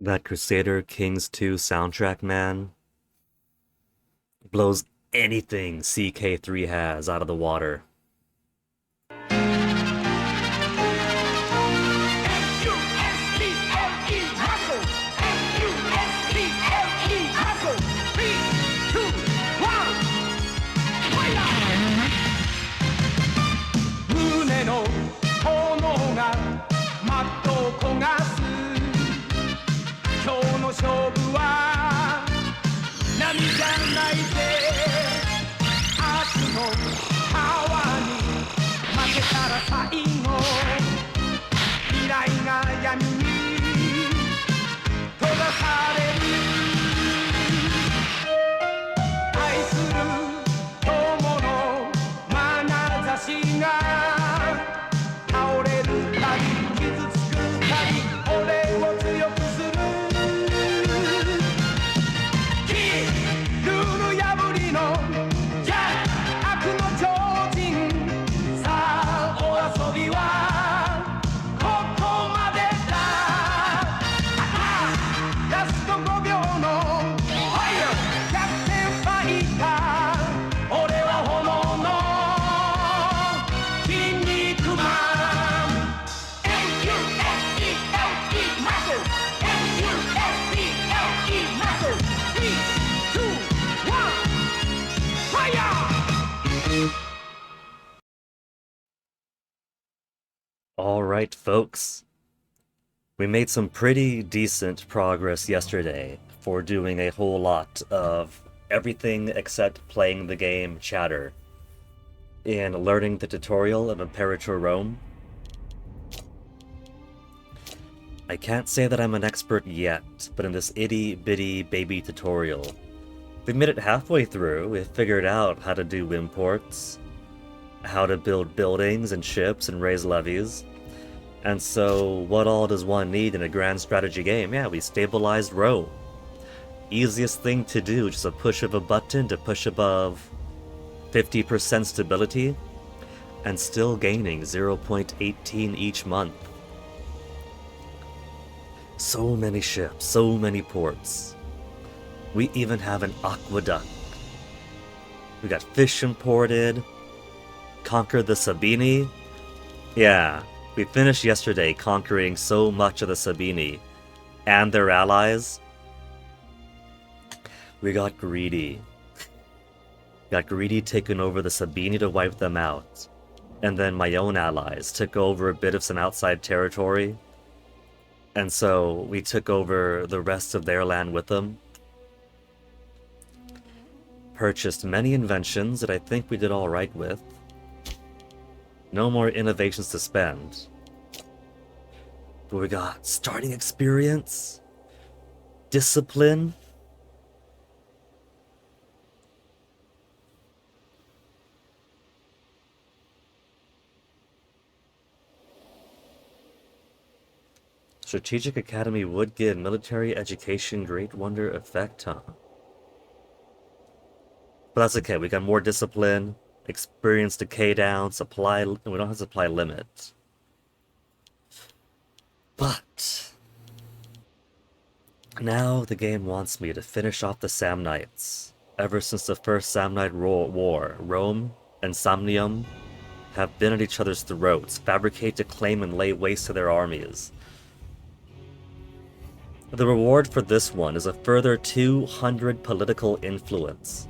That Crusader Kings 2 soundtrack, man, blows anything CK3 has out of the water. Alright, folks. We made some pretty decent progress yesterday for doing a whole lot of everything except playing the game chatter and learning the tutorial of Imperator Rome. I can't say that I'm an expert yet, but in this itty-bitty baby tutorial, we made it halfway through. We figured out how to do imports, how to build buildings and ships and raise levies. And so, what all does one need in a grand strategy game? Yeah, we stabilized Rome. Easiest thing to do, just a push of a button to push above 50% stability, and still gaining 0.18 each month. So many ships, so many ports. We even have an aqueduct. We got fish imported, conquered the Sabini. Yeah. We finished yesterday conquering so much of the Sabini and their allies. We got greedy. Got greedy taking over the Sabini to wipe them out. And then my own allies took over a bit of some outside territory. And so we took over the rest of their land with them. Purchased many inventions that I think we did alright with. No more innovations to spend. But we got starting experience, discipline, Strategic Academy would give military education great wonder effect, huh? But that's okay, we got more discipline. Experience decay down, supply, we don't have supply limit. But now the game wants me to finish off the Samnites. Ever since the first Samnite war, Rome and Samnium have been at each other's throats, fabricate to claim and lay waste to their armies. The reward for this one is a further 200 political influence.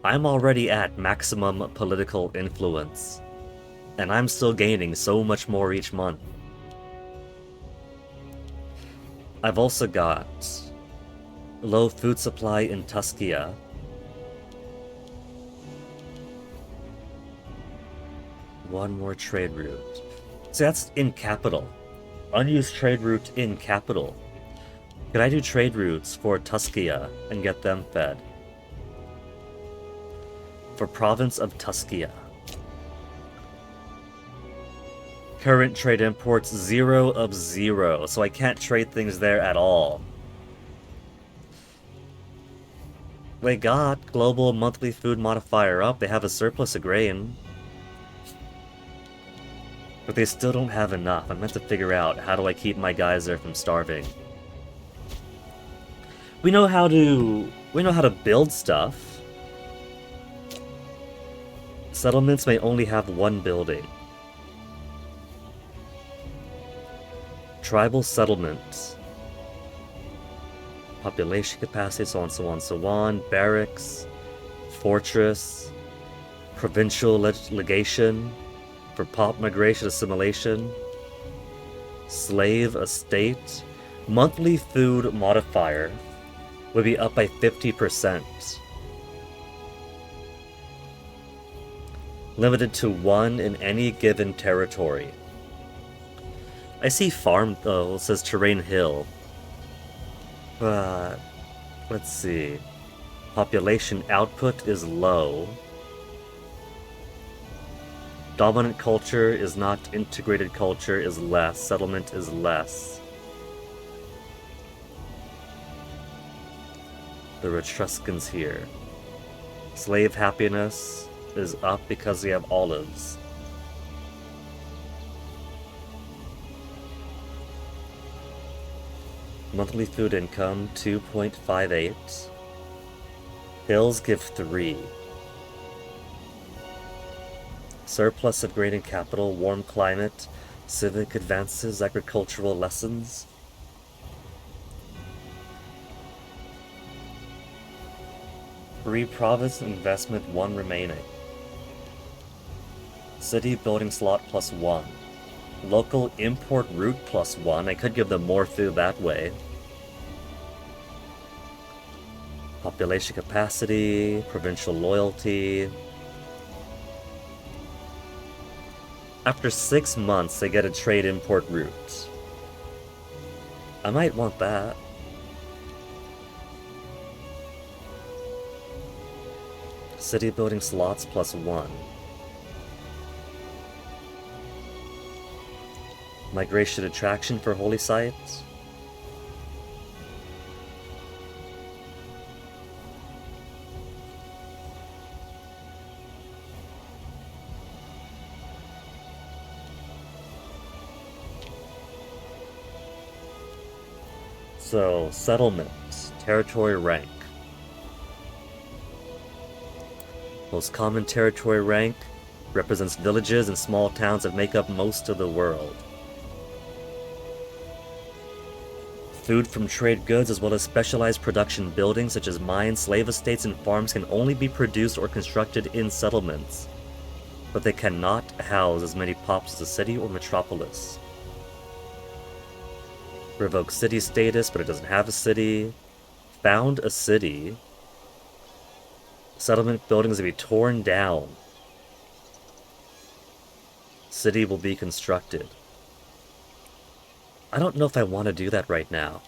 I'm already at maximum political influence, and I'm still gaining so much more each month. I've also got low food supply in Tuscia. One more trade route. So that's in capital. Unused trade route in capital. Could I do trade routes for Tuscia and get them fed? For province of Tuscia. Current trade imports 0 of 0, so I can't trade things there at all. They got global monthly food modifier up, they have a surplus of grain. But they still don't have enough. I'm meant to figure out how do I keep my guys there from starving. we know how to build stuff. Settlements may only have one building. Tribal settlements. Population capacity, so on, so on, so on. Barracks. Fortress. Provincial legation. For pop migration assimilation. Slave estate. Monthly food modifier would be up by 50%. Limited to 1 in any given territory. I see farm, though, it says terrain hill. But, let's see. Population output is low. Dominant culture is not integrated culture is less. Settlement is less. The Etruscans here. Slave happiness is up because we have olives. Monthly food income 2.58. Hills give 3. Surplus of grain and capital, warm climate, civic advances, agricultural lessons. Free province investment 1 remaining. City building slot +1. Local import route +1. I could give them more food that way. Population capacity, provincial loyalty. After 6 months, they get a trade import route. I might want that. City building slots +1. Migration attraction for holy sites. So, settlements, territory rank. Most common territory rank represents villages and small towns that make up most of the world. Food from trade goods as well as specialized production buildings such as mines, slave estates, and farms can only be produced or constructed in settlements, but they cannot house as many pops as a city or metropolis. Revoke city status, but it doesn't have a city. Found a city. Settlement buildings will be torn down. City will be constructed. I don't know if I want to do that right now.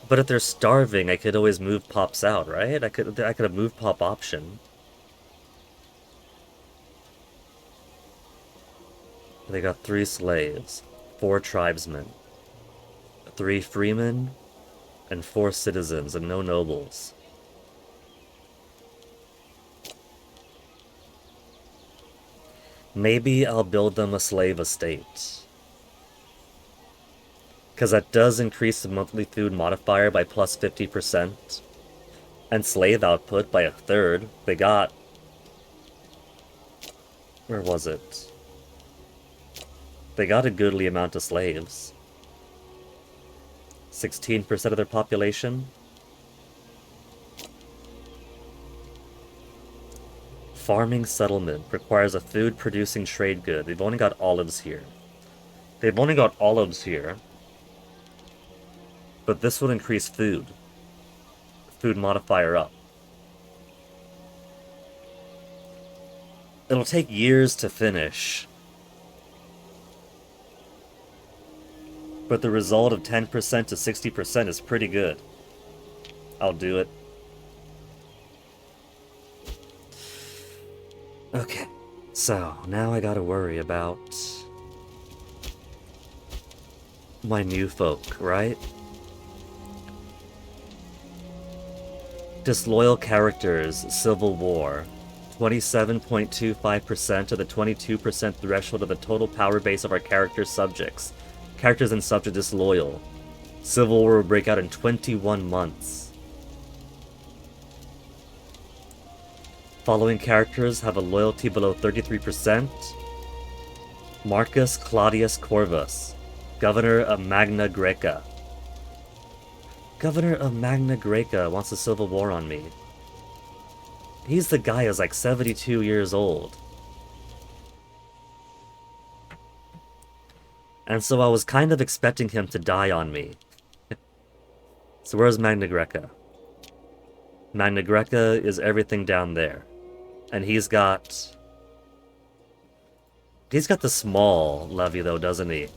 But if they're starving, I could always move pops out, right? I could have moved pop option. They got 3 slaves, 4 tribesmen, 3 freemen, and 4 citizens, and no nobles. Maybe I'll build them a slave estate. Because that does increase the monthly food modifier by +50%. And slave output by 1/3. They got... Where was it? They got a goodly amount of slaves. 16% of their population. Farming settlement requires a food-producing trade good. They've only got olives here. They've only got olives here. But this would increase food. Food modifier up. It'll take years to finish. But the result of 10% to 60% is pretty good. I'll do it. Okay, so now I gotta worry about my new folk, right? Disloyal characters, Civil War. 27.25% of the 22% threshold of the total power base of our character's subjects. Characters and subject disloyal. Civil war will break out in 21 months. Following characters have a loyalty below 33%. Marcus Claudius Corvus, Governor of Magna Graeca. Governor of Magna Graeca wants a civil war on me. He's the guy who's like 72 years old. And so I was kind of expecting him to die on me. So where's Magna Graeca? Magna Graeca is everything down there. And he's got the small levy though, doesn't he?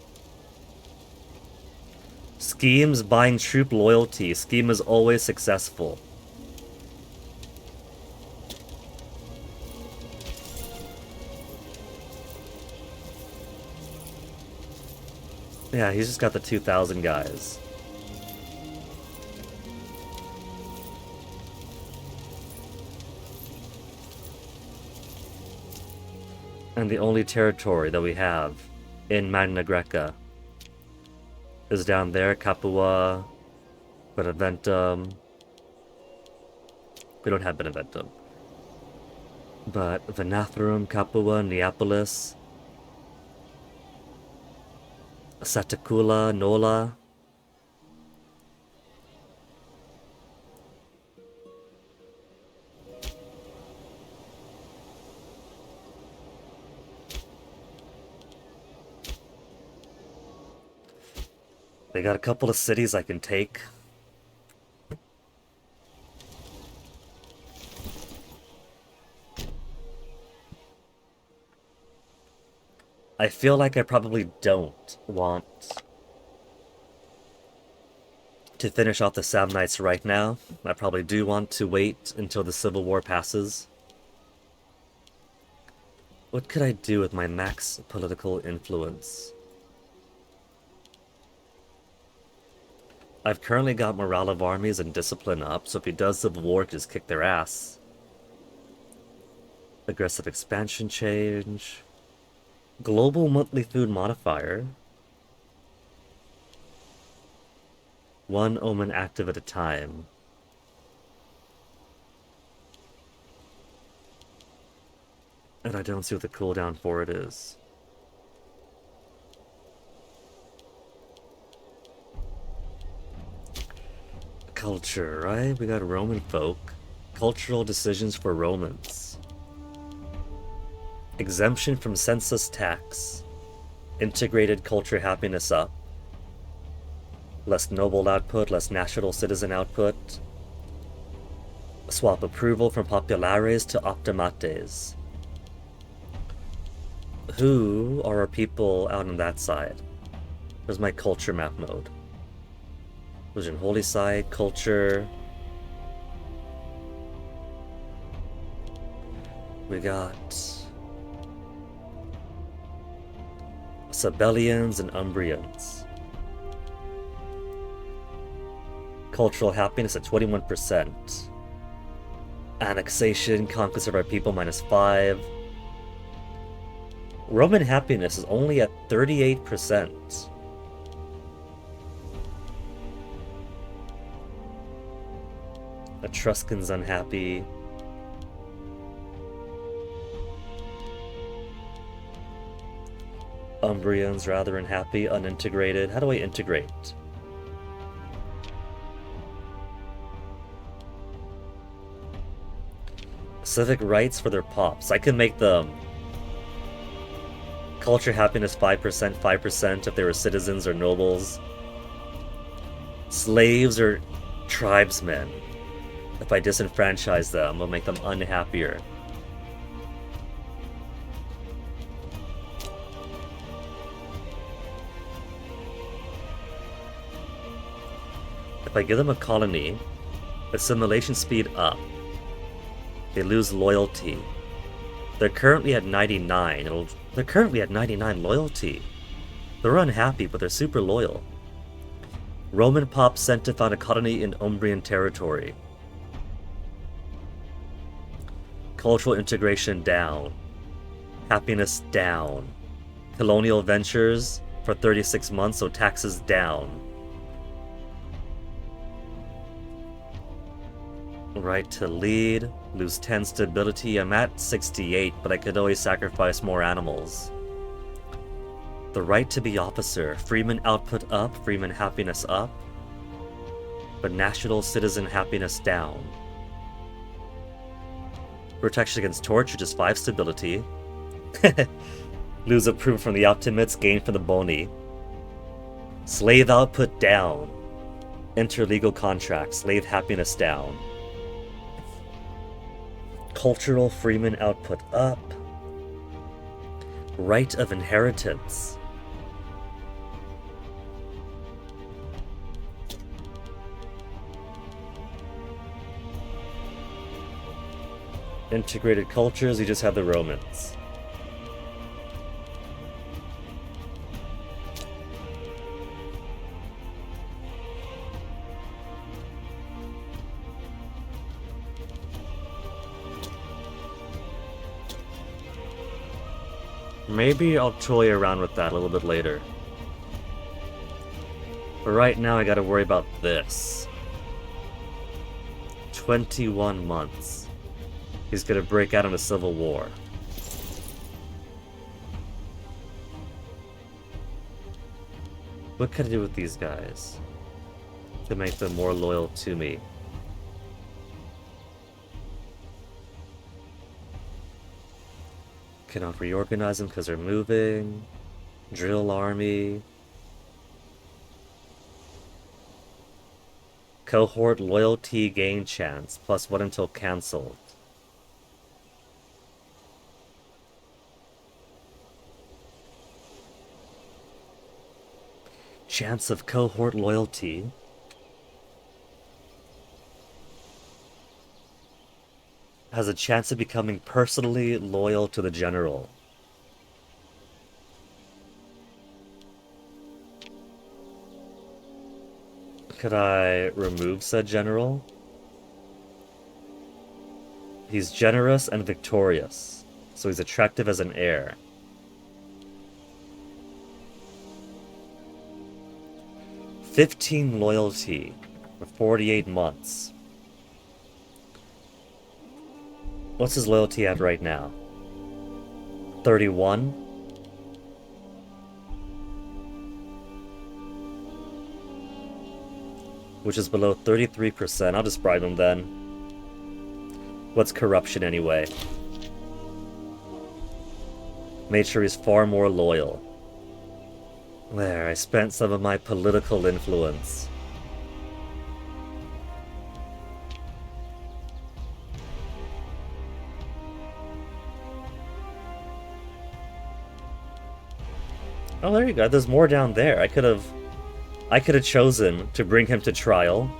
Schemes buying troop loyalty. Scheme is always successful. Yeah, he's just got the 2,000 guys. And the only territory that we have in Magna Graeca is down there, Capua, Beneventum. We don't have Beneventum. But Venathrum, Capua, Neapolis, Satacula, Nola. They got a couple of cities I can take. I feel like I probably don't want to finish off the Samnites right now. I probably do want to wait until the Civil War passes. What could I do with my max political influence? I've currently got morale of armies and discipline up, so if he does Civil War, just kick their ass. Aggressive expansion change. Global monthly food modifier. One omen active at a time. And I don't see what the cooldown for it is. Culture, right? We got Roman folk. Cultural decisions for Romans. Exemption from census tax. Integrated culture happiness up. Less noble output, less national citizen output. Swap approval from populares to optimates. Who are our people out on that side? Where's my culture map mode? Religion, holy site, culture. We got Sabellians and Umbrians. Cultural happiness at 21%. Annexation, conquest of our people -5. Roman happiness is only at 38%. Etruscans unhappy. Umbrians rather unhappy, unintegrated. How do I integrate? Civic rights for their pops. I can make them culture happiness 5%, 5% if they were citizens or nobles. Slaves or tribesmen. If I disenfranchise them, I'll make them unhappier. If I give them a colony, assimilation speed up. They lose loyalty. They're currently at 99. They're currently at 99 loyalty. They're unhappy, but they're super loyal. Roman pop sent to found a colony in Umbrian territory. Cultural integration down. Happiness down. Colonial ventures for 36 months, so taxes down. Right to lead, lose 10 stability. I'm at 68, but I could always sacrifice more animals. The right to be officer, freeman output up, freeman happiness up, but national citizen happiness down. Protection against torture, just 5 stability. Lose approval from the optimates, gain from the boni. Slave output down. Enter legal contract, slave happiness down. Cultural freeman output up. Right of inheritance. Integrated cultures, you just have the Romans. Maybe I'll toy around with that a little bit later. But right now I gotta worry about this. 21 months. He's gonna break out in a civil war. What can I do with these guys to make them more loyal to me? Cannot reorganize them because they're moving. Drill army. Cohort loyalty gain chance, +1 until cancelled. Chance of cohort loyalty. Has a chance of becoming personally loyal to the general. Could I remove said general? He's generous and victorious, so he's attractive as an heir. $15 loyalty for 48 months. What's his loyalty at right now? 31? Which is below 33%. I'll just bribe him then. What's corruption anyway? Made sure he's far more loyal. There, I spent some of my political influence. Oh, there you go. There's more down there. I could have chosen to bring him to trial.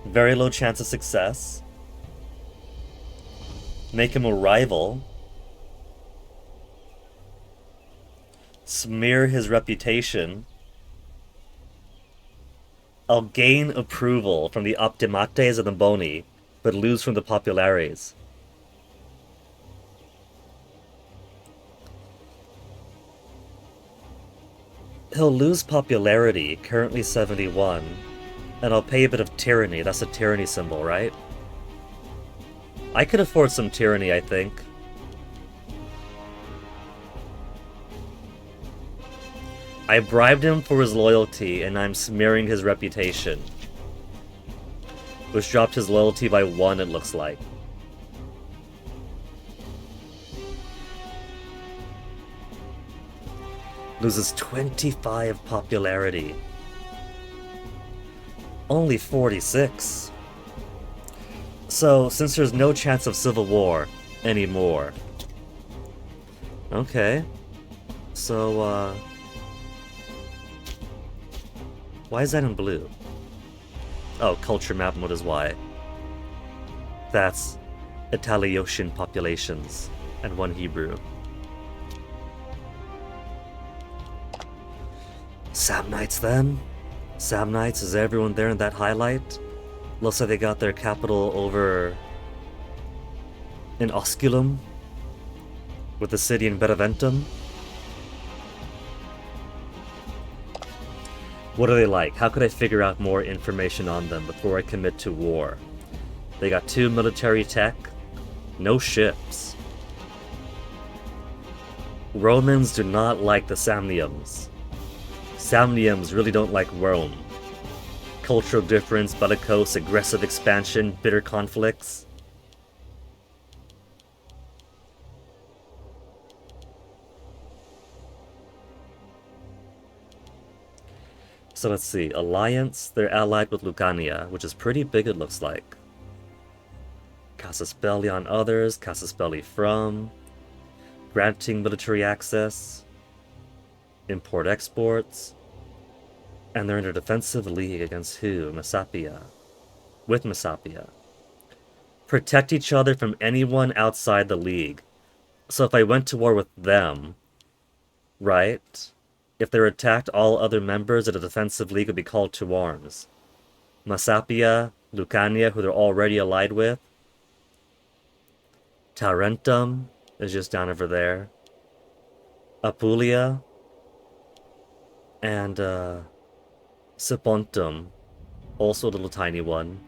Very low chance of success. Make him a rival. Smear his reputation. I'll gain approval from the optimates and the boni, but lose from the populares. He'll lose popularity, currently 71, and I'll pay a bit of tyranny. That's a tyranny symbol, right? I could afford some tyranny, I think. I bribed him for his loyalty, and I'm smearing his reputation. Which dropped his loyalty by 1, it looks like. Loses 25 popularity. Only 46. So, since there's no chance of civil war anymore. Okay. So, why is that in blue? Oh, culture map mode is why. That's Italiotian populations and 1 Hebrew. Samnites then? Samnites, is everyone there in that highlight? Looks like they got their capital over in Osculum, with the city in Beneventum. What are they like? How could I figure out more information on them before I commit to war? They got 2 military tech, no ships. Romans do not like the Samniums. Samniums really don't like Rome. Cultural difference, bellicose, aggressive expansion, bitter conflicts. So let's see. Alliance, they're allied with Lucania, which is pretty big it looks like. Casus Belli on others, Casus Belli from. Granting military access. Import exports. And they're in a defensive league against who? Messapia. With Messapia. Protect each other from anyone outside the league. So if I went to war with them, right? If they're attacked, all other members of the defensive league would be called to arms. Messapia, Lucania, who they're already allied with. Tarentum is just down over there. Apulia. And, Sipontum. Also a little tiny one.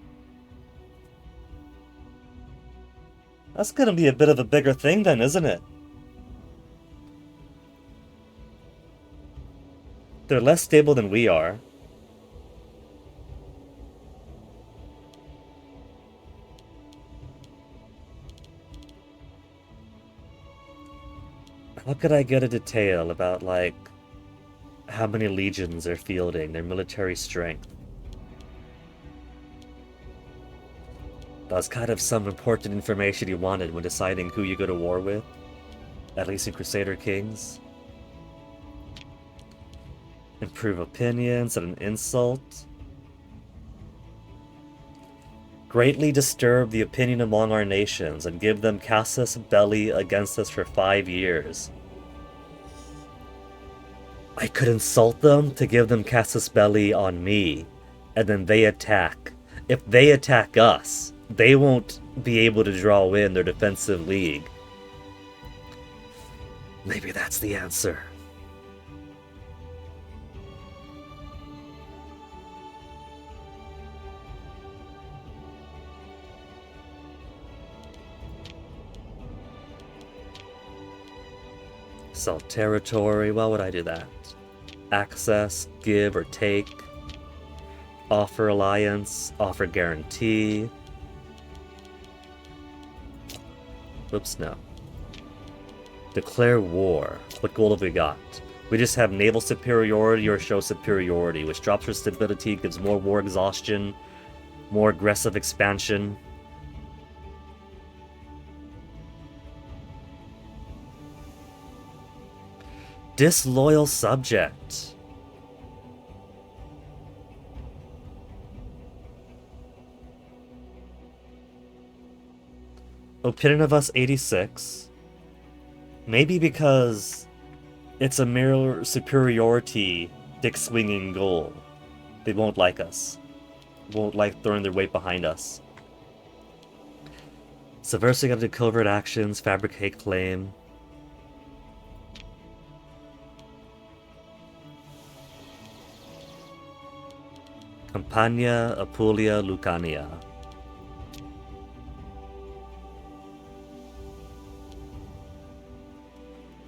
That's gonna be a bit of a bigger thing then, isn't it? They're less stable than we are. How could I get a detail about, like, how many legions they're fielding, their military strength? That's kind of some important information you wanted when deciding who you go to war with. At least in Crusader Kings. Improve opinions and an insult. Greatly disturb the opinion among our nations and give them casus belli against us for 5 years. I could insult them to give them casus belli on me, and then they attack. If they attack us, they won't be able to draw in their defensive league. Maybe that's the answer. Sell territory, why would I do that? Access, give or take. Offer alliance, offer guarantee. Whoops, no. Declare war. What goal have we got? We just have naval superiority or show superiority, which drops our stability, gives more war exhaustion, more aggressive expansion. Disloyal subject. Opinion of us 86. Maybe because it's a mere superiority dick-swinging goal. They won't like us. Won't like throwing their weight behind us. Subversing of the covert actions, fabricate claim. Campania, Apulia, Lucania.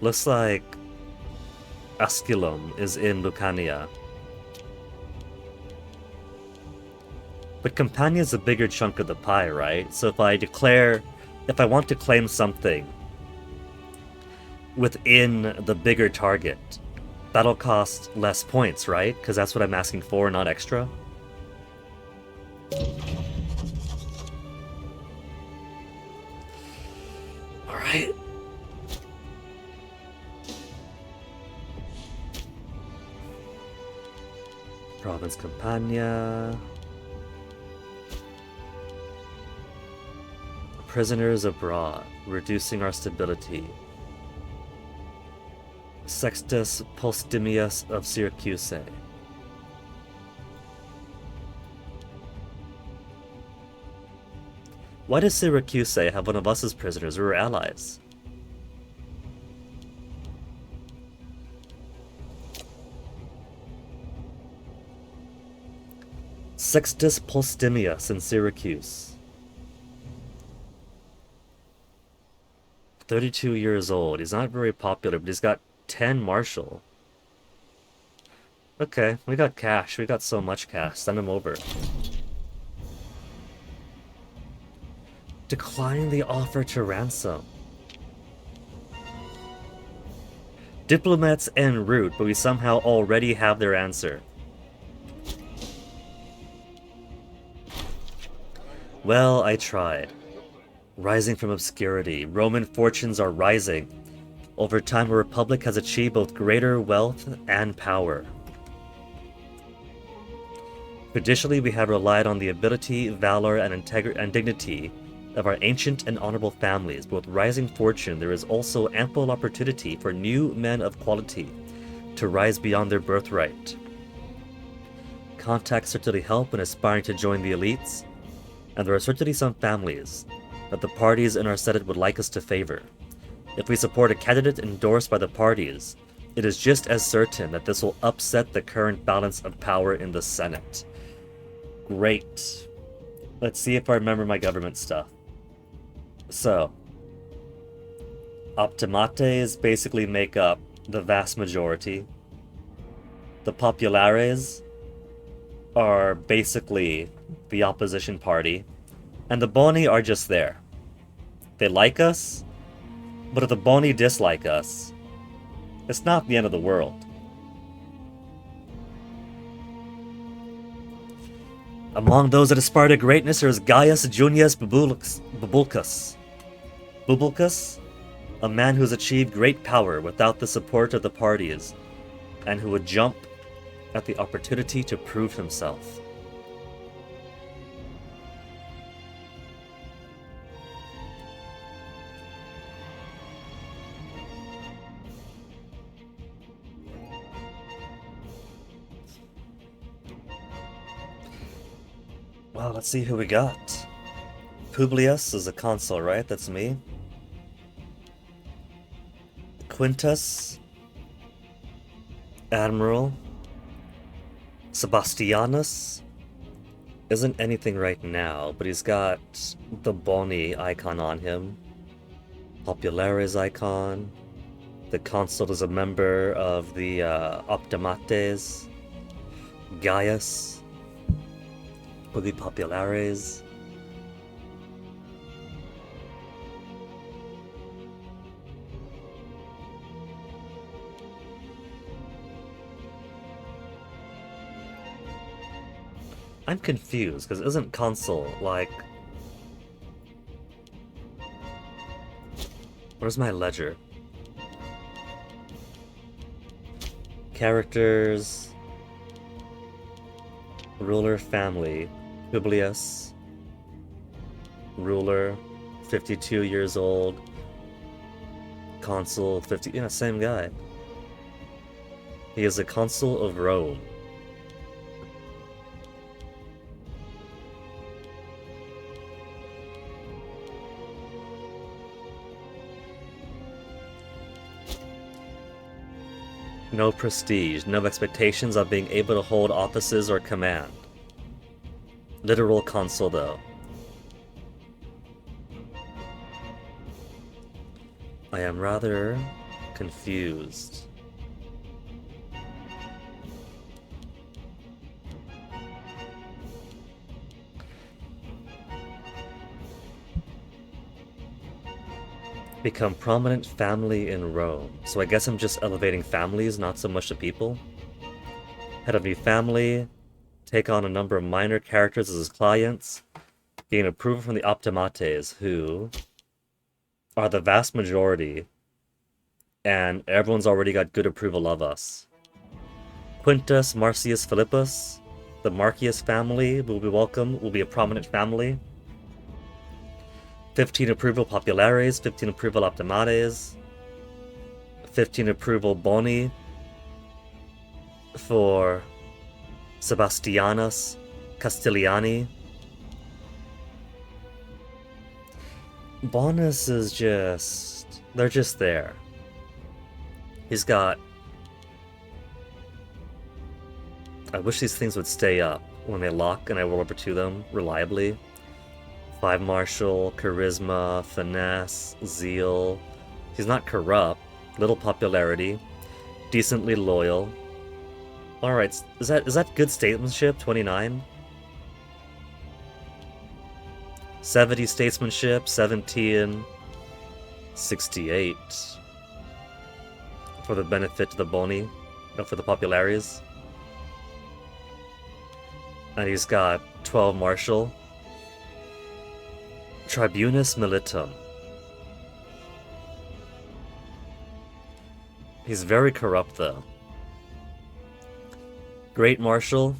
Looks like Asculum is in Lucania. But Campania's a bigger chunk of the pie, right? So if I want to claim something within the bigger target, that'll cost less points, right? Because that's what I'm asking for, not extra. Alright. Province Campania. Prisoners abroad, reducing our stability. Sextus Postumius of Syracuse. Why does Syracuse have one of us as prisoners? We were allies. Sextus Polstimius in Syracuse. 32 years old. He's not very popular, but he's got 10 martial. Okay, we got cash. We got so much cash. Send him over. Decline the offer to ransom. Diplomats en route, but we somehow already have their answer. Well, I tried. Rising from obscurity, Roman fortunes are rising. Over time, a republic has achieved both greater wealth and power. Traditionally, we have relied on the ability, valor, and dignity of our ancient and honorable families, but with rising fortune, there is also ample opportunity for new men of quality to rise beyond their birthright. Contacts certainly help in aspiring to join the elites, and there are certainly some families that the parties in our Senate would like us to favor. If we support a candidate endorsed by the parties, it is just as certain that this will upset the current balance of power in the Senate. Great. Let's see if I remember my government stuff. So, optimates basically make up the vast majority. The populares are basically the opposition party. And the boni are just there. They like us, but if the boni dislike us, it's not the end of the world. Among those that aspire to greatness, there is Gaius Junius Bubulcus. Bubulcus, a man who has achieved great power without the support of the parties, and who would jump at the opportunity to prove himself. Well, let's see who we got. Publius is a consul, right? That's me. Quintus, Admiral. Sebastianus isn't anything right now, but he's got the boni icon on him. Populares icon. The consul is a member of the Optimates. Gaius. The populares. I'm confused, because isn't consul like... Where's my ledger? Characters... Ruler family. Publius. Ruler. 52 years old. Consul. 50... Yeah, same guy. He is a consul of Rome. No prestige, no expectations of being able to hold offices or command. Literal consul, though. I am rather confused. Become prominent family in Rome. So I guess I'm just elevating families, not so much the people. Head of new family. Take on a number of minor characters as his clients. Gain approval from the Optimates, who are the vast majority. And everyone's already got good approval of us. Quintus Marcius Philippus. The Marcius family will be welcome, will be a prominent family. 15 approval Populares, 15 approval Optimates, 15 approval Boni for Sebastianus Castigliani. Bonus is just... they're just there. He's got... I wish these things would stay up. when they lock and I roll over to them reliably. 5 martial, charisma, finesse, zeal. He's not corrupt. Little popularity. Decently loyal. Alright, is that good statesmanship? 29? 70 statesmanship, 17, 68. For the benefit to the boni, for the populares. And he's got 12 martial. Tribunus militum. He's very corrupt, though. Great martial,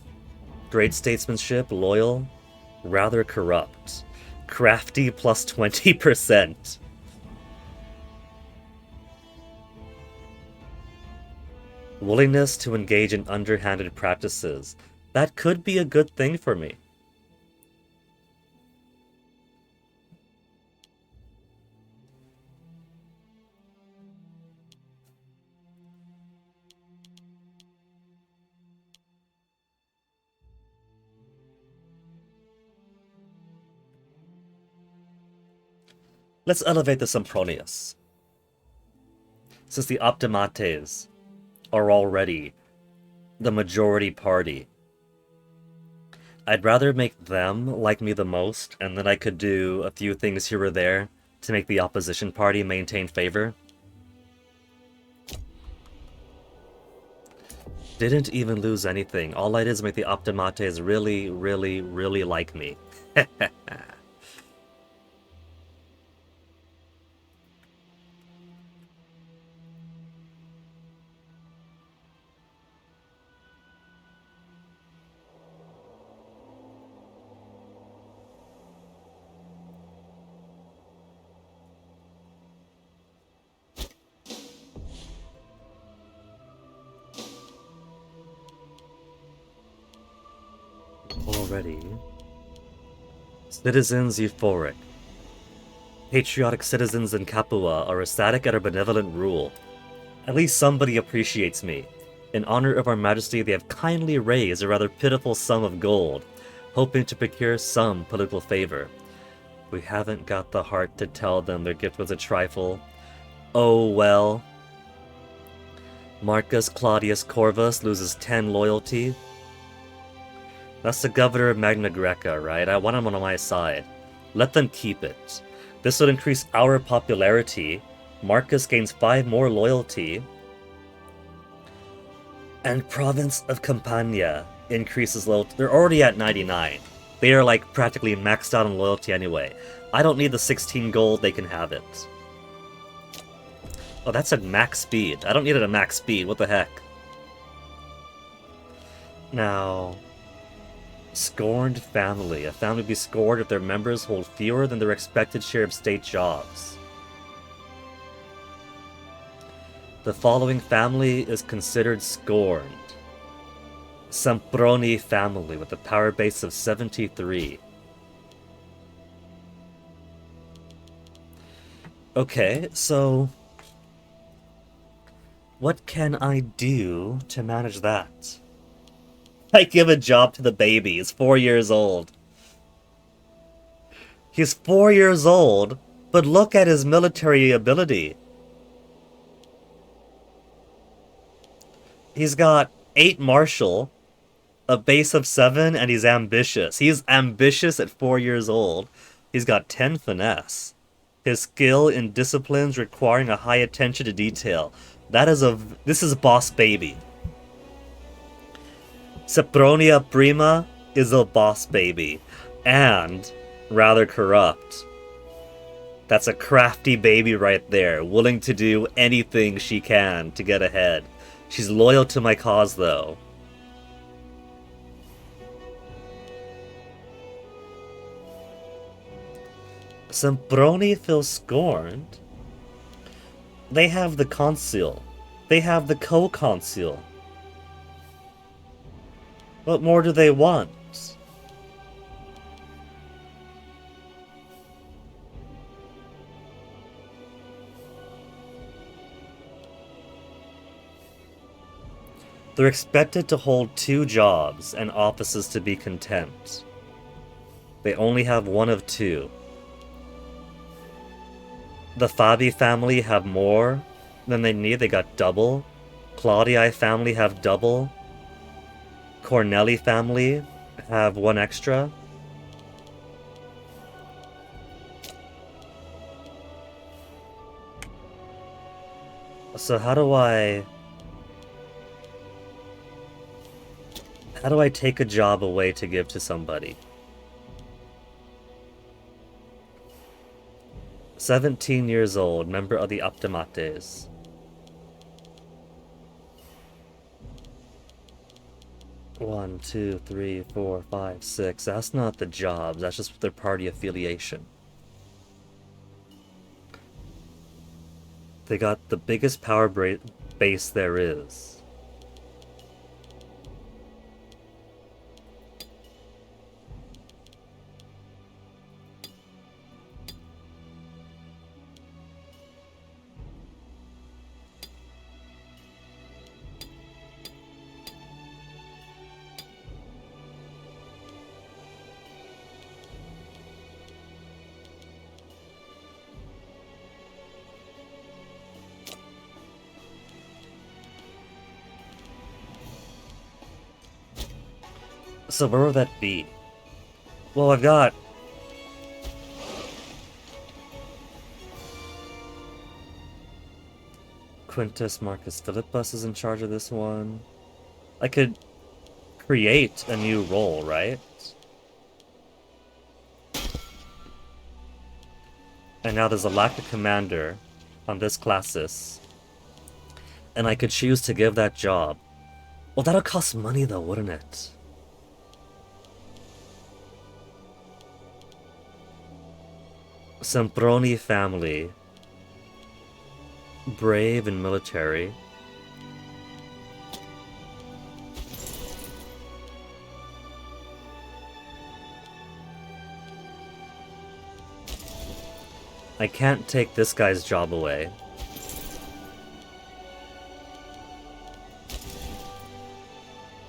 great statesmanship, loyal, rather corrupt. Crafty plus 20%. Willingness to engage in underhanded practices. That could be a good thing for me. Let's elevate the Sempronius. Since the Optimates are already the majority party, I'd rather make them like me the most, and then I could do a few things here or there to make the opposition party maintain favor. Didn't even lose anything. All I did is make the Optimates really, really, really like me. Already. Citizens euphoric. Patriotic citizens in Capua are ecstatic at our benevolent rule. At least somebody appreciates me. In honor of our majesty, they have kindly raised a rather pitiful sum of gold, hoping to procure some political favor. We haven't got the heart to tell them their gift was a trifle. Oh well. Marcus Claudius Corvus loses 10 loyalty. That's the governor of Magna Greca, right? I want him on my side. Let them keep it. This would increase our popularity. Marcus gains 5 more loyalty. And province of Campania increases loyalty. They're already at 99. They are like practically maxed out on loyalty anyway. I don't need the 16 gold, they can have it. Oh, that's at max speed. I don't need it at max speed, what the heck? Now... Scorned family. A family be scorned if their members hold fewer than their expected share of state jobs. The following family is considered scorned. Semproni family with a power base of 73. Okay, so... what can I do to manage that? I give a job to the baby. He's 4 years old. He's 4 years old, but look at his military ability. He's got 8 martial, a base of 7, and he's ambitious. He's ambitious at 4 years old. He's got 10 finesse. His skill in disciplines requiring a high attention to detail. This is boss baby. Sempronia Prima is a boss baby, and rather corrupt. That's a crafty baby right there, willing to do anything she can to get ahead. She's loyal to my cause, though. Semproni feels scorned. They have the consul. They have the co-consul. What more do they want? They're expected to hold 2 jobs and offices to be content. They only have one of 2. The Fabi family have more than they need. They got double. Claudii family have double. Corneli family have 1 extra. So how do I take a job away to give to somebody? 17 years old, member of the Optimates. One, two, three, 4, 5, 6. That's not the jobs, that's just their party affiliation. They got the biggest power base there is. So where would that be? Well, I've got... Quintus Marcus Philippus is in charge of this one. I could create a new role, right? And now there's a lack of commander on this classis. And I could choose to give that job. Well, that'll cost money though, wouldn't it? Semproni family. Brave and military. I can't take this guy's job away.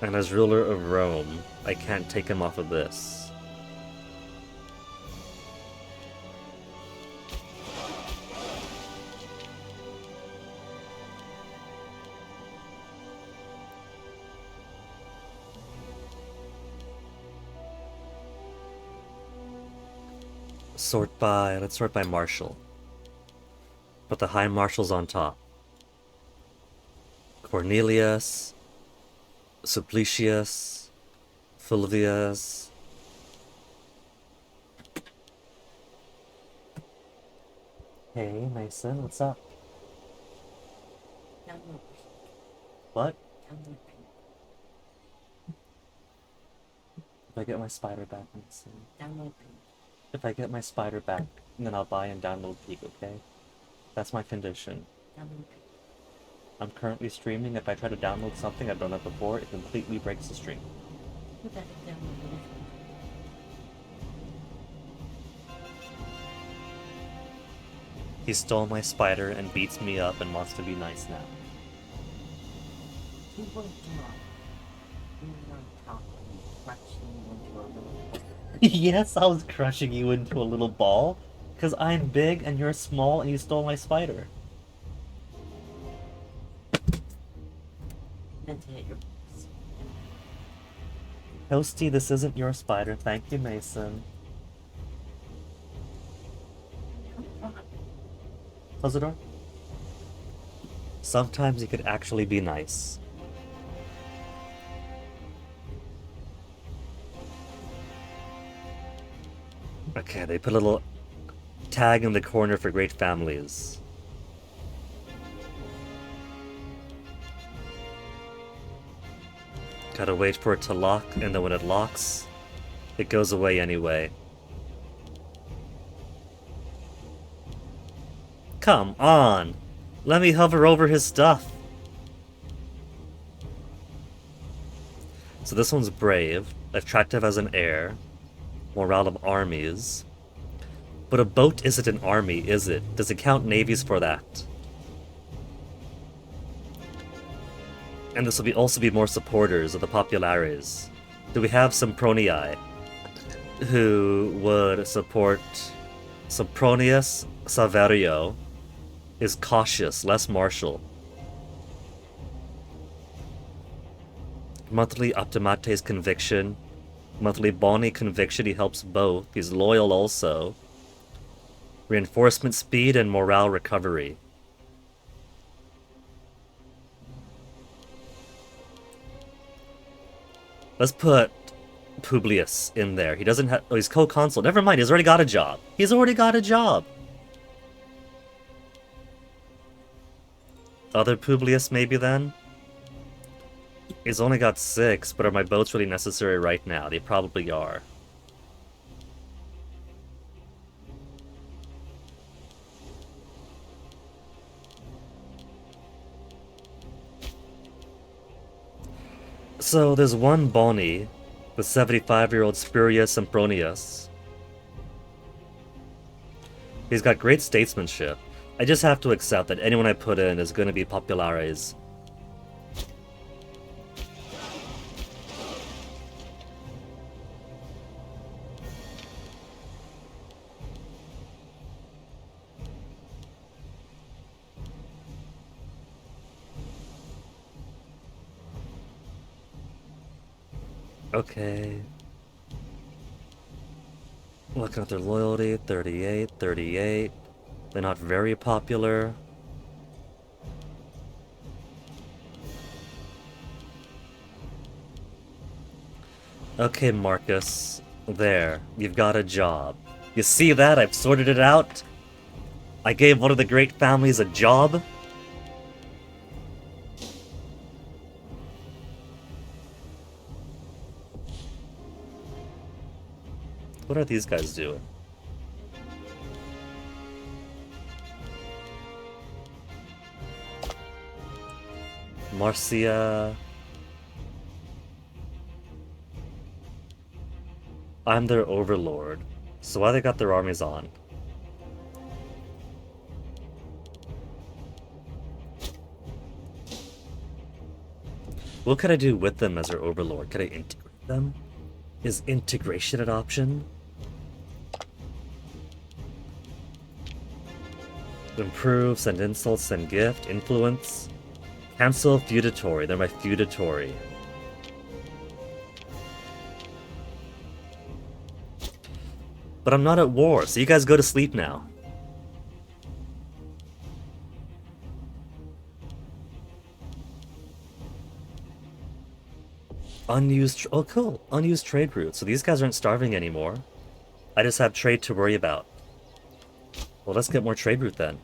And as ruler of Rome, I can't take him off of this. Let's sort by Marshal. Put the High Marshals on top. Cornelius, Supplicius, Fulvius. Hey, Mason, what's up? What? If I get my spider back, Mason. If I get my spider back, then I'll buy and download Peak, okay? That's my condition. I'm currently streaming. If I try to download something I've done that before, it completely breaks the stream. He stole my spider and beats me up and wants to be nice now. Yes, I was crushing you into a little ball. Because I'm big and you're small and you stole my spider. Toasty, this isn't your spider. Thank you, Mason. Close the door. Sometimes you could actually be nice. Okay, they put a little tag in the corner for great families. Gotta wait for it to lock, and then when it locks, it goes away anyway. Come on! Let me hover over his stuff! So this one's brave, attractive as an heir, morale of armies. But a boat isn't an army, is it? Does it count navies for that? And this will be also be more supporters of the Populares. Do we have some Pronii who would support Sempronius Saverio is cautious, less martial. Monthly Optimate's conviction. Monthly Boni conviction, he helps both. He's loyal also. Reinforcement speed and morale recovery. Let's put Publius in there. He doesn't have... Oh, he's co-consul. Never mind, he's already got a job. He's already got a job. Other Publius maybe then? He's only got 6, but are my boats really necessary right now? They probably are. So there's one Boni, the 75-year-old Spurius Sempronius. He's got great statesmanship. I just have to accept that anyone I put in is going to be Populares. Okay. Looking at their loyalty, 38, 38. They're not very popular. Okay, Marcus. There. You've got a job. You see that? I've sorted it out. I gave one of the great families a job. What are these guys doing? Marcia. I'm their overlord. So why they got their armies on? What could I do with them as their overlord? Could I integrate them? Is integration an option? Improve, send insults, send gift, influence. Cancel feudatory. They're my feudatory. But I'm not at war, so you guys go to sleep now. Oh, cool. Unused trade routes. So these guys aren't starving anymore. I just have trade to worry about. Well, let's get more trade route then.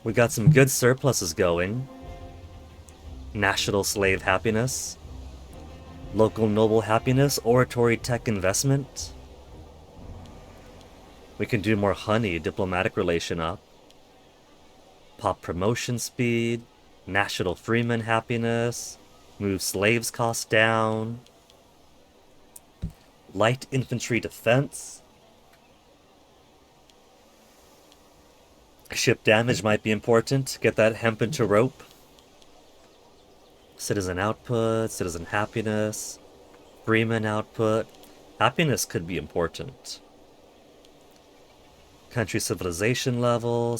We got some good surpluses going. National slave happiness. Local noble happiness. Oratory tech investment. We can do more honey. Diplomatic relation up. Pop promotion speed. National freeman happiness. Move slaves cost down. Light infantry defense. Ship damage might be important. Get that hemp into rope. Citizen output, citizen happiness, freeman output. Happiness could be important. Country civilization level,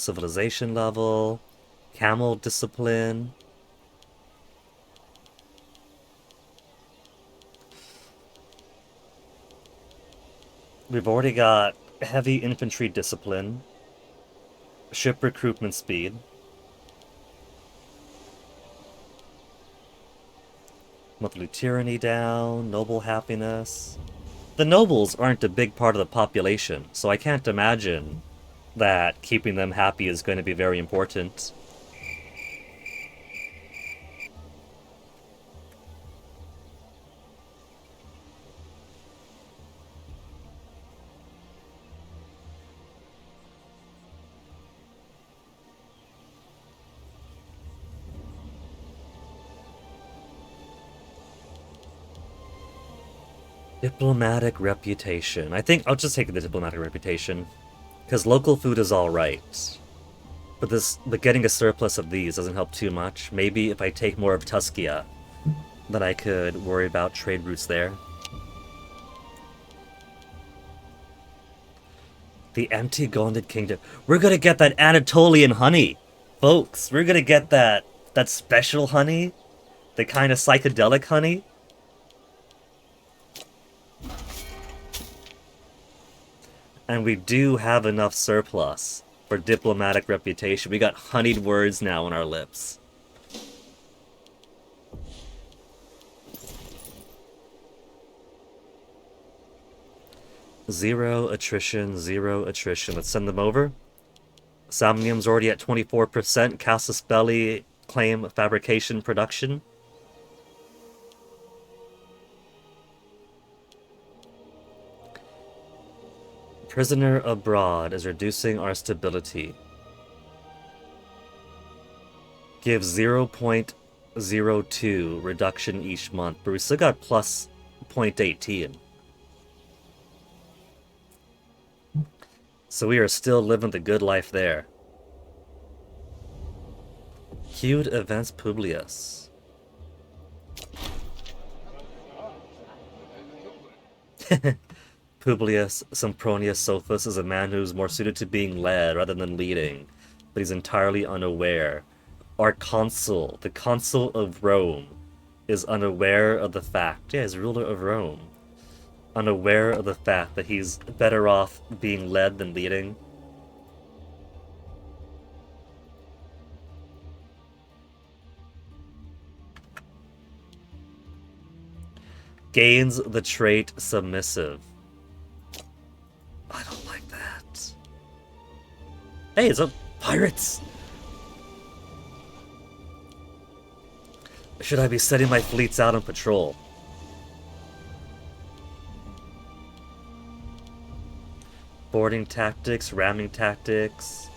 camel discipline. We've already got heavy infantry discipline. Ship recruitment speed. Monthly tyranny down, noble happiness. The nobles aren't a big part of the population, so I can't imagine that keeping them happy is going to be very important. Diplomatic reputation. I think I'll just take the diplomatic reputation. Because local food is alright. But getting a surplus of these doesn't help too much. Maybe if I take more of Tuskia, then I could worry about trade routes there. The Antigonian Kingdom. We're gonna get that Anatolian honey, folks. We're gonna get that special honey, the kind of psychedelic honey. And we do have enough surplus for diplomatic reputation. We got honeyed words now on our lips. Zero attrition, zero attrition. Let's send them over. Somnium's already at 24%. Casus Belli claim fabrication production. Prisoner abroad is reducing our stability. Gives 0.02 reduction each month, but we still got plus 0.18. So we are still living the good life there. Queued events Publius. Publius Sempronius Sophus is a man who's more suited to being led rather than leading, but he's entirely unaware. Our consul, the consul of Rome, is unaware of the fact, yeah, he's ruler of Rome, unaware of the fact that he's better off being led than leading. Gains the trait submissive. I don't like that. Hey, it's a pirates! Should I be setting my fleets out on patrol? Boarding tactics, ramming tactics,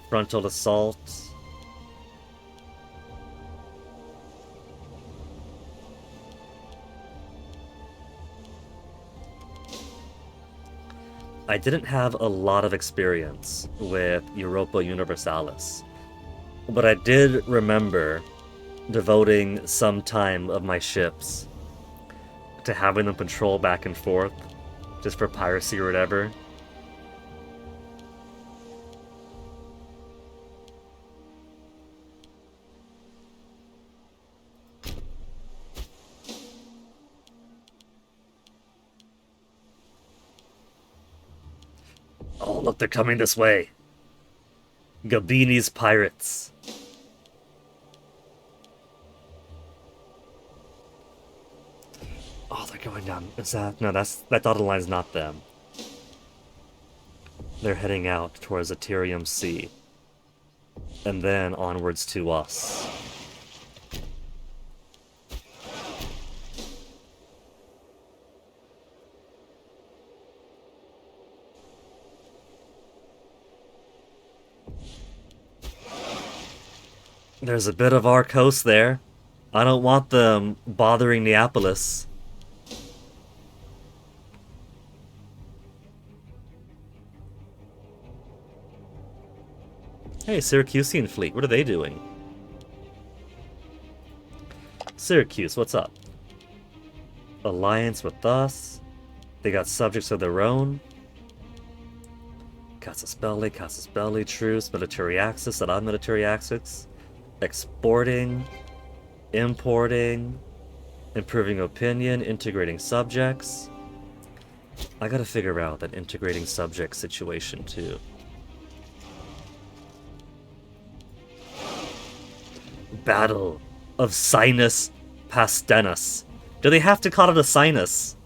frontal assault. I didn't have a lot of experience with Europa Universalis, but I did remember devoting some time of my ships to having them patrol back and forth, just for piracy or whatever. Oh, look, they're coming this way. Gabini's pirates. Oh, they're going down. Is that... No, that dotted line's not them. They're heading out towards Ethereum Sea. And then onwards to us. There's a bit of our coast there. I don't want them bothering Neapolis. Hey, Syracusian fleet, what are they doing? Syracuse, what's up? Alliance with us. They got subjects of their own. Casus Belli, truce, military axis, and military axis. Exporting, importing, improving opinion, integrating subjects. I gotta figure out that integrating subject situation too. Battle of Sinus Pastenus. Do they have to call it a sinus?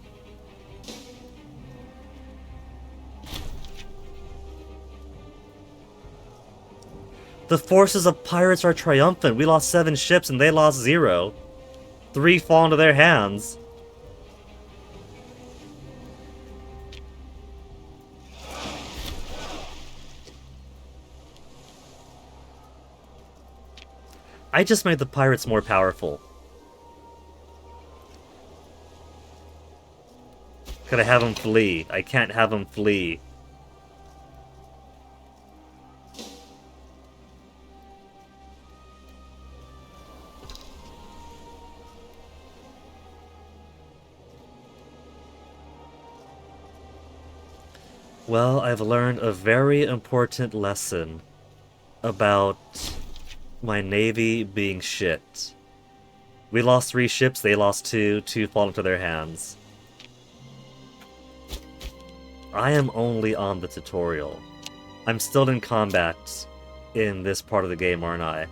The forces of pirates are triumphant. We lost 7 ships and they lost 0. 3 fall into their hands. I just made the pirates more powerful. Could I have them flee? I can't have them flee. Well, I've learned a very important lesson about my navy being shit. We lost 3 ships, they lost 2, 2 fall into their hands. I am only on the tutorial. I'm still in combat in this part of the game, aren't I?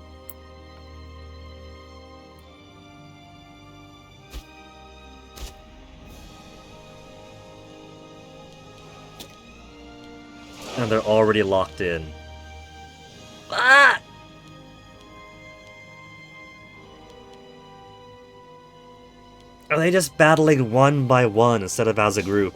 And they're already locked in. Ah! Are they just battling one by one instead of as a group?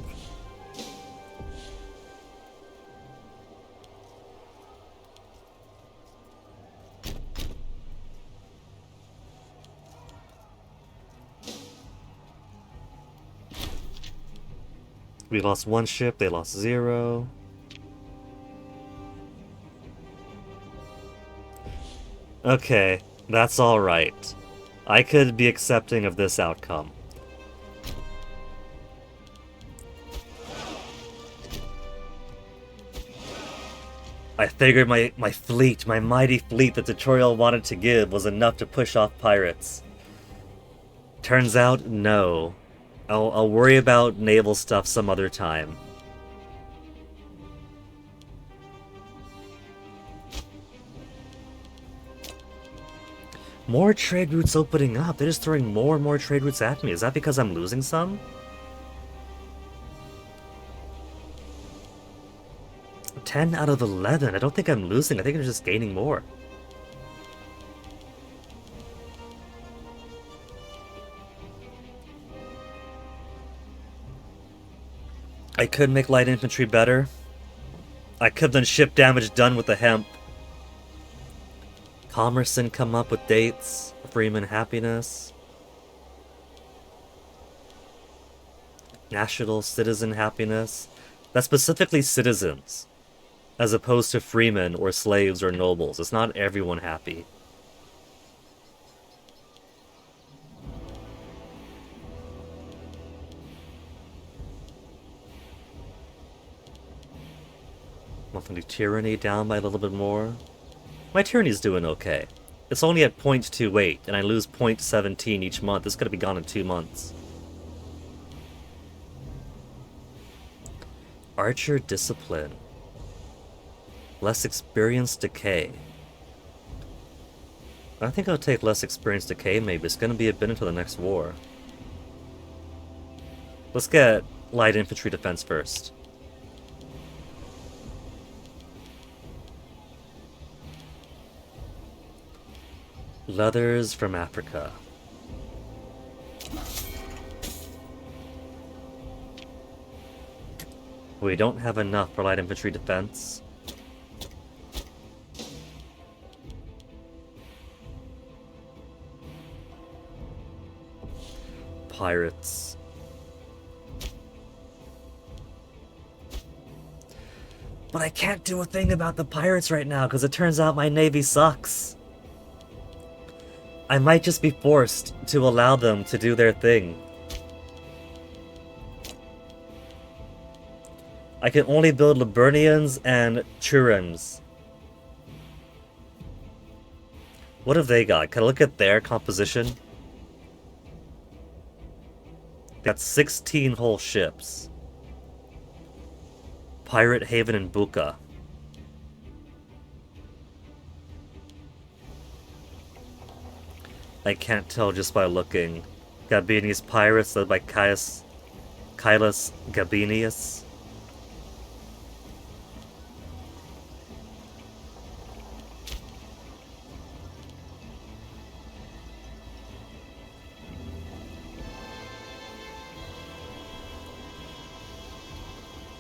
We lost 1 ship, they lost 0. Okay, that's alright. I could be accepting of this outcome. I figured my fleet, my mighty fleet the tutorial wanted to give was enough to push off pirates. Turns out, no. I'll worry about naval stuff some other time. More trade routes opening up. They're just throwing more and more trade routes at me. Is that because I'm losing some? 10 out of 11. I don't think I'm losing. I think I'm just gaining more. I could make light infantry better. I could have done ship damage done with the hemp. Commerson come up with dates. Freeman happiness. National citizen happiness. That's specifically citizens, as opposed to freemen or slaves or nobles. It's not everyone happy. Monthly tyranny down by a little bit more. My tyranny's doing okay. It's only at 0.28, and I lose 0.17 each month. This could be gone in 2 months. Archer discipline. Less experience decay. I think I'll take less experience decay maybe. It's gonna be a bit until the next war. Let's get light infantry defense first. Leathers from Africa. We don't have enough for light infantry defense. Pirates. But I can't do a thing about the pirates right now because it turns out my navy sucks. I might just be forced to allow them to do their thing. I can only build Liburnians and Churims. What have they got? Can I look at their composition? They got 16 whole ships. Pirate Haven and Buka. I can't tell just by looking. Gabinius pirates led by Caius Gabinius.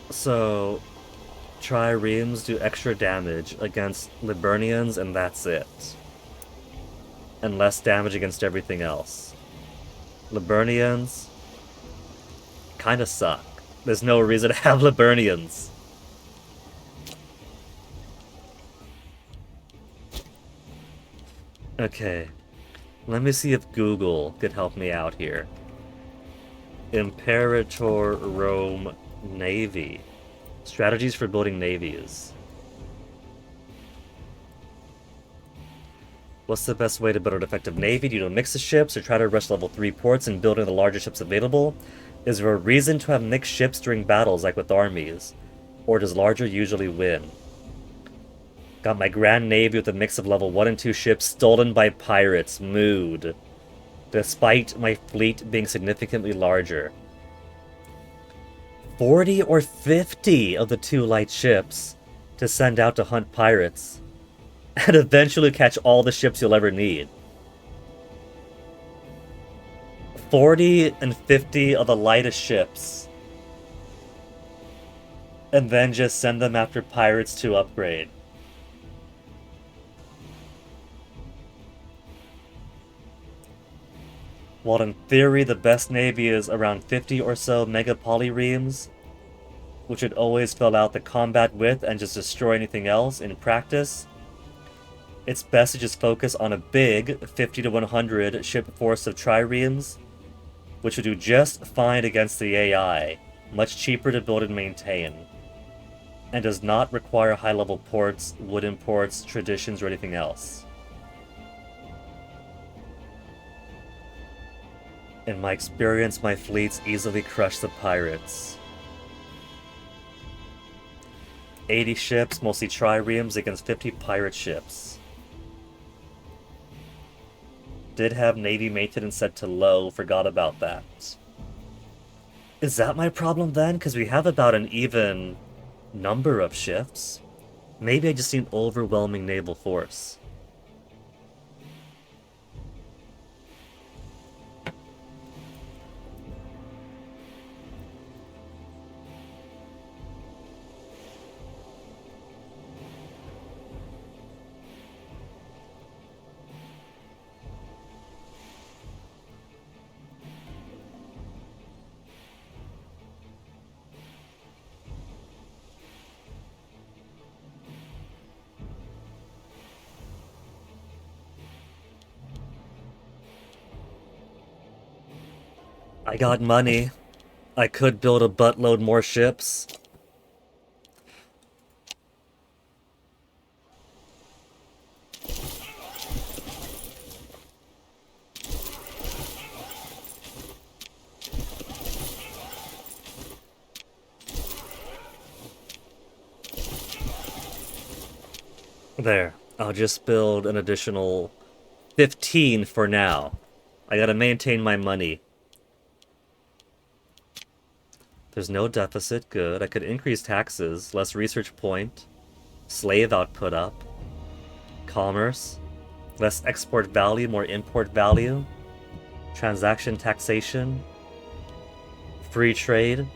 So, triremes do extra damage against Liburnians, and that's it. And less damage against everything else. Liburnians kinda suck. There's no reason to have Liburnians. Okay. Let me see if Google could help me out here. Imperator Rome Navy. Strategies for building navies. What's the best way to build an effective navy? Do you mix the ships or try to rush level 3 ports and build in the larger ships available? Is there a reason to have mixed ships during battles like with armies? Or does larger usually win? Got my grand navy with a mix of level 1 and 2 ships stolen by pirates. Mood. Despite my fleet being significantly larger. 40 or 50 of the 2 light ships to send out to hunt pirates. And eventually catch all the ships you'll ever need. 40 and 50 of the lightest ships. And then just send them after pirates to upgrade. While in theory the best navy is around 50 or so mega polyremes, which would always fill out the combat with and just destroy anything else, in practice, it's best to just focus on a big 50 to 100 ship force of triremes, which would do just fine against the AI, much cheaper to build and maintain, and does not require high-level ports, wooden ports, traditions, or anything else. In my experience, my fleets easily crush the pirates. 80 ships, mostly triremes, against 50 pirate ships. Did have navy maintenance set to low, forgot about that. Is that my problem then? Because we have about an even number of ships. Maybe I just need overwhelming naval force. I got money. I could build a buttload more ships. There. I'll just build an additional 15 for now. I gotta maintain my money. There's no deficit, good. I could increase taxes, less research point, slave output up, commerce, less export value, more import value, transaction taxation, free trade,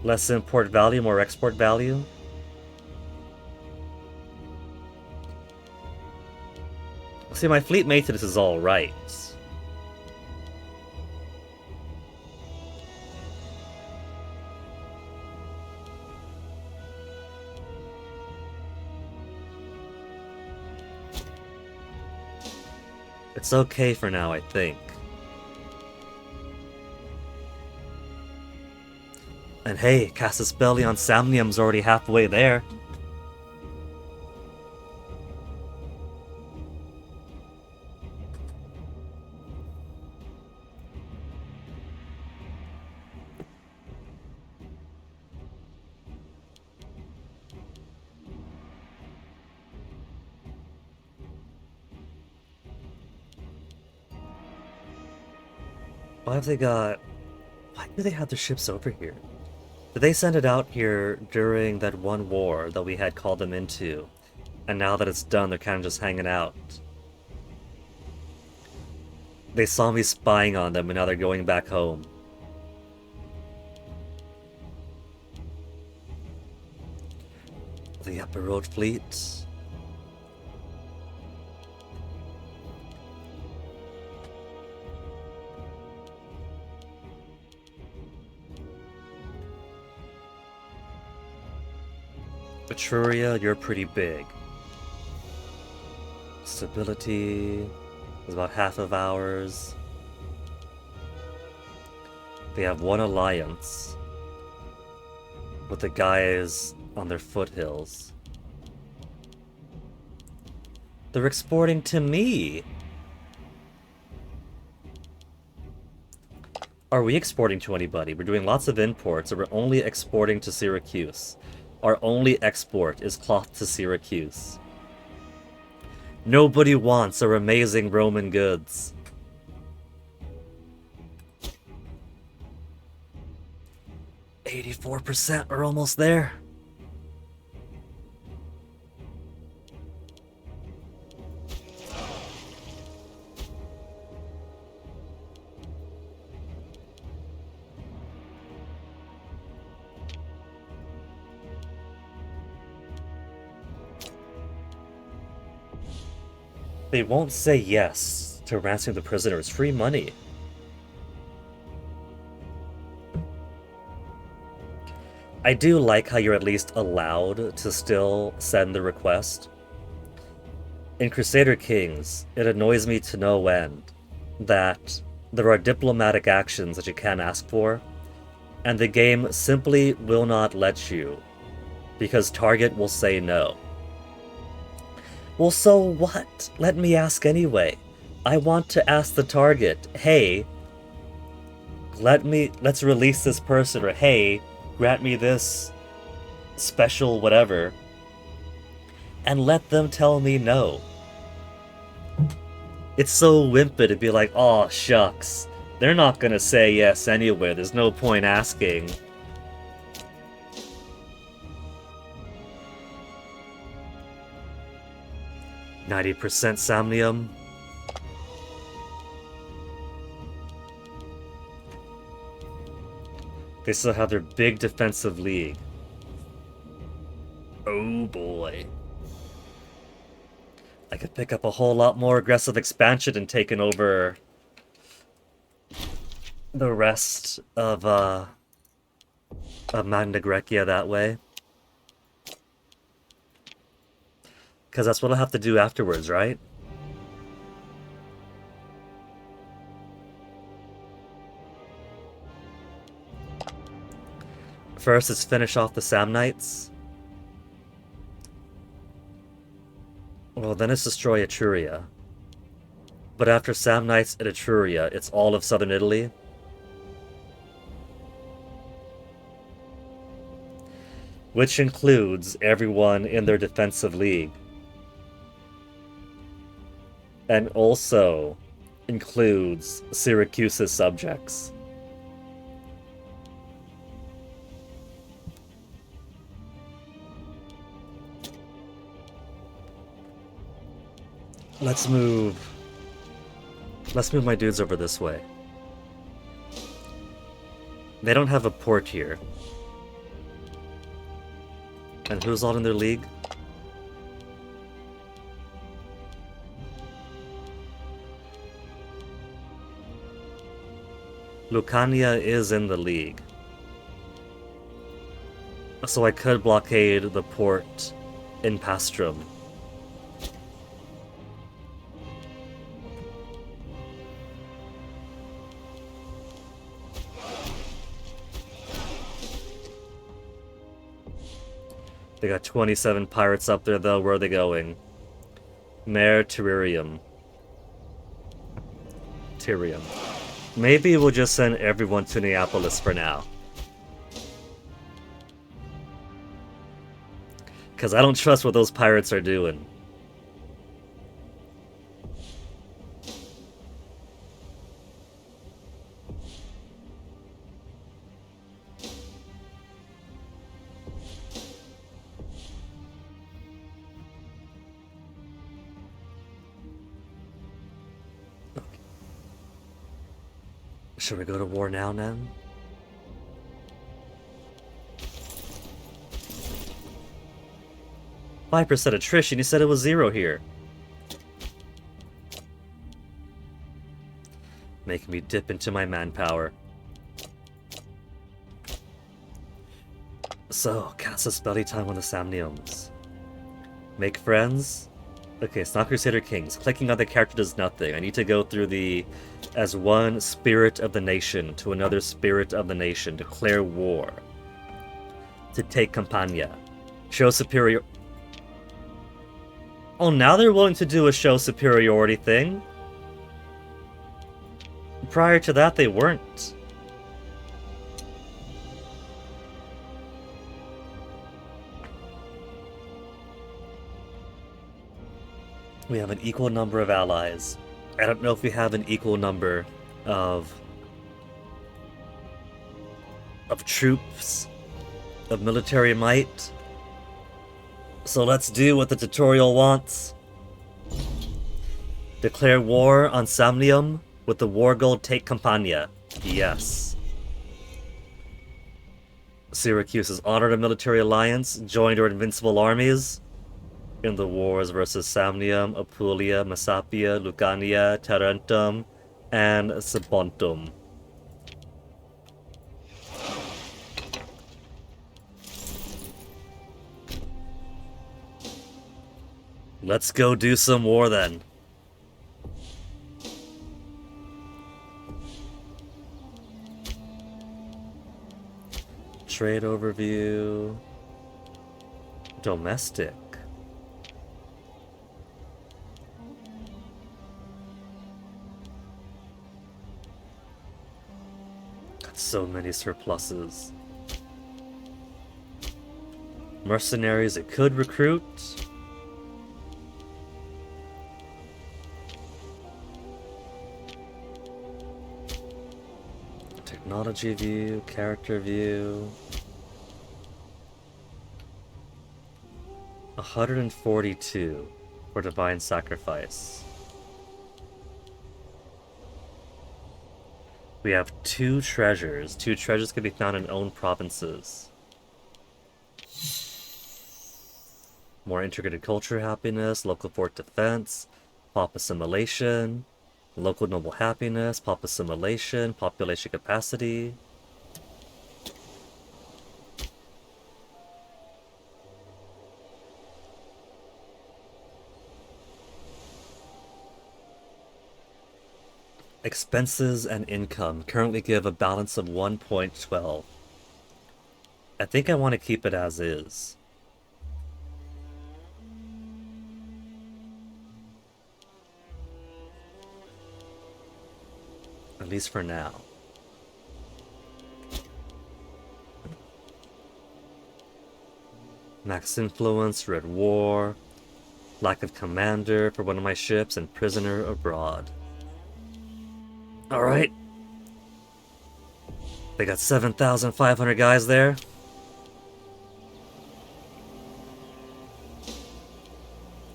less import value, more export value. See, my fleet maintenance is all right. It's okay for now, I think. And hey, Casus Belli on Samnium's already halfway there. Why have they got... Why do they have their ships over here? Did they send it out here during that one war that we had called them into? And now that it's done, they're kind of just hanging out. They saw me spying on them and now they're going back home. The Upper Road Fleet. Etruria, you're pretty big. Stability is about half of ours. They have one alliance. with the guys on their foothills. They're exporting to me! Are we exporting to anybody? We're doing lots of imports, and we're only exporting to Syracuse. Our only export is cloth to Syracuse. Nobody wants our amazing Roman goods. %, are almost there. They won't say yes to ransoming the prisoners. Free money. I do like how you're at least allowed to still send the request. In Crusader Kings, it annoys me to no end that there are diplomatic actions that you can't ask for, and the game simply will not let you, because Target will say no. Well, so what? Let me ask anyway. I want to ask the target, hey, let's release this person, or hey, grant me this special whatever, and let them tell me no. It's so wimpy to be like, aw, shucks. They're not gonna say yes anyway, there's no point asking. %, Samnium. They still have their big defensive league. Oh boy. I could pick up a whole lot more aggressive expansion and taking over the rest of Magna Graecia that way. Because that's what I'll have to do afterwards, right? First, let's finish off the Samnites. Well, then it's destroy Etruria. But after Samnites and Etruria, it's all of southern Italy. Which includes everyone in their defensive league. And also includes Syracuse's subjects. Let's move my dudes over this way. They don't have a port here. And who's all in their league? Lucania is in the league. So I could blockade the port in Pastrum. They got 27 pirates up there, though. Where are they going? Mare Terrarium. Tyrium. Maybe we'll just send everyone to Neapolis for now. Because I don't trust what those pirates are doing. Should we go to war now, then? %, attrition, you said it was 0 here. Making me dip into my manpower. So, cast a spelly time on the Samniums. Make friends? Okay, it's not Crusader Kings. Clicking on the character does nothing. I need to go through the as one spirit of the nation to another spirit of the nation. Declare war. to take Campania. Show superior... Oh, now they're willing to do a show superiority thing? Prior to that, they weren't. We have an equal number of allies. I don't know if we have an equal number of troops, of military might. So let's do what the tutorial wants. Declare war on Samnium. With the war goal, take Campania. Yes. Syracuse has honored a military alliance, joined our invincible armies in the wars versus Samnium, Apulia, Messapia, Lucania, Tarentum, and Sapontum. Let's go do some war then. Trade overview. Domestic. Got so many surpluses. Mercenaries it could recruit. Technology view, character view. 142 for Divine Sacrifice. We have 2 treasures. 2 treasures can be found in own provinces. More integrated culture happiness, local fort defense, pop assimilation, local noble happiness, pop assimilation, population capacity. Expenses and income currently give a balance of 1.12. I think I want to keep it as is. At least for now. Max influence, red war, lack of commander for one of my ships, and prisoner abroad. Alright. They got 7,500 guys there.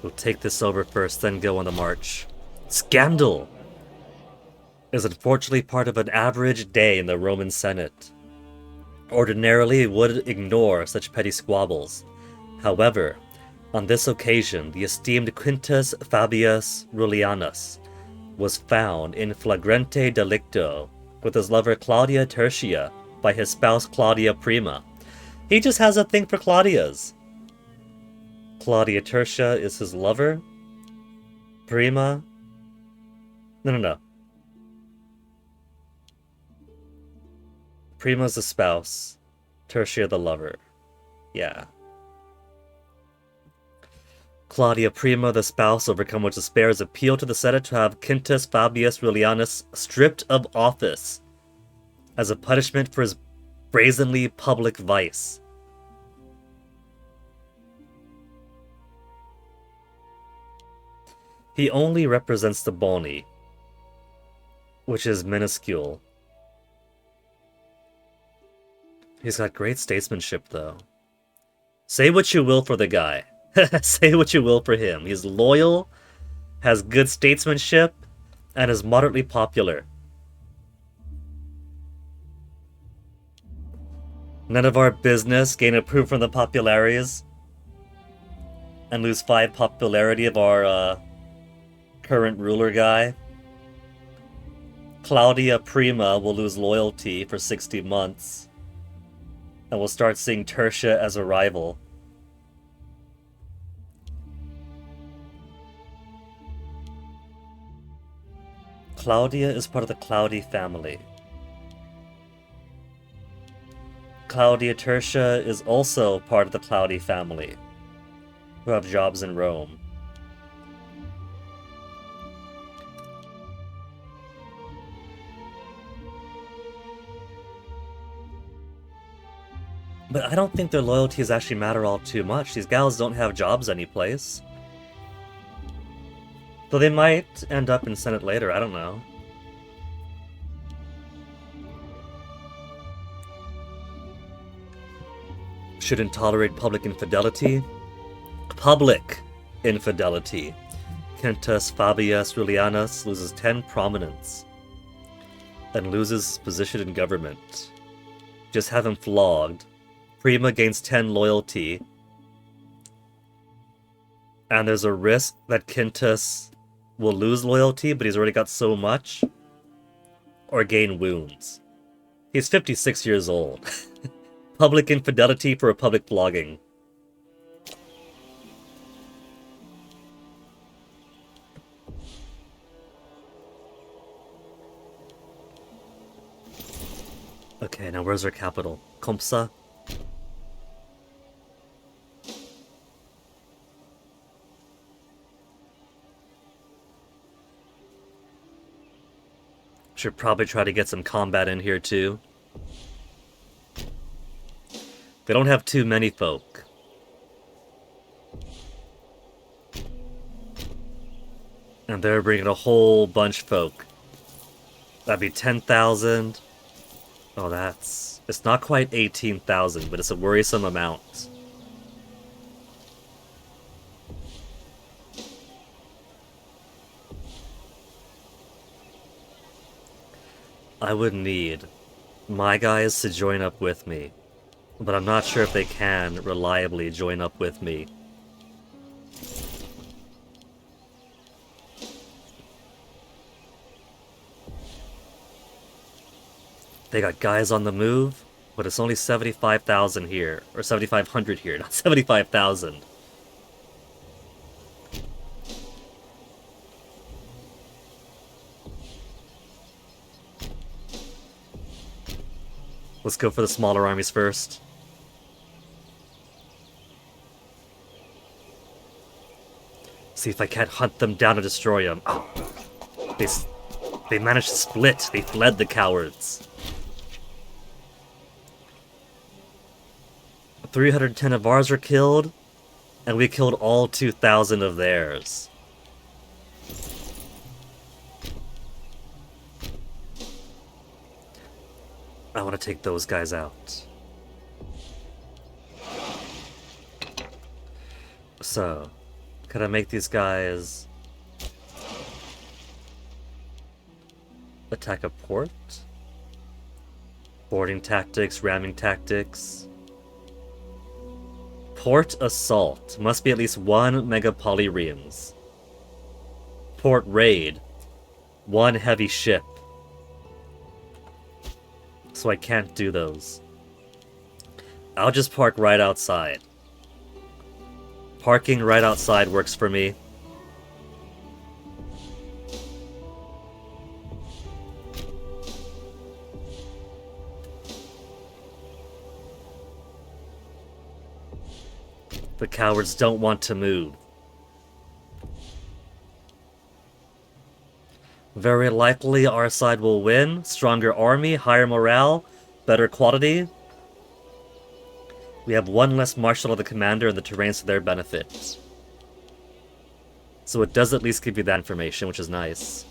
We'll take this over first, then go on the march. Scandal is unfortunately part of an average day in the Roman Senate. Ordinarily, it would ignore such petty squabbles. However, on this occasion, the esteemed Quintus Fabius Rullianus was found in flagrante delicto with his lover Claudia Tertia by his spouse Claudia Prima. He just has a thing for Claudias. Claudia Tertia is his lover. Prima? No. Prima's the spouse. Tertia the lover. Yeah. Claudia Prima, the spouse, overcome with despair, has appealed to the Senate to have Quintus Fabius Rullianus stripped of office as a punishment for his brazenly public vice. He only represents the Boni, which is minuscule. He's got great statesmanship, though. Say what you will for the guy. Say what you will for him. He's loyal, has good statesmanship, and is moderately popular. None of our business gain approval from the popularities and lose 5 popularity of our current ruler guy. Claudia Prima will lose loyalty for 60 months. And we'll start seeing Tertia as a rival. Claudia is part of the Claudi family. Claudia Tertia is also part of the Cloudy family, who have jobs in Rome. But I don't think their loyalties actually matter all too much. These gals don't have jobs anyplace. Though they might end up in Senate later, I don't know. Shouldn't tolerate public infidelity. Public infidelity. Quintus Fabius Julianus loses 10 prominence and loses position in government. Just have him flogged. Prima gains 10 loyalty. And there's a risk that Quintus will lose loyalty, but he's already got so much. Or gain wounds. He's 56 years old. Public infidelity for a public flogging. Okay, now where's our capital? Compsa? Should probably try to get some combat in here too. They don't have too many folk. And they're bringing a whole bunch of folk. That'd be 10,000. Oh, that's... It's not quite 18,000, but it's a worrisome amount. I would need my guys to join up with me, but I'm not sure if they can reliably join up with me. They got guys on the move, but it's only 75,000 here, or 7,500 here, not 75,000. Let's go for the smaller armies first. See if I can't hunt them down and destroy them. Oh, they managed to split. They fled, the cowards. 310 of ours were killed, and we killed all 2,000 of theirs. I want to take those guys out. So, could I make these guys attack a port? Boarding tactics, ramming tactics. Port assault. Must be at least 1 megapolyreans. Port raid. 1 heavy ship. So I can't do those. I'll just park right outside. Parking right outside works for me. The cowards don't want to move. Very likely our side will win. Stronger army, higher morale, better quality. We have 1 less marshal of the commander and the terrains to their benefit. So it does at least give you that information, which is nice.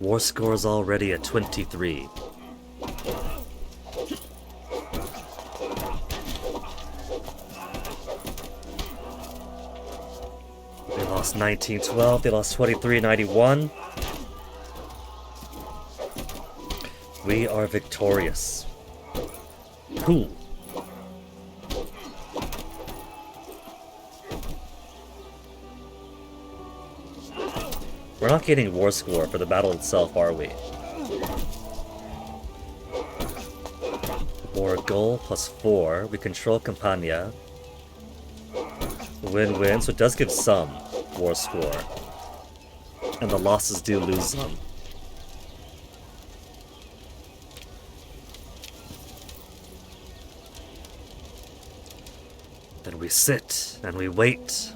War score is already at 23. They lost 1912, they lost 2391. We are victorious. Cool. We're not getting war score for the battle itself, are we? War goal +4. We control Campania. Win-win, so it does give some war score. And the losses do lose them. Then we sit and we wait.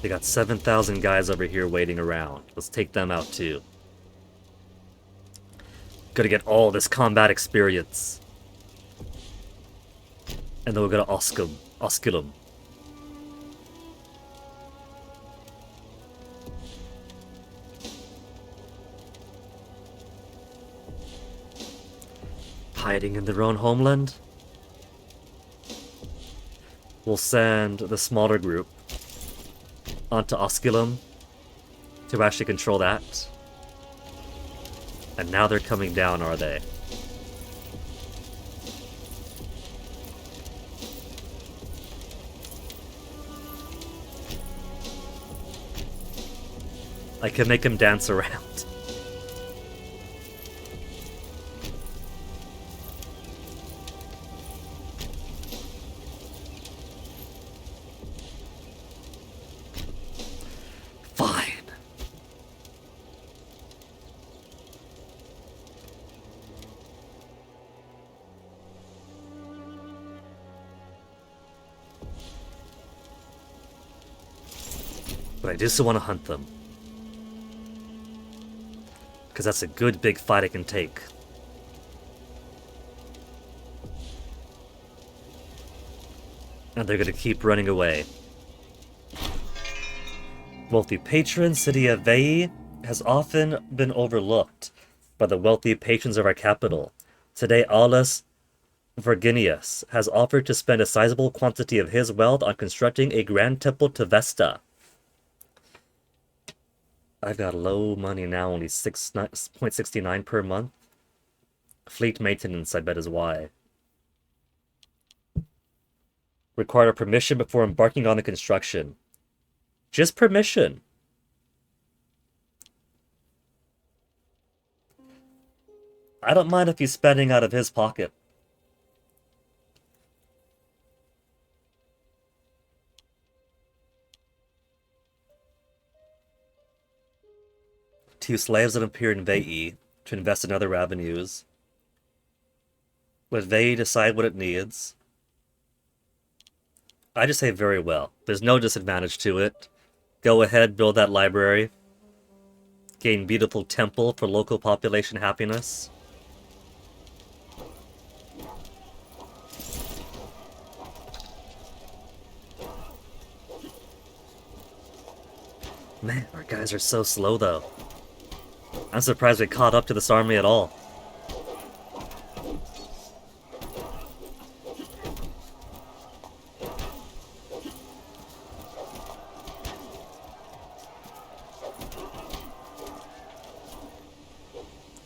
They got 7,000 guys over here waiting around. Let's take them out too. Gotta get all this combat experience. And then we're gonna Osculum. Hiding in their own homeland? We'll send the smaller group onto Osculum to actually control that. And now they're coming down, are they? I can make him dance around. Fine. But I do still want to hunt them. Because that's a good big fight I can take. And they're going to keep running away. Wealthy patron, city of Veii, has often been overlooked by the wealthy patrons of our capital. Today, Aulus Virginius has offered to spend a sizable quantity of his wealth on constructing a grand temple to Vesta. I've got low money now, only 6.69 per month. Fleet maintenance, I bet, is why. Require permission before embarking on the construction. Just permission. I don't mind if he's spending out of his pocket. Two slaves that appear in Veii to invest in other avenues. Let Veii decide what it needs. I just say very well. There's no disadvantage to it. Go ahead, build that library. Gain beautiful temple for local population happiness. Man, our guys are so slow though. I'm surprised we caught up to this army at all.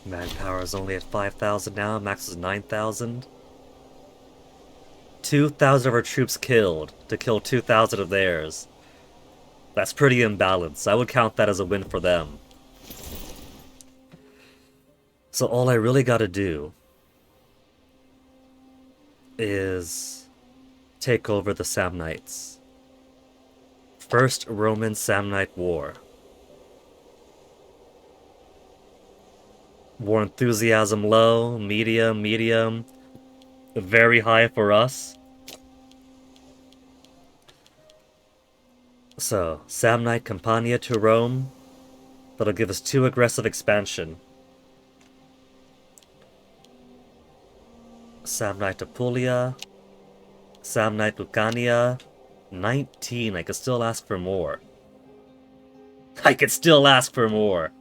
Manpower is only at 5,000 now, max is 9,000. 2,000 of our troops killed to kill 2,000 of theirs. That's pretty imbalanced. I would count that as a win for them. So all I really gotta do is take over the Samnites. First Roman Samnite War. War enthusiasm low, medium, very high for us. So, Samnite Campania to Rome. That'll give us 2 aggressive expansion. Samnite Apulia. Samnite Lucania. 19. I could still ask for more. I could still ask for more.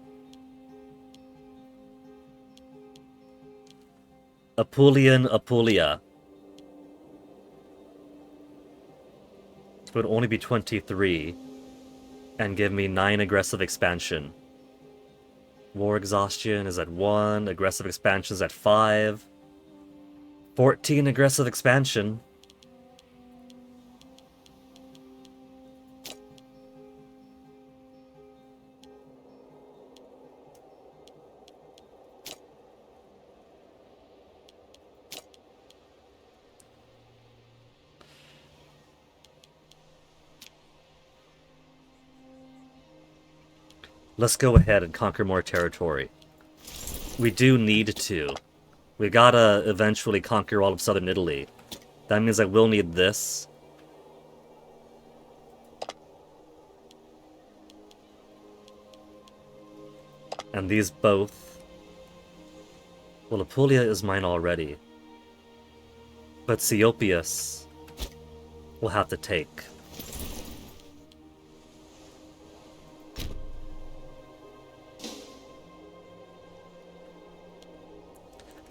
Apulia. It would only be 23. And give me 9 aggressive expansion. War exhaustion is at 1. Aggressive expansion is at 5. 14 aggressive expansion. Let's go ahead and conquer more territory. We do need to. We gotta eventually conquer all of southern Italy. That means I will need this. And these both. Well, Apulia is mine already. But Siopius we'll have to take.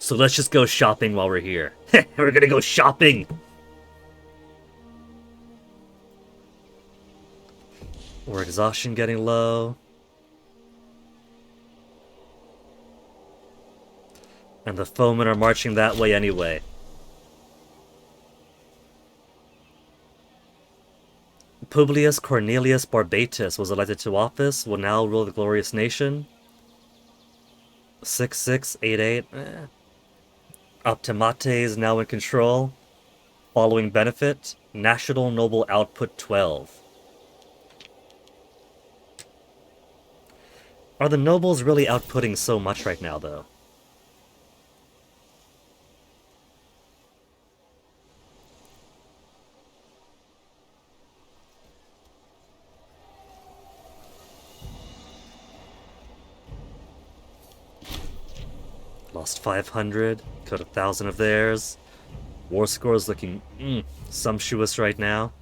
So let's just go shopping while we're here. We're gonna go shopping! We're exhaustion getting low. And the foemen are marching that way anyway. Publius Cornelius Barbatus was elected to office, will now rule the glorious nation. 6688. Optimate is now in control. Following benefit, National Noble Output 12. Are the nobles really outputting so much right now, though? Lost 500, cut 1,000 of theirs. War score is looking sumptuous right now.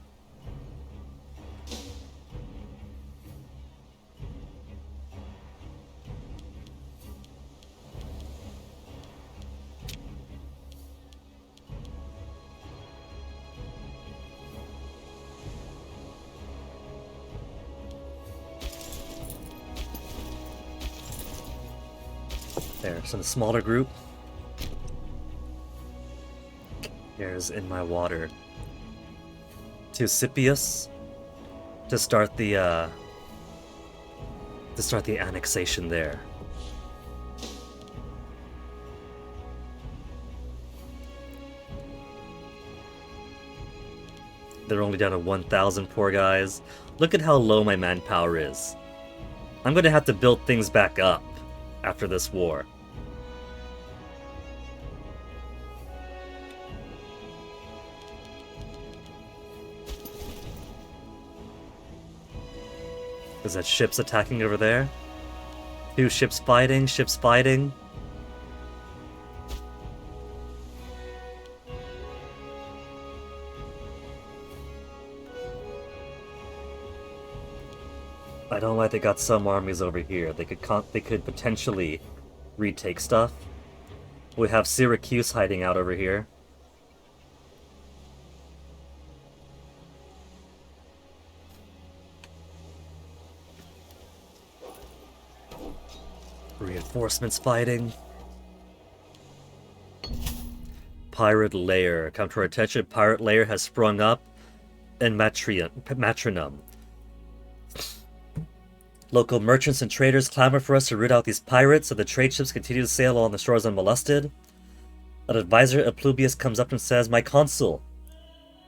There, so the smaller group. Here's in my water. To Scipius to start the annexation there. They're only down to 1,000, poor guys. Look at how low my manpower is. I'm gonna have to build things back up after this war. Is that ships attacking over there? Two ships fighting, ships fighting. I don't like they got some armies over here. They could potentially retake stuff. We have Syracuse hiding out over here. Reinforcements fighting. Pirate lair. Come to our attention, pirate lair has sprung up in Matrinum. Local merchants and traders clamor for us to root out these pirates, so the trade ships continue to sail along the shores unmolested. An advisor of Publius comes up and says, "My consul,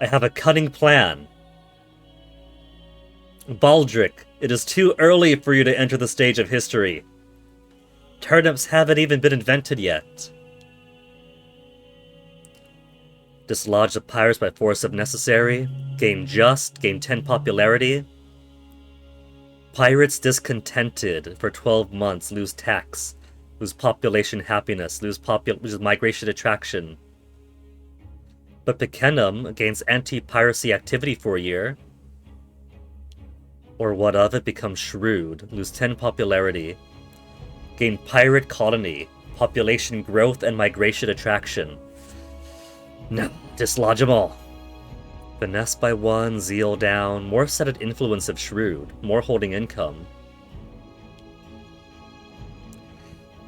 I have a cunning plan. Baldric, it is too early for you to enter the stage of history. Turnips haven't even been invented yet. Dislodge the pirates by force if necessary. Gain 10 popularity. Pirates discontented for 12 months, lose tax, lose population happiness, lose migration attraction. But Picenum gains anti-piracy activity for a year. Or what of it, becomes shrewd, lose 10 popularity. Gain pirate colony, population growth and migration attraction. No, dislodge them all. Finesse by 1, zeal down, more settled influence of shrewd, more holding income.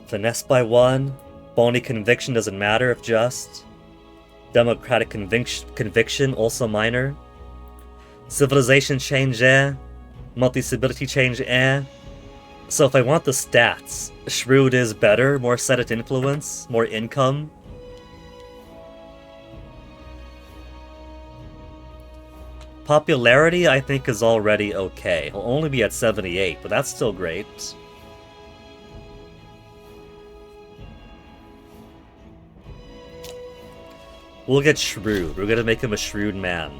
Finesse by 1, bony conviction doesn't matter if just. Democratic conviction also minor. Civilization change monthly stability change So if I want the stats, shrewd is better, more settled influence, more income. Popularity, I think, is already okay. It'll only be at 78, but that's still great. We'll get shrewd. We're gonna make him a shrewd man.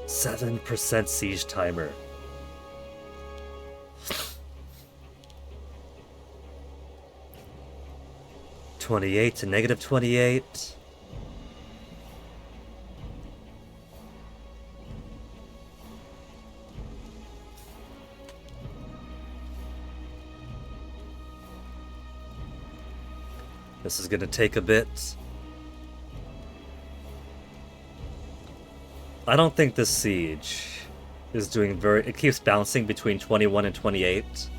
%7 siege timer. -28 to -28. This is gonna take a bit. I don't think this siege is doing very... It keeps bouncing between 21 and 28.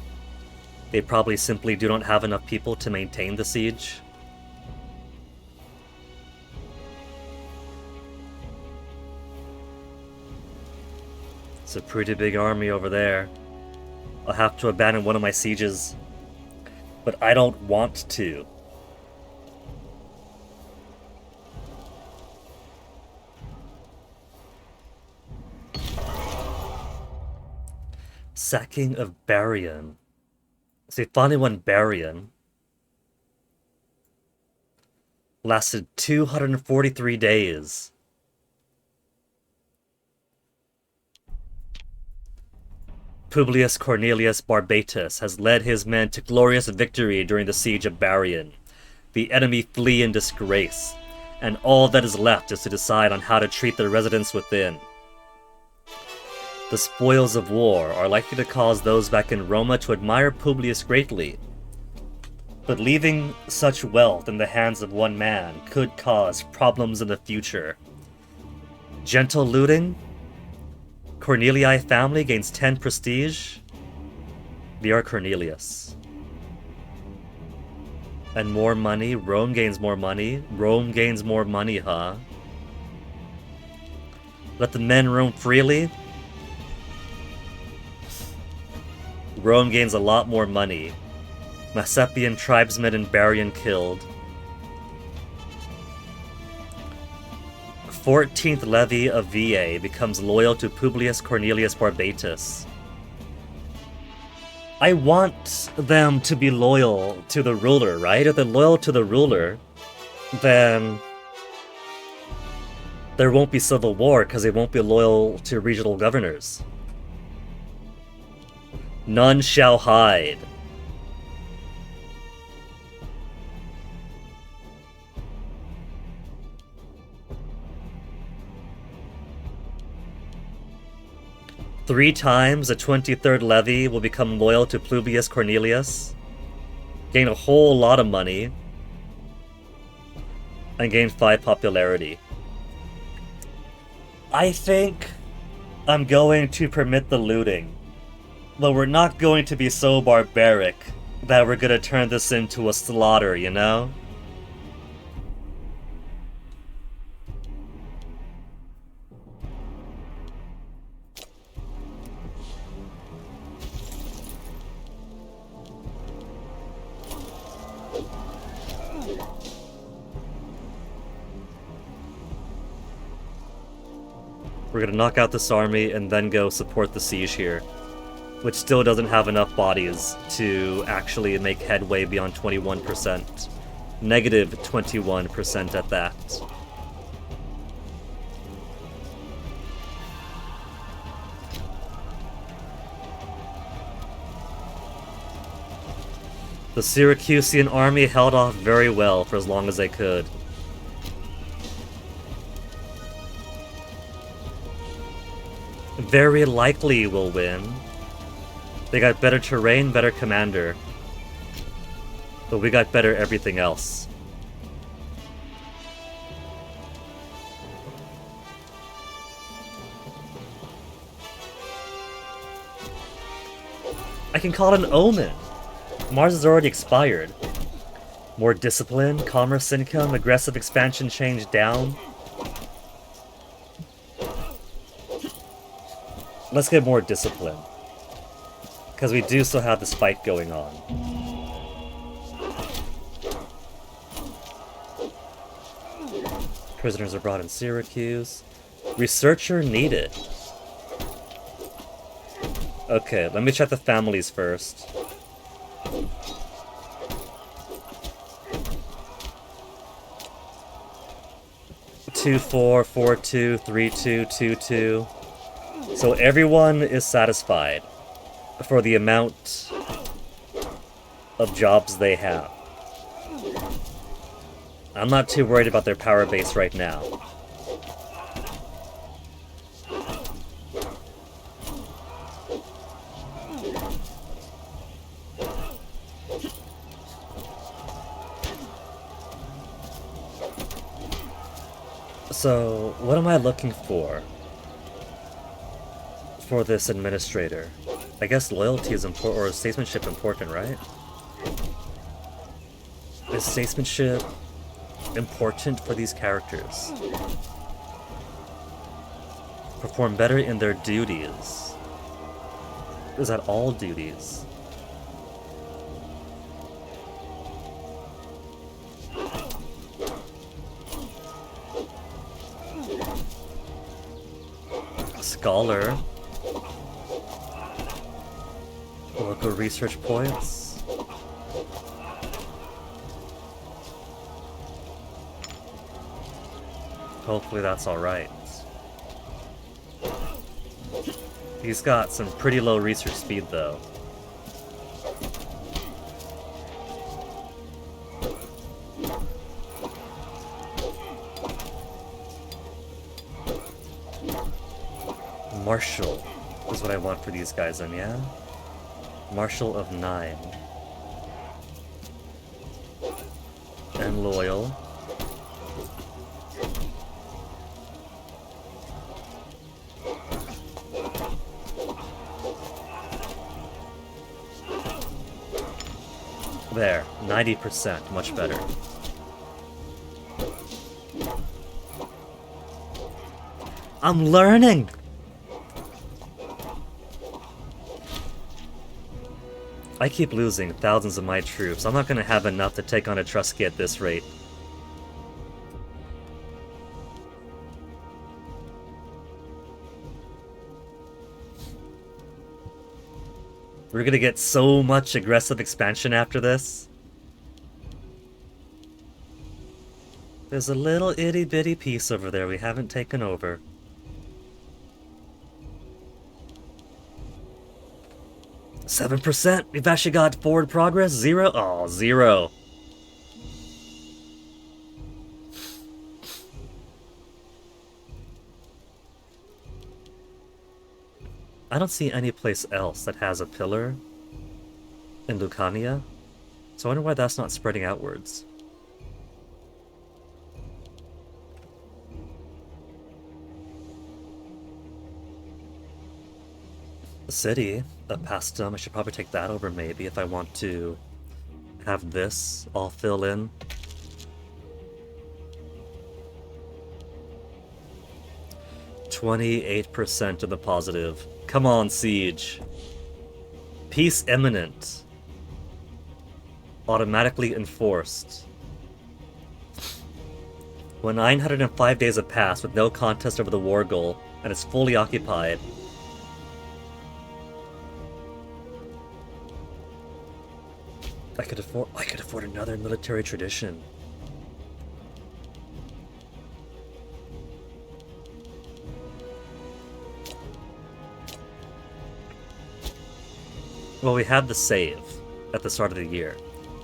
They probably simply do not have enough people to maintain the siege. It's a pretty big army over there. I'll have to abandon one of my sieges, but I don't want to. Sacking of Barian. So they finally won Barian. Lasted 243 days. Publius Cornelius Barbatus has led his men to glorious victory during the siege of Barian. The enemy flee in disgrace, and all that is left is to decide on how to treat the residents within. The spoils of war are likely to cause those back in Roma to admire Publius greatly, but leaving such wealth in the hands of one man could cause problems in the future. Gentle looting? Cornelii family gains 10 prestige? They are Cornelius. And more money? Rome gains more money? Rome gains more money, huh? Let the men roam freely? Rome gains a lot more money. Macepian tribesmen in Barian killed. 14th levy of VA becomes loyal to Publius Cornelius Barbatus. I want them to be loyal to the ruler, right? If they're loyal to the ruler, then there won't be civil war because they won't be loyal to regional governors. None shall hide. Three times the 23rd levy will become loyal to Publius Cornelius, gain a whole lot of money, and gain 5 popularity. I think I'm going to permit the looting, but we're not going to be so barbaric that we're gonna turn this into a slaughter, you know? We're gonna knock out this army and then go support the siege here, which still doesn't have enough bodies to actually make headway beyond 21%. Negative 21% at that. The Syracusan army held off very well for as long as they could. Very likely will win. They got better terrain, better commander. But we got better everything else. I can call it an omen. Mars is already expired. More discipline, commerce income, aggressive expansion change down. Let's get more discipline. Because we do still have this fight going on. Prisoners are brought in Syracuse. Researcher needed. Okay, let me check the families first. Two, four, 4-2, 3-2, 2-2. So everyone is satisfied for the amount of jobs they have. I'm not too worried about their power base right now. So, what am I looking for this administrator? I guess loyalty is important, or is statesmanship important, right? Is statesmanship important for these characters? Perform better in their duties. Is that all duties? Scholar. Local research points. Hopefully that's alright. He's got some pretty low research speed though. Marshal is what I want for these guys then, yeah? Marshal of 9. And loyal. There, 90%, much better. I'm learning! I keep losing thousands of my troops. I'm not gonna have enough to take on a Trusky at this rate. We're gonna get so much aggressive expansion after this. There's a little itty-bitty piece over there we haven't taken over. %. We've actually got forward progress. 0? Oh, 0. I don't see any place else that has a pillar in Lucania, so I wonder why that's not spreading outwards. The city of Pastum, I should probably take that over maybe if I want to have this all fill in. %28% of the positive. Come on, Siege. Peace imminent. Automatically enforced. When 905 days have passed with no contest over the war goal, and it's fully occupied, I could afford another military tradition. Well, we have the save at the start of the year.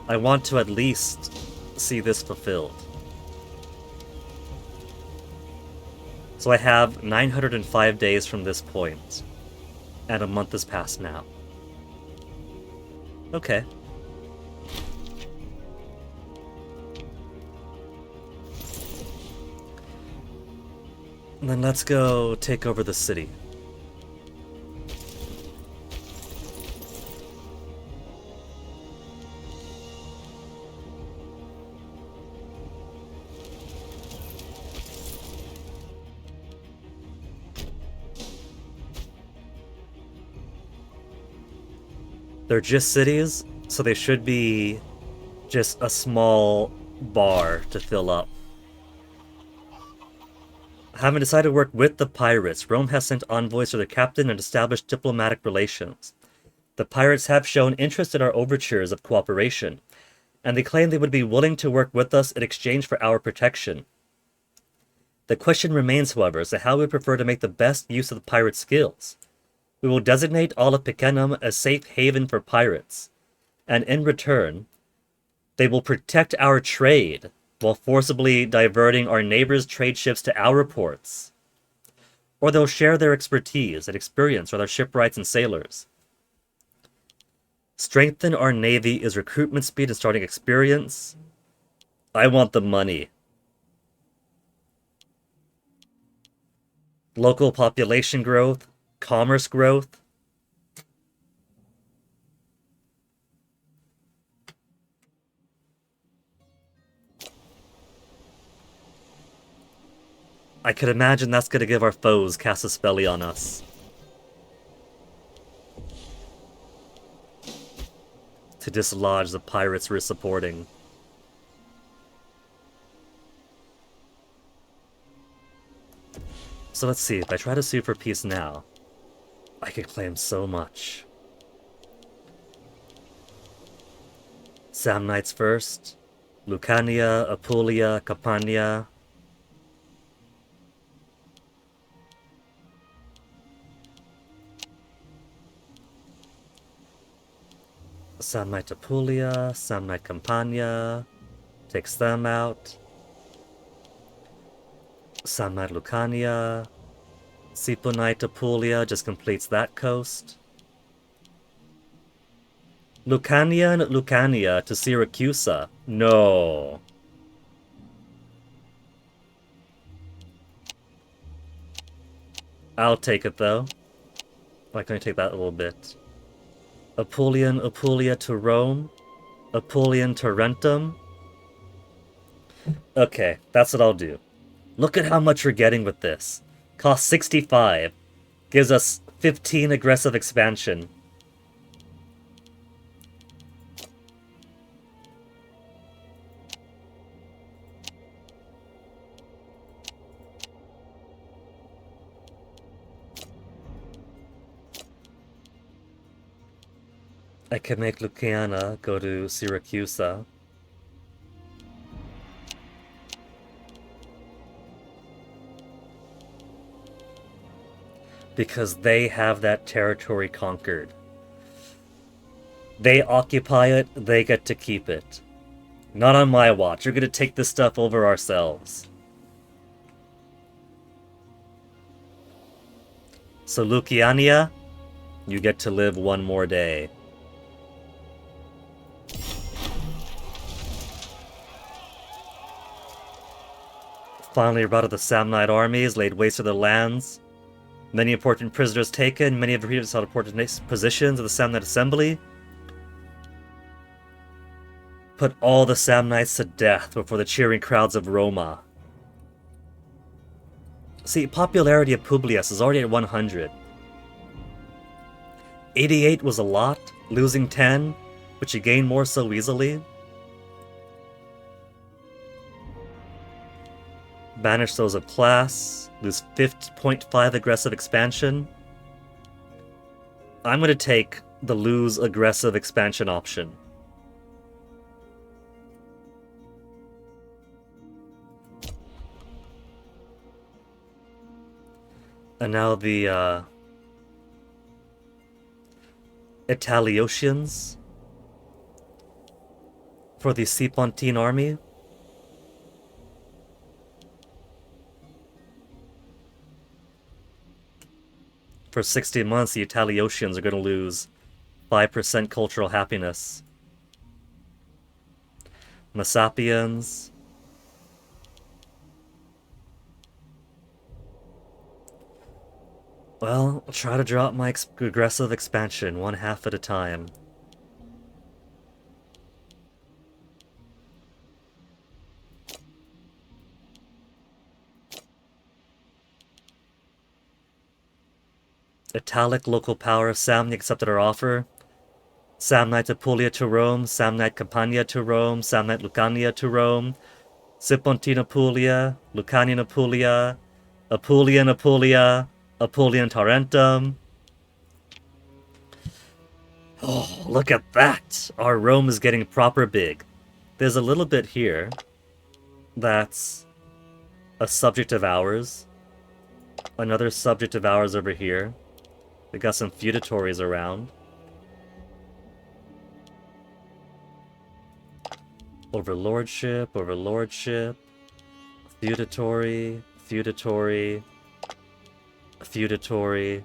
I want to at least see this fulfilled. So I have 905 days from this point, and a month has passed now. Okay. And then let's go take over the city. They're just cities, so they should be just a small bar to fill up. Having decided to work with the pirates, Rome has sent envoys to their captain and established diplomatic relations. The pirates have shown interest in our overtures of cooperation, and they claim they would be willing to work with us in exchange for our protection. The question remains, however, as to how we prefer to make the best use of the pirate skills. We will designate all of Picenum a safe haven for pirates, and in return, they will protect our trade while forcibly diverting our neighbors' trade ships to our ports. Or they'll share their expertise and experience with our shipwrights and sailors. Strengthen our navy is recruitment speed and starting experience. I want the money. Local population growth, commerce growth. I could imagine that's going to give our foes Casus Belli on us. To dislodge the pirates we're supporting. So let's see, if I try to sue for peace now, I could claim so much. Samnites first. Lucania, Apulia, Campania. Samnite Apulia, Samnite Campania. Takes them out. Samnite Lucania. Siponite Apulia just completes that coast. Lucania and Lucania to Syracusa. No. I'll take it though. Why can't I take that a little bit? Apulian Apulia to Rome. Apulian Tarentum. Okay, that's what I'll do. Look at how much we're getting with this. Cost 65. Gives us 15 aggressive expansion. I can make Lucania go to Syracusa. Because they have that territory conquered. They occupy it, they get to keep it. Not on my watch. You're gonna take this stuff over ourselves. So Luciania, you get to live one more day. Finally routed the Samnite armies, laid waste to their lands. Many important prisoners taken, many of the previously held important positions of the Samnite Assembly. Put all the Samnites to death before the cheering crowds of Roma. See, popularity of Publius is already at 100. 88 was a lot, losing 10, but you gain more so easily. Banish those of class, lose 0.5 aggressive expansion. I'm going to take the lose aggressive expansion option. And now the Italiotians for the Sipontine army. For 60 months, the Italiotians are going to lose 5% cultural happiness. Messapians. Well, I'll try to drop my aggressive expansion one half at a time. Italic local power, Samni accepted our offer. Samnite Apulia to Rome, Samnite Campania to Rome, Samnite Lucania to Rome, Sipontina Apulia, Lucanian Apulia, Apulian Apulia, Apulian Tarentum. Oh, look at that! Our Rome is getting proper big. There's a little bit here that's a subject of ours. Another subject of ours over here. We got some feudatories around. Overlordship, overlordship. Feudatory, feudatory, feudatory.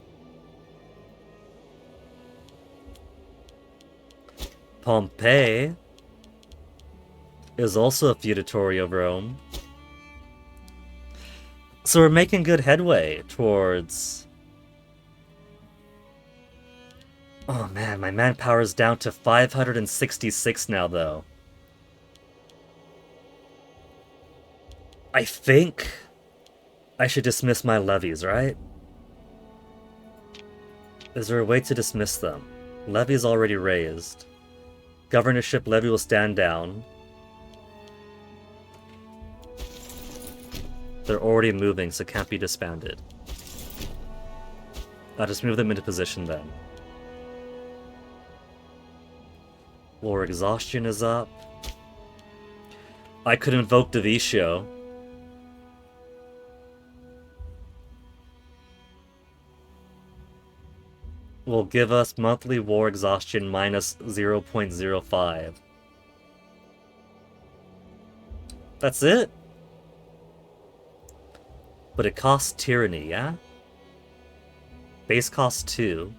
Pompeii is also a feudatory of Rome. So we're making good headway towards... Oh man, my manpower is down to 566 now, though. I think I should dismiss my levies, right? Is there a way to dismiss them? Levy is already raised. Governorship levy will stand down. They're already moving, so can't be disbanded. I'll just move them into position then. War exhaustion is up. I could invoke Divisio. Will give us monthly war exhaustion minus 0.05. That's it? But it costs tyranny, yeah? Base cost 2.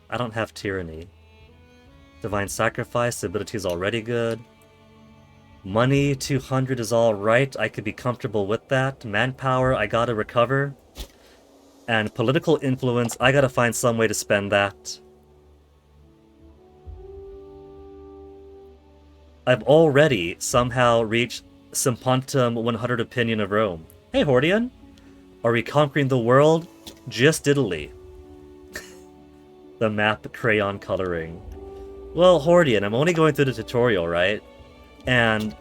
I don't have tyranny. Divine sacrifice, ability is already good. Money, 200 is alright. I could be comfortable with that. Manpower, I gotta recover. And political influence, I gotta find some way to spend that. I've already somehow reached Simpontum 100 opinion of Rome. Hey, Hordian! Are we conquering the world? Just Italy. The map crayon coloring. Well, Hordian, I'm only going through the tutorial, right? And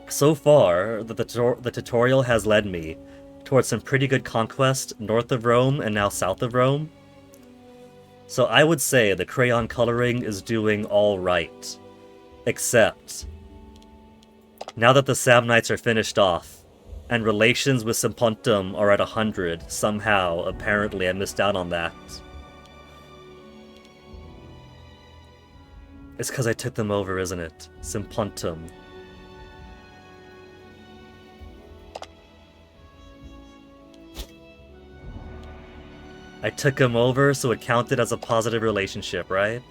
so far, the tutorial has led me towards some pretty good conquest north of Rome and now south of Rome. So I would say the crayon coloring is doing all right. Except, now that the Samnites are finished off, and relations with Simpontum are at 100, somehow, apparently I missed out on that. It's because I took them over, isn't it? Simpontum. I took him over, so it counted as a positive relationship, right?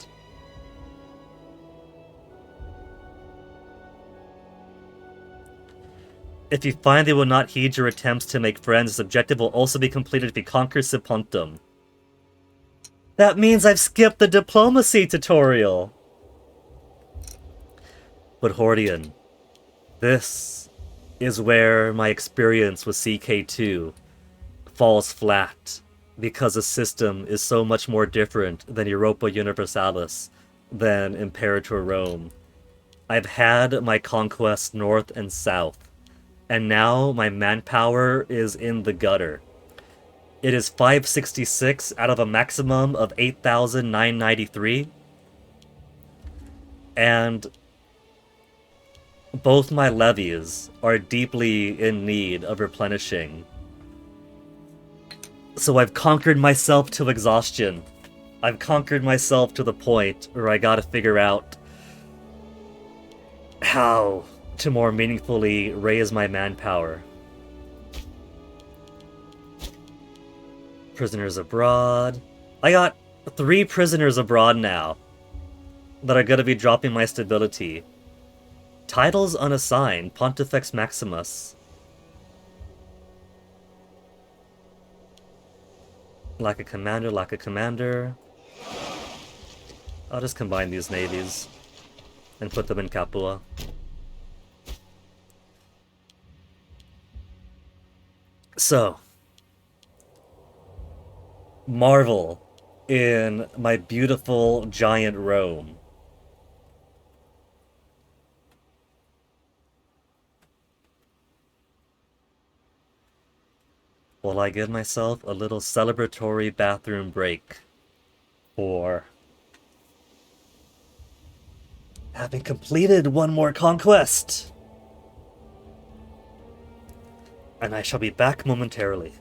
If you find they will not heed your attempts to make friends, this objective will also be completed if you conquer Simpontum. That means I've skipped the diplomacy tutorial! But Hordian, this is where my experience with CK2 falls flat, because the system is so much more different than Europa Universalis, than Imperator Rome. I've had my conquests north and south, and now my manpower is in the gutter. It is 566 out of a maximum of 8,993, and both my levies are deeply in need of replenishing. So I've conquered myself to exhaustion. I've conquered myself to the point where I gotta figure out how to more meaningfully raise my manpower. Prisoners abroad. I got 3 prisoners abroad now that are gonna be dropping my stability. Titles unassigned. Pontifex Maximus. Lack a commander, lack a commander. I'll just combine these navies and put them in Capua. So, marvel in my beautiful giant Rome. while I give myself a little celebratory bathroom break for having completed one more conquest. And I shall be back momentarily.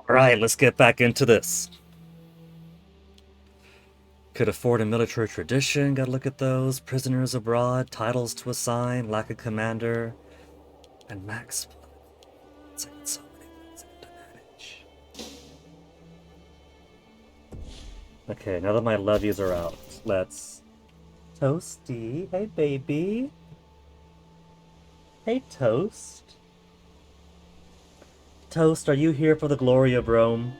Alright, let's get back into this. Could afford a military tradition, gotta look at those. Prisoners abroad, titles to assign, lack of commander, and max. It's like so many things I have to manage. Okay, now that my levies are out, let's... Toasty, hey baby. Hey Toast. Toast, are you here for the glory of Rome?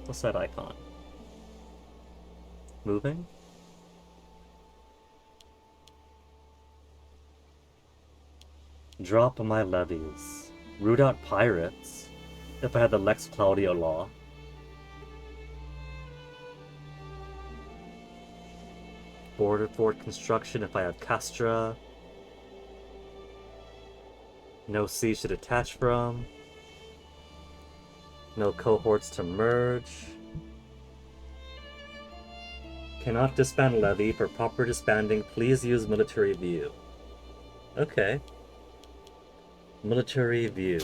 What's that icon? Moving? Drop my levies. Root out pirates. If I had the Lex Claudio law. Border fort construction if I had Castra. No siege to detach from. No cohorts to merge. Cannot disband levy. For proper disbanding, please use military view. Okay. Military view.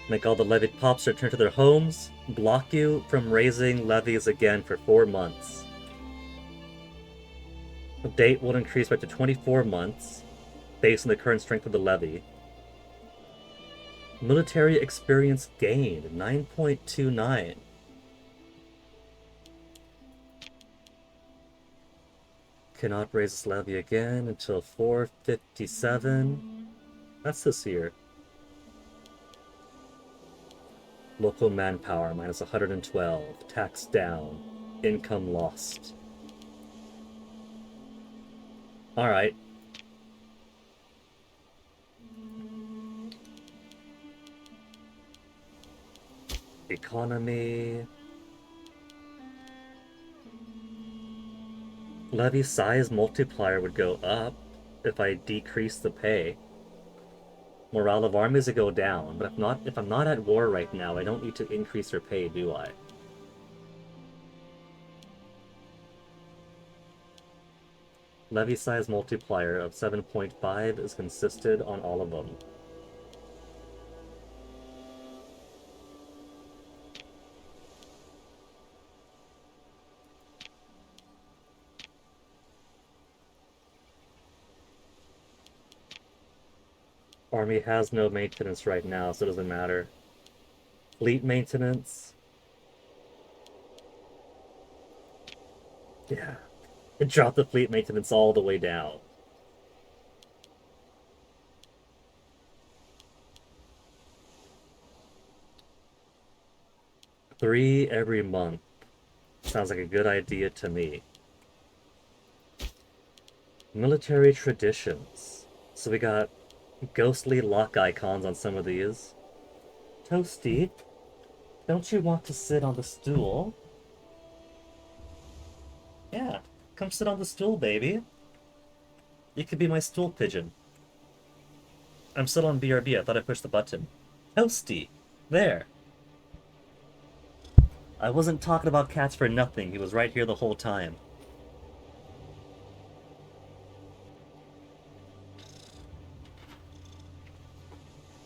Make all the levied pops return to their homes. Block you from raising levies again for 4 months. The date will increase by up to 24 months, based on the current strength of the levy. Military experience gained, 9.29. Cannot raise this levy again until 457. That's this year. Local manpower, minus 112. Tax down. Income lost. Alright. Economy. Levy size multiplier would go up if I decrease the pay. Morale of armies would go down, but if I'm not at war right now, I don't need to increase their pay, do I? Levy size multiplier of 7.5 is consisted on all of them. Army has no maintenance right now, so it doesn't matter. Fleet maintenance. Yeah. It dropped the fleet maintenance all the way down. Three every month. Sounds like a good idea to me. Military traditions. So we got ghostly lock icons on some of these. Toasty, don't you want to sit on the stool? Yeah, come sit on the stool, baby. You could be my stool pigeon. I'm still on BRB, I thought I pushed the button. Toasty, there. I wasn't talking about cats for nothing, he was right here the whole time.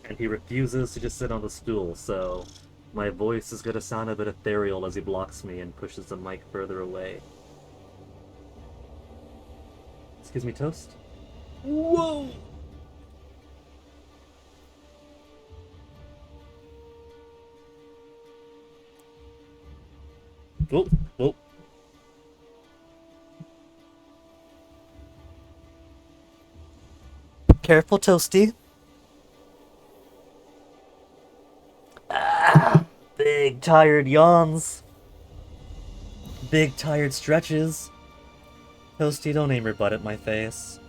And he refuses to just sit on the stool, so my voice is gonna sound a bit ethereal as he blocks me and pushes the mic further away. Excuse me, Toast? Whoa! Oh, oh. Careful, Toasty. Ah, big tired yawns. Big tired stretches. Toasty, don't aim your butt at my face.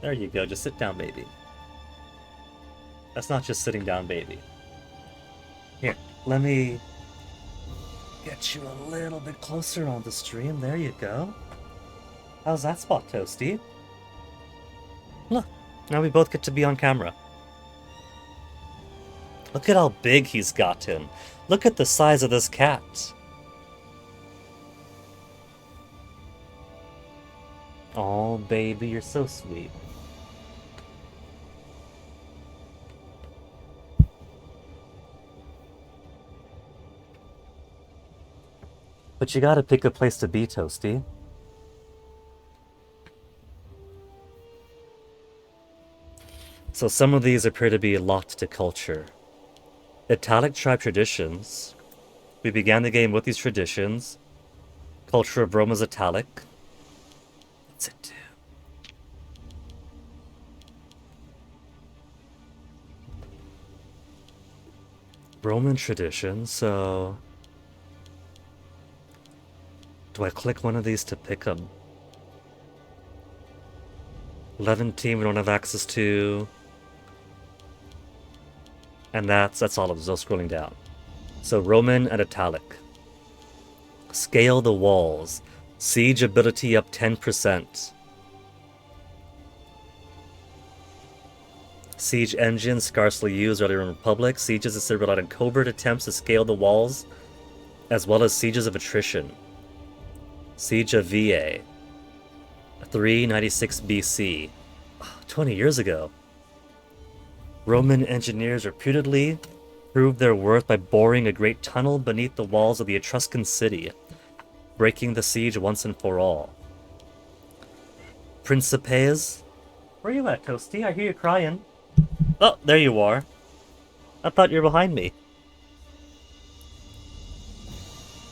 There you go, just sit down, baby. That's not just sitting down, baby. Here, let me get you a little bit closer on the stream. There you go. How's that spot, Toasty? Look, now we both get to be on camera. Look at how big he's gotten. Look at the size of this cat. Oh, baby, you're so sweet. But you gotta pick a place to be, Toasty. So some of these appear to be locked to culture. Italic tribe traditions. We began the game with these traditions. Culture of Rome is Italic. What's it do? Roman tradition, so... Do I click one of these to pick them? Levantine we don't have access to. And that's all of them, so scrolling down. So Roman and Italic. Scale the walls. Siege ability up 10%. Siege engine scarcely used earlier in Republic. Sieges is relied on covert attempts to scale the walls, as well as sieges of attrition. Siege of VA. 396 BC. 20 years ago. Roman engineers reputedly proved their worth by boring a great tunnel beneath the walls of the Etruscan city, breaking the siege once and for all. Principes. Where you at, Toasty? I hear you crying. Oh, there you are. I thought you were behind me.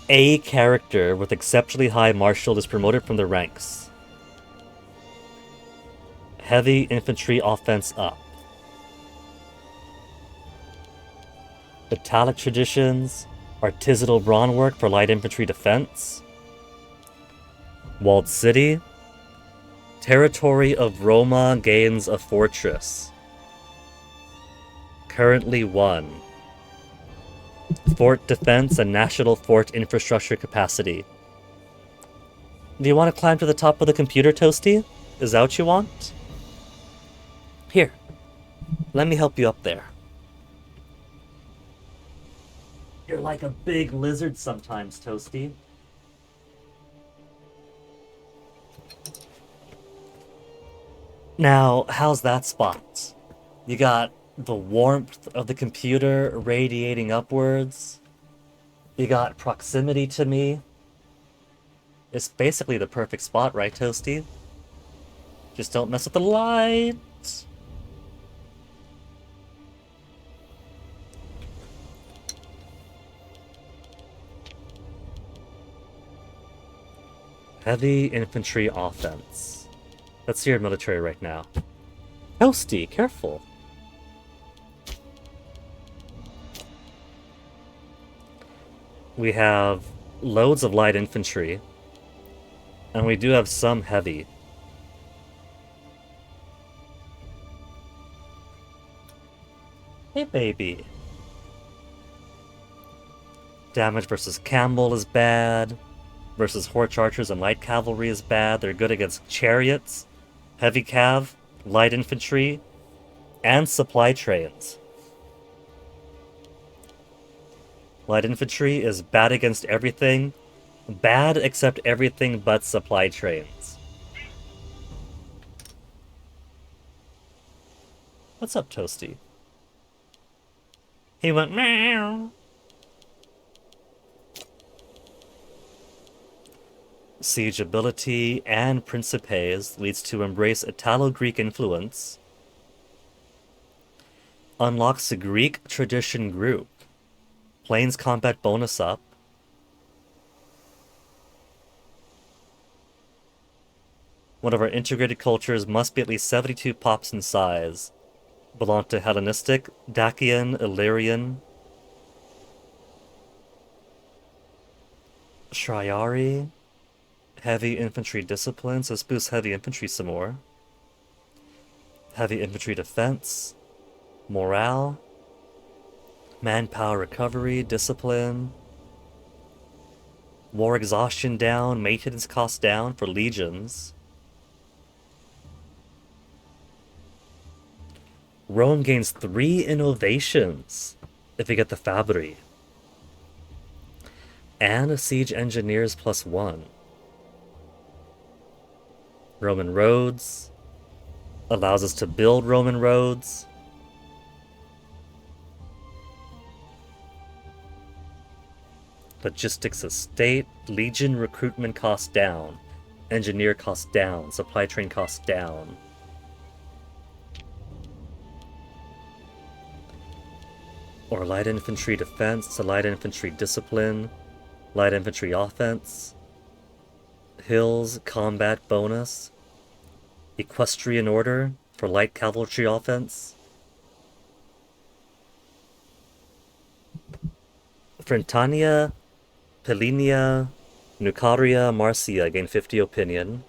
A character with exceptionally high martial is promoted from the ranks. Heavy infantry offense up. Italic traditions. Artisanal brawnwork for light infantry defense. Walled city. Territory of Roma gains a fortress. Currently 1. Fort defense and national fort infrastructure capacity. Do you want to climb to the top of the computer, Toasty? Is that what you want? Here. Let me help you up there. You're like a big lizard sometimes, Toasty. Now, how's that spot? You got the warmth of the computer radiating upwards. You got proximity to me. It's basically the perfect spot, right, Toasty? Just don't mess with the light. Heavy infantry offense. Let's see your military right now. Toasty, careful. We have loads of light infantry. And we do have some heavy. Hey, baby. Damage versus Campbell is bad. Versus Horse Archers and Light Cavalry is bad. They're good against chariots, heavy cav, light infantry, and supply trains. Light infantry is bad against everything. Bad except everything but supply trains. What's up, Toasty? He went meow. Siege ability and Principes leads to embrace Italo-Greek influence. Unlocks the Greek tradition group. Planes combat bonus up. One of our integrated cultures must be at least 72 pops in size. Belong to Hellenistic, Dacian, Illyrian, Shryari. Heavy infantry discipline, so let's boost heavy infantry some more. Heavy infantry defense. Morale. Manpower recovery, discipline. War exhaustion down, maintenance cost down for legions. Rome gains 3 innovations. if we get the Fabry. And a Siege Engineers +1. Roman roads. Allows us to build Roman roads. Logistics estate. Legion recruitment costs down. Engineer costs down. Supply train costs down. Or light infantry defense to light infantry discipline. Light infantry offense. Hills combat bonus. Equestrian order for light cavalry offense. Frentania, Pelinia, Nucaria, Marcia gain 50 opinion.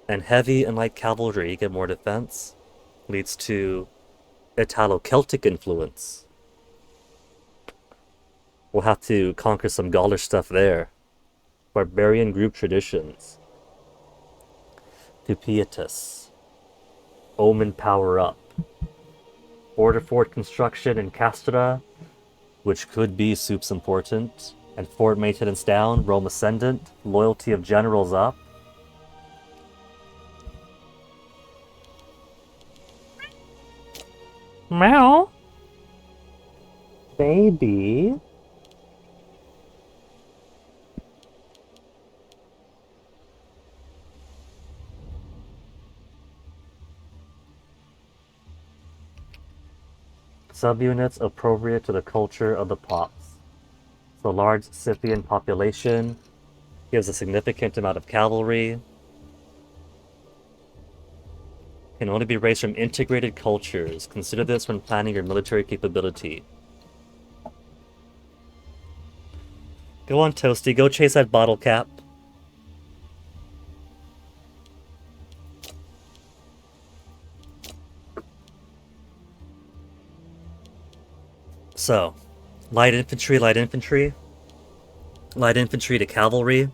And heavy and light cavalry get more defense. Leads to Italo-Celtic influence. We'll have to conquer some Gaulish stuff there. Barbarian group traditions. Pupietus. Omen power up. Border fort construction in Castra, which could be Soup's important. And fort maintenance down, Rome ascendant. Loyalty of generals up. Meow. Baby. Subunits appropriate to the culture of the pops. So large Scythian population gives a significant amount of cavalry. Can only be raised from integrated cultures. Consider this when planning your military capability. Go on, Toasty. Go chase that bottle cap. So, light infantry, light infantry. Light infantry to cavalry.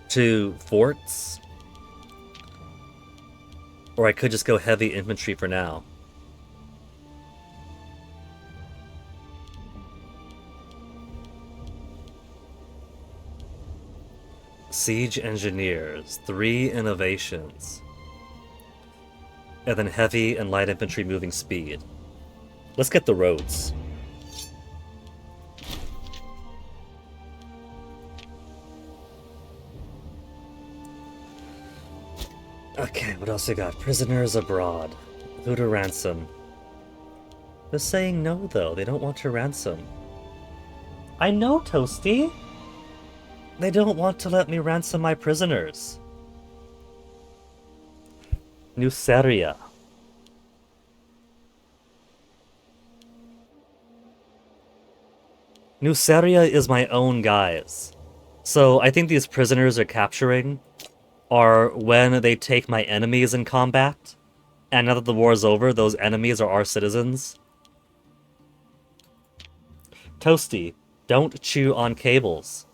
To forts. Or I could just go heavy infantry for now. Siege engineers, 3 innovations. And then heavy and light infantry moving speed. Let's get the roads. Okay, what else we got? Prisoners abroad. Who to ransom? They're saying no, though. They don't want to ransom. I know, Toasty! They don't want to let me ransom my prisoners. Nuceria. Nuceria is my own guys. So I think these prisoners are capturing are when they take my enemies in combat. And now that the war is over, those enemies are our citizens. Toasty, don't chew on cables.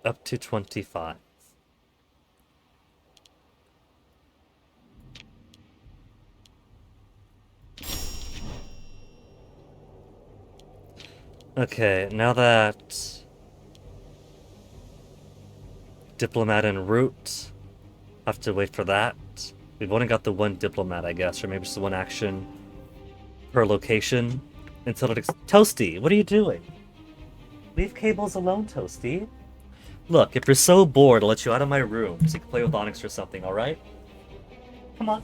Up to 25. Okay, now that diplomat en route, have to wait for that. We've only got the one diplomat, I guess, or maybe just one action per location until it. Toasty, what are you doing? Leave cables alone, Toasty. Look, if you're so bored, I'll let you out of my room so you can play with Onyx or something, alright? Come on.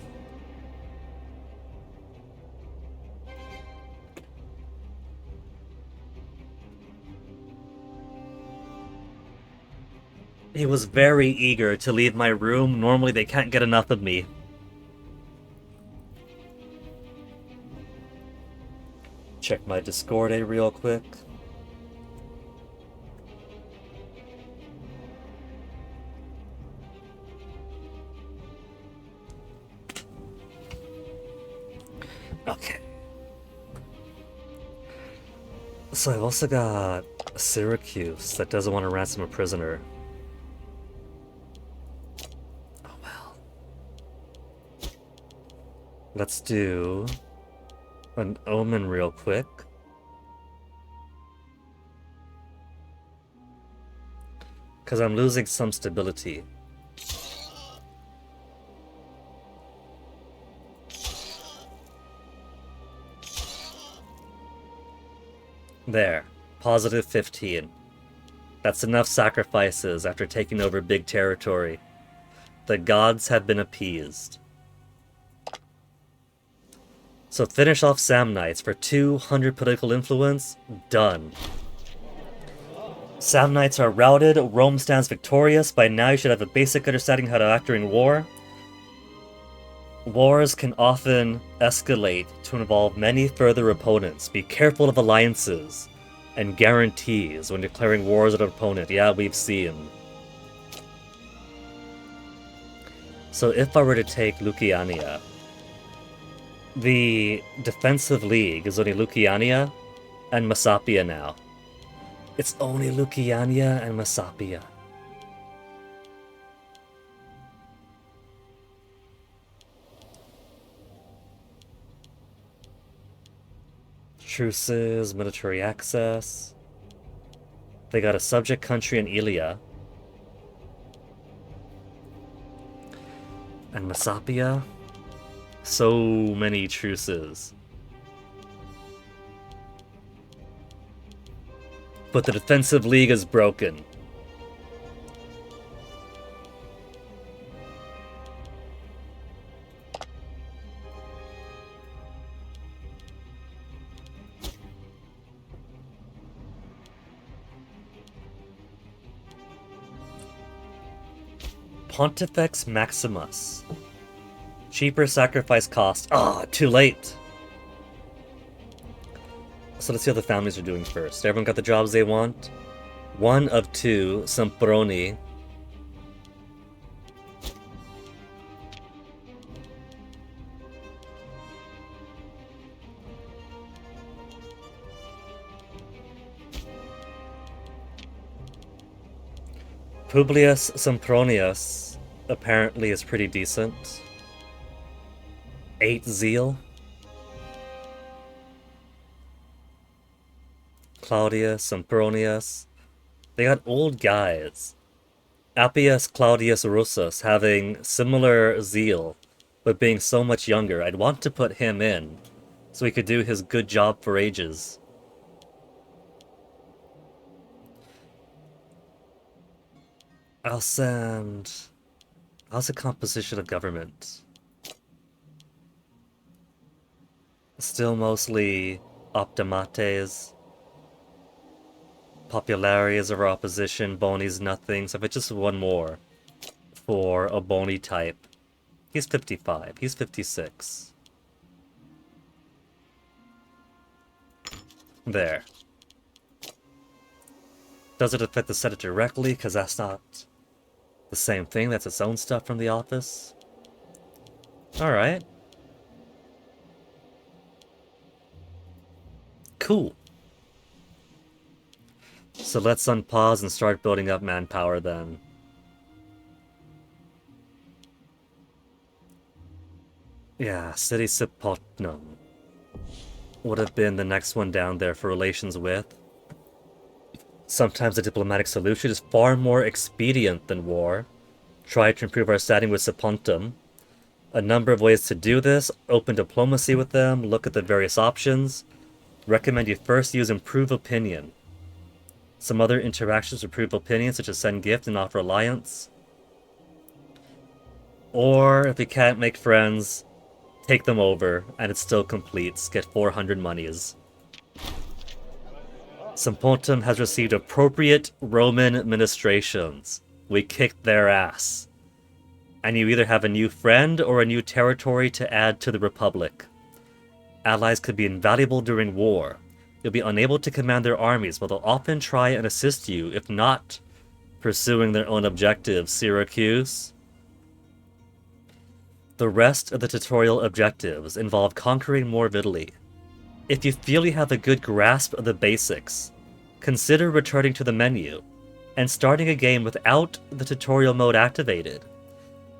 He was very eager to leave my room. Normally they can't get enough of me. Check my Discord real quick. Okay. So I've also got Syracuse that doesn't want to ransom a prisoner. Oh well. Let's do an omen real quick. Because I'm losing some stability. There. Positive 15. That's enough sacrifices after taking over big territory. The gods have been appeased. So finish off Samnites for 200 political influence. Done. Samnites are routed, Rome stands victorious. By now you should have a basic understanding how to act during war. Wars can often escalate to involve many further opponents. Be careful of alliances and guarantees when declaring wars on an opponent. Yeah, we've seen. So if I were to take Luciania, the defensive league is only Luciania and Massapia now. It's only Luciania and Massapia. Truces, military access. They got a subject country in Ilia. And Massapia? So many truces. But the defensive league is broken. Pontifex Maximus. Cheaper sacrifice cost. Ah, too late. So let's see how the families are doing first. Everyone got the jobs they want? One of two, Semproni. Publius Sempronius apparently is pretty decent. 8 zeal. Claudius, Sempronius. They got old guys. Appius Claudius Russus having similar zeal, but being so much younger. I'd want to put him in, so he could do his good job for ages. I'll send... How's the composition of government? Still mostly optimates. Populares of our opposition, Boni's nothing, so if it's just one more for a Boni type. He's 55, he's 56. There. Does it affect the Senate directly? Because that's not the same thing, that's its own stuff from the office. Alright. Cool. So let's unpause and start building up manpower then. Yeah, City Sipotnum would have been the next one down there for relations with. Sometimes a diplomatic solution is far more expedient than war. Try to improve our standing with Sipontum. A number of ways to do this. Open diplomacy with them, look at the various options. Recommend you first use improve opinion. Some other interactions with improve opinion, such as send gift and offer alliance. Or, if you can't make friends, take them over, and it still completes. Get 400 monies. Simpontum has received appropriate Roman ministrations. We kicked their ass. And you either have a new friend or a new territory to add to the Republic. Allies could be invaluable during war. You'll be unable to command their armies, but they'll often try and assist you, if not pursuing their own objectives. Syracuse. The rest of the tutorial objectives involve conquering more of Italy. If you feel you have a good grasp of the basics, consider returning to the menu and starting a game without the tutorial mode activated.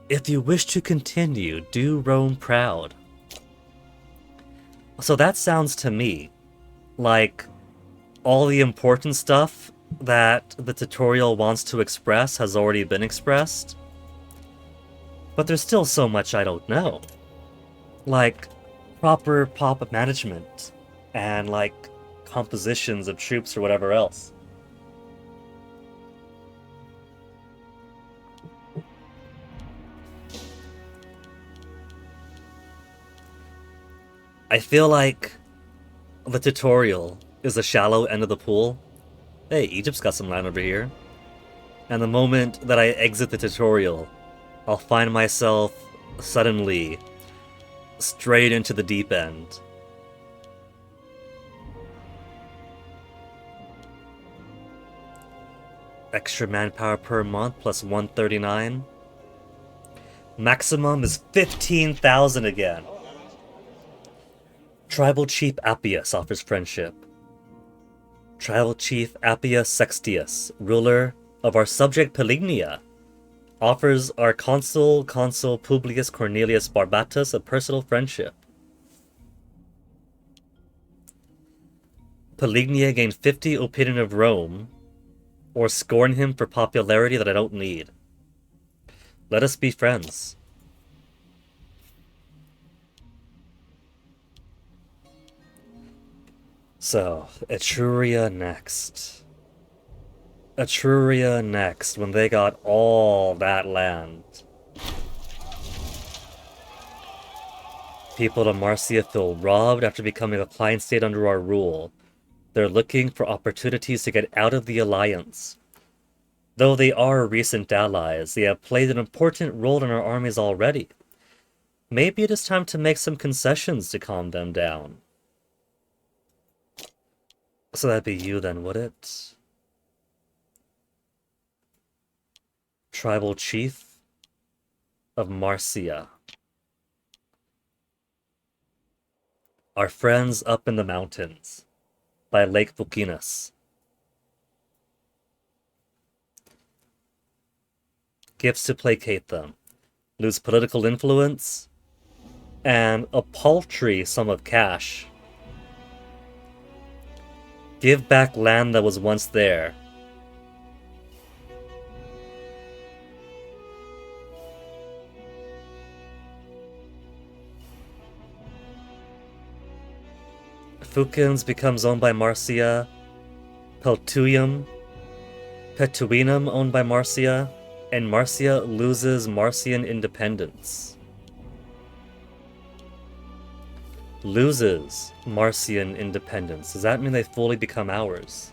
If you wish to continue, do roam proud. So that sounds to me like all the important stuff that the tutorial wants to express has already been expressed. But there's still so much I don't know. Like proper pop management and like compositions of troops or whatever else. I feel like the tutorial is the shallow end of the pool. Hey, Egypt's got some land over here. And the moment that I exit the tutorial, I'll find myself suddenly straight into the deep end. Extra manpower per month plus 139. Maximum is 15,000 again. Tribal Chief Appius offers friendship. Tribal Chief Appius Sextius, ruler of our subject Pelignia, offers our consul Publius Cornelius Barbatus a personal friendship. Pelignia gained 50 opinion of Rome, or scorn him for popularity that I don't need. Let us be friends. So, Etruria next. Etruria next, when they got all that land. People of Marcia feel robbed after becoming a client state under our rule. They're looking for opportunities to get out of the alliance. Though they are recent allies, they have played an important role in our armies already. Maybe it is time to make some concessions to calm them down. So that'd be you then, would it? Tribal Chief of Marcia. Our friends up in the mountains by Lake Vulcanus. Gifts to placate them. Lose political influence. And a paltry sum of cash. Give back land that was once there. Fucins becomes owned by Marcia. Petuinum owned by Marcia. And Marcia loses Marcian independence. Loses Marcian independence. Does that mean they fully become ours?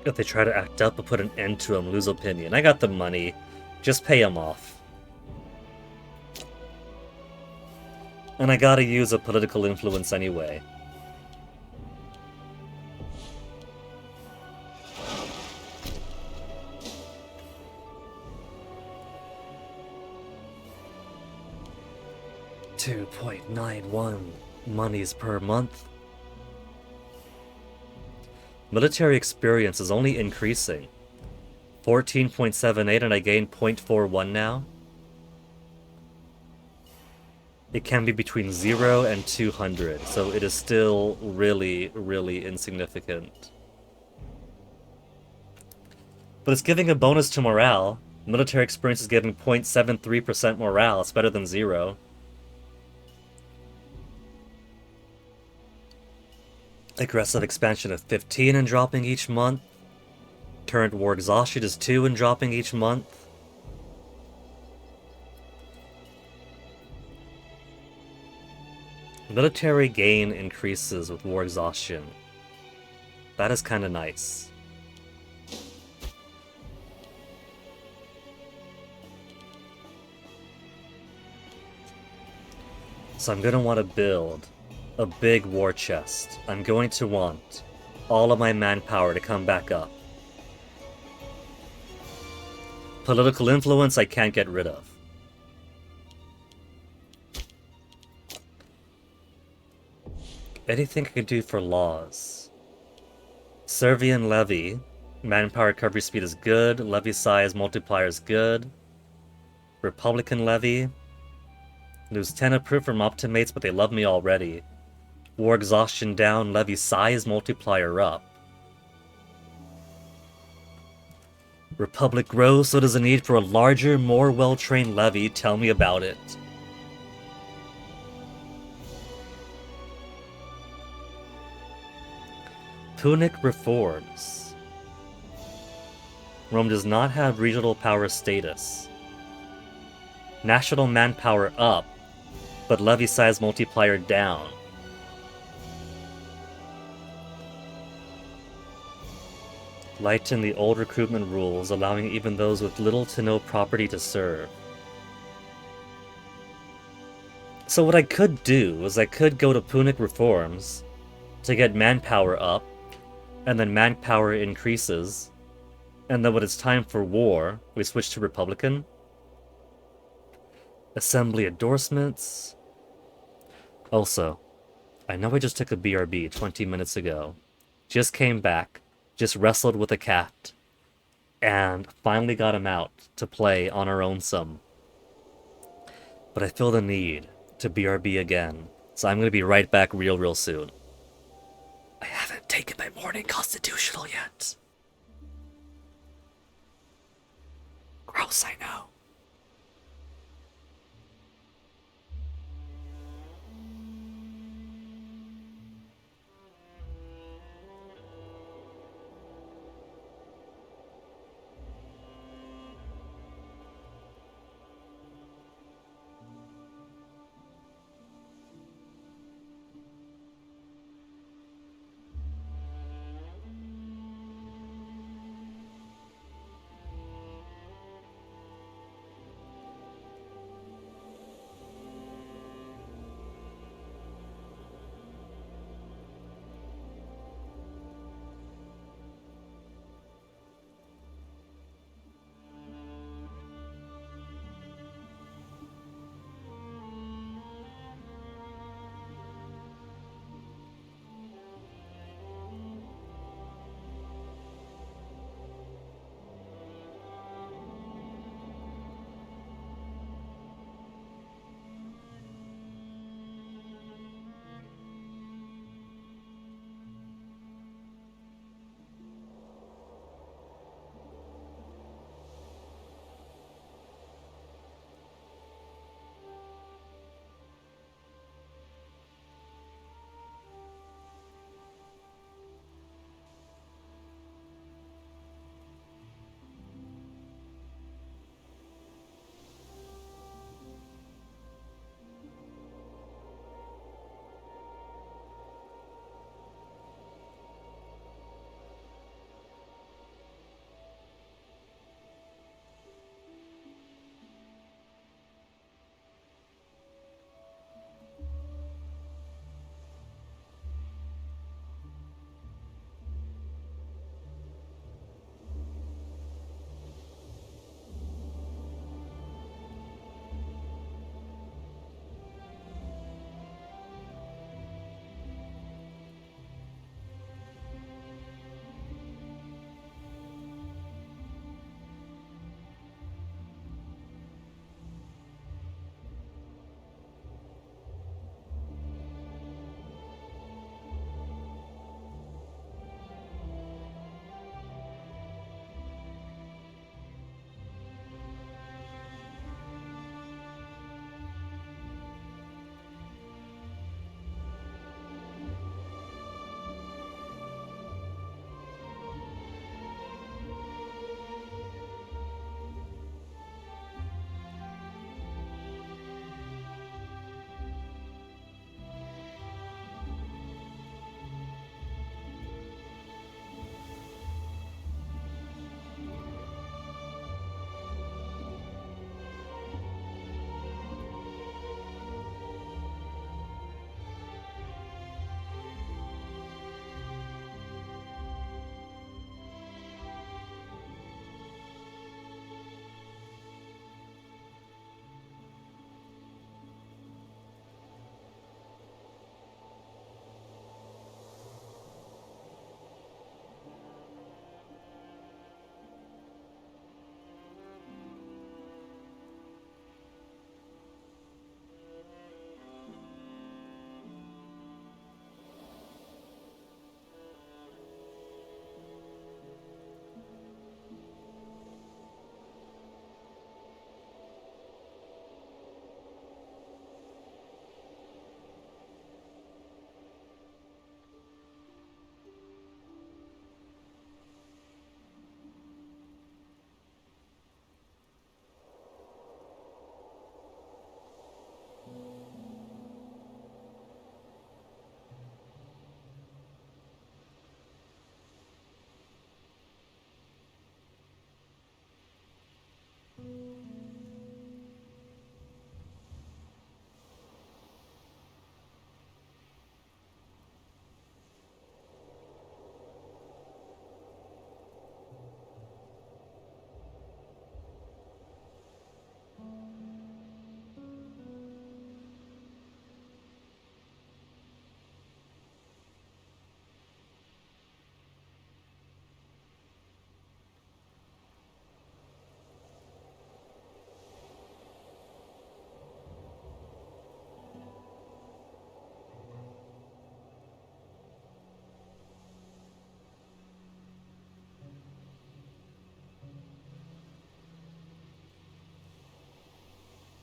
If they try to act up and put an end to him, lose opinion. I got the money. Just pay him off. And I gotta use a political influence anyway. $2.91 monies per month. Military experience is only increasing. 14.78 and I gain 0.41 now. It can be between 0 and 200, so it is still really, really insignificant. But it's giving a bonus to morale. Military experience is giving 0.73% morale. It's better than 0. Aggressive expansion of 15 and dropping each month. Turret war exhaustion is 2 and dropping each month. Military gain increases with war exhaustion. That is kind of nice. So I'm going to want to build a big war chest. I'm going to want all of my manpower to come back up. Political influence I can't get rid of. Anything I can do for laws. Servian levy. Manpower recovery speed is good. Levy size multiplier is good. Republican levy. Lose 10 approved from optimates, but they love me already. War exhaustion down. Levy size multiplier up. Republic grows, so does a need for a larger, more well-trained levy. Tell me about it. Punic reforms. Rome does not have regional power status. National manpower up, but levy size multiplier down. Lighten the old recruitment rules, allowing even those with little to no property to serve. So what I could do is I could go to Punic reforms to get manpower up, and then manpower increases, and then when it's time for war, we switch to Republican. Assembly endorsements. Also, I know I just took a BRB 20 minutes ago. Just came back, just wrestled with a cat, and finally got him out to play on our own some. But I feel the need to BRB again, so I'm gonna be right back real soon. I haven't taken my morning constitutional yet. Gross, I know.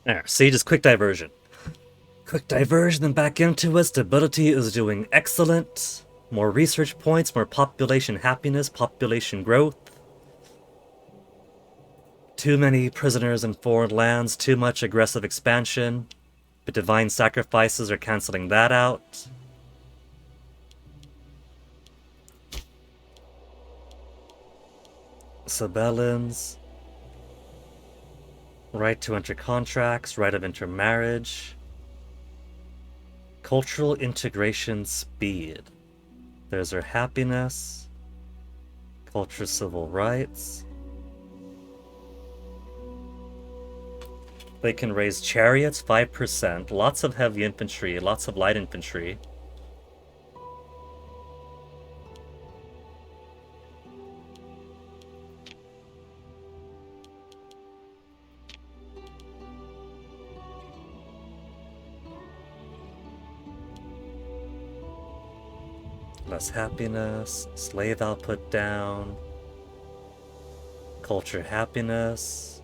There, see, just quick diversion. Quick diversion and back into it. Stability is doing excellent. More research points, more population happiness, population growth. Too many prisoners in foreign lands, too much aggressive expansion. But divine sacrifices are canceling that out. Sabellans. Right to enter contracts, right of intermarriage. Cultural integration speed. There's our happiness. Culture civil rights. They can raise chariots 5%, lots of heavy infantry, lots of light infantry. Less happiness, slave output down, culture happiness.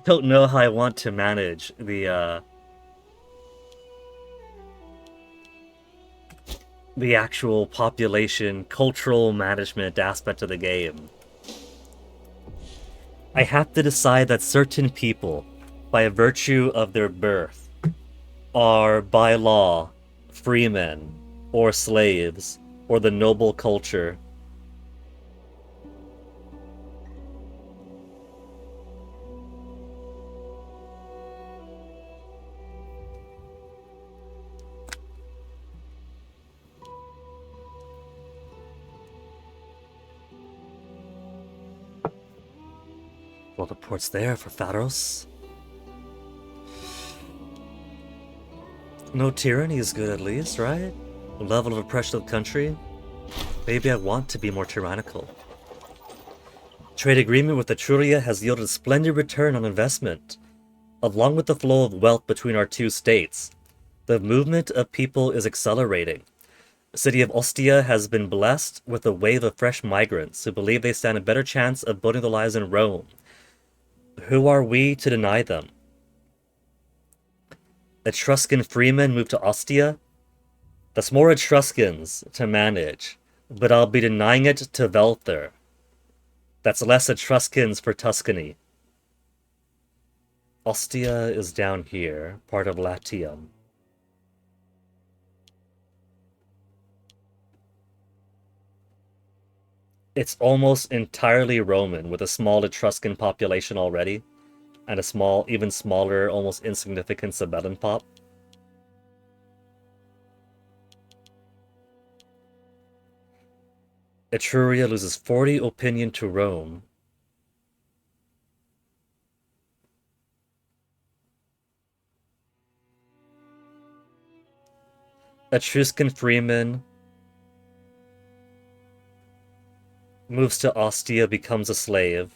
Don't know how I want to manage the actual population cultural management aspect of the game. I have to decide that certain people, by virtue of their birth, are by law freemen or slaves or the noble culture. Well, the port's there for Pharos. No tyranny is good, at least, right? A level of oppression of the country. Maybe I want to be more tyrannical. Trade agreement with Etruria has yielded a splendid return on investment. Along with the flow of wealth between our two states, the movement of people is accelerating. The city of Ostia has been blessed with a wave of fresh migrants who believe they stand a better chance of building their lives in Rome. Who are we to deny them? Etruscan freemen move to Ostia? That's more Etruscans to manage, but I'll be denying it to Velther. That's less Etruscans for Tuscany. Ostia is down here, part of Latium. It's almost entirely Roman, with a small Etruscan population already, and a small, even smaller, almost insignificant Sabellan pop. Etruria loses 40 opinion to Rome. Etruscan freeman moves to Ostia, becomes a slave.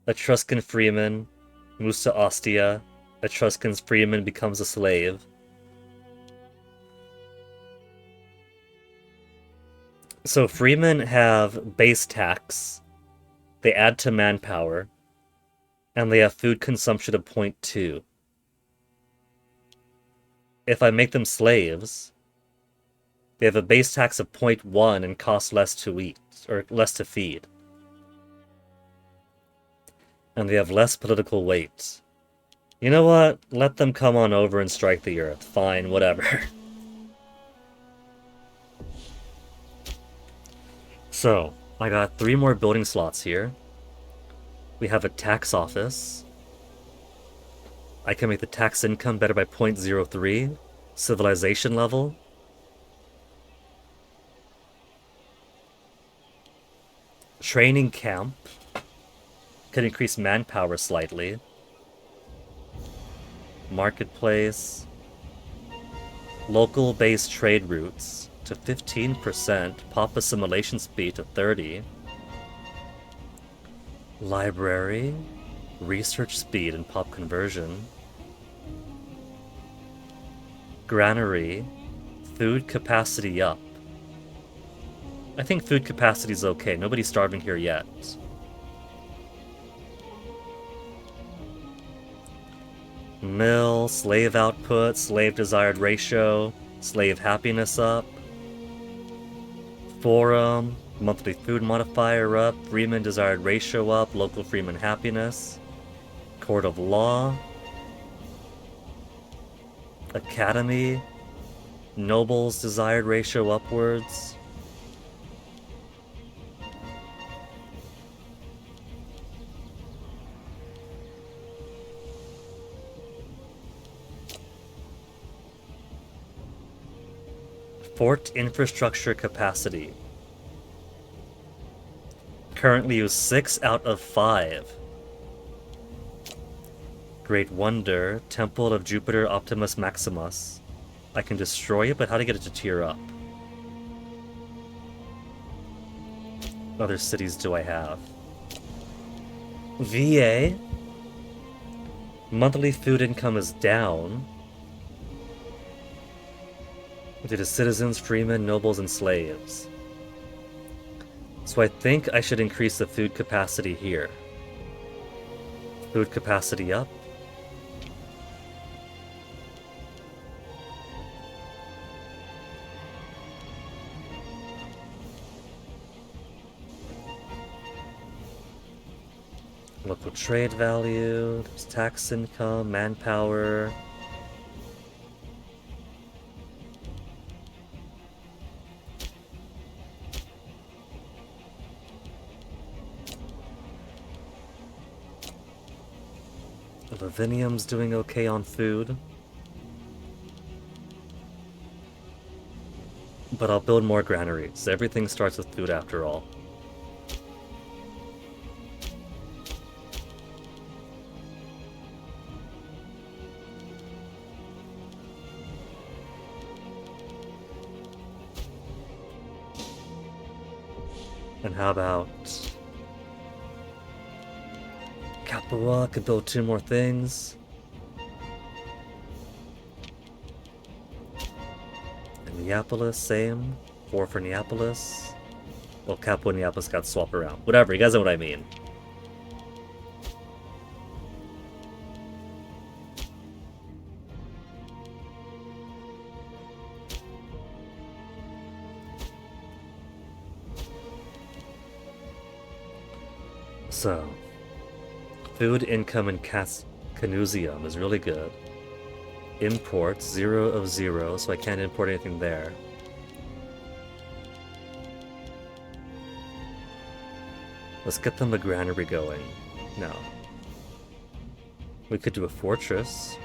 Etruscan freeman moves to Ostia. Etruscan freeman becomes a slave. So freemen have base tax. They add to manpower. And they have food consumption of 0.2. If I make them slaves, they have a base tax of 0.1 and cost less to eat, or less to feed. And they have less political weight. You know what? Let them come on over and strike the earth. Fine, whatever. So, I got 3 more building slots here. We have a tax office. I can make the tax income better by 0.03. Civilization level. Training camp. Can increase manpower slightly. Marketplace. Local based trade routes to 15%. Pop assimilation speed to 30. Library. Research speed and pop conversion. Granary. Food capacity up. I think food capacity is okay. Nobody's starving here yet. Mill, slave output, slave desired ratio, slave happiness up. Forum, monthly food modifier up, freeman desired ratio up, local freeman happiness. Court of law. Academy, nobles desired ratio upwards. Fort infrastructure capacity. Currently use 6 out of 5. Great Wonder, Temple of Jupiter Optimus Maximus. I can destroy it, but how to get it to tier up? What other cities do I have? VA. Monthly food income is down. Due to citizens, freemen, nobles, and slaves. So I think I should increase the food capacity here. Food capacity up. Local trade value, there's tax income, manpower. Lavinium's doing okay on food. But I'll build more granaries. Everything starts with food after all. And how about Capua could build 2 more things. And Neapolis, same. 4 for Neapolis. Well, Capua and Neapolis got swapped around. Whatever, you guys know what I mean. So, food income in Canusium is really good. Imports, 0 of 0, so I can't import anything there. Let's get them a granary going. No. We could do a fortress.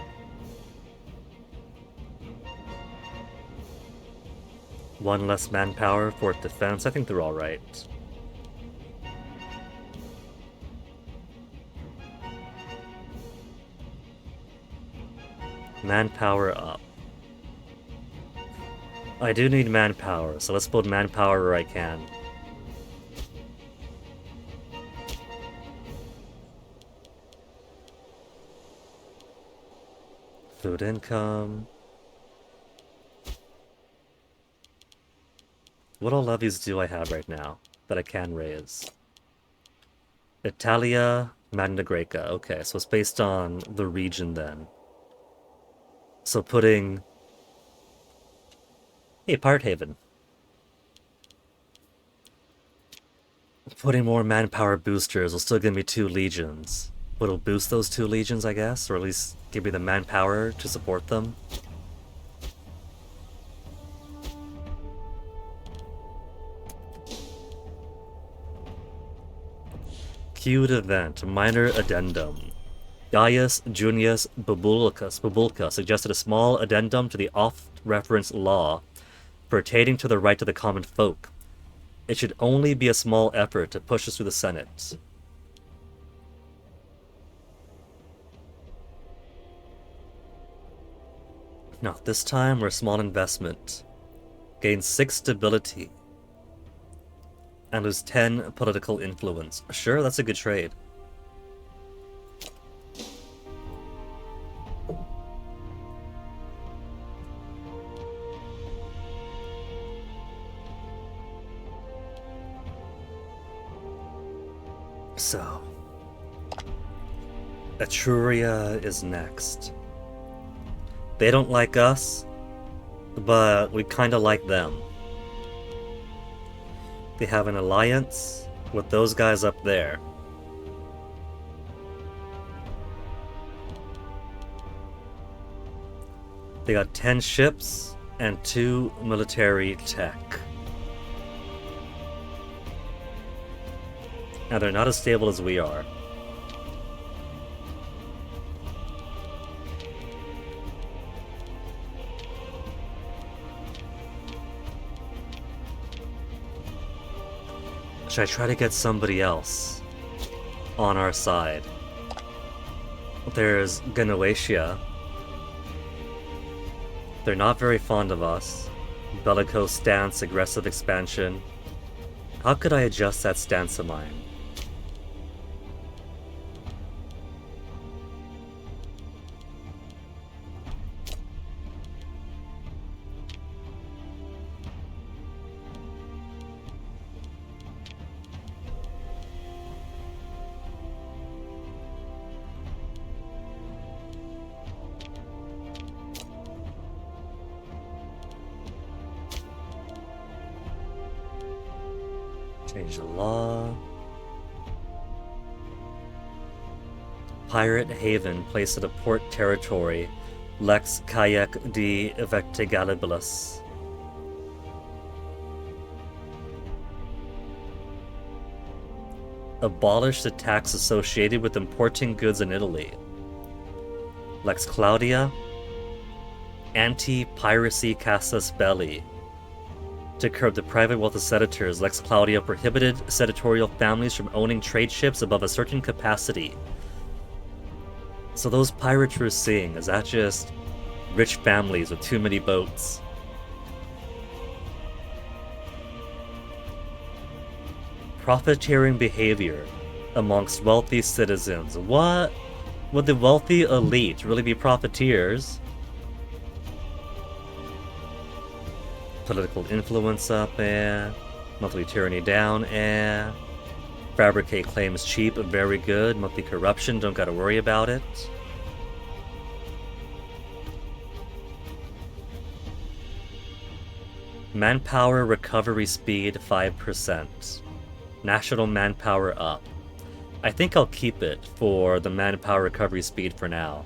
One less manpower, fort defense. I think they're alright. Manpower up. I do need manpower, so let's build manpower where I can. Food income. What all levies do I have right now that I can raise? Italia, Magna Greca. Okay, so it's based on the region then. So putting... Hey, Pirate Haven. Putting more manpower boosters will still give me 2 legions. But it'll boost those 2 legions, I guess, or at least give me the manpower to support them. Queued event, minor addendum. Gaius Junius Babulka suggested a small addendum to the oft-referenced law pertaining to the right to the common folk. It should only be a small effort to push us through the Senate. No, this time we're a small investment. Gain 6 stability. And lose 10 political influence. Sure, that's a good trade. So, Etruria is next. They don't like us, but we kinda like them. They have an alliance with those guys up there. They got 10 ships and 2 military tech. And they're not as stable as we are. Should I try to get somebody else on our side? There's Genoatia. They're not very fond of us. Bellicose stance, aggressive expansion. How could I adjust that stance of mine? Change the law. Pirate Haven, place at a port territory. Lex Kayak de Vectigalibulus. Abolish the tax associated with importing goods in Italy. Lex Claudia. Anti-piracy casus belli. To curb the private wealth of senators, Lex Claudia prohibited senatorial families from owning trade ships above a certain capacity. So those pirates we're seeing, is that just rich families with too many boats? Profiteering behavior amongst wealthy citizens. What? Would the wealthy elite really be profiteers? Political influence up, Monthly tyranny down, Fabricate claims cheap, very good. Monthly corruption, don't gotta worry about it. Manpower recovery speed 5%. National manpower up. I think I'll keep it for the manpower recovery speed for now.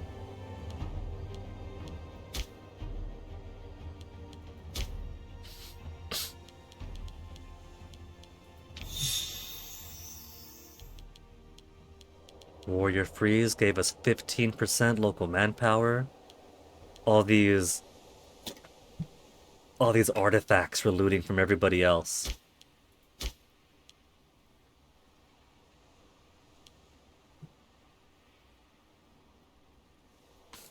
Warrior Freeze gave us 15% local manpower. All these artifacts we're looting from everybody else.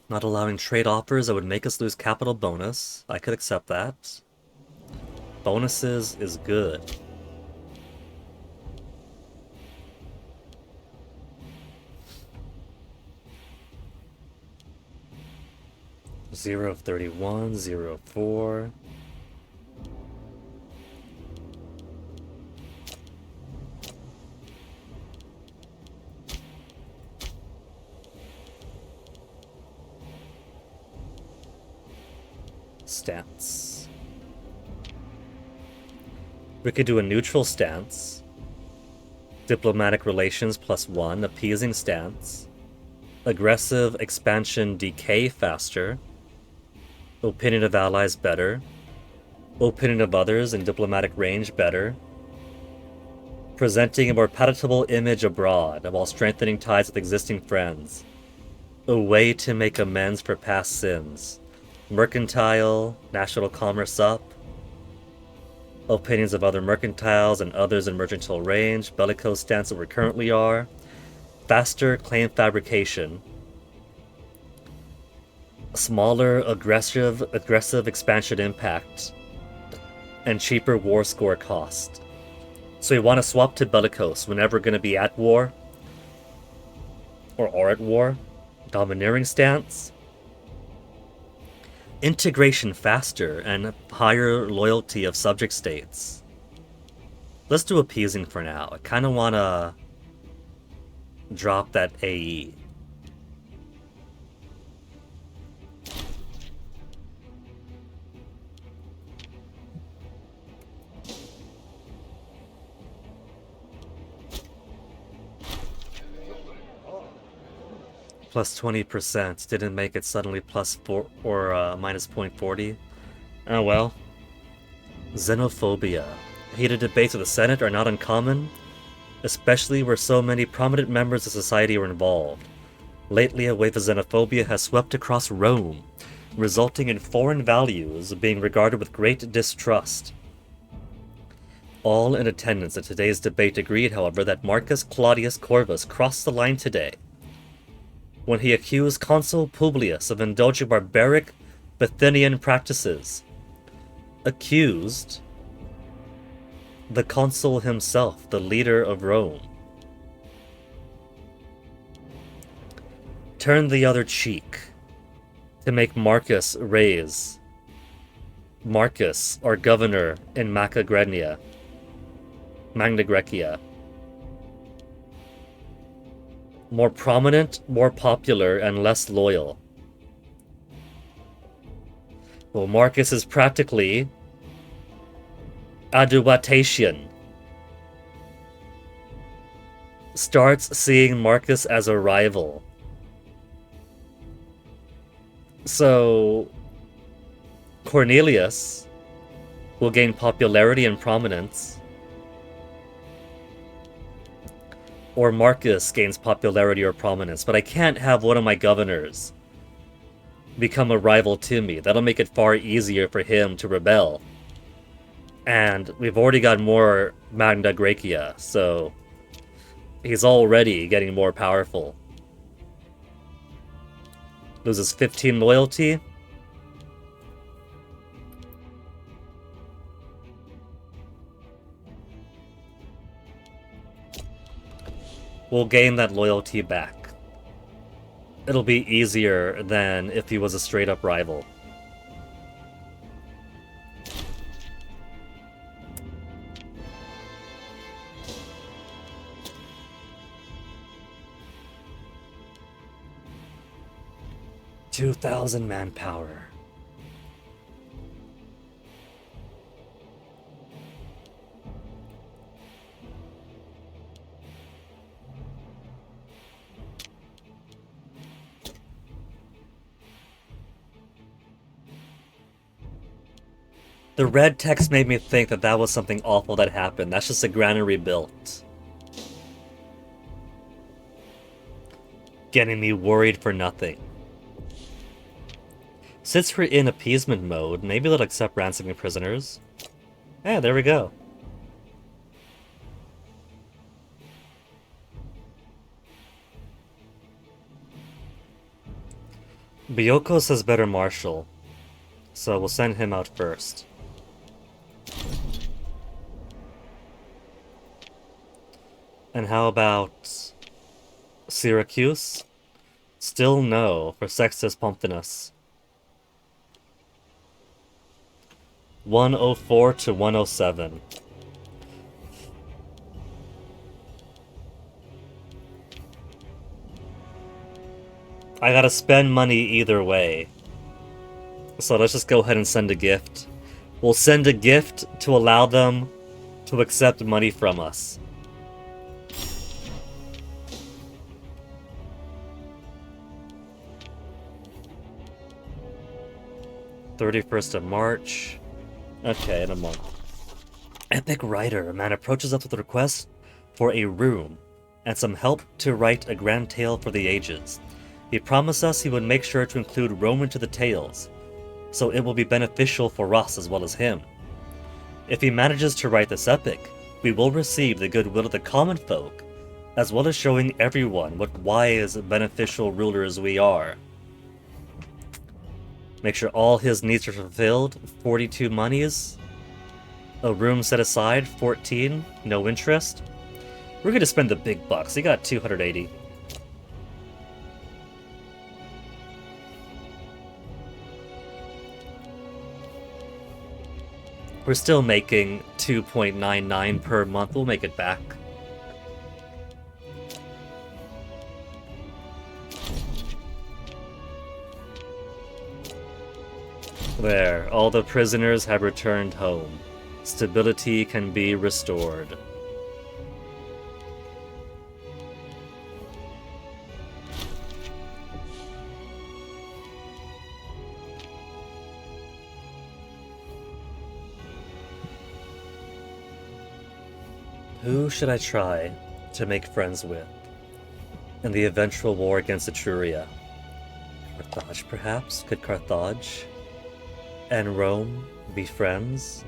Not allowing trade offers that would make us lose capital bonus. I could accept that. Bonuses is good. 0 of 31, 0 of 4. Stance. We could do a neutral stance. Diplomatic relations +1, appeasing stance. Aggressive expansion decay faster. Opinion of allies better. Opinion of others in diplomatic range better. Presenting a more palatable image abroad while strengthening ties with existing friends. A way to make amends for past sins. Mercantile, national commerce up. Opinions of other mercantiles and others in mercantile range. Bellicose stance that we currently are. Faster claim fabrication. Smaller aggressive expansion impact. And cheaper war score cost. So we want to swap to bellicose whenever we're going to be at war. Or are at war. Domineering stance. Integration faster and higher loyalty of subject states. Let's do appeasing for now. I kind of want to drop that AE. Plus 20% didn't make it suddenly plus 4 or minus 0.40. Oh well. Xenophobia. Heated debates of the Senate are not uncommon, especially where so many prominent members of society are involved. Lately, a wave of xenophobia has swept across Rome, resulting in foreign values being regarded with great distrust. All in attendance at today's debate agreed, however, that Marcus Claudius Corvus crossed the line today when he accused Consul Publius of indulging barbaric Bithynian practices. Accused the consul himself, the leader of Rome. Turned the other cheek to make Marcus raise. Marcus, our governor in Magna Graecia. More prominent, more popular, and less loyal. Well, Marcus is practically adulation. Starts seeing Marcus as a rival. So Cornelius will gain popularity and prominence, or Marcus gains popularity or prominence, but I can't have one of my governors become a rival to me. That'll make it far easier for him to rebel. And we've already got more Magna Graecia, so he's already getting more powerful. Loses 15 loyalty. We'll gain that loyalty back. It'll be easier than if he was a straight-up rival. $2,000 manpower. The red text made me think that that was something awful that happened. That's just a granary built. Getting me worried for nothing. Since we're in appeasement mode, maybe they'll accept ransoming prisoners. Yeah, there we go. Biokos has better marshal, so we'll send him out first. And how about Syracuse? Still no for Sextus Pomptinus. 104 to 107. I gotta spend money either way. So let's just go ahead and send a gift. We'll send a gift to allow them to accept money from us. '31st of March. Okay, in a month. Epic writer. A man approaches us with a request for a room and some help to write a grand tale for the ages. He promised us he would make sure to include Rome into the tales, so it will be beneficial for us as well as him. If he manages to write this epic, we will receive the goodwill of the common folk, as well as showing everyone what wise, beneficial rulers we are. Make sure all his needs are fulfilled. 42 monies. A room set aside. 14. No interest. We're gonna spend the big bucks. He got 280. We're still making 2.99 per month. We'll make it back. There, all the prisoners have returned home. Stability can be restored. Who should I try to make friends with in the eventual war against Etruria? Carthage, perhaps? Could Carthage and Rome be friends?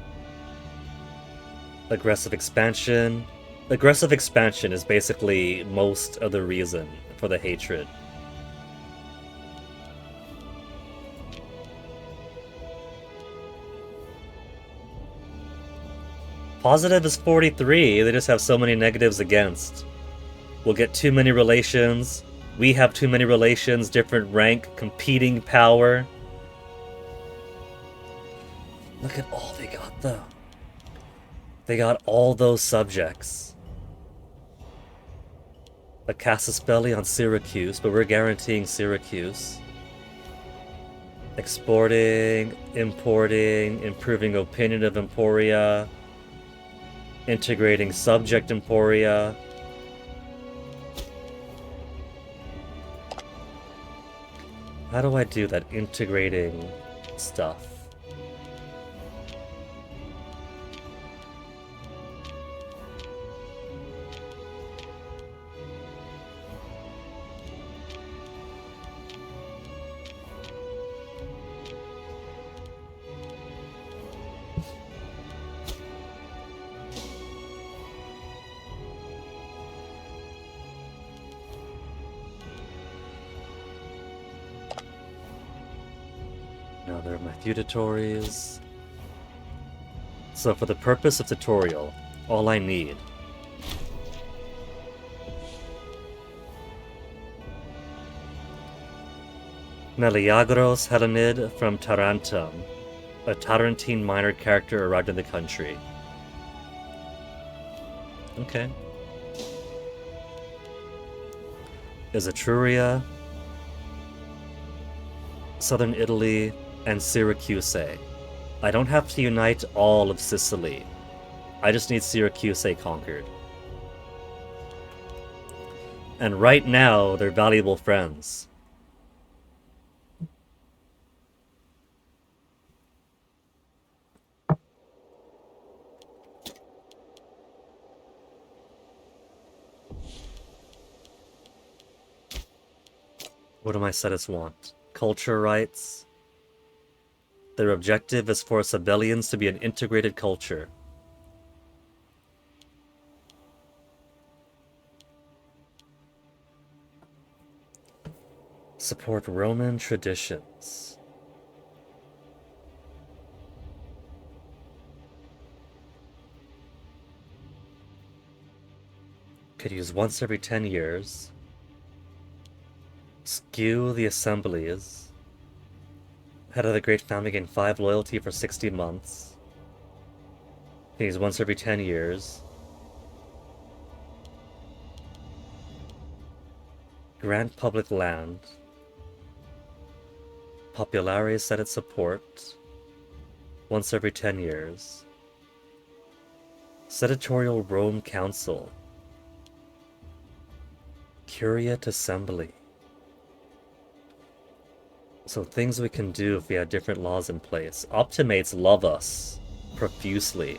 Aggressive expansion. Aggressive expansion is basically most of the reason for the hatred. Positive is 43, they just have so many negatives against. We'll get too many relations. We have too many relations, different rank, competing power. Look at all they got, though. They got all those subjects. A casus belli on Syracuse, but we're guaranteeing Syracuse. Exporting, importing, improving opinion of Emporia. Integrating subject Emporia. How do I do that integrating stuff? Now there are my feudatories. So for the purpose of tutorial, all I need Meleagros Hellenid from Tarentum, a Tarentine minor character arrived in the country. Okay. Is Etruria, southern Italy, and Syracuse. I don't have to unite all of Sicily. I just need Syracuse conquered. And right now, they're valuable friends. What do my setters want? Culture rights. Their objective is for Sabellians to be an integrated culture. Support Roman traditions. Could use once every 10 years. Skew the assemblies. Head of the Great Family gain 5 loyalty for 60 months. Can use once every 10 years. Grant public land. Popularity set its support. Once every 10 years. Senatorial Rome Council. Curiate Assembly. So things we can do if we have different laws in place. Optimates love us profusely.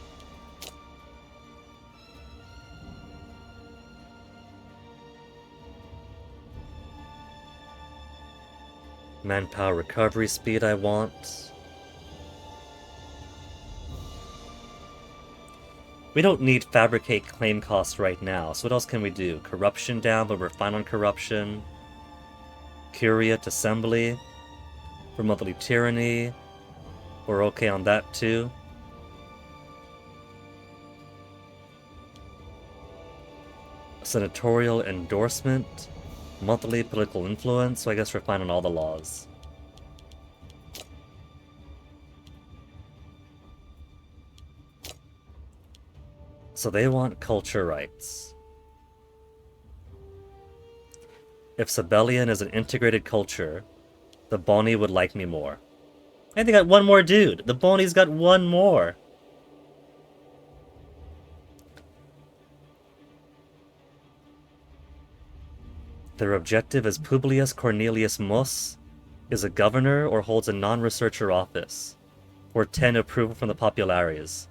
Manpower recovery speed I want. We don't need fabricate claim costs right now, so what else can we do? Corruption down, but we're fine on corruption. Curiate Assembly. For monthly tyranny. We're okay on that too. Senatorial endorsement. Monthly political influence, so I guess we're fine on all the laws. So they want culture rights. If Sabellian is an integrated culture, the Boni would like me more. And they got one more dude. The Bonies got one more. Their objective is Publius Cornelius Mus, is a governor or holds a non-researcher office, or 10 approval from the populares.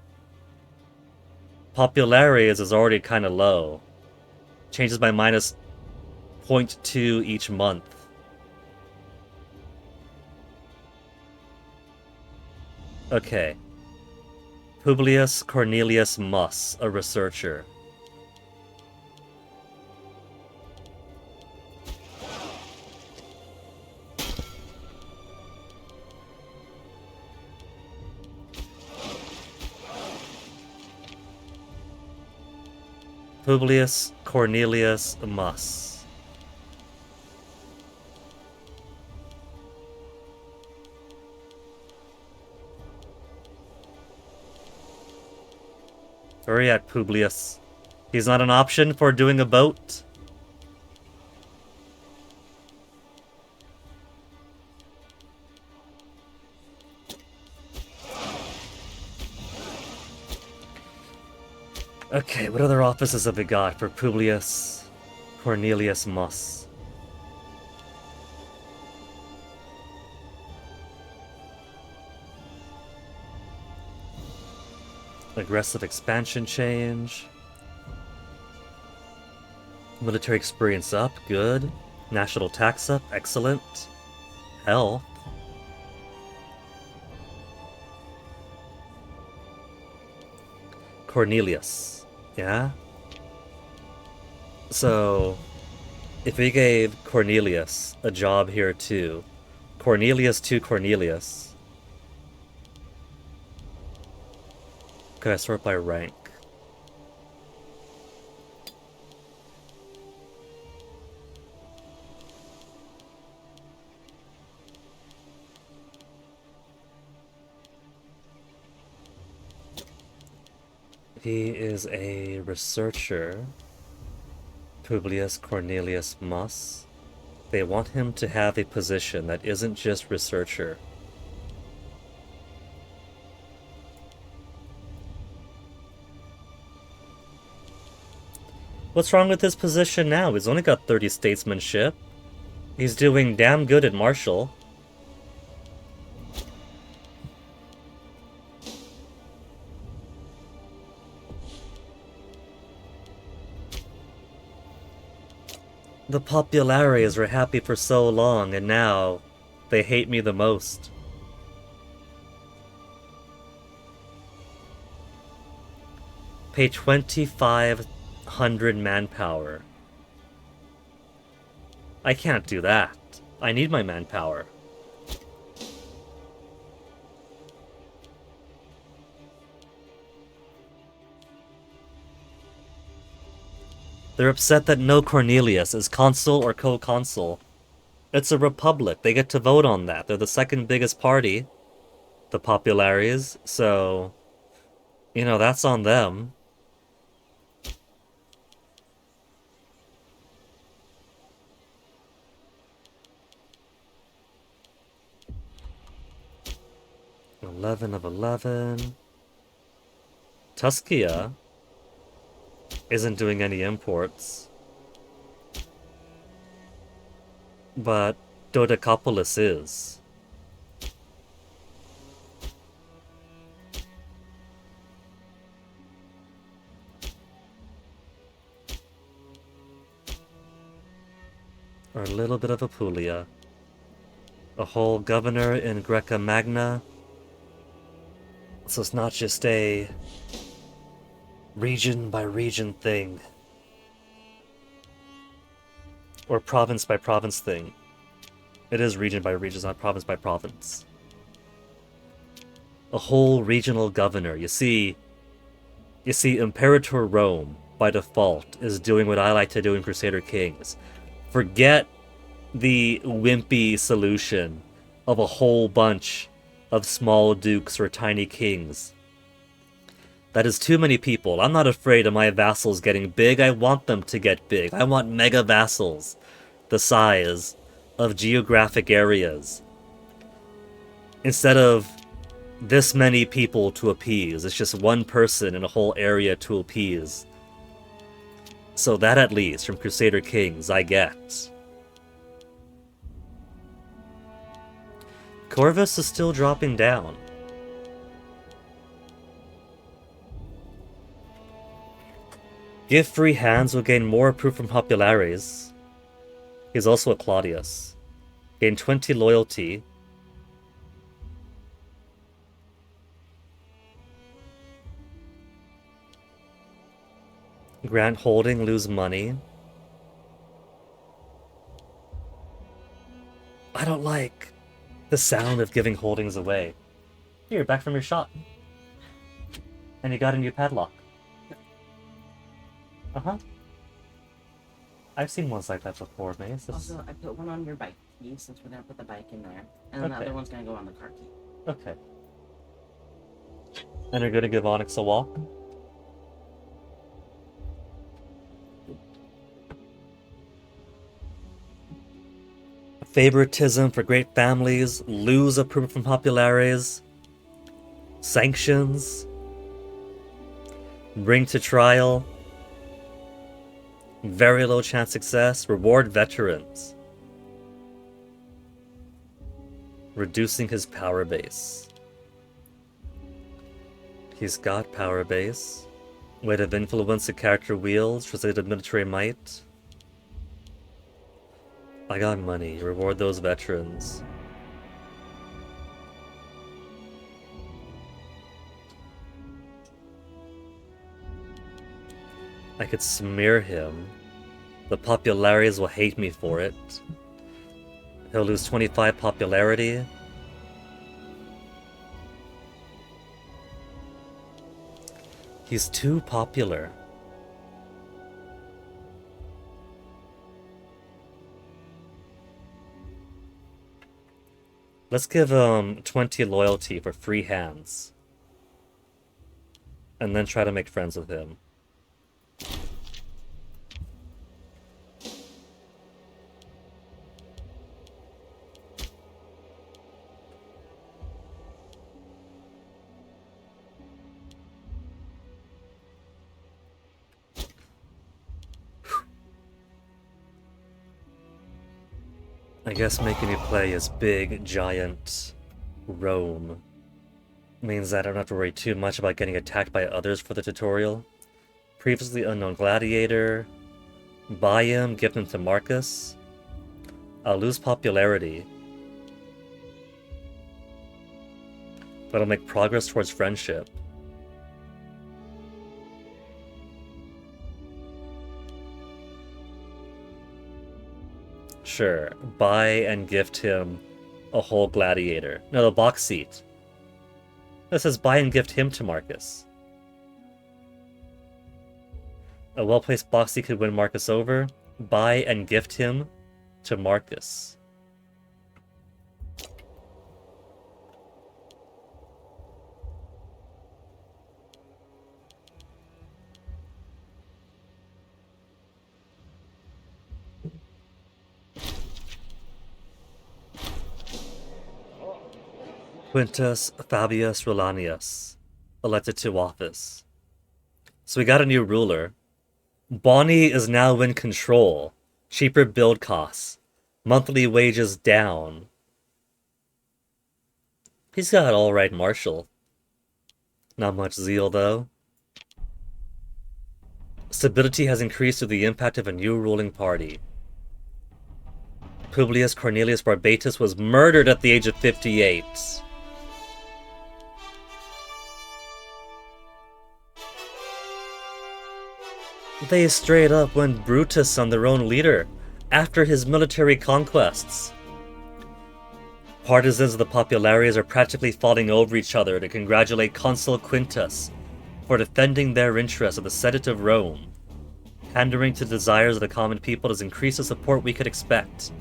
Populares is already kind of low. Changes by minus 0.2 each month. Okay. Publius Cornelius Mus, a researcher. Publius Cornelius Mus. Where are you at, Publius? He's not an option for doing a boat? Okay, what other offices have we got for Publius Cornelius Mus? Aggressive expansion change. Military experience up, good. National tax up, excellent. Health. Cornelius. Yeah? So, if we gave Cornelius a job here too, Cornelius to Cornelius, could I sort by rank? He is a researcher. Publius Cornelius Mus. They want him to have a position that isn't just researcher. What's wrong with his position now? He's only got 30 statesmanship. He's doing damn good at Marshall. The populares were happy for so long, and now they hate me the most. Pay 2,500 manpower. I can't do that. I need my manpower. They're upset that no Cornelius is consul or co-consul. It's a republic. They get to vote on that. They're the second biggest party, the populares, so, you know, that's on them. $11 of 11. Tuscia isn't doing any imports. But Dodecapolis is. Or a little bit of Apulia. A whole governor in Greca Magna. So it's not just a region by region thing. Or province by province thing. It is region by region, not province by province. A whole regional governor. You see, Imperator Rome, by default, is doing what I like to do in Crusader Kings. Forget the wimpy solution of a whole bunch of small dukes or tiny kings. That is too many people. I'm not afraid of my vassals getting big. I want them to get big. I want mega vassals the size of geographic areas. Instead of this many people to appease, it's just one person in a whole area to appease. So that at least, from Crusader Kings, I get. Corvus is still dropping down. Give free hands will gain more approval from populares. He's also a Claudius. Gain 20 loyalty. Grant holding, lose money. I don't like the sound of giving holdings away. Here, you're back from your shot. And you got a new padlock. Uh-huh. I've seen ones like that before, Mace. Also, I put one on your bike key, since we're gonna put the bike in there. And then the other one's gonna go on the car key. Okay. And you're gonna give Onyx a walk? Favoritism for great families, lose approval from populares, sanctions, bring to trial, very low chance success, reward veterans, reducing his power base. He's got power base, weight of influence a character wields, translated military might. I got money. Reward those veterans. I could smear him. The popularities will hate me for it. He'll lose 25 popularity. He's too popular. Let's give him 20 loyalty for free hands. And then try to make friends with him. I guess making me play as big, giant Rome means that I don't have to worry too much about getting attacked by others for the tutorial. Previously unknown gladiator. Buy him, give him to Marcus. I'll lose popularity. But I'll make progress towards friendship. Sure, buy and gift him a whole gladiator. No, the box seat. It says buy and gift him to Marcus. A well-placed box seat could win Marcus over. Buy and gift him to Marcus. Quintus Fabius Rulanius, elected to office. So we got a new ruler. Bonnie is now in control. Cheaper build costs. Monthly wages down. He's got alright martial. Not much zeal though. Stability has increased through the impact of a new ruling party. Publius Cornelius Barbatus was murdered at the age of 58. They straight up went Brutus on their own leader after his military conquests. Partisans of the Populares are practically falling over each other to congratulate Consul Quintus for defending their interests at the Senate of Rome. Pandering to the desires of the common people does increase the support we could expect.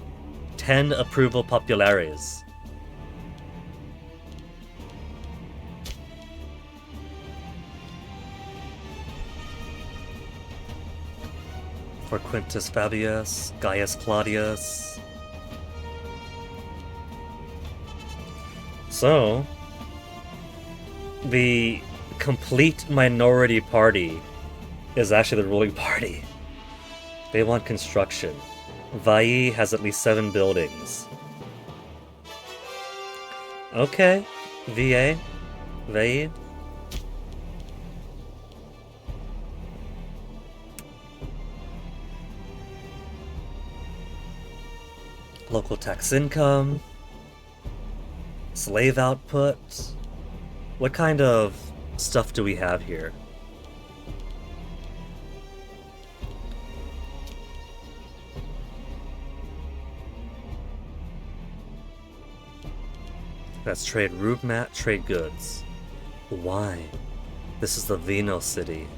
10 approval Populares. For Quintus Fabius, Gaius Claudius. So, the complete minority party is actually the ruling party. They want construction. Vai has at least 7 buildings. Okay, VA, Vai. Local tax income. Slave output. What kind of stuff do we have here? Let's trade root mat, trade goods. Why? This is the Vino city.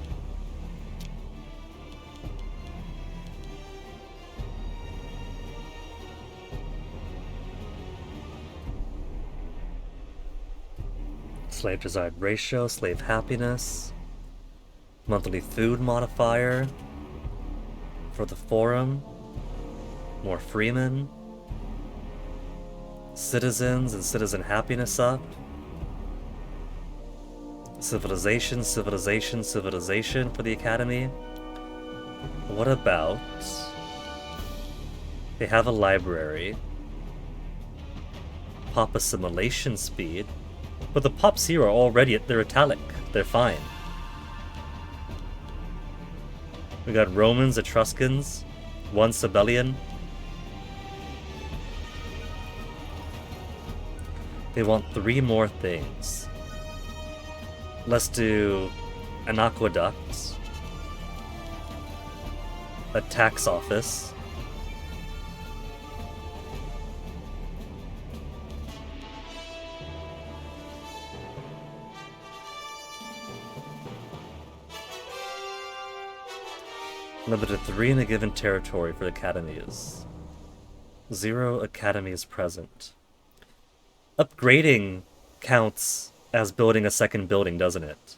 Slave desired ratio, slave happiness. Monthly food modifier. For the forum. More freemen. Citizens and citizen happiness up. Civilization, civilization, civilization for the academy. What about... They have a library. Pop assimilation speed. But the pops here are already at their italic. They're fine. We got Romans, Etruscans, 1 Sabellian. They want 3 more things. Let's do an aqueduct, a tax office, limited 3 in a given territory for academies. 0 academies present. Upgrading counts as building a second building, doesn't it?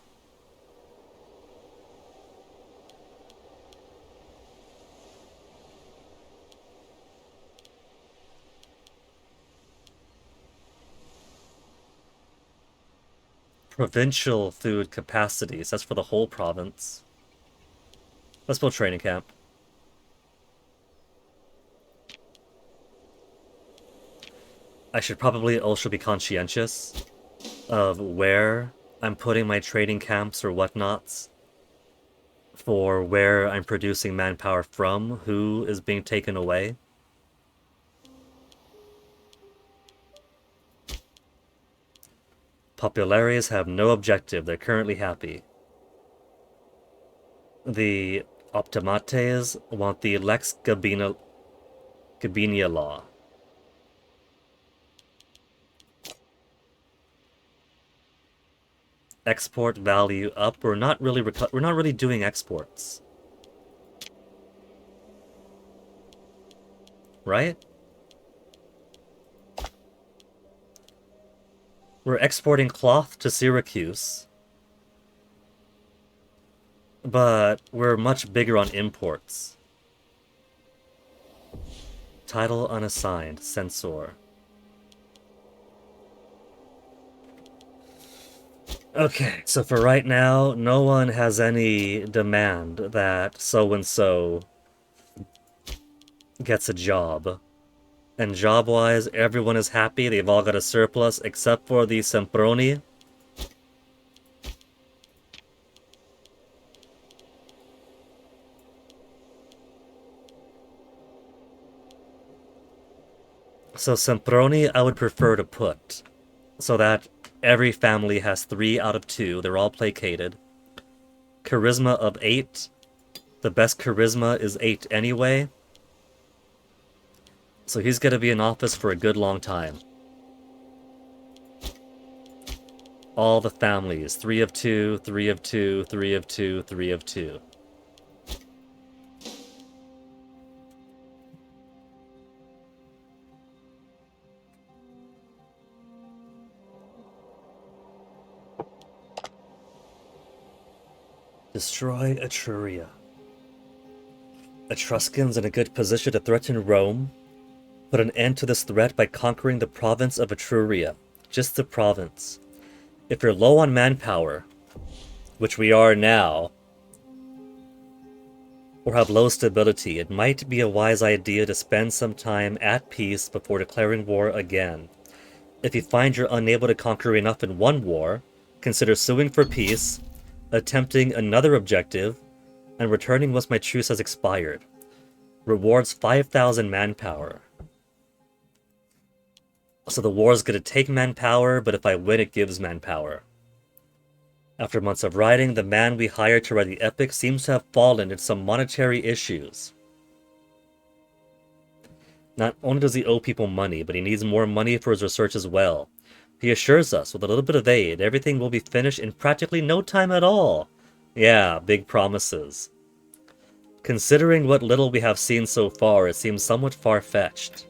Provincial food capacities, that's for the whole province. Let's build training camp. I should probably also be conscientious of where I'm putting my trading camps or whatnots for where I'm producing manpower from, who is being taken away. Populares have no objective, they're currently happy. The Optimates want the Lex Gabinia law. Export value up. We're not really doing exports. Right? We're exporting cloth to Syracuse. But we're much bigger on imports. Title unassigned. Censor. Okay, so for right now, no one has any demand that so-and-so gets a job. And job-wise, everyone is happy, they've all got a surplus, except for the Semproni. So Semproni I would prefer to put, so that every family has 3 out of 2. They're all placated. Charisma of 8. The best charisma is 8 anyway. So he's gonna be in office for a good long time. All the families. 3 of 2, 3 of 2, 3 of 2, 3 of 2. Destroy Etruria. Etruscans in a good position to threaten Rome. Put an end to this threat by conquering the province of Etruria. just the province. If you're low on manpower, which we are now, or have low stability, it might be a wise idea to spend some time at peace before declaring war again. If you find you're unable to conquer enough in one war, consider suing for peace, attempting another objective, and returning once my truce has expired. Rewards 5,000 manpower. So the war is going to take manpower, but if I win, it gives manpower. After months of writing, the man we hired to write the epic seems to have fallen into some monetary issues. Not only does he owe people money, but he needs more money for his research as well. He assures us, with a little bit of aid, everything will be finished in practically no time at all. Yeah, big promises. Considering what little we have seen so far, it seems somewhat far-fetched.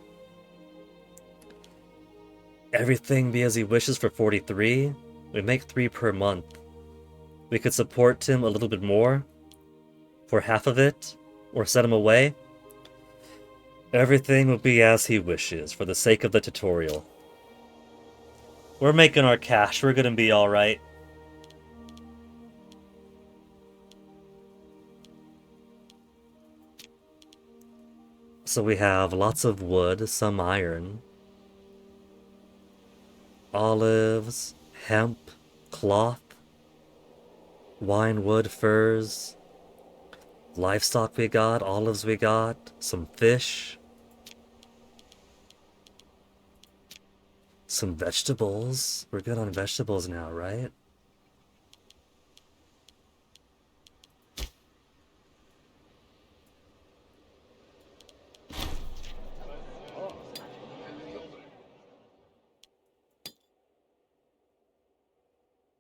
Everything be as he wishes for 43? We make 3 per month. We could support him a little bit more for half of it, or send him away. Everything will be as he wishes for the sake of the tutorial. We're making our cash, we're gonna be alright. So we have lots of wood, some iron, olives, hemp, cloth, wine, wood, furs, livestock we got, olives we got, some fish, some vegetables. We're good on vegetables now, right?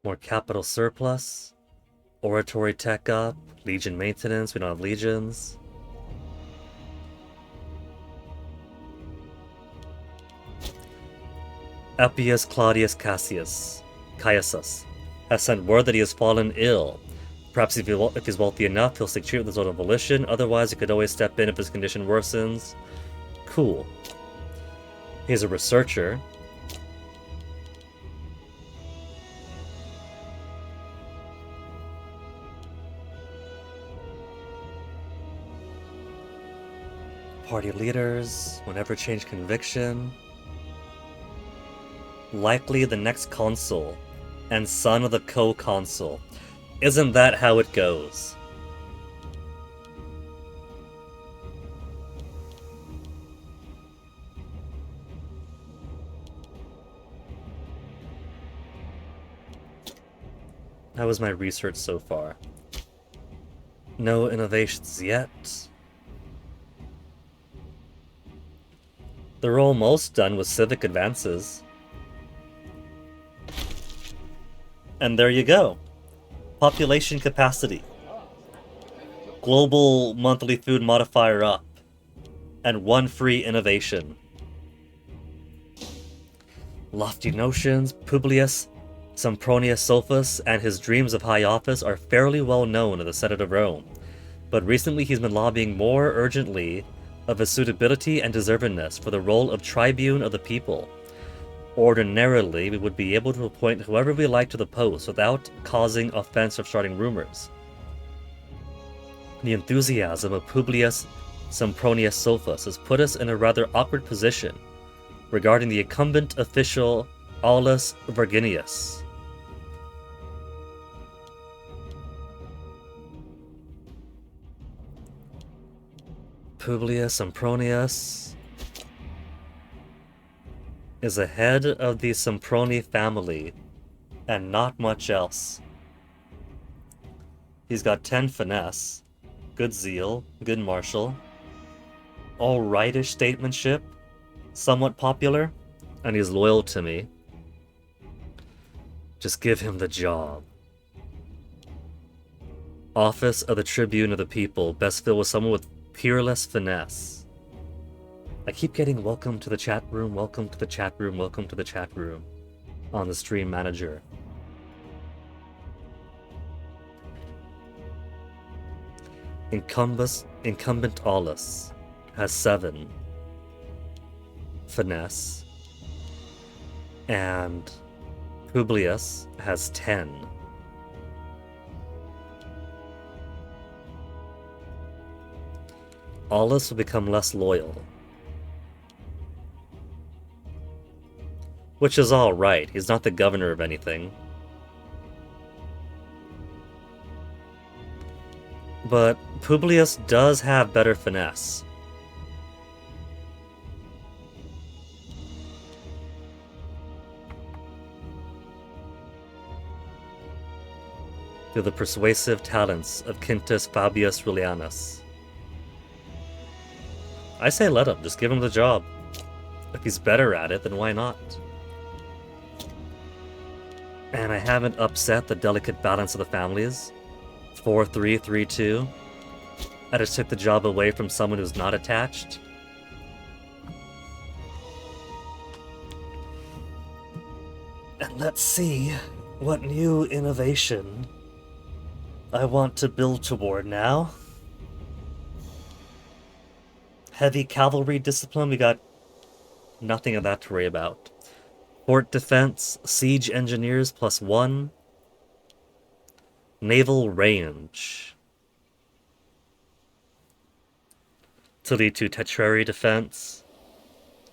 More capital surplus. Oratory tech up. Legion maintenance. We don't have legions. Appius Claudius Caius has sent word that he has fallen ill. Perhaps if he's wealthy enough, he'll seek treatment with his own volition. Otherwise, he could always step in if his condition worsens. Cool. He's a researcher. Party leaders, whenever change conviction. Likely the next consul, and son of the co-consul. Isn't that how it goes? How was my research so far? No innovations yet. They're almost done with civic advances. And there you go. Population capacity. Global monthly food modifier up. And 1 free innovation. Lofty notions, Publius Sempronius Sulfus and his dreams of high office are fairly well known in the Senate of Rome. But recently he's been lobbying more urgently of his suitability and deservedness for the role of tribune of the people. Ordinarily, we would be able to appoint whoever we like to the post without causing offense or starting rumors. The enthusiasm of Publius Sempronius Sulfus has put us in a rather awkward position regarding the incumbent official Aulus Virginius. Publius Sempronius is the head of the Semproni family, and not much else. He's got 10 finesse, good zeal, good martial, all-rightish statesmanship, somewhat popular, and he's loyal to me. Just give him the job. Office of the Tribune of the People, best filled with someone with peerless finesse. I keep getting welcome to the chat room, welcome to the chat room, welcome to the chat room on the stream manager. Incumbent Aulus has 7 finesse. And Publius has 10. Aulus will become less loyal. Which is alright, he's not the governor of anything. But Publius does have better finesse. Through the persuasive talents of Quintus Fabius Rullianus. I say let him, just give him the job. If he's better at it, then why not? And I haven't upset the delicate balance of the families. 4-3, 3-2. I just took the job away from someone who's not attached. And let's see what new innovation I want to build toward now. Heavy cavalry discipline, we got nothing of that to worry about. Fort defense, siege engineers +1. Naval range. To lead to Tetrary defense.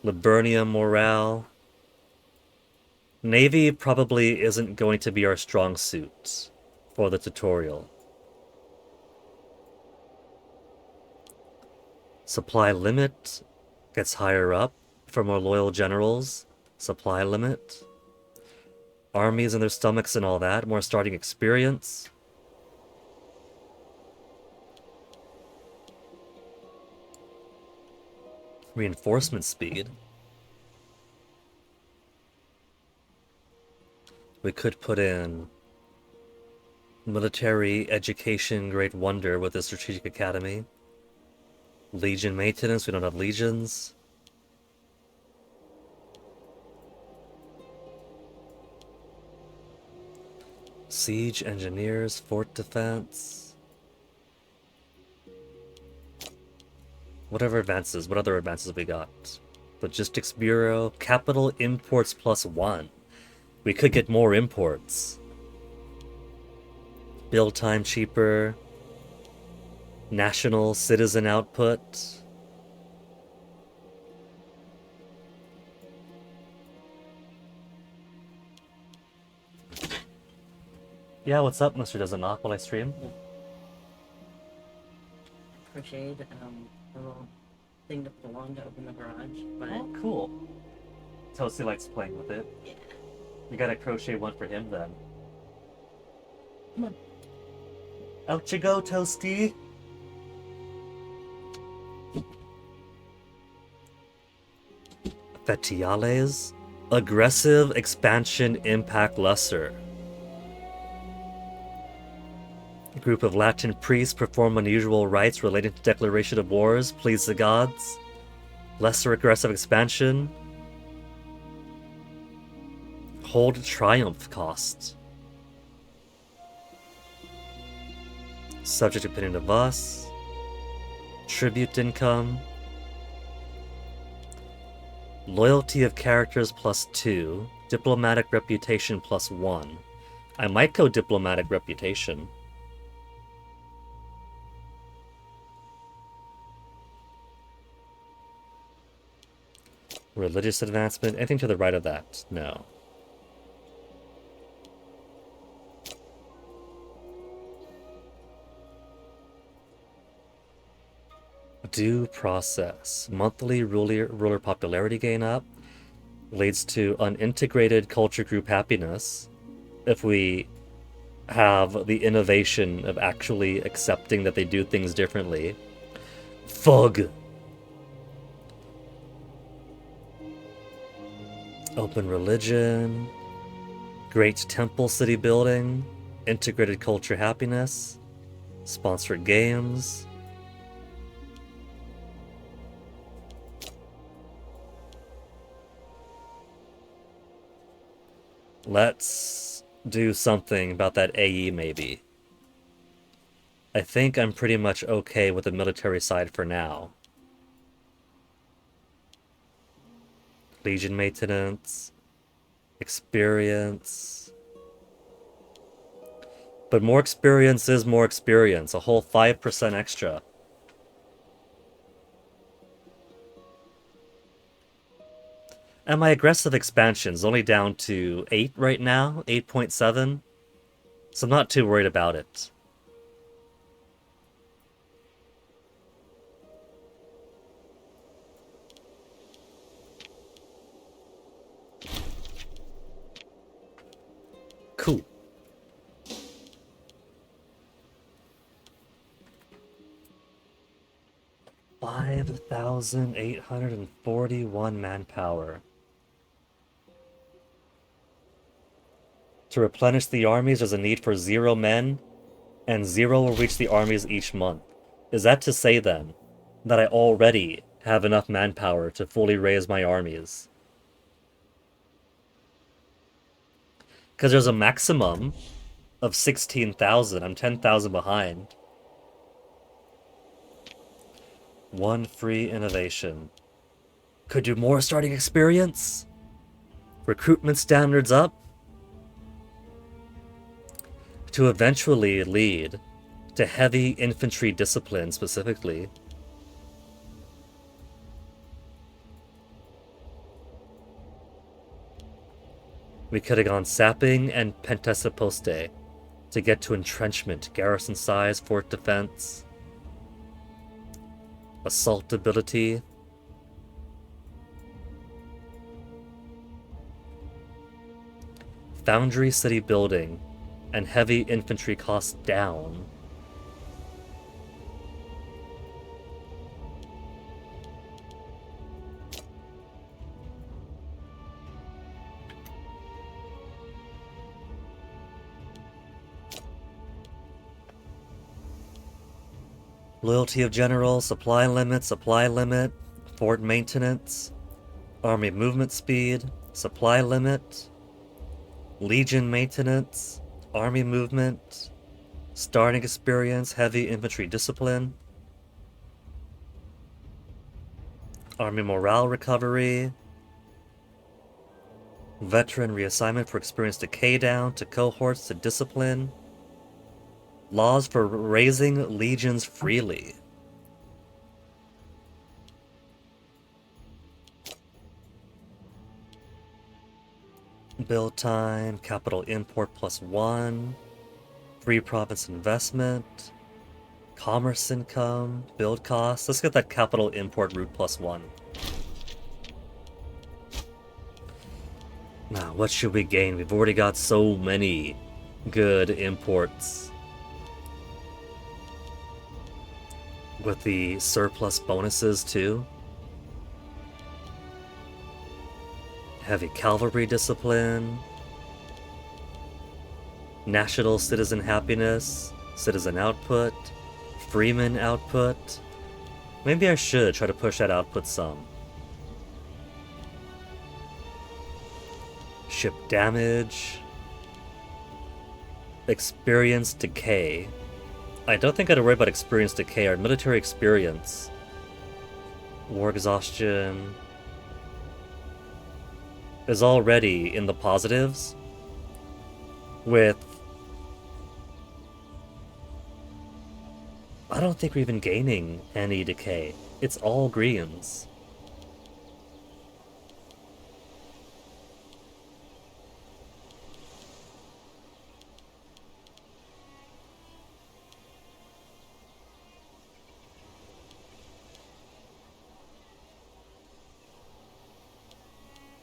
Liburnia morale. Navy probably isn't going to be our strong suit for the tutorial. Supply limit gets higher up for more loyal generals. Supply limit. Armies and their stomachs and all that. More starting experience. Reinforcement speed. We could put in military education great wonder with the strategic academy. Legion maintenance, we don't have legions. Siege engineers, fort defense. What other advances have we got? Logistics Bureau, capital imports +1. We could get more imports. Build time cheaper. National citizen output. Yeah, what's up, Mr. Doesn't Knock while I stream? Crocheted a little thing to pull on to open the garage, but Oh, cool. Toasty likes playing with it. yeah. You gotta crochet one for him then. Come on. Out you go, Toasty! Fetiales? Aggressive expansion impact lesser. A group of Latin priests perform unusual rites relating to declaration of wars, please the gods. Lesser aggressive expansion. Hold triumph cost. Subject opinion of us. Tribute income. Loyalty of characters +2. Diplomatic reputation +1. I might go diplomatic reputation. Religious advancement? Anything to the right of that? No. Due process. Monthly ruler popularity gain up. Leads to unintegrated culture group happiness. If we have the innovation of actually accepting that they do things differently. Fug! Open religion. Great temple city building. Integrated culture happiness. Sponsored games. Let's do something about that AE, maybe. I think I'm pretty much okay with the military side for now. Legion maintenance. Experience. But more experience is more experience. A whole 5% extra. And my aggressive expansion is only down to 8 right now, 8.7. So I'm not too worried about it. Cool. $5,841 manpower. To replenish the armies, there's a need for 0 men, and 0 will reach the armies each month. Is that to say, then, that I already have enough manpower to fully raise my armies? Because there's a maximum of 16,000. I'm 10,000 behind. 1 free innovation. Could do more starting experience? Recruitment standards up? To eventually lead to heavy infantry discipline specifically. We could have gone sapping and pentesiposte to get to entrenchment, garrison size, fort defense, assault ability. Foundry city building and heavy infantry costs down. Loyalty of general, supply limit, fort maintenance, army movement speed, supply limit, legion maintenance, army movement, starting experience, heavy infantry discipline, army morale recovery, veteran reassignment for experience decay down to cohorts to discipline, laws for raising legions freely. Build time, capital import +1, free province investment, commerce income, build costs. Let's get that capital import route +1. Now, what should we gain? We've already got so many good imports. With the surplus bonuses, too. Heavy cavalry discipline. National citizen happiness. Citizen output. Freeman output. Maybe I should try to push that output some. Ship damage. Experience decay. I don't think I had to worry about experience decay. Our military experience. War exhaustion is already in the positives with... I don't think we're even gaining any decay. It's all greens.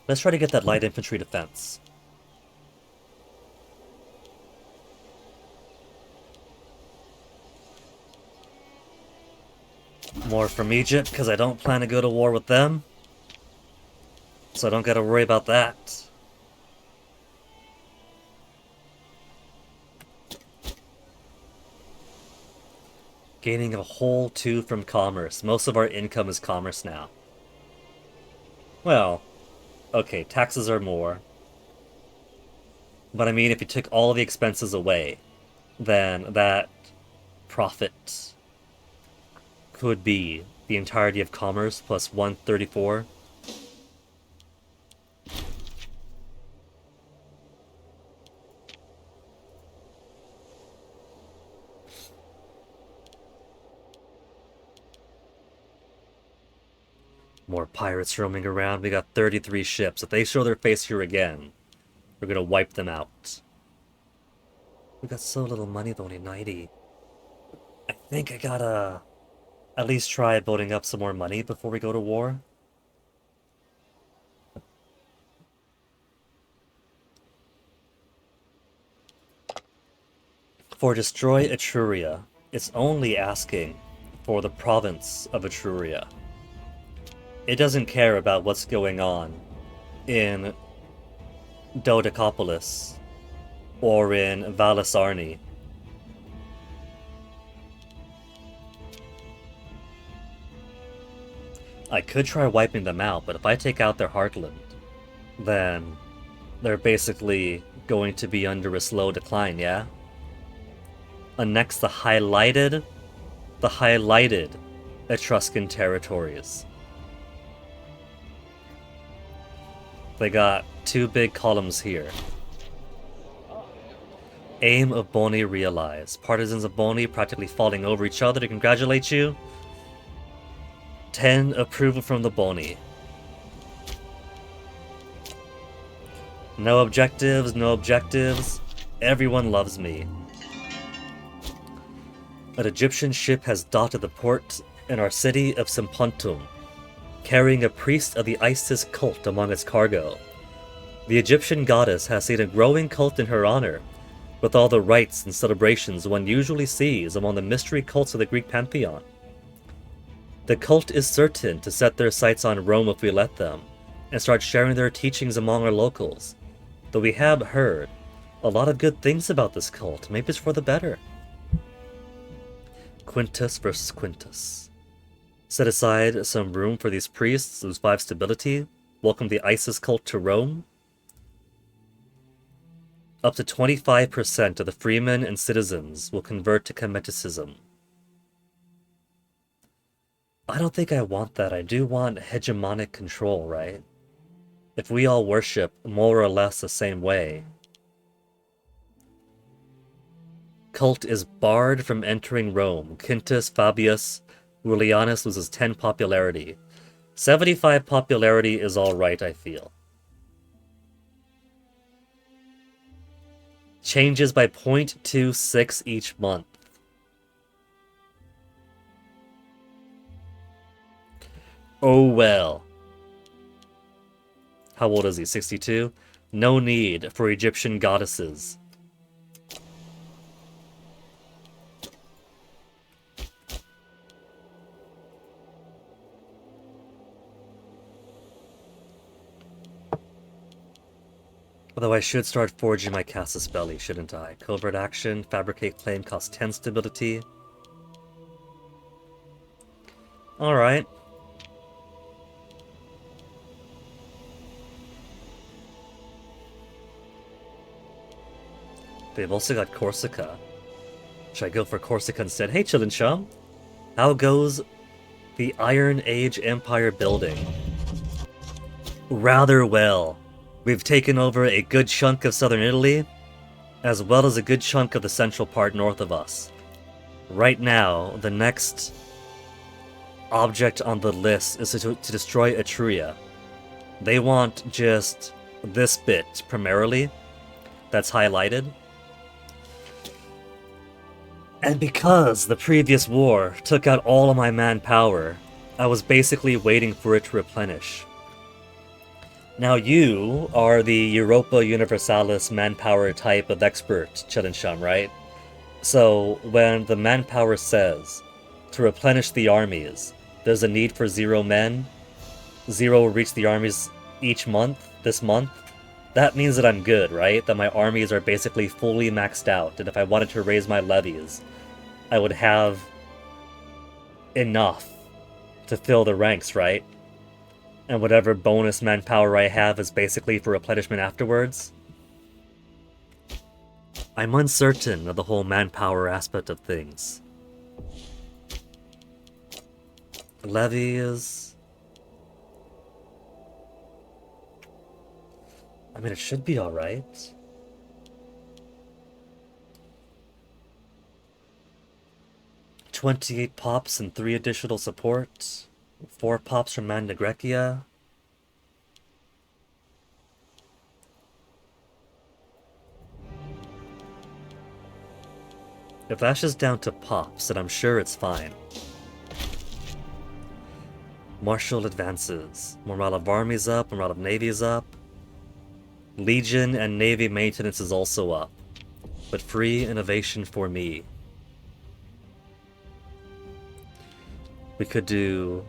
Let's try to get that light infantry defense. More from Egypt, because I don't plan to go to war with them. So I don't gotta worry about that. Gaining a whole 2 from commerce. Most of our income is commerce now. Well... okay, taxes are more. But I mean, if you took all the expenses away, then that profit could be the entirety of commerce plus 134. More pirates roaming around. We got 33 ships. If they show their face here again, we're gonna wipe them out. We got so little money, though, only 90. I think I gotta at least try building up some more money before we go to war. For destroy Etruria, it's only asking for the province of Etruria. It doesn't care about what's going on in Dodecapolis or in Valisarni. I could try wiping them out, but if I take out their heartland, then they're basically going to be under a slow decline, yeah? Annex the highlighted Etruscan territories. They got 2 big columns here. Aim of Boni realized. Partisans of Boni practically falling over each other to congratulate you. 10 approval from the Boni. No objectives, no objectives. Everyone loves me. An Egyptian ship has docked at the port in our city of Simpontum, carrying a priest of the Isis cult among its cargo. The Egyptian goddess has seen a growing cult in her honor, with all the rites and celebrations one usually sees among the mystery cults of the Greek pantheon. The cult is certain to set their sights on Rome if we let them, and start sharing their teachings among our locals. Though we have heard a lot of good things about this cult, maybe it's for the better. Quintus versus Quintus. Set aside some room for these priests, lose 5 stability, welcome the Isis cult to Rome. Up to 25% of the freemen and citizens will convert to Cometicism. I don't think I want that. I do want hegemonic control, right? If we all worship more or less the same way. Cult is barred from entering Rome. Quintus Fabius Julianus loses 10 popularity. 75 popularity is alright, I feel. Changes by 0.26 each month. Oh well. How old is he? 62? No need for Egyptian goddesses. Although I should start forging my Casus Belli, shouldn't I? Covert action, fabricate claim costs 10 stability. Alright. They've also got Corsica. Should I go for Corsica instead? Hey, Chillin' Chum. How goes the Iron Age Empire building? Rather well. We've taken over a good chunk of southern Italy, as well as a good chunk of the central part north of us. Right now, the next object on the list is to destroy Etruria. They want just this bit, primarily, that's highlighted. And because the previous war took out all of my manpower, I was basically waiting for it to replenish. Now you are the Europa Universalis manpower type of expert, Chillin' right? So when the manpower says to replenish the armies, there's a need for 0 men, 0 will reach the armies each month, this month, that means that I'm good, right? That my armies are basically fully maxed out, and if I wanted to raise my levies, I would have enough to fill the ranks, right? And whatever bonus manpower I have is basically for replenishment afterwards. I'm uncertain of the whole manpower aspect of things. Levies... I mean, it should be alright. $28 pops and 3 additional support. 4 pops from Mandagrekia. If that's just down to pops, then I'm sure it's fine. Martial advances. Morale of armies up, morale of navies up. Legion and navy maintenance is also up. But free innovation for me. We could do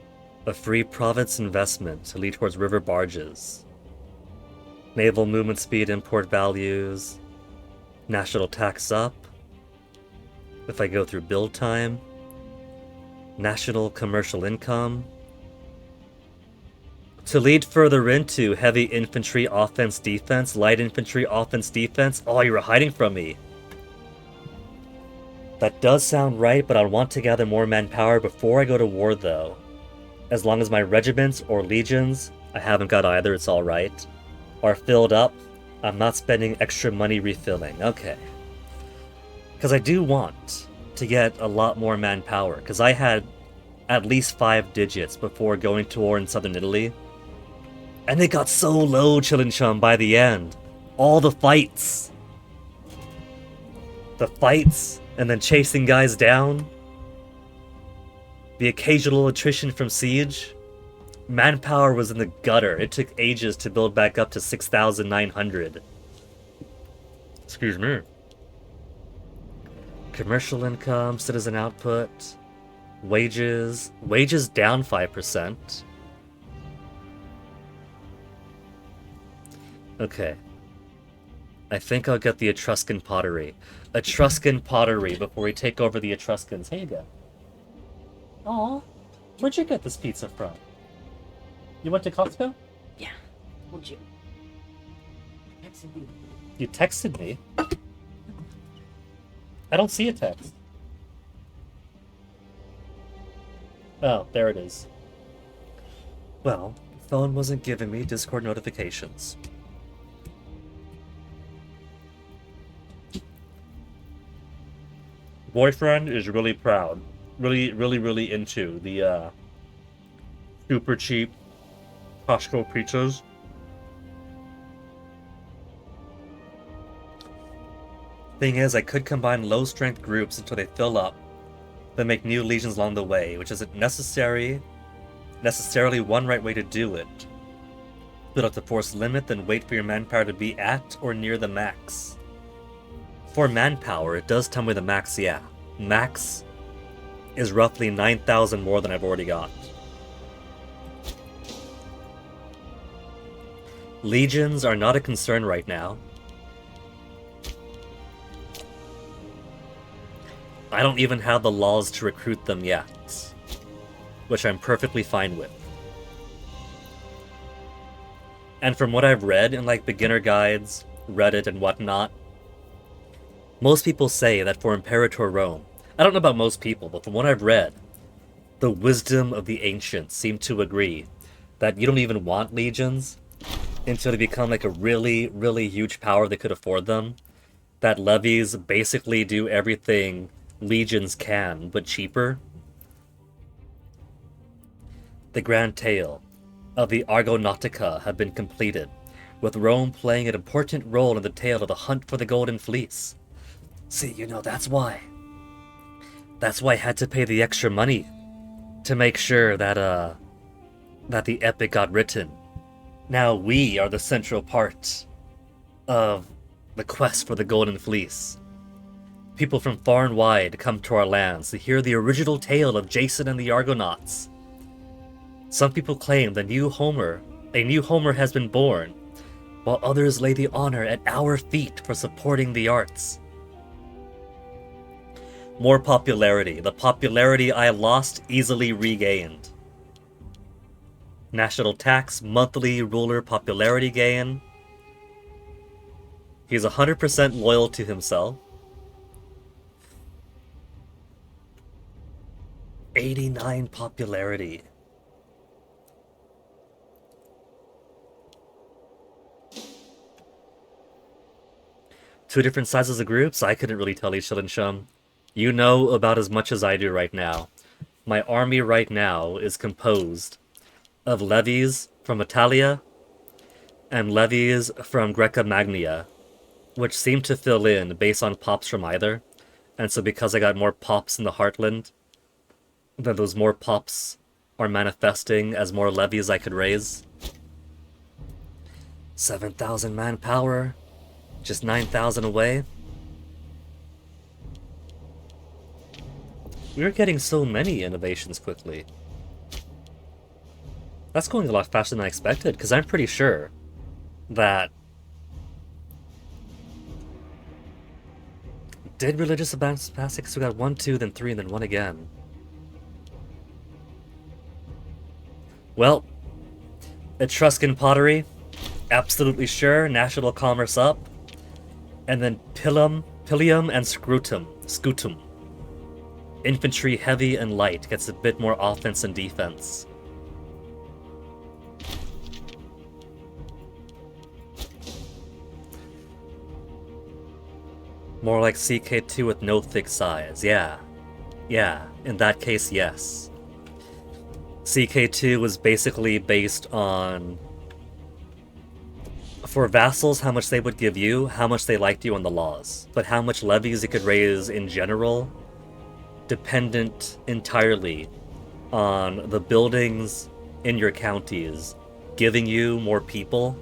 a free province investment to lead towards river barges. Naval movement speed, import values. National tax up. If I go through build time. National commercial income. To lead further into heavy infantry offense defense, light infantry offense defense. Oh, you were hiding from me. That does sound right, but I want to gather more manpower before I go to war, though. As long as my regiments or legions, I haven't got either, it's alright, are filled up, I'm not spending extra money refilling. Okay. Because I do want to get a lot more manpower, because I had at least 5 digits before going to war in southern Italy. And it got so low, Chillin' Chum, by the end. All the fights. The fights, and then chasing guys down. The occasional attrition from siege. Manpower was in the gutter. It took ages to build back up to 6,900. Excuse me. Commercial income, citizen output, wages. Wages down 5%. Okay. I think I'll get the Etruscan pottery. Etruscan pottery before we take over the Etruscans. Here you go. Aw. Where'd you get this pizza from? You went to Costco? Yeah. Would you? Texted you. You texted me? I don't see a text. Oh, there it is. Well, phone wasn't giving me Discord notifications. Boyfriend is really proud. Really into the super cheap Costco pizzas. Thing is, I could combine low strength groups until they fill up, then make new legions along the way, which isn't necessarily one right way to do it. Build up the force limit, then wait for your manpower to be at or near the max. For manpower, it does tell me the max, yeah. Max is roughly 9,000 more than I've already got. Legions are not a concern right now. I don't even have the laws to recruit them yet, which I'm perfectly fine with. And from what I've read in like beginner guides, Reddit and whatnot, most people say that for Imperator Rome, I don't know about most people, but from what I've read, the wisdom of the ancients seem to agree that you don't even want legions until they become like a really huge power that could afford them. That levies basically do everything legions can, but cheaper. The grand tale of the Argonautica have been completed, with Rome playing an important role in the tale of the hunt for the Golden Fleece. See, that's why. That's why I had to pay the extra money to make sure that that the epic got written. Now we are the central part of the quest for the Golden Fleece. People from far and wide come to our lands to hear the original tale of Jason and the Argonauts. Some people claim a new Homer has been born, while others lay the honor at our feet for supporting the arts. More popularity. The popularity I lost easily regained. National tax, monthly ruler popularity gain. He's 100% loyal to himself. 89 popularity. Two different sizes of groups? I couldn't really tell you, Shilin Shum. You know about as much as I do right now. My army right now is composed of levies from Italia and levies from Greca Magnia, which seem to fill in based on pops from either. And so because I got more pops in the Heartland, then those more pops are manifesting as more levies I could raise. 7,000 manpower, just 9,000 away. We're getting so many innovations quickly. That's going a lot faster than I expected, because I'm pretty sure that... Did religious advance pass it? Because we got 1, 2, then 3, and then 1 again. Well, Etruscan pottery, absolutely sure. National commerce up. And then Pilium and Scutum. Infantry heavy and light, gets a bit more offense and defense. More like CK2 with no thick size. Yeah, in that case, yes. CK2 was basically based on, for vassals, how much they would give you, how much they liked you, and the laws. But how much levies you could raise in general, dependent entirely on the buildings in your counties giving you more people.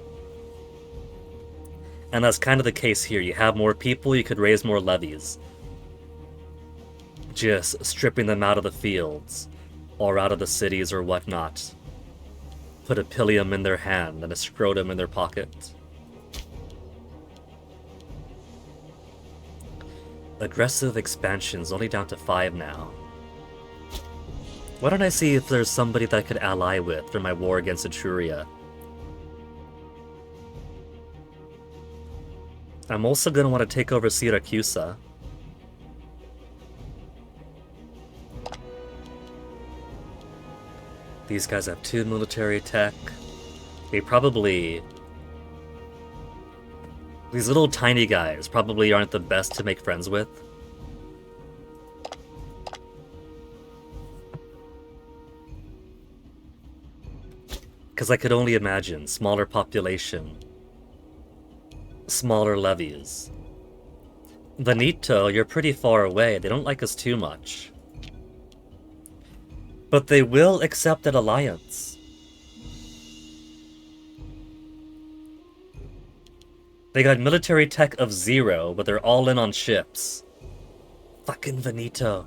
And that's kind of the case here. You have more people, you could raise more levies. Just stripping them out of the fields, or out of the cities or whatnot. Put a Pilium in their hand and a Scrotum in their pocket. Aggressive expansion's only down to 5 now. Why don't I see if there's somebody that I could ally with for my war against Etruria? I'm also going to want to take over Syracusa. These guys have 2 military tech. They probably... These little tiny guys probably aren't the best to make friends with. Because I could only imagine smaller population, smaller levies. Veneto, you're pretty far away. They don't like us too much. But they will accept an alliance. They got military tech of 0, but they're all in on ships. Fucking Veneto.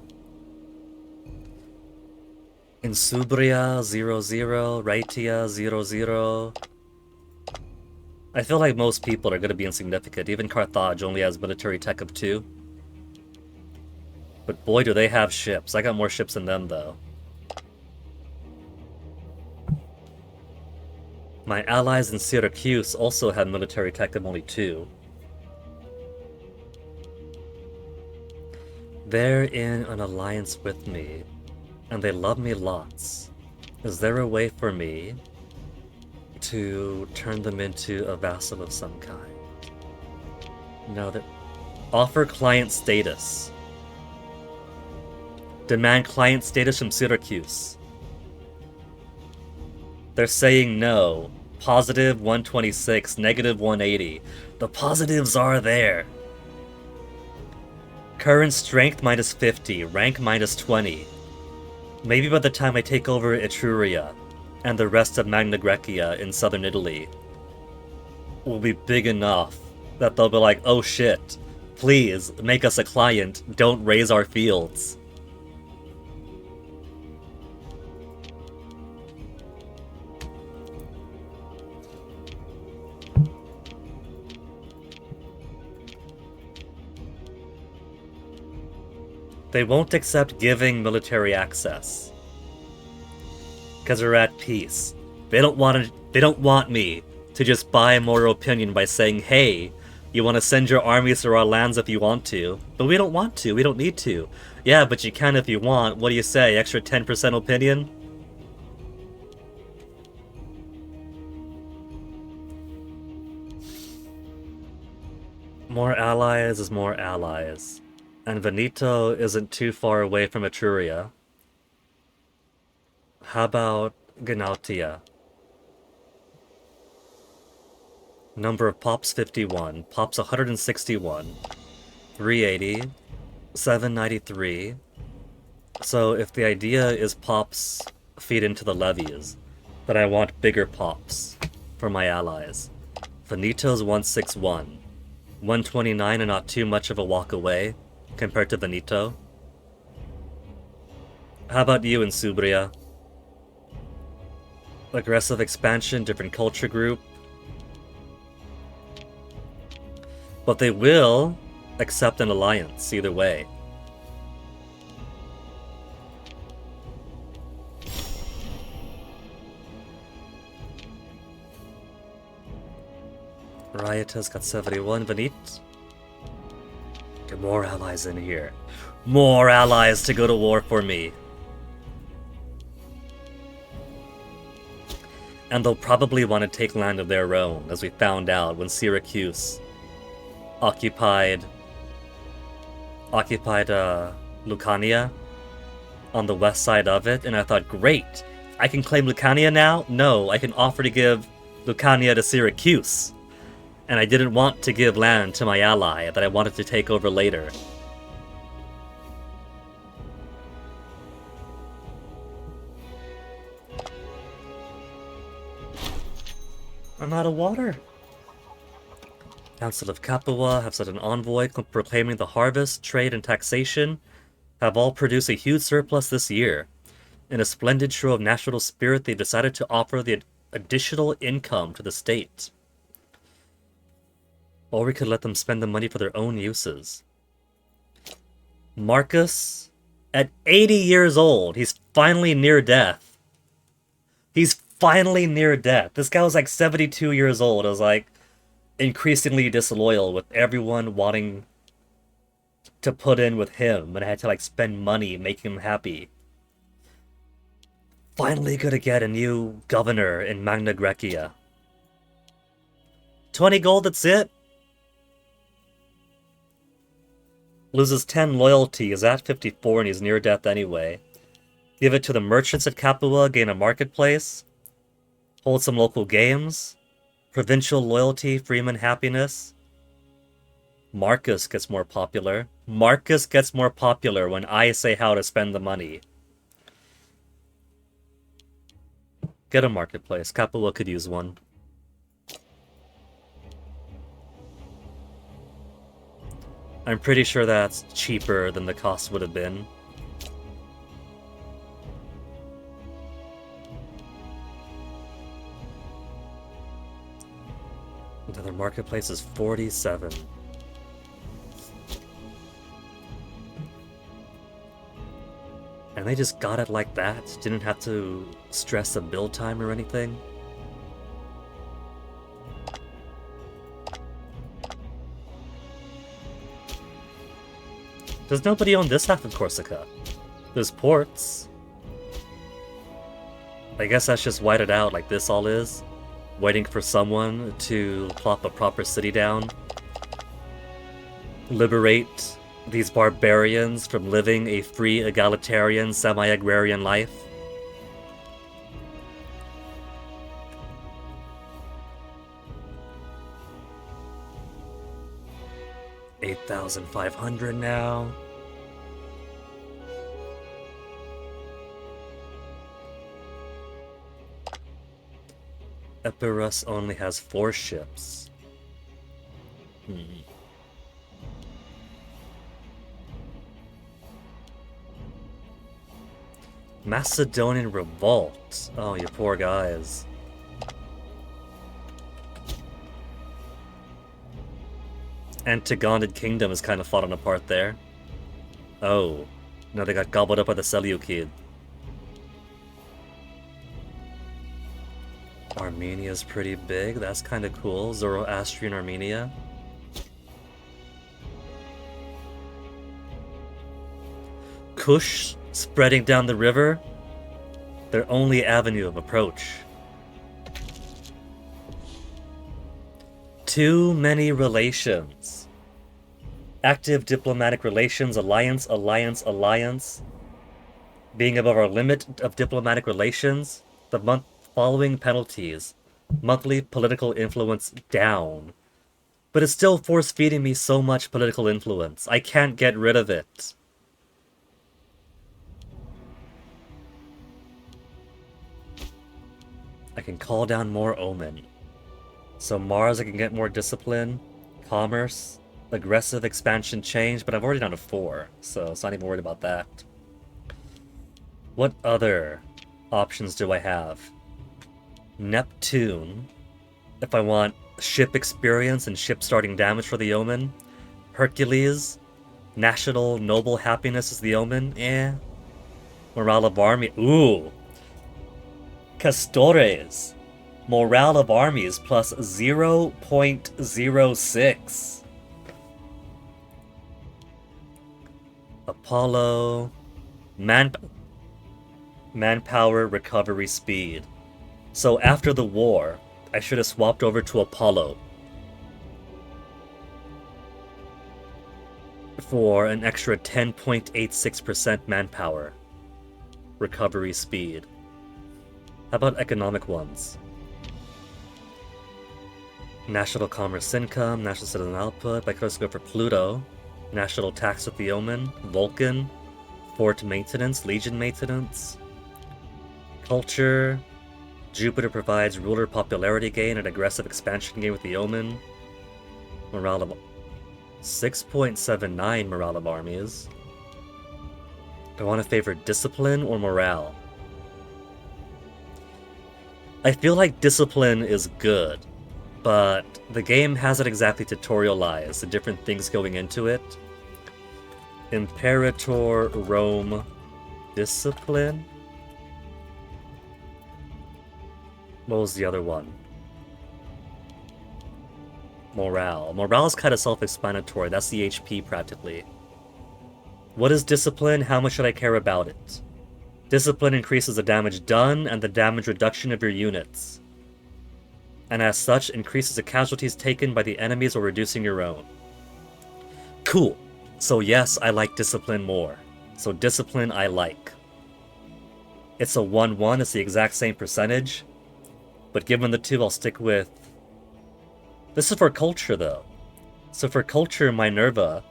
Insubria 0-0, Rhaetia 0-0. I feel like most people are going to be insignificant. Even Carthage only has military tech of 2. But boy, do they have ships. I got more ships than them, though. My allies in Syracuse also have military tech of only 2. They're in an alliance with me, and they love me lots. Is there a way for me to turn them into a vassal of some kind? No, that... Offer client status. Demand client status from Syracuse. They're saying no. Positive 126, negative 180. The positives are there. Current strength minus 50, rank minus 20. Maybe by the time I take over Etruria and the rest of Magna Graecia in southern Italy will be big enough that they'll be like, oh shit, please make us a client, don't raise our fields. They won't accept giving military access. Because they're at peace. They don't want me to just buy a moral opinion by saying, hey, you want to send your armies to our lands if you want to. But we don't want to, we don't need to. Yeah, but you can if you want. What do you say, extra 10% opinion? More allies is more allies. And Veneto isn't too far away from Etruria. How about Ganautia? Number of pops 51, pops 161, 380, 793. So if the idea is pops feed into the levies, then I want bigger pops for my allies. Venito's 161. 129 and not too much of a walk away compared to Veneto. How about you in Subria? Aggressive expansion, different culture group. But they will accept an alliance either way. Riotous got 71, Venit. Get more allies in here. More allies to go to war for me. And they'll probably want to take land of their own, as we found out when Syracuse occupied Lucania on the west side of it, and I thought, great, I can claim Lucania now? No, I can offer to give Lucania to Syracuse. And I didn't want to give land to my ally that I wanted to take over later. I'm out of water. Council of Capua have sent an envoy proclaiming the harvest, trade, and taxation have all produced a huge surplus this year. In a splendid show of national spirit, they decided to offer the additional income to the state. Or we could let them spend the money for their own uses. Marcus, at 80 years old, he's finally near death. He's finally near death. This guy was like 72 years old. I was like, increasingly disloyal with everyone wanting to put in with him, and I had to like spend money making him happy. Finally gonna get a new governor in Magna Graecia. 20 gold, that's it? Loses 10 loyalty, is at 54 and he's near death anyway. Give it to the merchants at Capua, gain a marketplace. Hold some local games. Provincial loyalty, freeman happiness. Marcus gets more popular. Marcus gets more popular when I say how to spend the money. Get a marketplace. Capua could use one. I'm pretty sure that's cheaper than the cost would have been. Another marketplace is 47. And they just got it like that? Didn't have to stress the build time or anything? There's nobody on this half of Corsica. There's ports. I guess that's just whited out like this all is. Waiting for someone to plop a proper city down. Liberate these barbarians from living a free, egalitarian, semi-agrarian life. $8,500 now. Epirus only has 4 ships. Macedonian revolt. Oh, you poor guys. And Tigandid Kingdom is kind of falling apart there. Oh, no, they got gobbled up by the Seleucid. Armenia's pretty big. That's kind of cool. Zoroastrian Armenia. Kush spreading down the river. Their only avenue of approach. Too many relations. Active diplomatic relations. Alliance, alliance, alliance. Being above our limit of diplomatic relations, the month following penalties. Monthly political influence down. But it's still force feeding me so much political influence. I can't get rid of it. I can call down more Omen. So Mars, I can get more discipline, commerce, aggressive expansion change, but I've already done a 4, so it's not even worried about that. What other options do I have? Neptune, if I want ship experience and ship starting damage for the Omen. Hercules, national noble happiness is the Omen, Morale of army, ooh. Castores, morale of armies plus 0.06. Apollo, manpower recovery speed. So after the war, I should have swapped over to Apollo for an extra 10.86% manpower recovery speed. How about economic ones? National commerce income, national citizen output. I could also go for Pluto, national tax with the Omen, Vulcan, fort maintenance, legion maintenance, culture. Jupiter provides ruler popularity gain and aggressive expansion gain with the Omen. Morale of 6.79 morale of armies. Do I want to favor discipline or morale? I feel like discipline is good, but the game hasn't exactly tutorialized the different things going into it. Imperator, Rome, discipline? What was the other one? Morale. Morale is kind of self-explanatory. That's the HP, practically. What is discipline? How much should I care about it? Discipline increases the damage done and the damage reduction of your units, and as such, increases the casualties taken by the enemies while reducing your own. Cool. So yes, I like discipline more. So discipline I like. It's a 1-1, it's the exact same percentage. But given the two, I'll stick with... This is for culture, though. So for culture, Minerva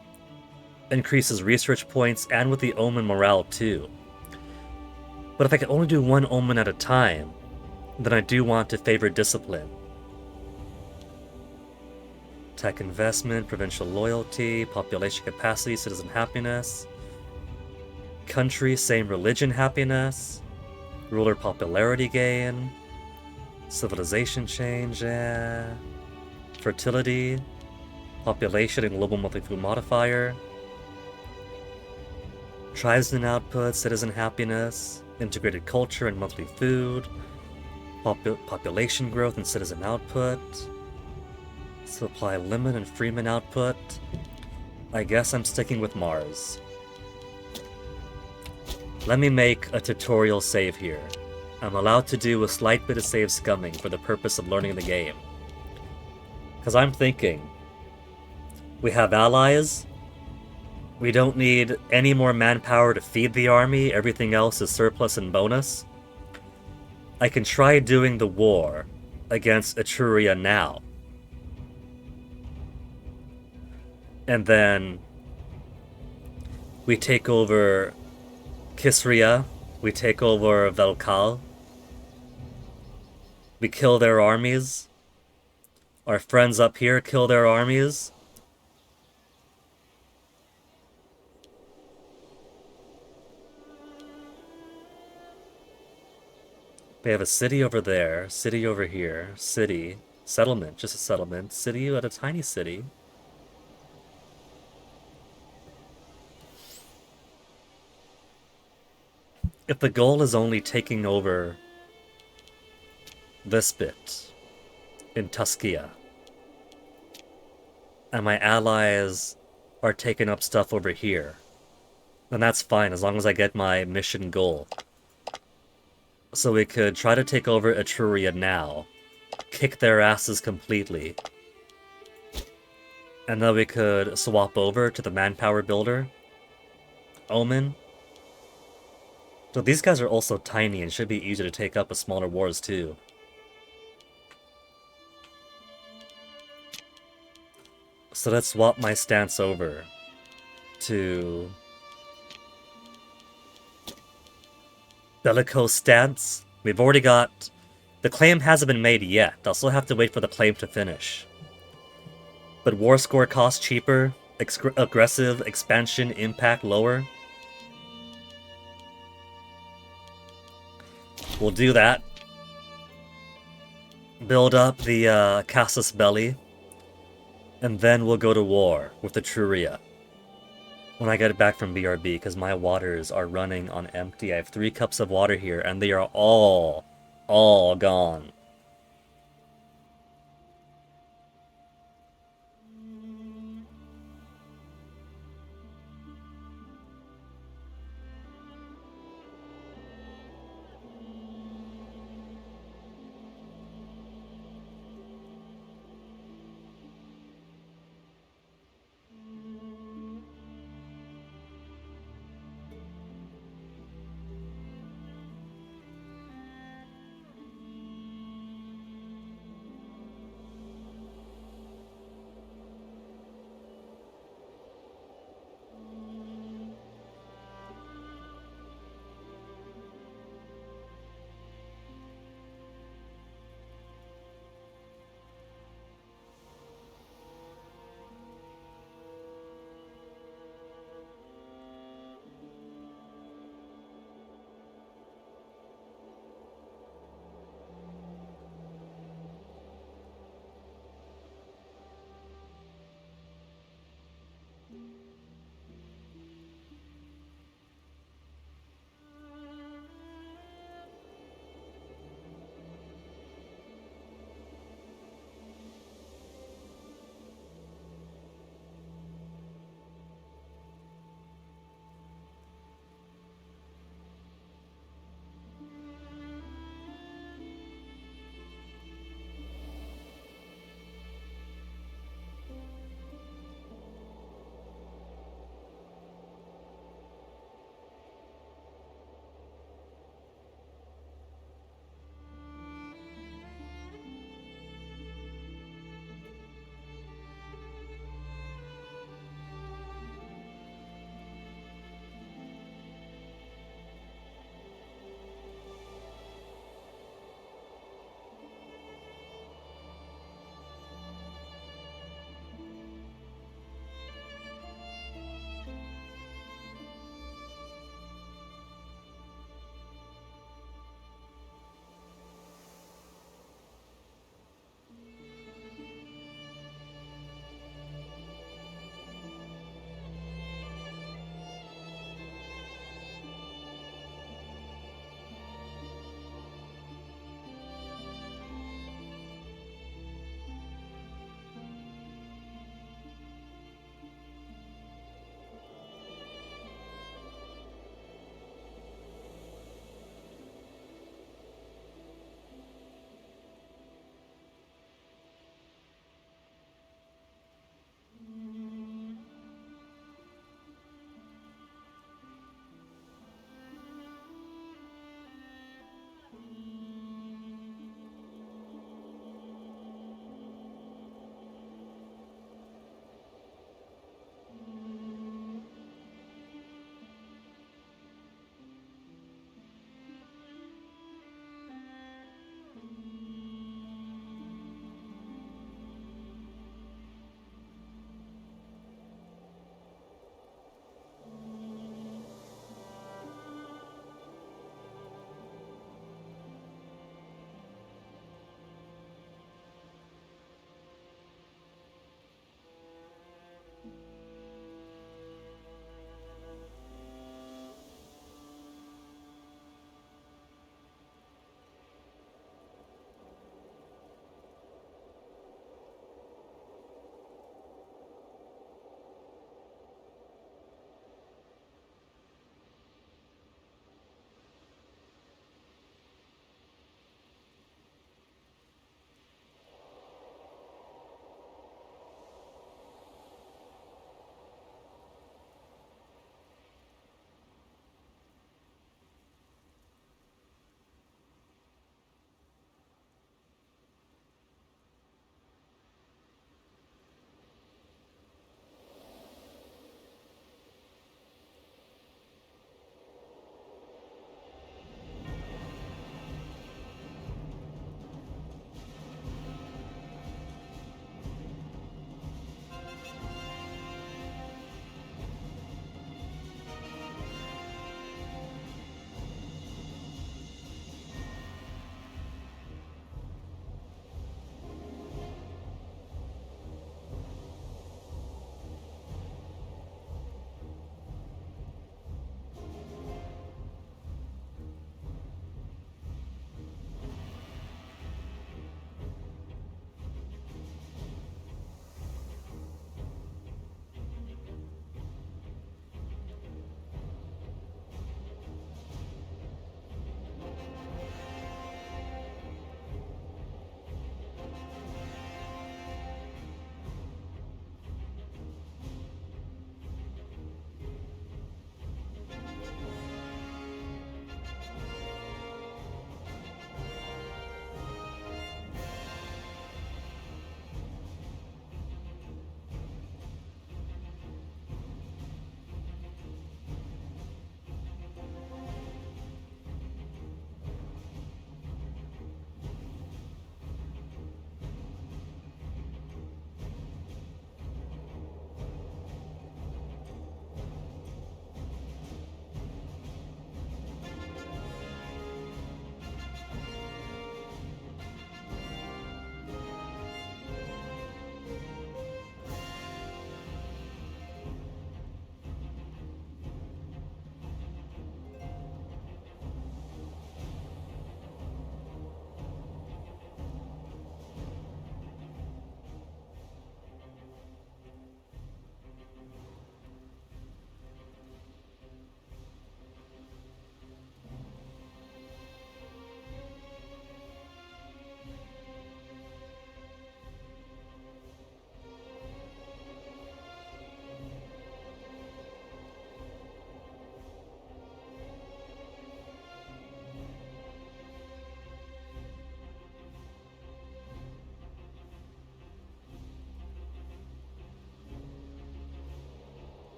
increases research points, and with the Omen morale, too. But if I can only do one Omen at a time, then I do want to favor discipline. Tech investment, provincial loyalty, population capacity, citizen happiness. Country, same religion happiness. Ruler popularity gain. Civilization change, Fertility. Population and global monthly food modifier. Tribesman output, citizen happiness. Integrated culture and monthly food. Population growth and citizen output. Supply limit and freeman output. I guess I'm sticking with Mars. Let me make a tutorial save here. I'm allowed to do a slight bit of save scumming for the purpose of learning the game. Because I'm thinking, we have allies, we don't need any more manpower to feed the army, everything else is surplus and bonus. I can try doing the war against Etruria now. And then we take over Kisria, we take over Velkal, we kill their armies, our friends up here kill their armies. They have a city over there, city over here, city, settlement, just a settlement, city at a tiny city. If the goal is only taking over this bit in Tuscia, and my allies are taking up stuff over here, then that's fine as long as I get my mission goal. So we could try to take over Etruria now, kick their asses completely, and then we could swap over to the manpower builder, Omen. So these guys are also tiny and should be easier to take up with smaller wars too. So let's swap my stance over to bellicose stance. We've already got... The claim hasn't been made yet. I'll still have to wait for the claim to finish. But war score cost cheaper, aggressive, expansion, impact lower. We'll do that. Build up the Casus Belli. And then we'll go to war with the Truria. When I get back from BRB, because my waters are running on empty. I have 3 cups of water here, and they are all gone.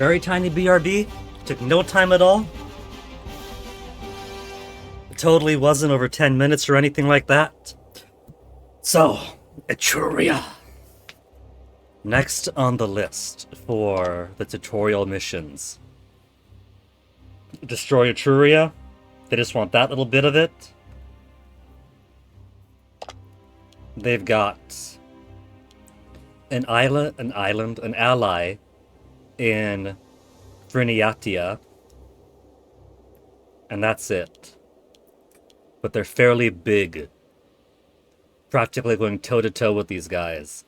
Very tiny BRB. Took no time at all. It totally wasn't over 10 minutes or anything like that. So, Etruria. Next on the list for the tutorial missions. Destroy Etruria. They just want that little bit of it. They've got an ally in Friniatia. And that's it. But they're fairly big. Practically going toe-to-toe with these guys.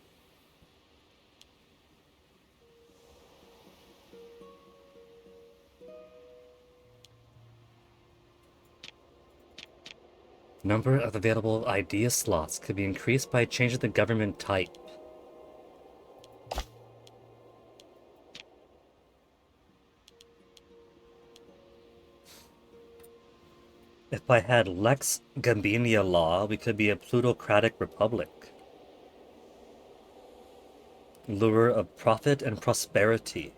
Number of available idea slots could be increased by changing the government type. If I had Lex Gambinia law, we could be a plutocratic republic. Lure of profit and prosperity.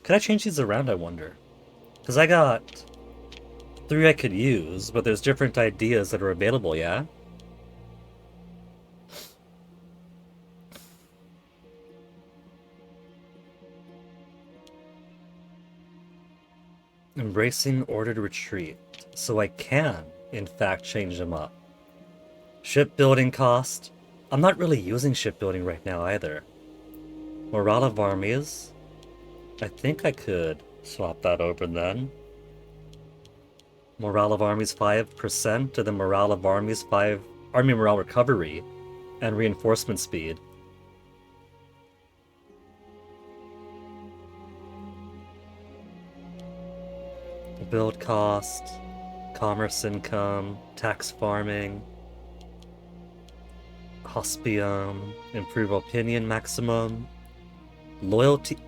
Could I change these around, I wonder? Because I got 3 I could use, but there's different ideas that are available, yeah? Embracing ordered retreat. So I can, in fact, change them up. Shipbuilding cost. I'm not really using shipbuilding right now either. Morale of armies. I think I could swap that over then. Morale of armies 5% to the morale of armies 5 army morale recovery and reinforcement speed. Build cost, commerce income, tax farming, hospium, improve opinion maximum, loyalty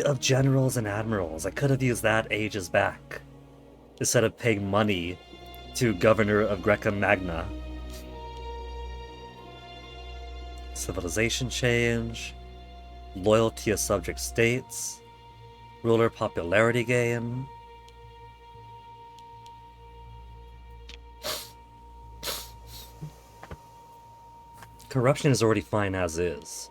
of generals and admirals. I could have used that ages back instead of paying money to governor of Greca Magna. Civilization change, loyalty of subject states, ruler popularity gain. Corruption is already fine as is.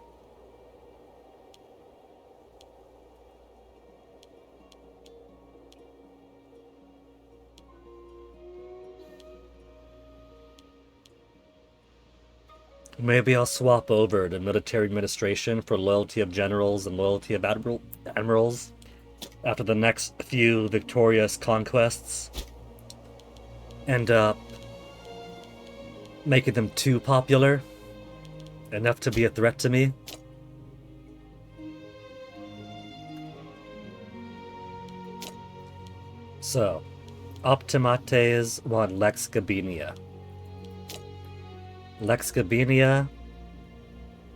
Maybe I'll swap over to military administration for loyalty of generals and loyalty of admirals after the next few victorious conquests. End up making them too popular, enough to be a threat to me. So, Optimates want Lex Gabinia. Lex Gabinia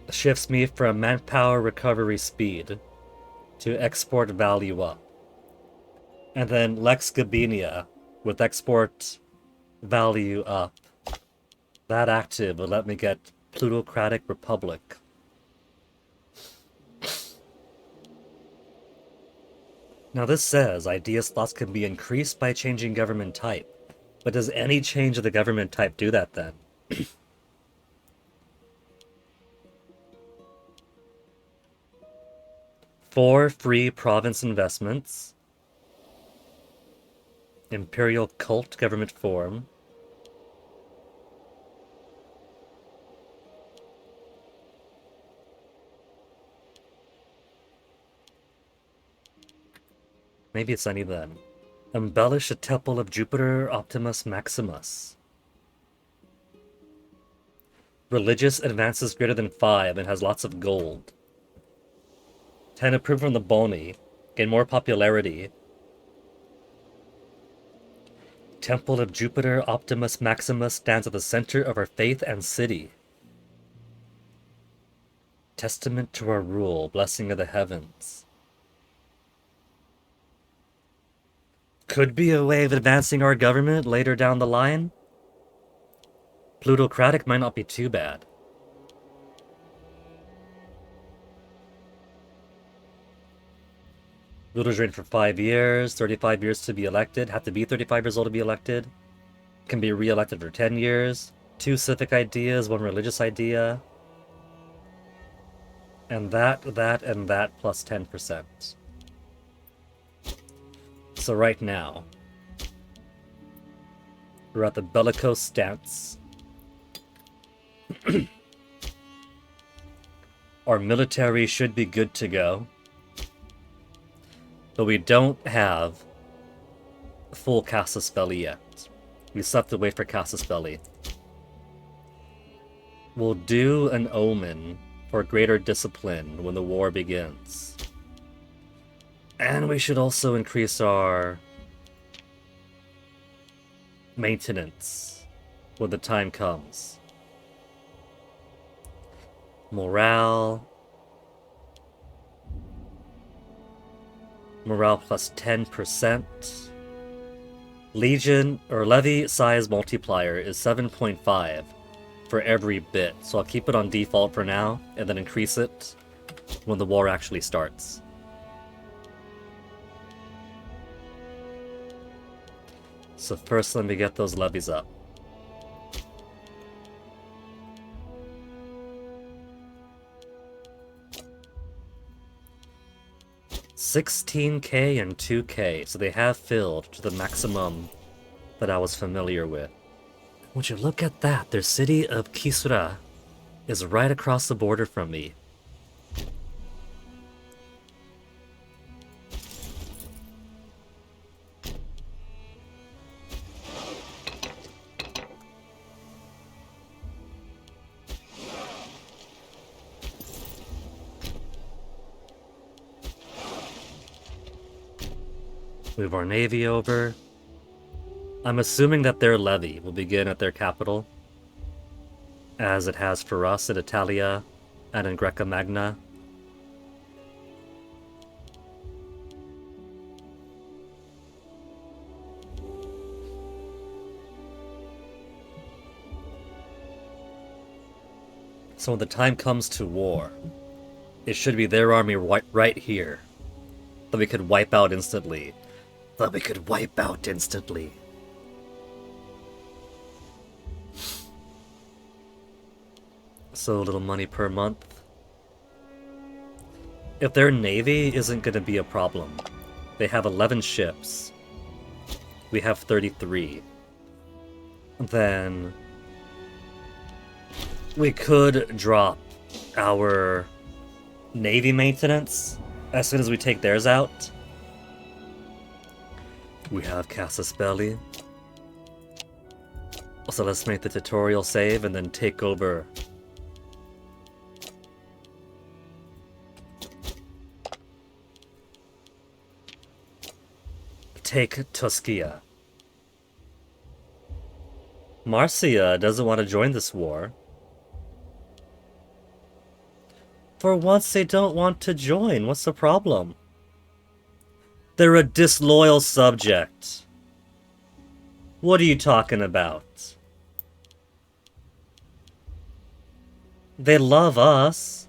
shifts me from manpower recovery speed to export value up. And then Lex Gabinia with export value up. That active will let me get plutocratic republic. Now this says idea slots can be increased by changing government type. But does any change of the government type do that then? 4 free province investments. Imperial cult government form. Maybe it's any then. Embellish a temple of Jupiter Optimus Maximus. Religious advances greater than 5 and has lots of gold. 10 approved from the Boni. Gain more popularity. Temple of Jupiter Optimus Maximus stands at the center of our faith and city. Testament to our rule, blessing of the heavens. Could be a way of advancing our government later down the line. Plutocratic might not be too bad. Rulers reign for 5 years, 35 years to be elected. Have to be 35 years old to be elected. Can be re-elected for 10 years. 2 civic ideas, 1 religious idea. And that, and that plus 10%. So right now, we're at the bellicose stance. Our military should be good to go. But we don't have full Casus Belli yet. We still have to wait for Casus Belli. We'll do an omen for greater discipline when the war begins. And we should also increase our maintenance when the time comes. Morale. Morale plus 10%. Legion, or levy size multiplier is 7.5 for every bit. So I'll keep it on default for now, and then increase it when the war actually starts. So first let me get those levies up. $16K and $2K, so they have filled to the maximum that I was familiar with. Would you look at that? Their city of Kisura is right across the border from me. Move our navy over. I'm assuming that their levy will begin at their capital, as it has for us in Italia and in Greca Magna. So when the time comes to war, it should be their army right here that we could wipe out instantly. So a little money per month. If their navy isn't going to be a problem, they have 11 ships. We have 33. Then we could drop our navy maintenance as soon as we take theirs out. We have Casus Belli. So let's make the tutorial save and then take over. Take Tuscia. Marcia doesn't want to join this war. For once they don't want to join. What's the problem? They're a disloyal subject. What are you talking about? They love us.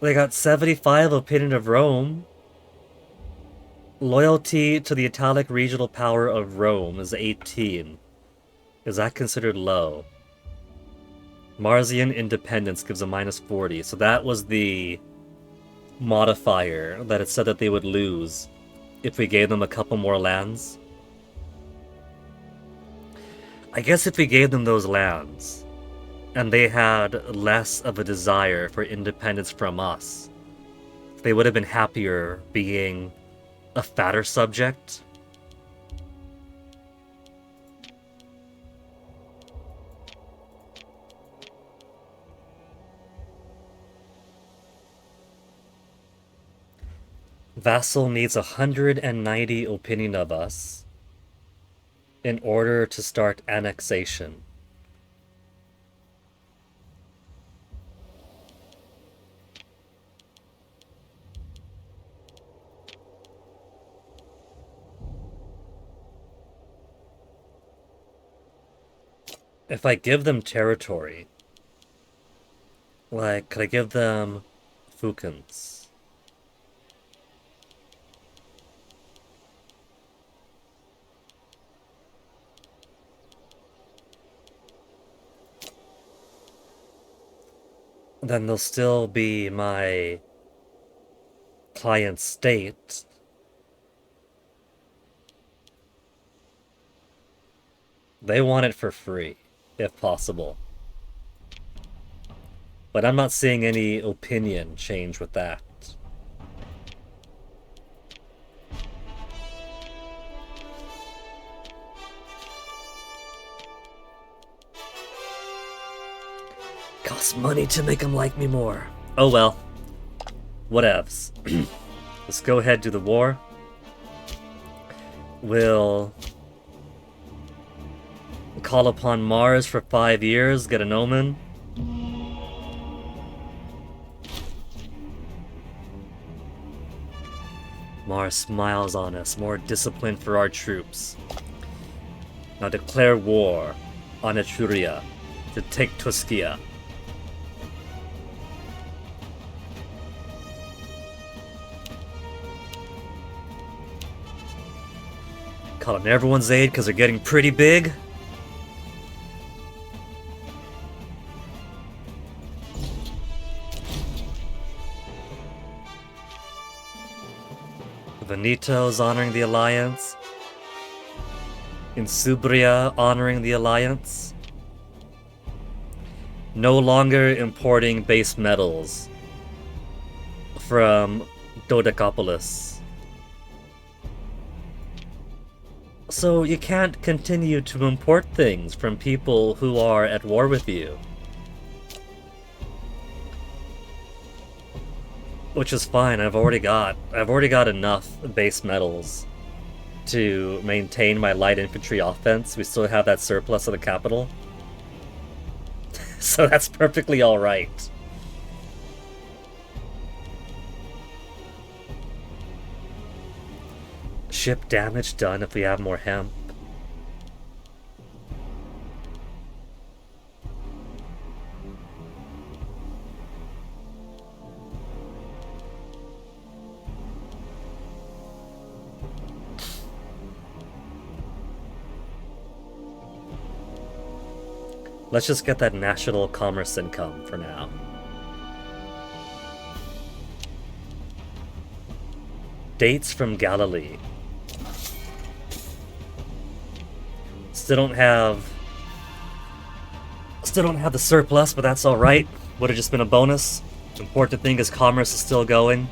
They got 75 opinion of Rome. Loyalty to the Italic regional power of Rome is 18. Is that considered low? Marsian independence gives a minus 40, so that was the modifier that it said that they would lose if we gave them a couple more lands. I guess if we gave them those lands, and they had less of a desire for independence from us, they would have been happier being a fatter subject. Vassal needs 190 opinion of us in order to start annexation. If I give them territory, like, could I give them Fukens? Then they'll still be my client state. They want it for free, if possible. But I'm not seeing any opinion change with that. Costs money to make them like me more. Oh well. Whatevs. Let's go ahead to the war. We'll call upon Mars for 5 years, get an omen. Mars smiles on us, more discipline for our troops. Now declare war on Etruria to take Tuscia. Call on everyone's aid because they're getting pretty big. Veneto's honoring the alliance. Insubria honoring the alliance. No longer importing base metals from Dodecapolis. So you can't continue to import things from people who are at war with you. Which is fine. I've already got enough base metals to maintain my light infantry offense. We still have that surplus of the capital. So that's perfectly alright. Ship damage done if we have more hemp. Let's just get that national commerce income for now. Dates from Galilee. Still don't have the surplus, but that's alright. Would have just been a bonus. The important thing is commerce is still going.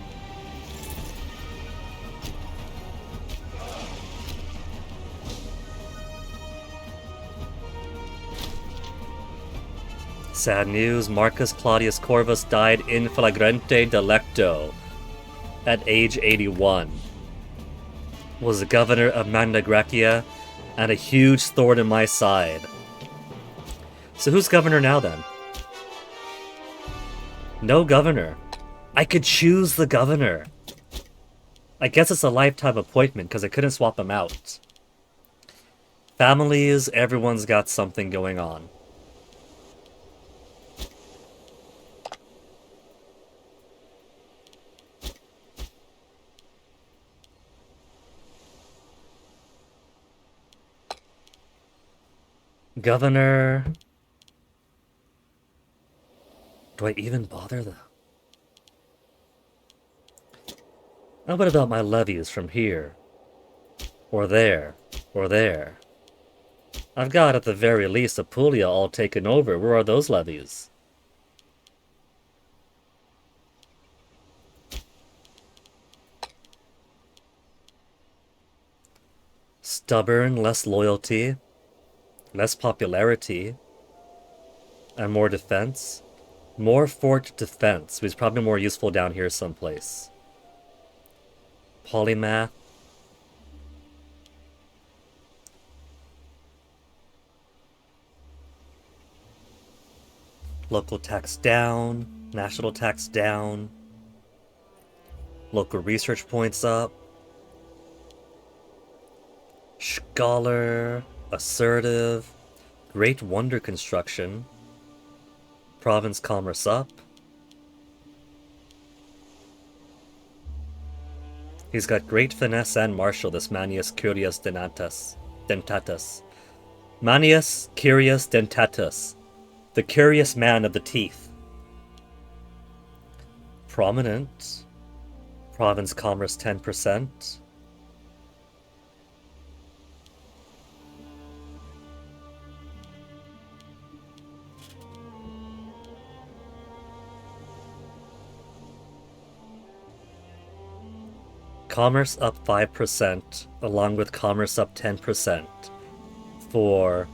Sad news, Marcus Claudius Corvus died in flagrante delicto at age 81. Was the governor of Magna Graecia and a huge thorn in my side. So who's governor now then? No governor. I could choose the governor. I guess it's a lifetime appointment because I couldn't swap him out. Families, everyone's got something going on. Governor... Do I even bother though? Now what about my levies from here? Or there? Or there? I've got at the very least Apulia all taken over. Where are those levies? Stubborn, less loyalty. Less popularity, and more defense. More fort defense, which is probably more useful down here someplace. Polymath. Local tax down, national tax down. Local research points up. Scholar. Assertive. Great wonder construction. Province commerce up. He's got great finesse and martial, this Manius Curious Dentatus. Manius Curious Dentatus. The curious man of the teeth. Prominent. Province commerce 10%. Commerce up 5%, along with commerce up 10% for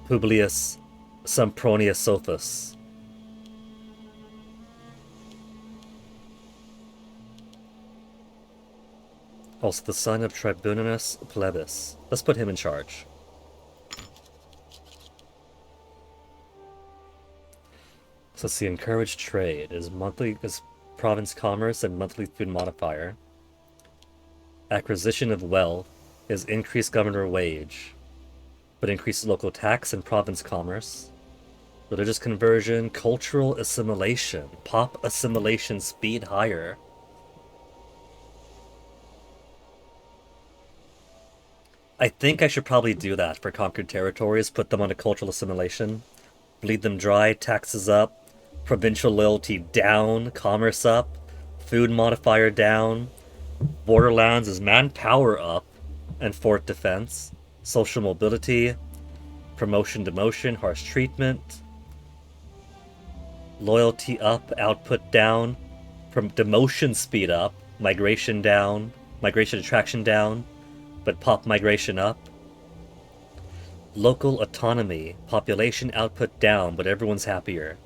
Publius Sempronius Sophus. Also the son of Tribunus Plebis. Let's put him in charge. So let's see, encourage trade is province commerce and monthly food modifier. Acquisition of wealth is increased governor wage, but increases local tax and province commerce. Religious conversion, cultural assimilation, pop assimilation speed higher. I think I should probably do that for conquered territories, put them on a cultural assimilation, bleed them dry, taxes up, provincial loyalty down, commerce up, food modifier down. Borderlands is manpower up and fort defense, social mobility, promotion demotion, harsh treatment, loyalty up, output down, demotion speed up, migration down, migration attraction down, but pop migration up. Local autonomy, population output down, but everyone's happier.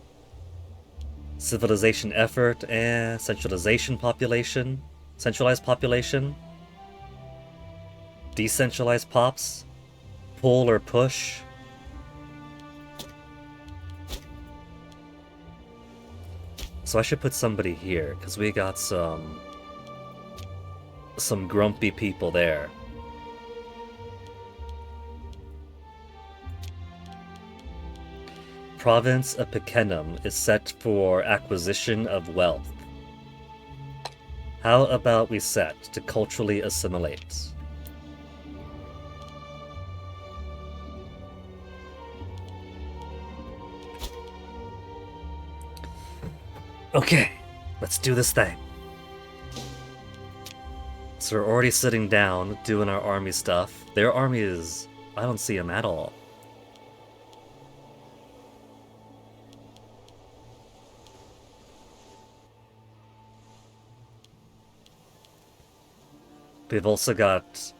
Civilization effort and centralized population. Decentralized pops. Pull or push. So I should put somebody here, because we got some grumpy people there. Province of Picenum is set for acquisition of wealth. How about we set to culturally assimilate? Okay, let's do this thing. So we're already sitting down, doing our army stuff. Their army is... I don't see them at all. We've also got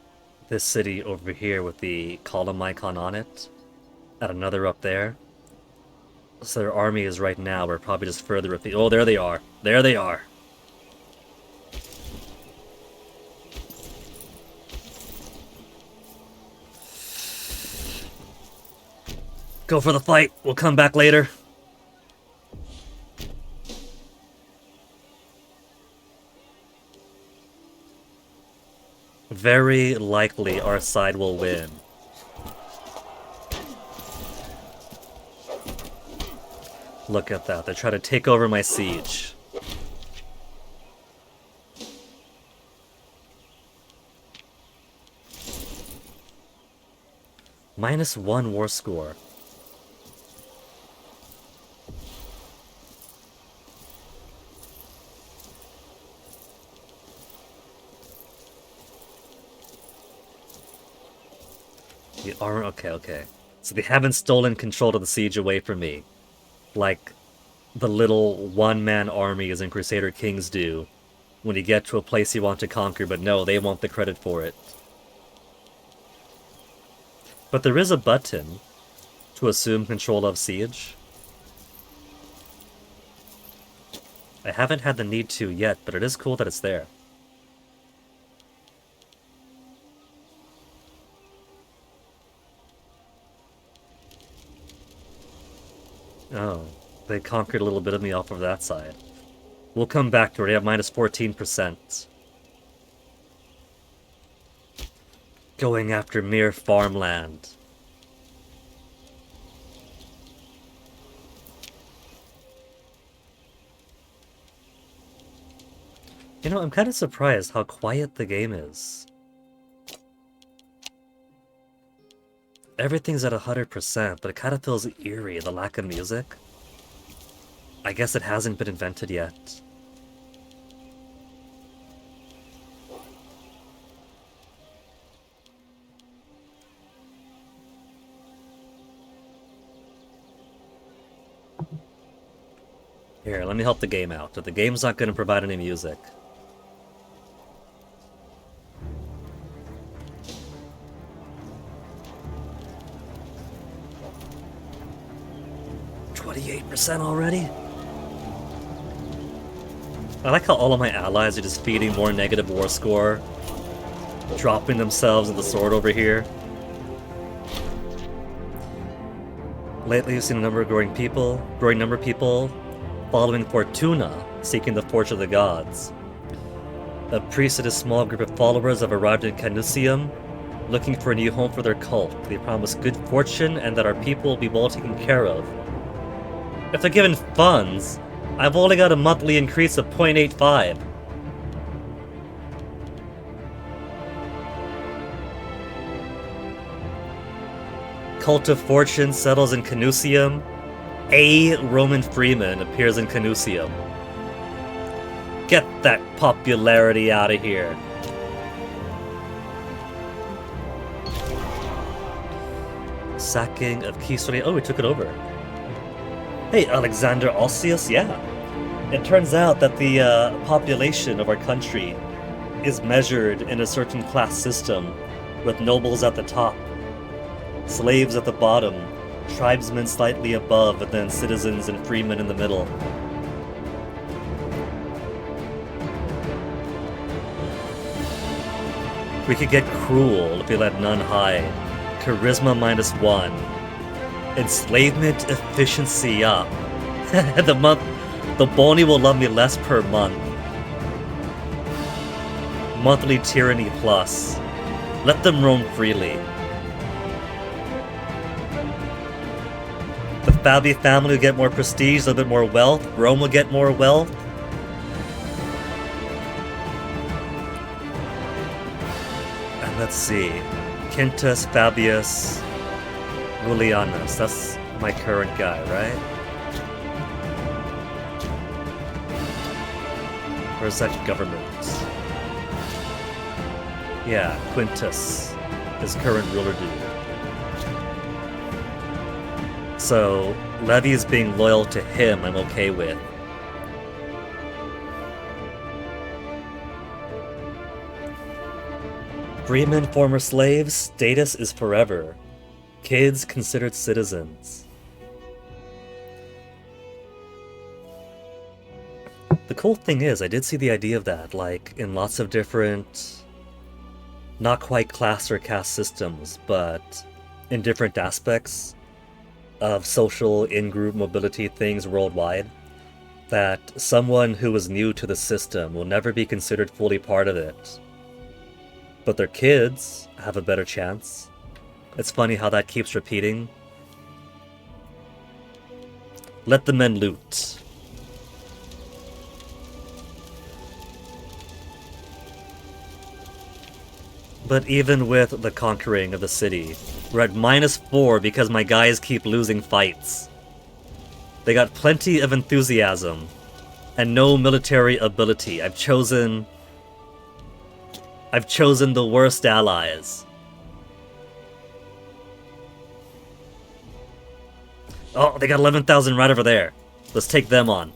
this city over here with the column icon on it, and another up there. So their army is right now, we're probably just further afield. Oh, there they are. There they are. Go for the fight. We'll come back later. Very likely our side will win. Look at that. They're trying to take over my siege. -1 war score. The armor, okay. So they haven't stolen control of the siege away from me. Like the little one-man armies and Crusader Kings do when you get to a place you want to conquer, but no, they want the credit for it. But there is a button to assume control of siege. I haven't had the need to yet, but it is cool that it's there. Oh, they conquered a little bit of me off of that side. We'll come back to it. They have -14%. Going after mere farmland. You know, I'm kind of surprised how quiet the game is. Everything's at 100%, but it kind of feels eerie, the lack of music. I guess it hasn't been invented yet. Here, let me help the game out. The game's not going to provide any music. %already? I like how all of my allies are just feeding more negative war score, dropping themselves in the sword over here. Lately, we've seen a growing number of people following Fortuna, seeking the fortune of the gods. A priest and a small group of followers have arrived in Canusium, looking for a new home for their cult. They promise good fortune and that our people will be well taken care of. If they're given funds, I've only got a monthly increase of 0.85. Cult of Fortune settles in Canusium. A Roman freeman appears in Canusium. Get that popularity out of here. Sacking of Keystone. Oh, we took it over. Hey, Alexander Alcius, yeah. It turns out that the population of our country is measured in a certain class system, with nobles at the top, slaves at the bottom, tribesmen slightly above, and then citizens and freemen in the middle. We could get cruel if we let none hide. Charisma -1. Enslavement efficiency up. The bony will love me less per month. Monthly tyranny plus. Let them roam freely. The Fabi family will get more prestige, a little bit more wealth. Rome will get more wealth. And let's see. Quintus Fabius Julianus. That's my current guy, right? Where's that government? Yeah, Quintus. His current ruler dude. So, levies being loyal to him, I'm okay with. Freemen, former slaves, status is forever. Kids considered citizens. The cool thing is, I did see the idea of that, like, in lots of different, not quite class or caste systems, but in different aspects of social in-group mobility things worldwide, that someone who is new to the system will never be considered fully part of it. But their kids have a better chance. It's funny how that keeps repeating. Let the men loot. But even with the conquering of the city, we're at -4 because my guys keep losing fights. They got plenty of enthusiasm and no military ability. I've chosen the worst allies. Oh, they got 11,000 right over there. Let's take them on.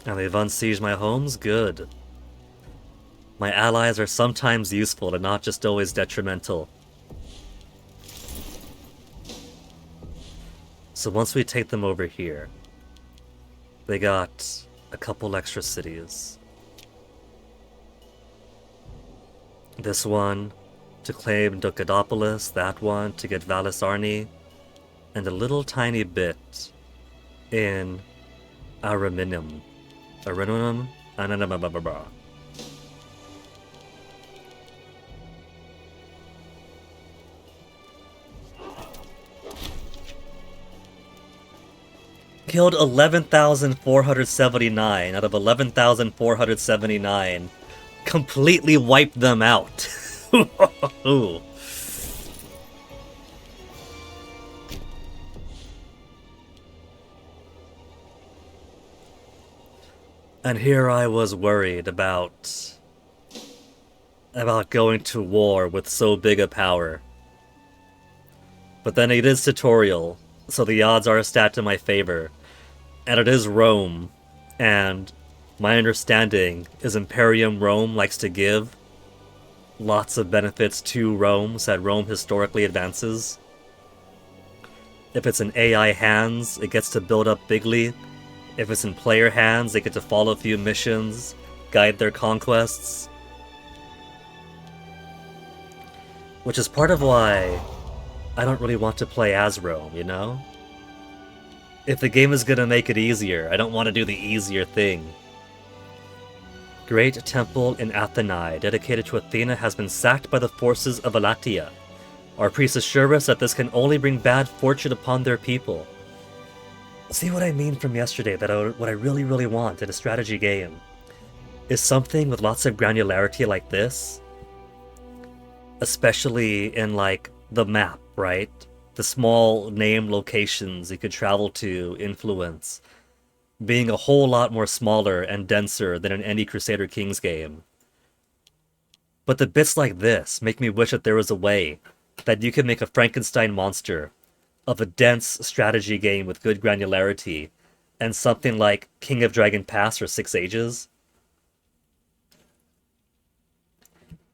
And they've unsieged my homes? Good. My allies are sometimes useful and not just always detrimental. So once we take them over here, they got a couple extra cities. This one to claim Docadopolis, that one to get Vallis Arni, and a little tiny bit in Ariminum. Ariminum? Ananabababa. Killed 11,479 out of 11,479. Completely wiped them out. And here I was worried about going to war with so big a power. But then it is tutorial, so the odds are stacked in my favor. And it is Rome, and my understanding is Imperium Rome likes to give lots of benefits to Rome, so that Rome historically advances. If it's in AI hands, it gets to build up bigly. If it's in player hands, they get to follow a few missions, guide their conquests. Which is part of why I don't really want to play as Rome, you know? If the game is gonna make it easier, I don't want to do the easier thing. Great temple in Athenae, dedicated to Athena, has been sacked by the forces of Elatia. Our priests assure us that this can only bring bad fortune upon their people. See what I mean from yesterday, that what I really want in a strategy game is something with lots of granularity like this. Especially in, like, the map, right? The small name locations you could travel to, influence, being a whole lot more smaller and denser than in any Crusader Kings game. But the bits like this make me wish that there was a way that you could make a Frankenstein monster of a dense strategy game with good granularity, and something like King of Dragon Pass or 6 Ages.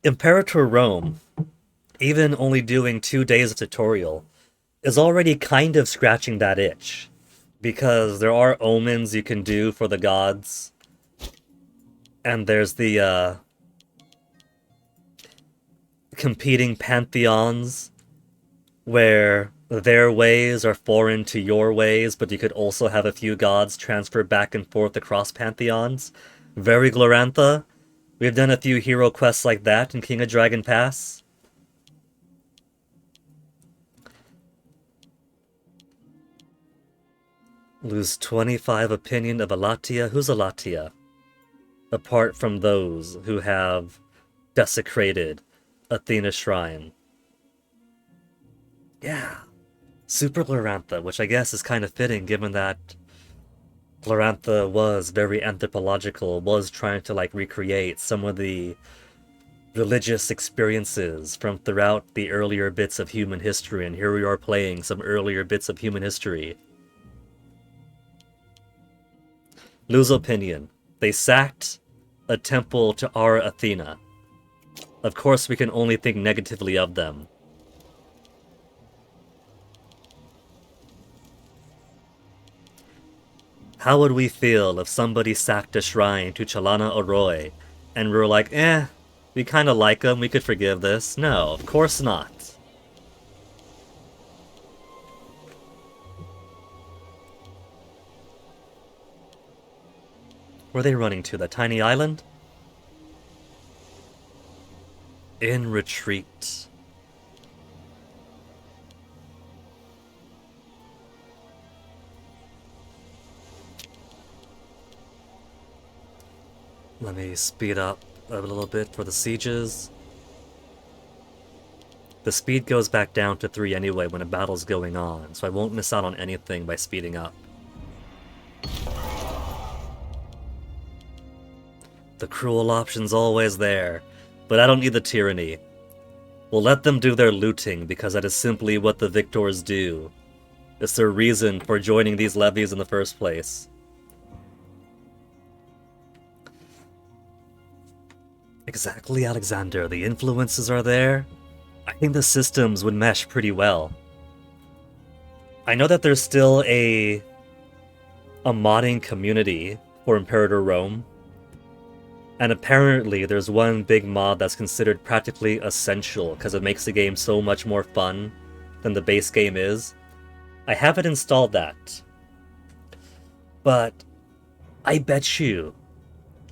Imperator Rome, even only doing 2 days of tutorial, is already kind of scratching that itch. Because there are omens you can do for the gods. And there's the, competing pantheons, where their ways are foreign to your ways, but you could also have a few gods transfer back and forth across pantheons. Very Glorantha. We've done a few hero quests like that in King of Dragon Pass. Lose 25 opinion of Elatia. Who's Elatia? Apart from those who have desecrated Athena Shrine. Yeah. Super Glorantha, which I guess is kind of fitting given that Glorantha was very anthropological, was trying to, like, recreate some of the religious experiences from throughout the earlier bits of human history, and here we are playing some earlier bits of human history. Lose opinion. They sacked a temple to our Athena. Of course we can only think negatively of them. How would we feel if somebody sacked a shrine to Chalana Oroi, and we were like, we kinda like them, we could forgive this? No, of course not. Where are they running to? That tiny island? In retreat. Let me speed up a little bit for the sieges. The speed goes back down to 3 anyway when a battle's going on, so I won't miss out on anything by speeding up. The cruel option's always there, but I don't need the tyranny. We'll let them do their looting, because that is simply what the victors do. It's their reason for joining these levies in the first place. Exactly, Alexander. The influences are there. I think the systems would mesh pretty well. I know that there's still a modding community for Imperator Rome. And apparently there's one big mod that's considered practically essential because it makes the game so much more fun than the base game is. I haven't installed that. But I bet you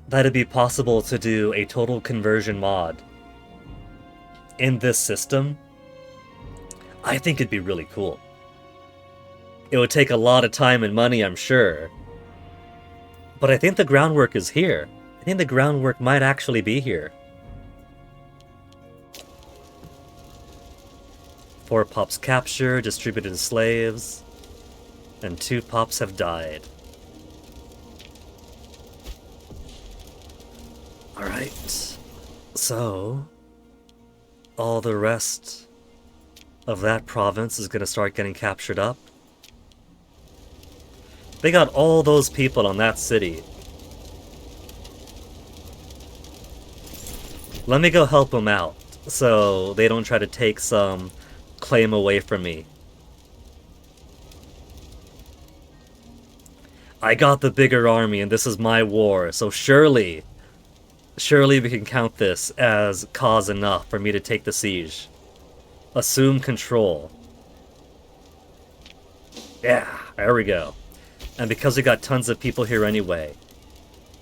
that it'd be possible to do a total conversion mod in this system. I think it'd be really cool. It would take a lot of time and money, I'm sure. But I think the groundwork is here. I think the groundwork might actually be here. 4 pops captured, distributed as slaves, and 2 pops have died. Alright. So, all the rest of that province is going to start getting captured up. They got all those people on that city. Let me go help them out, so they don't try to take some claim away from me. I got the bigger army and this is my war, so surely we can count this as cause enough for me to take the siege. Assume control. Yeah, there we go. And because we got tons of people here anyway,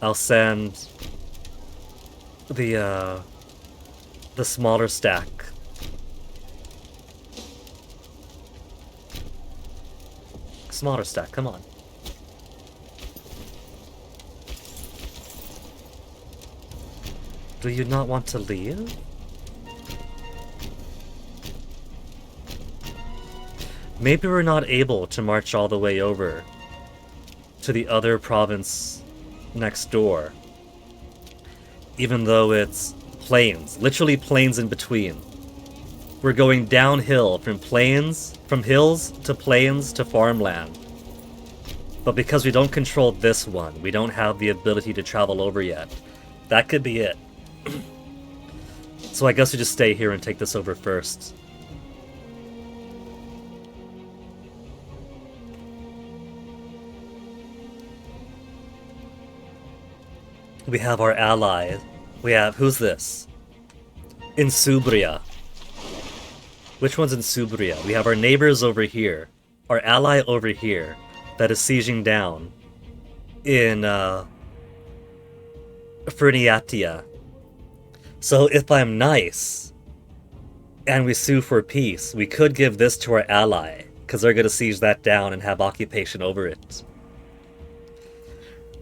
I'll send the smaller stack. Smaller stack, come on. Do you not want to leave? Maybe we're not able to march all the way over to the other province next door. Even though it's plains, literally plains in between. We're going downhill from hills to plains to farmland. But because we don't control this one, we don't have the ability to travel over yet. That could be it. So I guess we just stay here and take this over first. We have our ally. We have, who's this? Insubria. Which one's Insubria? We have our neighbors over here. Our ally over here that is sieging down in Ferniatia. So if I'm nice and we sue for peace, we could give this to our ally, because they're going to siege that down and have occupation over it.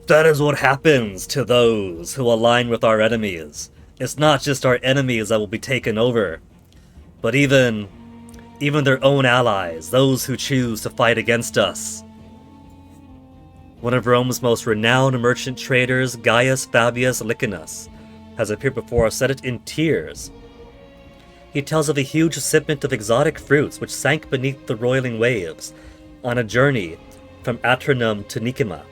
That is what happens to those who align with our enemies. It's not just our enemies that will be taken over, but even their own allies, those who choose to fight against us. One of Rome's most renowned merchant traders, Gaius Fabius Licinus, has appeared before us, set it in tears. He tells of a huge shipment of exotic fruits which sank beneath the roiling waves on a journey from Aternum to Nikema.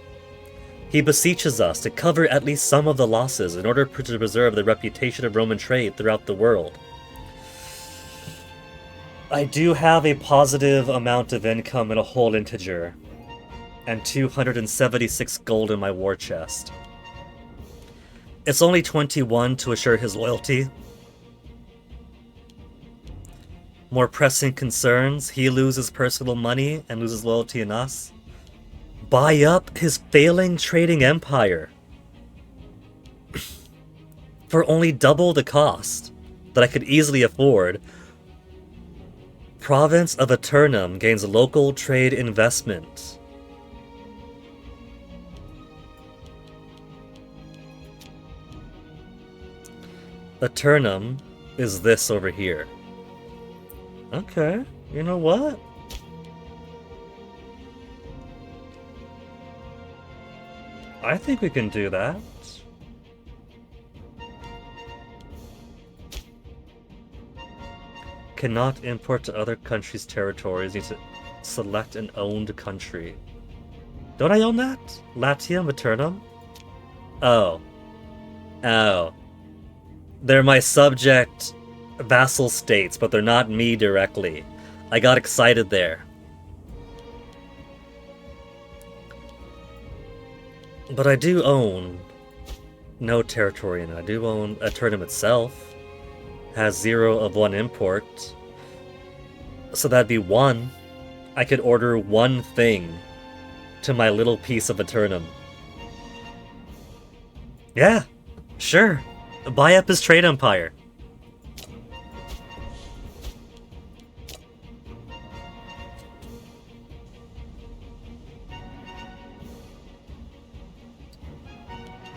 He beseeches us to cover at least some of the losses in order to preserve the reputation of Roman trade throughout the world. I do have a positive amount of income in a whole integer, and 276 gold in my war chest. It's only 21 to assure his loyalty. More pressing concerns, he loses personal money and loses loyalty in us. Buy up his failing trading empire for only double the cost that I could easily afford. Province of Aternum gains local trade investment. Aternum is this over here. Okay, you know what? I think we can do that. Cannot import to other countries' territories. Need to select an owned country. Don't I own that? Latium Aternum? Oh. Oh. They're my subject vassal states, but they're not me directly. I got excited there. But I do own no territory in it. I do own Aternum itself. Has 0 of 1 import. So that'd be 1. I could order 1 thing to my little piece of Aternum. Yeah, sure. Buy up his trade empire.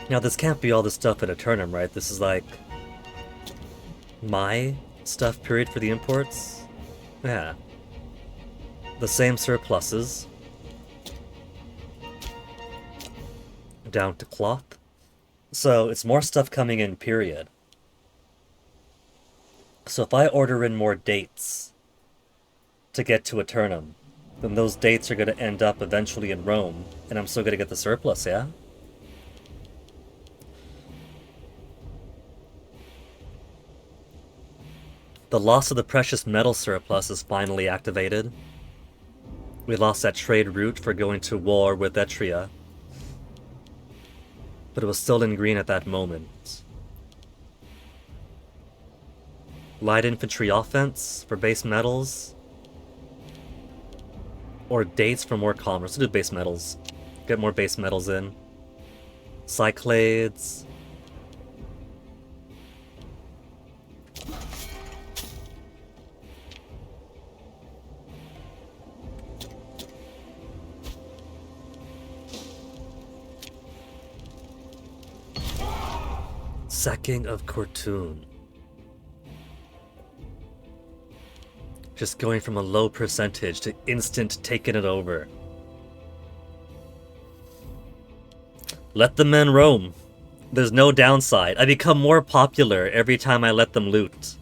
Now, this can't be all the stuff in Eternum, right? This is like my stuff period for the imports. Yeah. The same surpluses. Down to cloth. So it's more stuff coming in, period. So if I order in more dates to get to Eternum, then those dates are going to end up eventually in Rome, and I'm still going to get the surplus, yeah? The loss of the precious metal surplus is finally activated. We lost that trade route for going to war with Etria, but it was still in green at that moment. Light infantry offense for base metals. Or dates for more commerce. Let's do base metals. Get more base metals in. Cyclades. Sacking of Kortun. Just going from a low percentage to instant taking it over. Let the men roam. There's no downside. I become more popular every time I let them loot.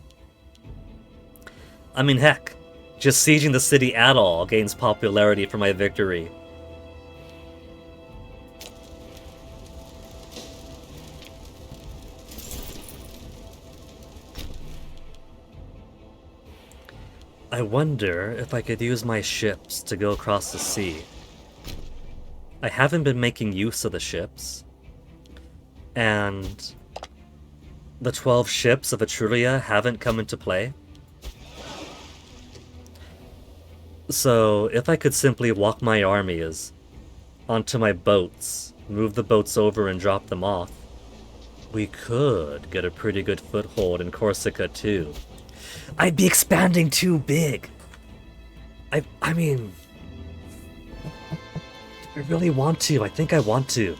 I mean, heck, just sieging the city at all gains popularity for my victory. I wonder if I could use my ships to go across the sea. I haven't been making use of the ships. And the 12 ships of Etruria haven't come into play. So if I could simply walk my armies onto my boats, move the boats over and drop them off, we could get a pretty good foothold in Corsica too. I'd be expanding too big. I mean, I really want to. I think I want to.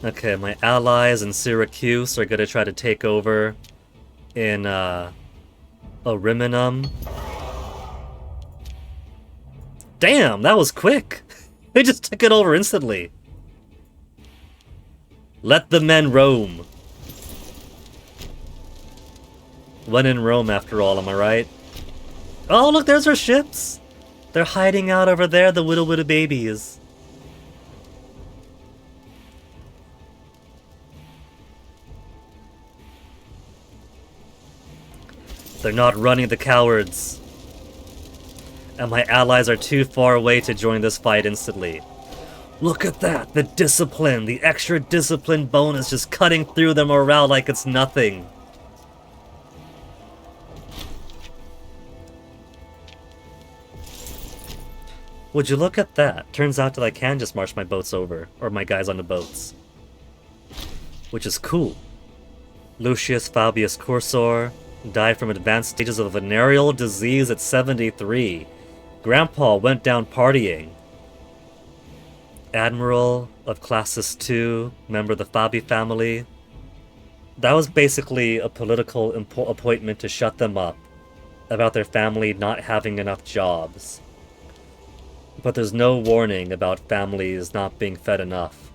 Okay, my allies in Syracuse are gonna try to take over in Ariminum. Damn, that was quick. They just took it over instantly. Let the men roam. When in Rome, after all, am I right? Oh, look, there's our ships. They're hiding out over there, the little babies. They're not running, the cowards. And my allies are too far away to join this fight instantly. Look at that! The discipline! The extra discipline bonus just cutting through their morale like it's nothing. Would you look at that? Turns out that I can just march my boats over. Or my guys on the boats. Which is cool. Lucius Fabius Cursor died from advanced stages of a venereal disease at 73. Grandpa went down partying. Admiral of Classis II, member of the Fabi family. That was basically a political appointment to shut them up about their family not having enough jobs. But there's no warning about families not being fed enough.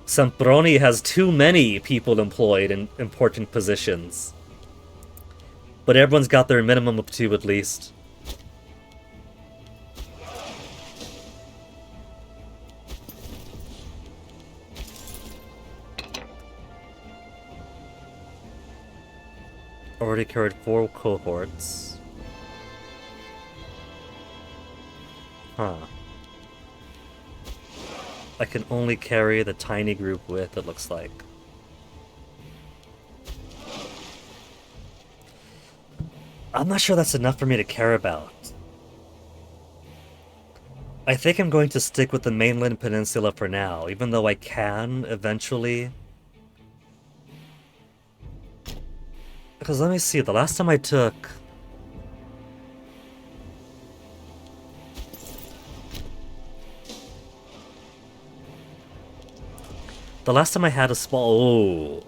Semproni has too many people employed in important positions. But everyone's got their minimum of 2 at least. Already carried 4 cohorts. Huh. I can only carry the tiny group with, it looks like. I'm not sure that's enough for me to care about. I think I'm going to stick with the mainland peninsula for now, even though I can eventually. Because let me see, the last time I took... The last time I had a small... Oh.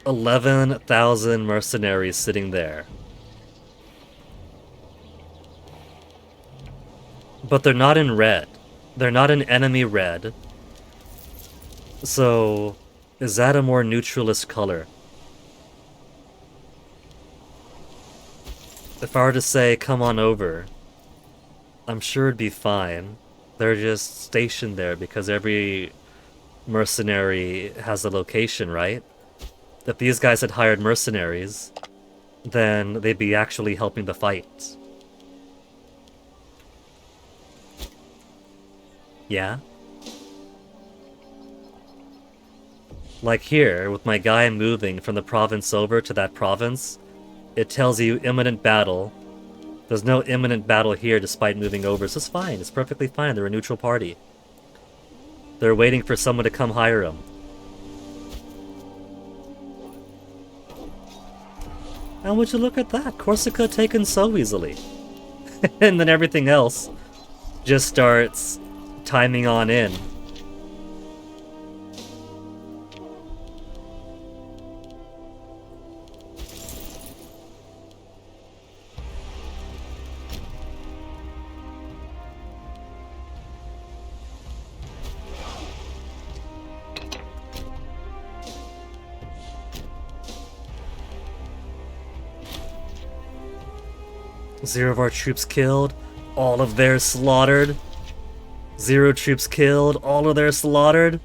11,000 mercenaries sitting there. But they're not in red. They're not in enemy red. So, is that a more neutralist color? If I were to say, come on over, I'm sure it'd be fine. They're just stationed there because every mercenary has a location, right? If these guys had hired mercenaries, then they'd be actually helping the fight. Yeah? Like here, with my guy moving from the province over to that province, it tells you imminent battle. There's no imminent battle here despite moving over, so it's fine. It's perfectly fine. They're a neutral party. They're waiting for someone to come hire them. And would you look at that? Corsica taken so easily. And then everything else just starts timing on in. Zero of our troops killed, all of theirs slaughtered. 0 troops killed, all of theirs slaughtered.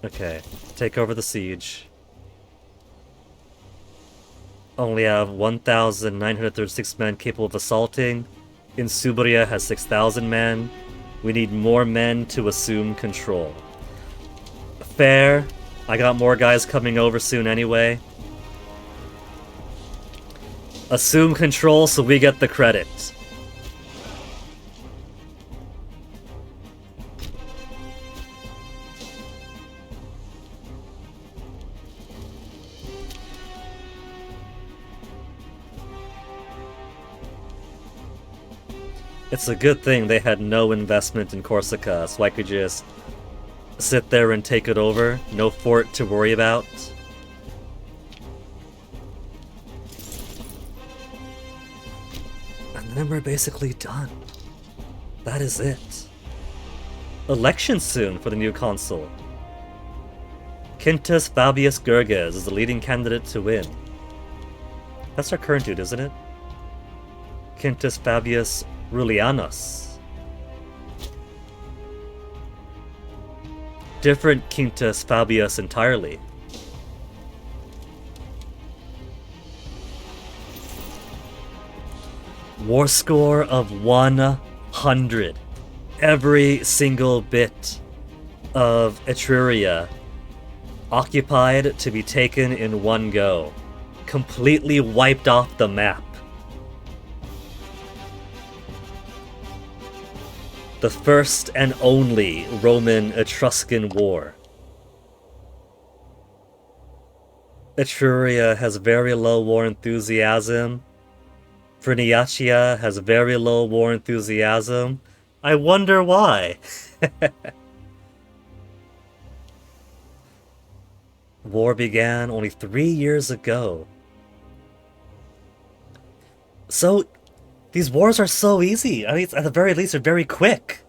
Okay, take over the siege. Only have 1,936 men capable of assaulting. Insubria has 6,000 men. We need more men to assume control. Fair. I got more guys coming over soon anyway. Assume control so we get the credit. It's a good thing they had no investment in Corsica, so I could just sit there and take it over. No fort to worry about. And then we're basically done. That is it. Election soon for the new consul. Quintus Fabius Gerges is the leading candidate to win. That's our current dude, isn't it? Quintus Fabius Rulianus. Different Quintus Fabius entirely. War score of 100. Every single bit of Etruria occupied to be taken in one go. Completely wiped off the map. The first and only Roman-Etruscan war. Etruria has very low war enthusiasm. Friniacia has very low war enthusiasm. I wonder why. War began only 3 years ago. So, these wars are so easy. I mean, at the very least, they're very quick.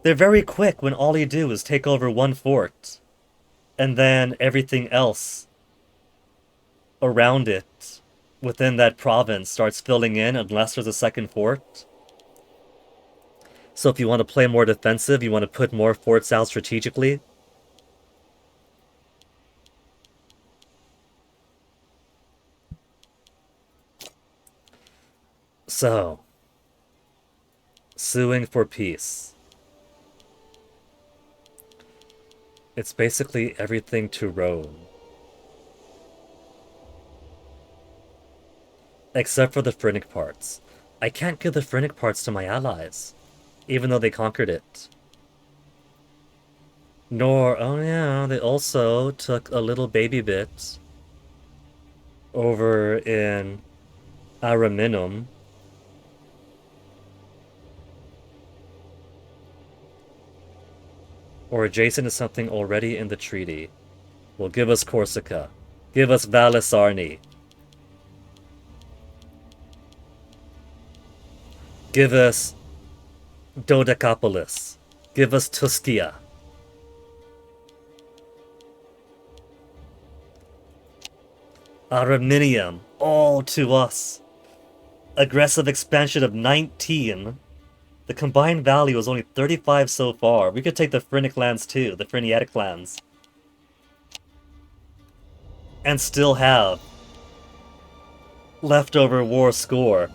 They're very quick when all you do is take over one fort. And then everything else around it, within that province, starts filling in unless there's a second fort. So if you want to play more defensive, you want to put more forts out strategically. So, suing for peace. It's basically everything to Rome. Except for the Phrenic parts. I can't give the Phrenic parts to my allies, even though they conquered it. Nor, oh yeah, they also took a little baby bit over in Ariminum. Or adjacent to something already in the treaty. Well, give us Corsica. Give us Valisarni. Give us Dodecapolis. Give us Tuscia. Araminium. All to us. Aggressive expansion of 19. The combined value is only 35 so far. We could take the Phrenic lands too, the Phreniatic lands. And still have leftover war score.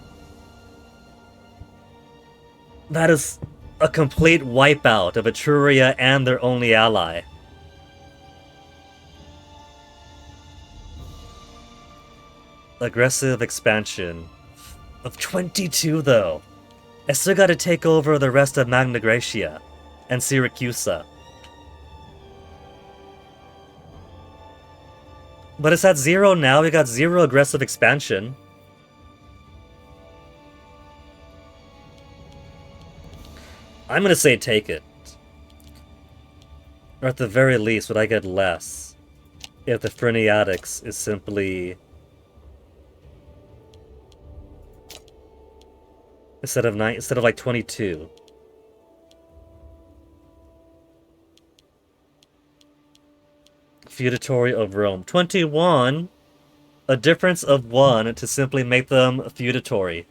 That is a complete wipeout of Etruria and their only ally. Aggressive expansion of 22 though. I still gotta take over the rest of Magna Graecia and Syracusa. But it's at 0 now, we got 0 aggressive expansion. I'm gonna say take it. Or at the very least, would I get less if the Phreniatics is simply... Instead of like 22. Feudatory of Rome. 21! A difference of 1 to simply make them feudatory.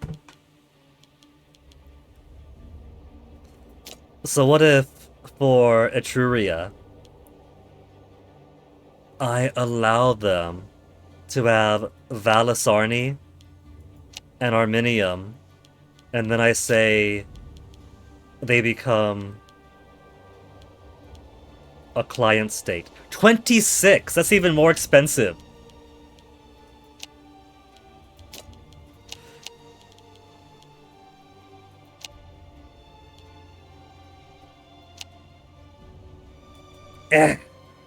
So what if, for Etruria, I allow them to have Valisarni and Arminium, and then I say they become a client state. 26! That's even more expensive.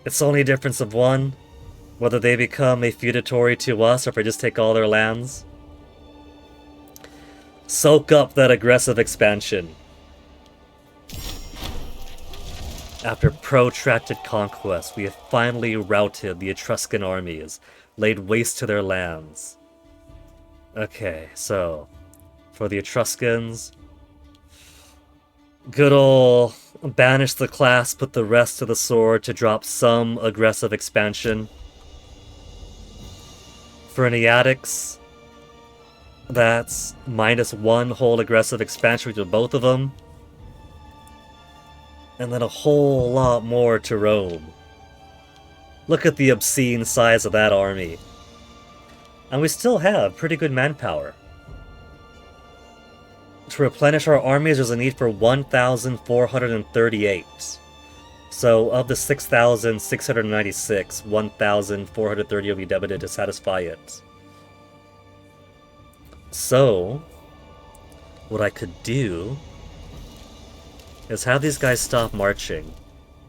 It's only a difference of 1. Whether they become a feudatory to us or if I just take all their lands. Soak up that aggressive expansion. After protracted conquest, we have finally routed the Etruscan armies, laid waste to their lands. Okay, so for the Etruscans, good ol' banish the class, put the rest to the sword to drop some aggressive expansion. For Phreniatics, that's -1 whole aggressive expansion to both of them. And then a whole lot more to Rome. Look at the obscene size of that army. And we still have pretty good manpower. To replenish our armies, there's a need for 1,438. So, of the 6,696, 1,430 will be debited to satisfy it. So, what I could do is have these guys stop marching,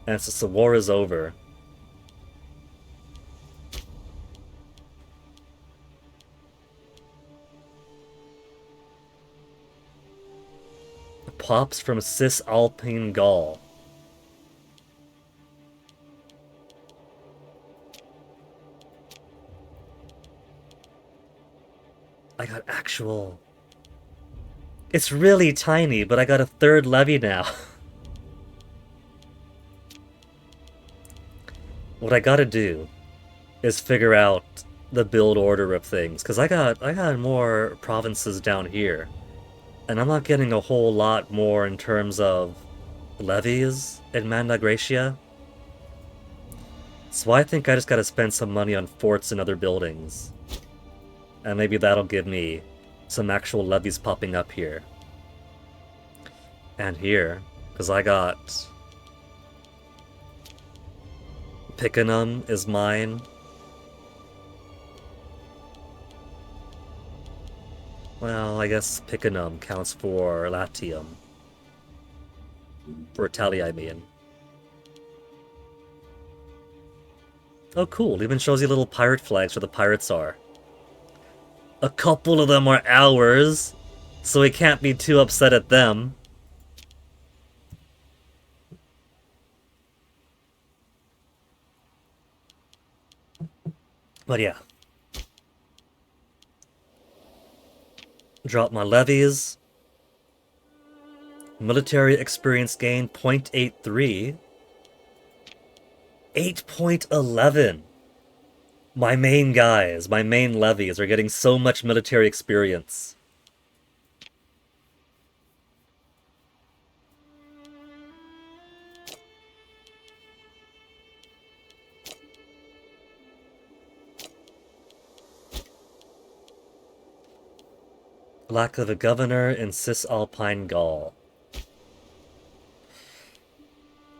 and since the war is over, pops from Cisalpine Gaul. I got actual... It's really tiny, but I got a 3rd levy now. What I gotta do is figure out the build order of things, because I got more provinces down here. And I'm not getting a whole lot more in terms of levies in Magna Graecia. So I think I just gotta spend some money on forts and other buildings. And maybe that'll give me some actual levies popping up here. And here, because I got... Picenum is mine. Well, I guess Picanum counts for Latium. For Italy, I mean. Oh, cool. It even shows you little pirate flags where the pirates are. A couple of them are ours, so we can't be too upset at them. But yeah. Drop my levies. Military experience gain 0.83. 8.11. My main guys, my main levies are getting so much military experience. Lack of a governor in Cisalpine Gaul.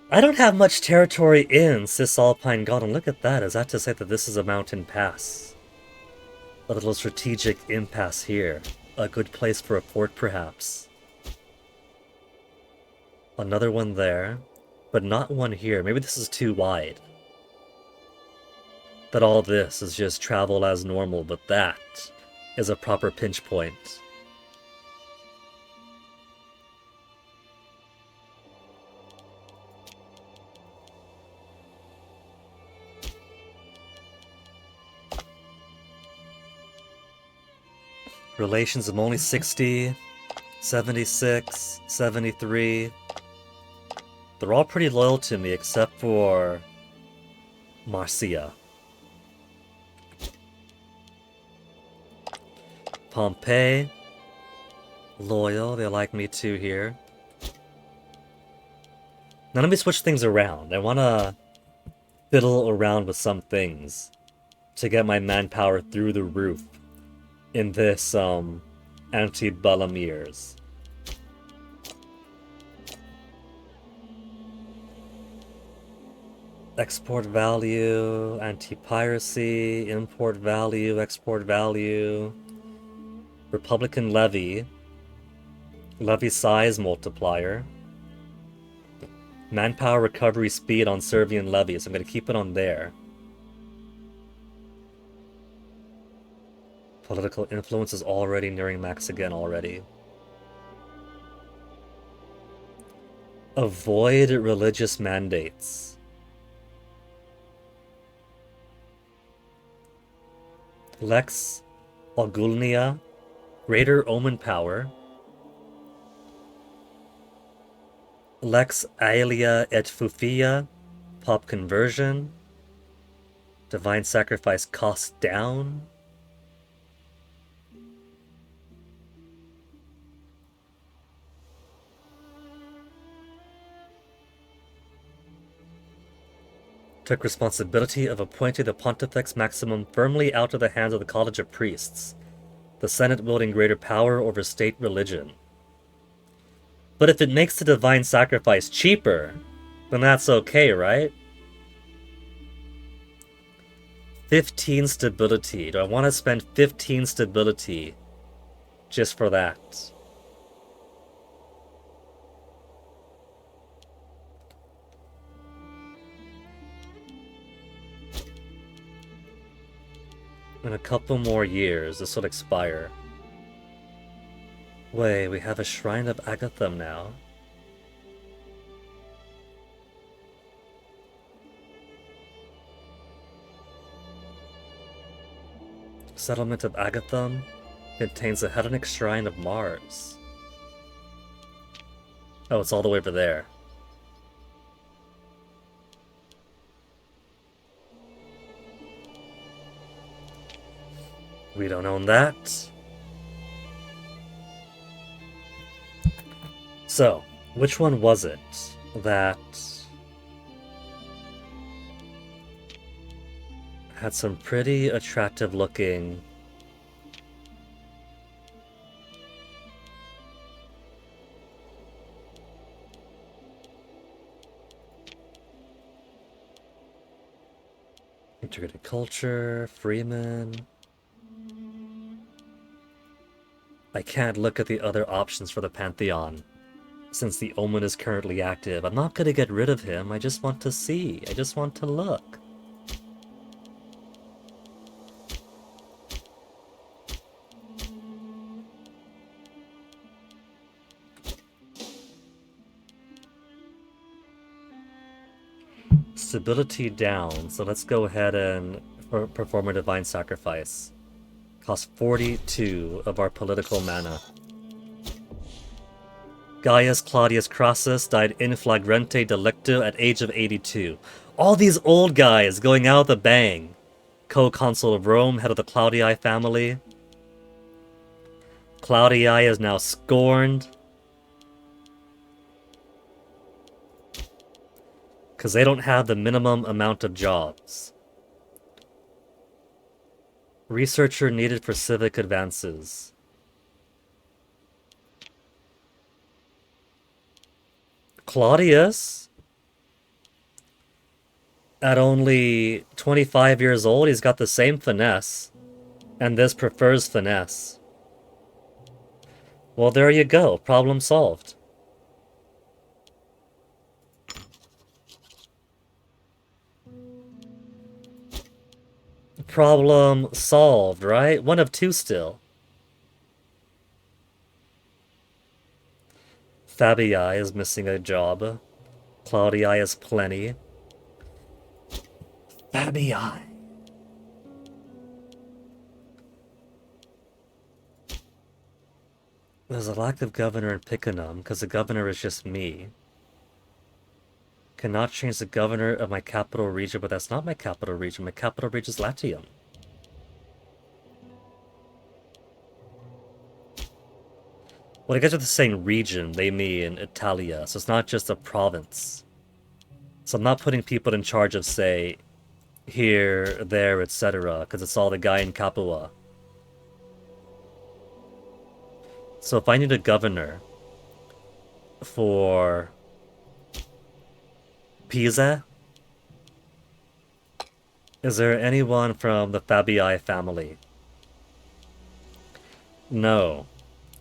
I don't have much territory in Cisalpine Gaul, and look at that. Is that to say that this is a mountain pass? A little strategic impasse here. A good place for a fort, perhaps. Another one there, but not one here. Maybe this is too wide. That all this is just travel as normal, but that is a proper pinch point. Relations of only 60, 76, 73. They're all pretty loyal to me except for Marcia. Pompeii. Loyal, they like me too here. Now let me switch things around. I want to fiddle around with some things to get my manpower through the roof in this antebellum years. Export value, anti-piracy, import value, export value, Republican levy, levy size multiplier, manpower recovery speed on Servian levies. I'm going to keep it on there. Political influence is already nearing max again already. Avoid religious mandates. Lex Augulnia, greater omen power. Lex Aelia et Fufia, pop conversion. Divine sacrifice cost down. Took responsibility of appointing the Pontifex Maximum firmly out of the hands of the College of Priests, the Senate wielding greater power over state religion. But if it makes the divine sacrifice cheaper, then that's okay, right? 15 stability. Do I want to spend 15 stability just for that? In a couple more years, this will expire. Wait, we have a Shrine of Agatham now. Settlement of Agatham contains a Hellenic Shrine of Mars. Oh, it's all the way over there. We don't own that. So, which one was it that had some pretty attractive looking integrated culture, Freeman? I can't look at the other options for the Pantheon. Since the Omen is currently active, I'm not gonna get rid of him, I just want to see. I just want to look. Stability down, so let's go ahead and perform a Divine Sacrifice. Cost 42 of our political mana. Gaius Claudius Crassus died in flagrante delicto at age of 82. All these old guys going out with a bang. Co-consul of Rome, head of the Claudii family. Claudii is now scorned. Because they don't have the minimum amount of jobs. Researcher needed for civic advances. Claudius, at only 25 years old, he's got the same finesse. And this prefers finesse. Well, there you go. Problem solved. Problem solved, right? One of two still. Fabii is missing a job. Claudii is plenty. Fabii. There's a lack of governor in Picanum, because the governor is just me. Cannot change the governor of my capital region, but that's not my capital region. My capital region is Latium. When I get to the saying region, they mean Italia, so it's not just a province. So I'm not putting people in charge of, say, here, there, etc., because it's all the guy in Capua. So if I need a governor for Pisa, is there anyone from the Fabii family? No.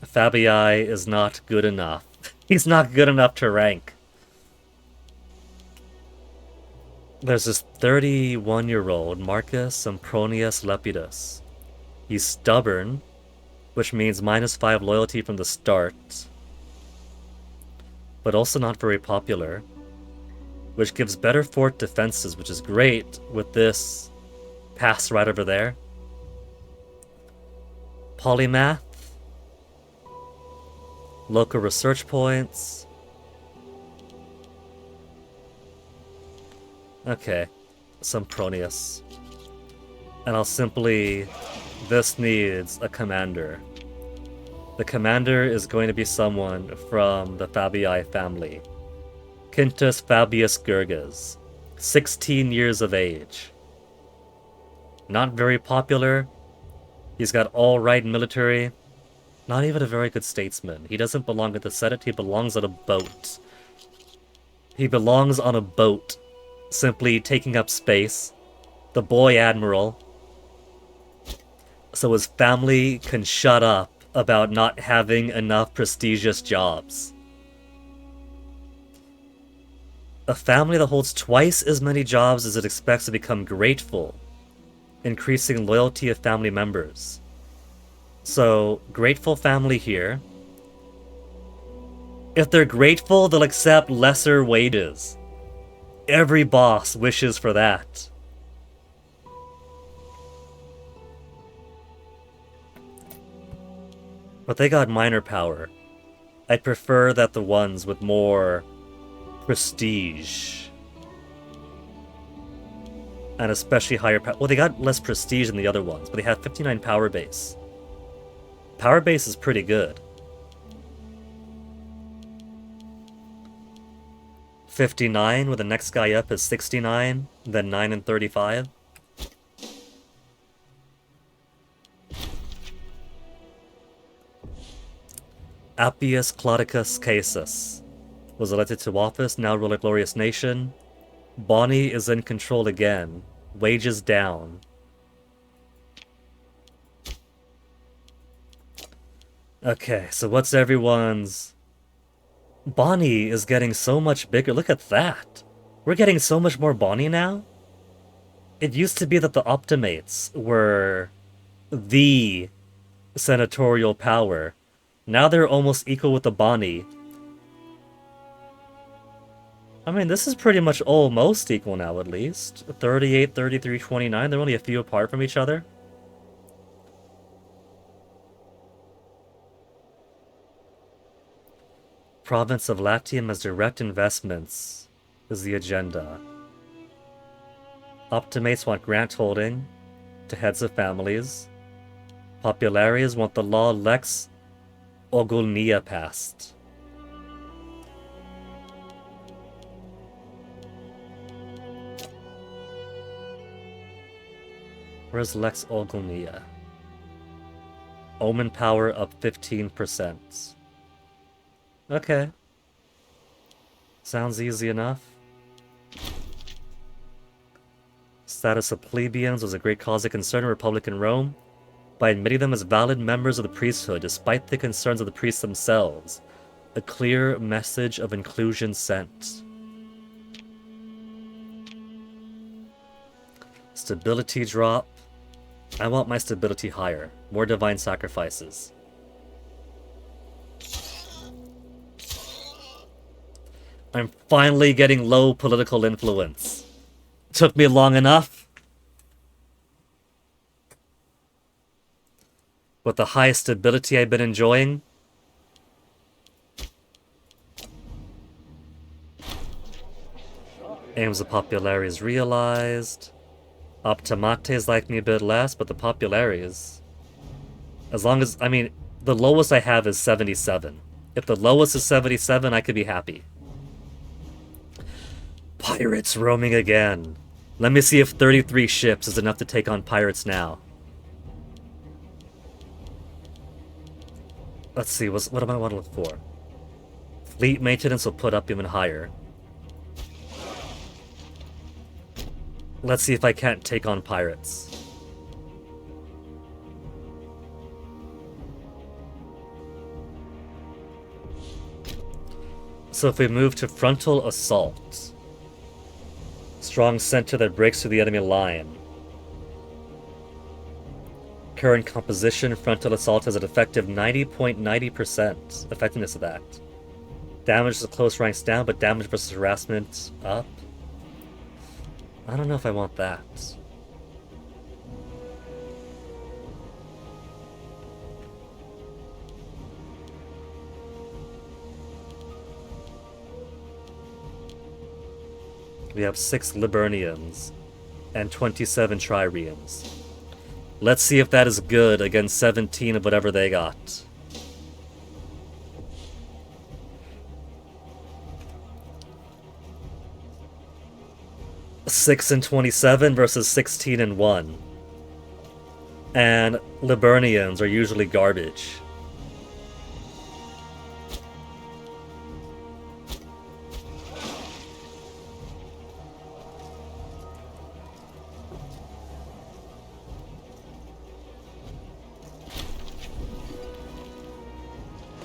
Fabii is not good enough. He's not good enough to rank. There's this 31-year-old Marcus Sempronius Lepidus. He's stubborn, which means -5 loyalty from the start, but also not very popular, which gives better fort defenses, which is great with this pass right over there. Polymath, local research points. Okay, Sempronius. And I'll simply... This needs a commander. The commander is going to be someone from the Fabii family. Quintus Fabius Gurgas. 16 years of age. Not very popular. He's got all right military. Not even a very good statesman. He doesn't belong at the Senate, he belongs on a boat. He belongs on a boat, simply taking up space. The boy admiral. So his family can shut up about not having enough prestigious jobs. A family that holds twice as many jobs as it expects to become grateful, increasing loyalty of family members. So, grateful family here. If they're grateful, they'll accept lesser wages. Every boss wishes for that. But they got minor power. I'd prefer that the ones with more prestige. And especially higher power. Well, they got less prestige than the other ones, but they have 59 power base. Power base is pretty good. 59, with the next guy up is 69, then 9 and 35. Appius Claudicus Caesus was elected to office, now rule a glorious nation. Bonnie is in control again. Wages down. Okay, so what's everyone's... Bonnie is getting so much bigger. Look at that. We're getting so much more Bonnie now. It used to be that the Optimates were the senatorial power. Now they're almost equal with the Bonnie. I mean, this is pretty much almost equal now, at least. 38, 33, 29. They're only a few apart from each other. Province of Latium has direct investments, is the agenda. Optimates want grant holding to heads of families. Populares want the law Lex Ogulnia passed. Where's Lex Ogulnia? Omen power up 15%. Okay. Sounds easy enough. Status of plebeians was a great cause of concern in Republican Rome. By admitting them as valid members of the priesthood, despite the concerns of the priests themselves, a clear message of inclusion sent. Stability drop. I want my stability higher. More divine sacrifices. I'm finally getting low political influence. Took me long enough. With the high stability I've been enjoying. Aims of populares realized. Optimates like me a bit less, but the populares... As long as... I mean, the lowest I have is 77. If the lowest is 77, I could be happy. Pirates roaming again. Let me see if 33 ships is enough to take on pirates now. Let's see, what do I want to look for? Fleet maintenance will put up even higher. Let's see if I can't take on pirates. So if we move to frontal assault. Strong center that breaks through the enemy line. Current composition, frontal assault has an effective 90.90% effectiveness of that. Damage to close ranks down, but damage versus harassment up. I don't know if I want that. We have 6 Liburnians and 27 Trireans. Let's see if that is good against 17 of whatever they got. Six and 27 versus 16 and 1. And Liburnians are usually garbage.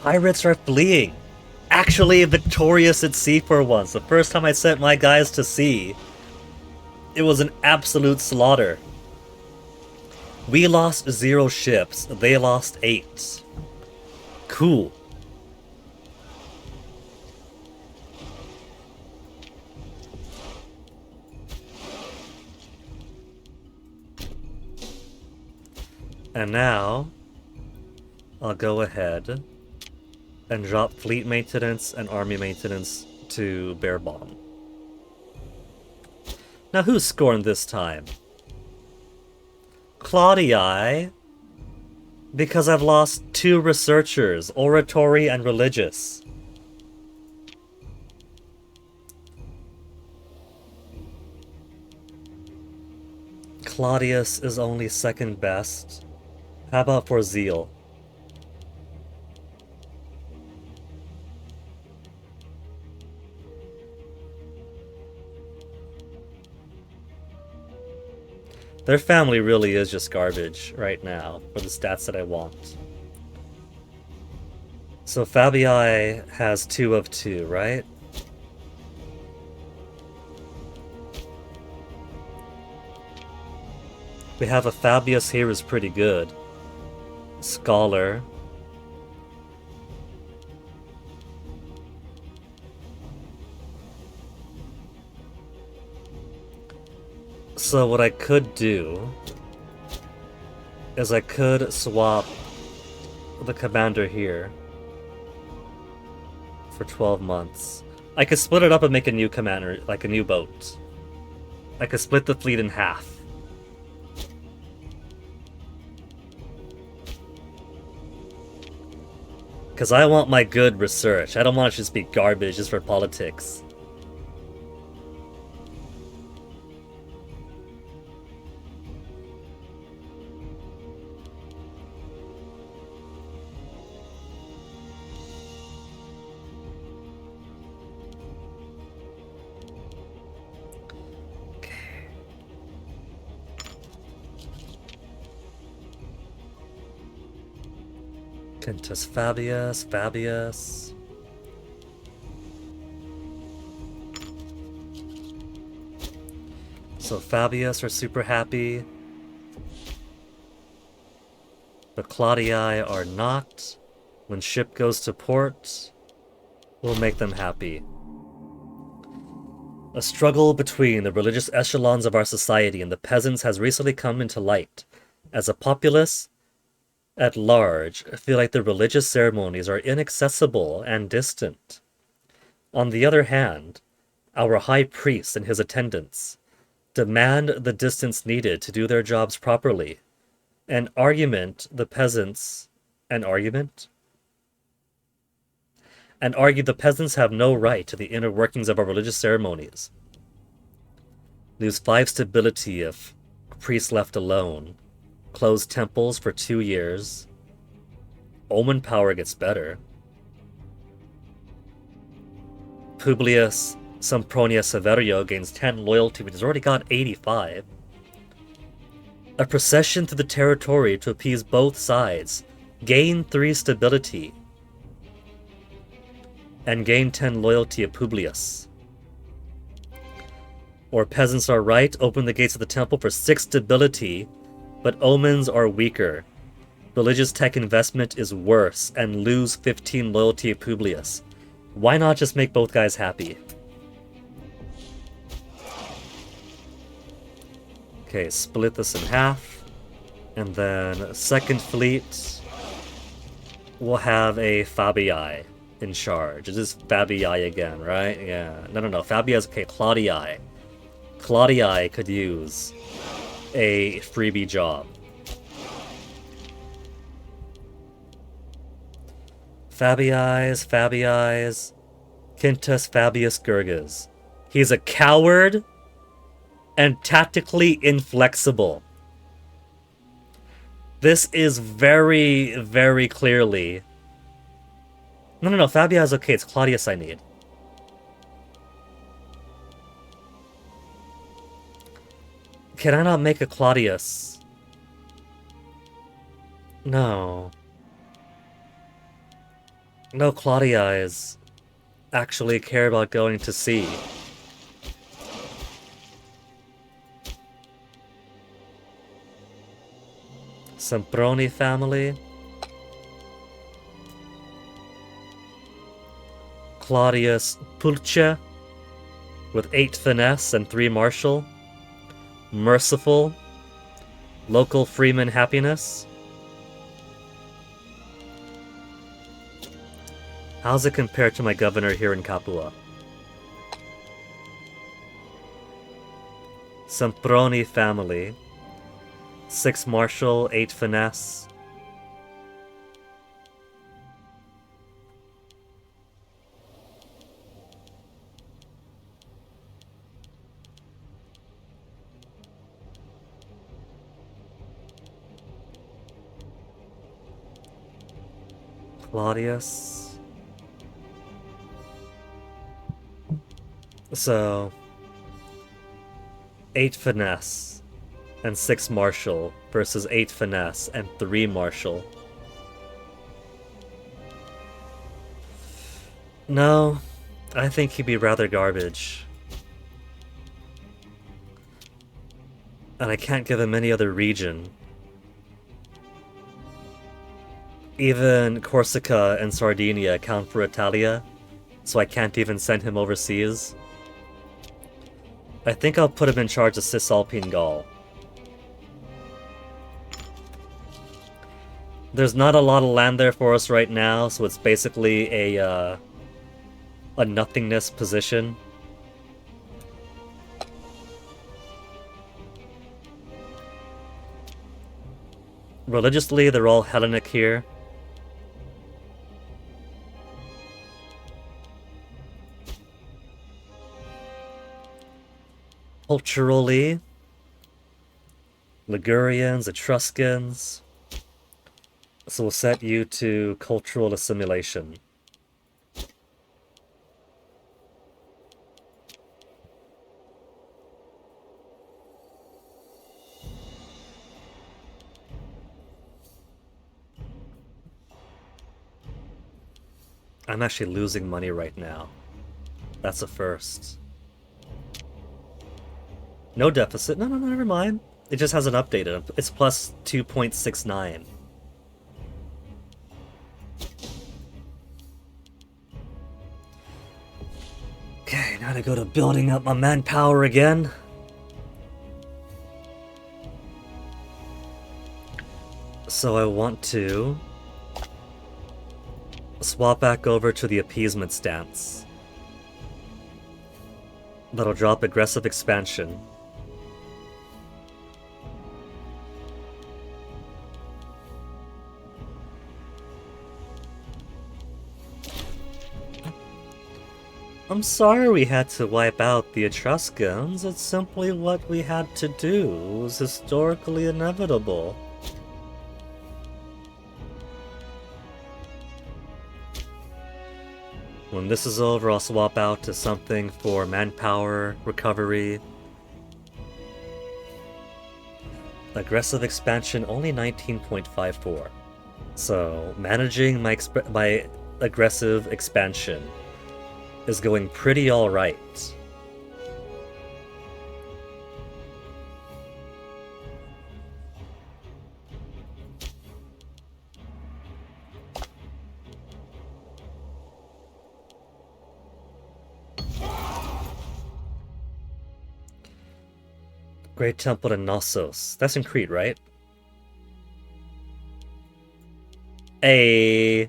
Pirates are fleeing. Actually victorious at sea for once. The first time I sent my guys to sea, it was an absolute slaughter. We lost 0 ships. They lost 8. Cool. And now, I'll go ahead and drop fleet maintenance and army maintenance to bear bomb. Now who's scoring this time? Claudii, because I've lost 2 researchers, oratory and religious. Claudius is only second best. How about for zeal? Their family really is just garbage right now for the stats that I want. So Fabii has 2 of 2, right? We have a Fabius here who's pretty good. Scholar. So what I could do is I could swap the commander here for 12 months. I could split it up and make a new commander, like a new boat. I could split the fleet in half. Because I want my good research. I don't want it to just be garbage just for politics. Quintus Fabius. So Fabius are super happy. The Claudii are not. When ship goes to port, we'll make them happy. A struggle between the religious echelons of our society and the peasants has recently come into light. As a populace at large, feel like the religious ceremonies are inaccessible and distant. On the other hand, our high priest and his attendants demand the distance needed to do their jobs properly. An argument the peasants... An argument? And argue the peasants have no right to the inner workings of our religious ceremonies. Lose 5 stability if priests left alone. Close temples for 2 years. Omen power gets better. Publius Sempronia Severio gains 10 loyalty, which has already got 85. A procession through the territory to appease both sides. Gain 3 stability. And gain 10 loyalty of Publius. Or peasants are right, open the gates of the temple for 6 stability, but omens are weaker. Religious tech investment is worse, and lose 15 loyalty of Publius. Why not just make both guys happy? Okay, split this in half. And then second fleet will have a Fabii in charge. It is Fabii again, right? Yeah. No. Fabii's okay, Claudii. Claudii could use a freebie job. Fabii's. Quintus Fabius Gurgas. He's a coward and tactically inflexible. This is very, very clearly... No, Fabii's okay, it's Claudius I need. Can I not make a Claudius? No. No Claudii actually care about going to sea. Semproni family. Claudius Pulce with 8 finesse and 3 martial. Merciful. Local freeman happiness. How's it compared to my governor here in Capua? Semproni family. 6 martial, 8 finesse. Claudius. So 8 finesse and 6 martial versus 8 finesse and 3 martial. No, I think he'd be rather garbage. And I can't give him any other region. Even Corsica and Sardinia count for Italia, so I can't even send him overseas. I think I'll put him in charge of Cisalpine Gaul. There's not a lot of land there for us right now, so it's basically a nothingness position. Religiously, they're all Hellenic here. Culturally, Ligurians, Etruscans. So we'll set you to cultural assimilation. I'm actually losing money right now. That's a first. No deficit. No, never mind. It just hasn't updated. It's plus 2.69. Okay, now to go to building up my manpower again. So I want to swap back over to the appeasement stance. That'll drop aggressive expansion. I'm sorry we had to wipe out the Etruscans. It's simply what we had to do. It was historically inevitable. When this is over, I'll swap out to something for manpower recovery. Aggressive expansion, only 19.54. So, managing my aggressive expansion is going pretty alright. Great Temple to Knossos. That's in Crete, right? A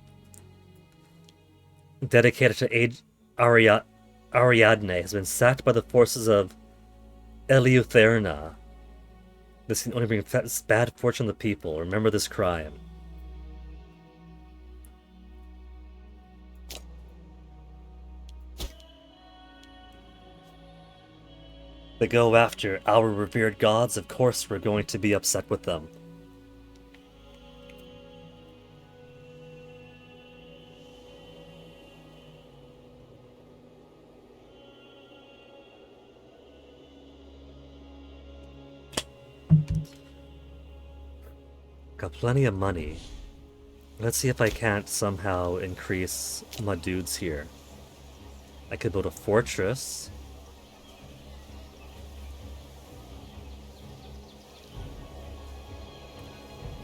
dedicated to Ariadne has been sacked by the forces of Eleutherna. This can only bring bad fortune to the people. Remember this crime. They go after our revered gods, of course we're going to be upset with them. Got plenty of money. Let's see if I can't somehow increase my dudes here. I could build a fortress.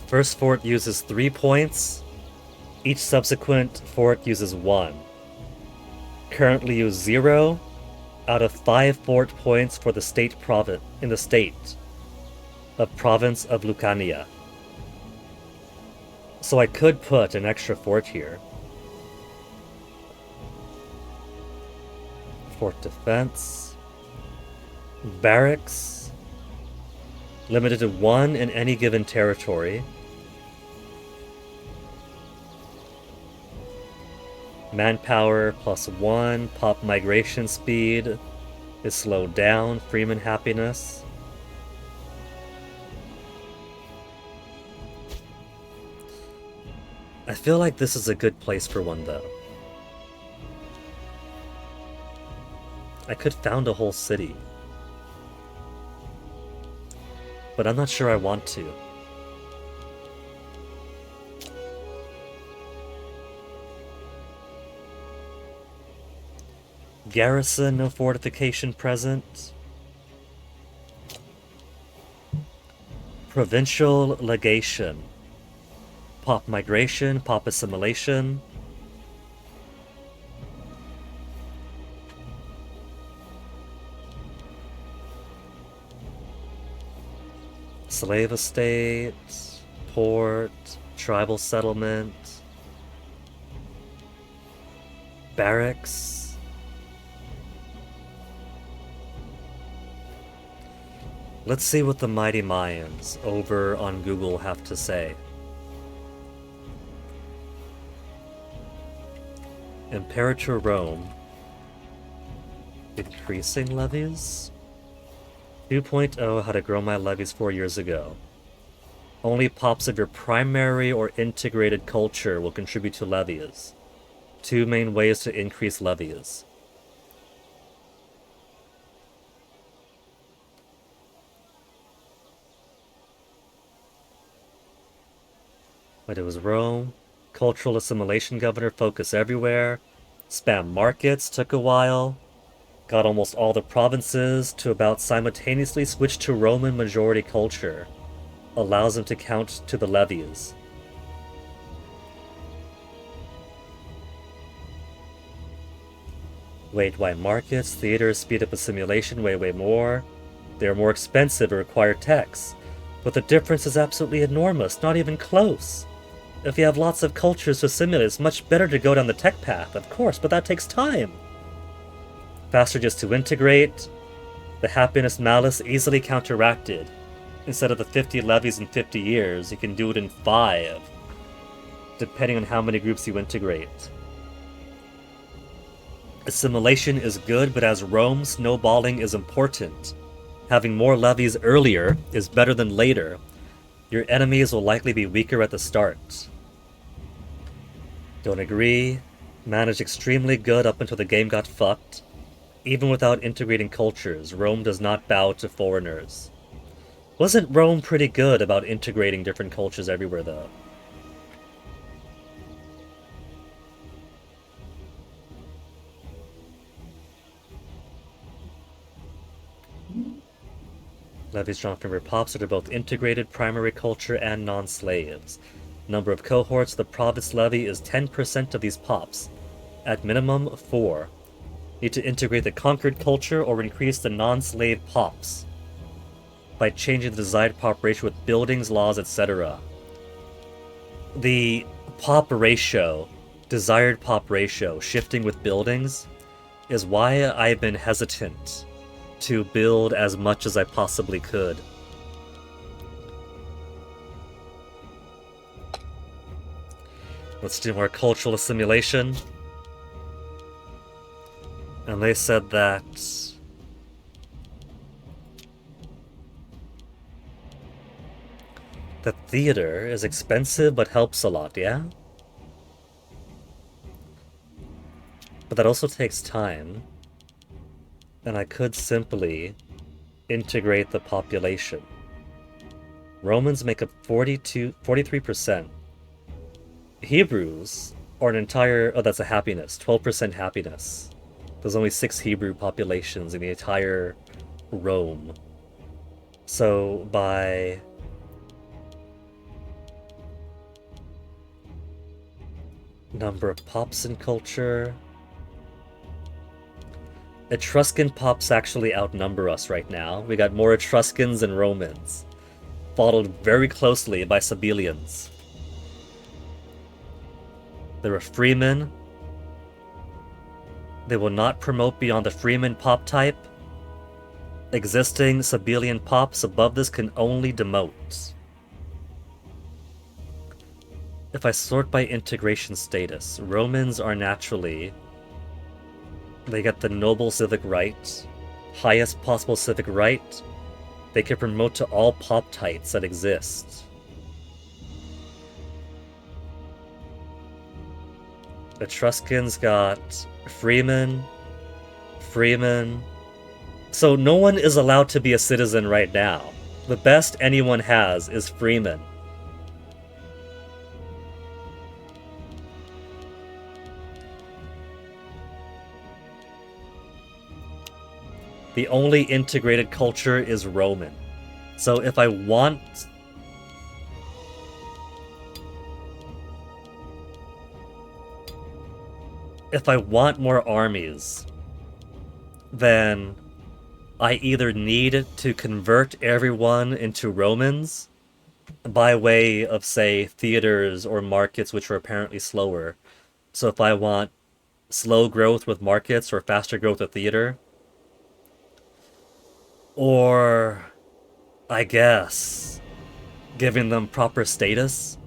First fort uses 3 points. Each subsequent fort uses 1. Currently use 0 out of 5 fort points for the state in the state of province of Lucania. So I could put an extra fort here. Fort defense. Barracks. Limited to 1 in any given territory. Manpower plus 1. Pop migration speed is slowed down. Freeman happiness. I feel like this is a good place for one, though. I could found a whole city. But I'm not sure I want to. Garrison, no fortification present. Provincial legation. Pop migration, pop assimilation. Slave estate, port, tribal settlement, barracks. Let's see what the mighty Mayans over on Google have to say. Imperator Rome. Increasing levies? 2.0 How to grow my levies 4 years ago. Only pops of your primary or integrated culture will contribute to levies. 2 main ways to increase levies. But it was Rome. Cultural assimilation governor, focus everywhere. Spam markets took a while. Got almost all the provinces to about simultaneously switch to Roman majority culture. Allows them to count to the levies. Wait, why markets, theaters speed up assimilation way more. They're more expensive and require techs. But the difference is absolutely enormous, not even close. If you have lots of cultures to assimilate, it's much better to go down the tech path, of course, but that takes time. Faster just to integrate. The happiness malice easily counteracted. Instead of the 50 levies in 50 years, you can do it in 5, depending on how many groups you integrate. Assimilation is good, but as Rome, snowballing is important. Having more levies earlier is better than later. Your enemies will likely be weaker at the start. Don't agree. Managed extremely good up until the game got fucked. Even without integrating cultures, Rome does not bow to foreigners. Wasn't Rome pretty good about integrating different cultures everywhere, though? Levies drawn from your pops are both integrated primary culture and non-slaves. Number of cohorts, the province levy is 10% of these pops. At minimum, 4. Need to integrate the conquered culture or increase the non-slave pops by changing the desired pop ratio with buildings, laws, etc. The pop ratio, desired pop ratio, shifting with buildings, is why I've been hesitant to build as much as I possibly could. Let's do more cultural assimilation. And they said that the theater is expensive but helps a lot, yeah? But that also takes time. And I could simply integrate the population. Romans make up 43%. Hebrews are an entire... Oh, that's a happiness. 12% happiness. There's only 6 Hebrew populations in the entire Rome. So by... number of pops in culture... Etruscan pops actually outnumber us right now. We got more Etruscans than Romans. Followed very closely by Sabellians. There are freemen. They will not promote beyond the freeman pop type. Existing Sabellian pops above this can only demote. If I sort by integration status, Romans are naturally... They get the noble civic right, highest possible civic right. They can promote to all pop types that exist. Etruscans got freemen. So no one is allowed to be a citizen right now. The best anyone has is freemen. The only integrated culture is Roman. So if I want... If I want more armies, then I either need to convert everyone into Romans by way of, say, theaters or markets which are apparently slower. So if I want slow growth with markets or faster growth with theater, or I guess giving them proper status.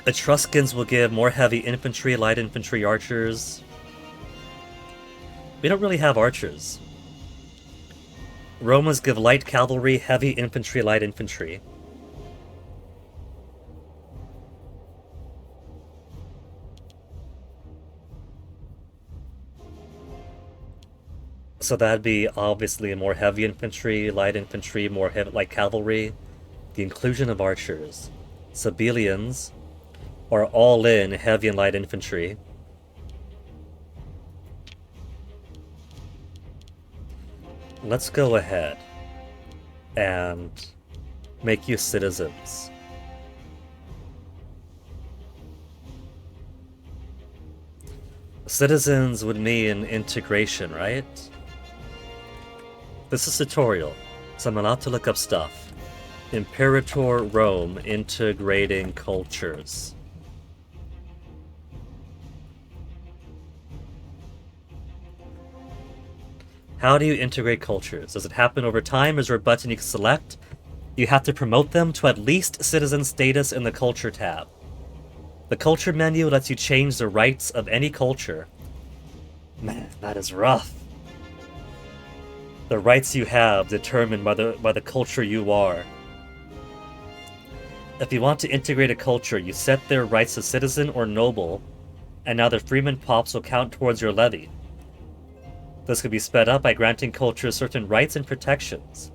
Etruscans will give more heavy infantry, light infantry, archers. We don't really have archers. Romans give light cavalry, heavy infantry, light infantry. So that'd be obviously more heavy infantry, light infantry, more heavy, light cavalry. The inclusion of archers. Civilians are all in heavy and light infantry. Let's go ahead and make you citizens. Citizens would mean integration, right? This is tutorial, so I'm allowed to look up stuff. Imperator Rome integrating cultures. How do you integrate cultures? Does it happen over time? Is there a button you can select? You have to promote them to at least citizen status in the culture tab. The culture menu lets you change the rights of any culture. Man, that is rough. The rights you have determined by the culture you are. If you want to integrate a culture, you set their rights as citizen or noble, and now the freeman pops will count towards your levy. This could be sped up by granting cultures certain rights and protections.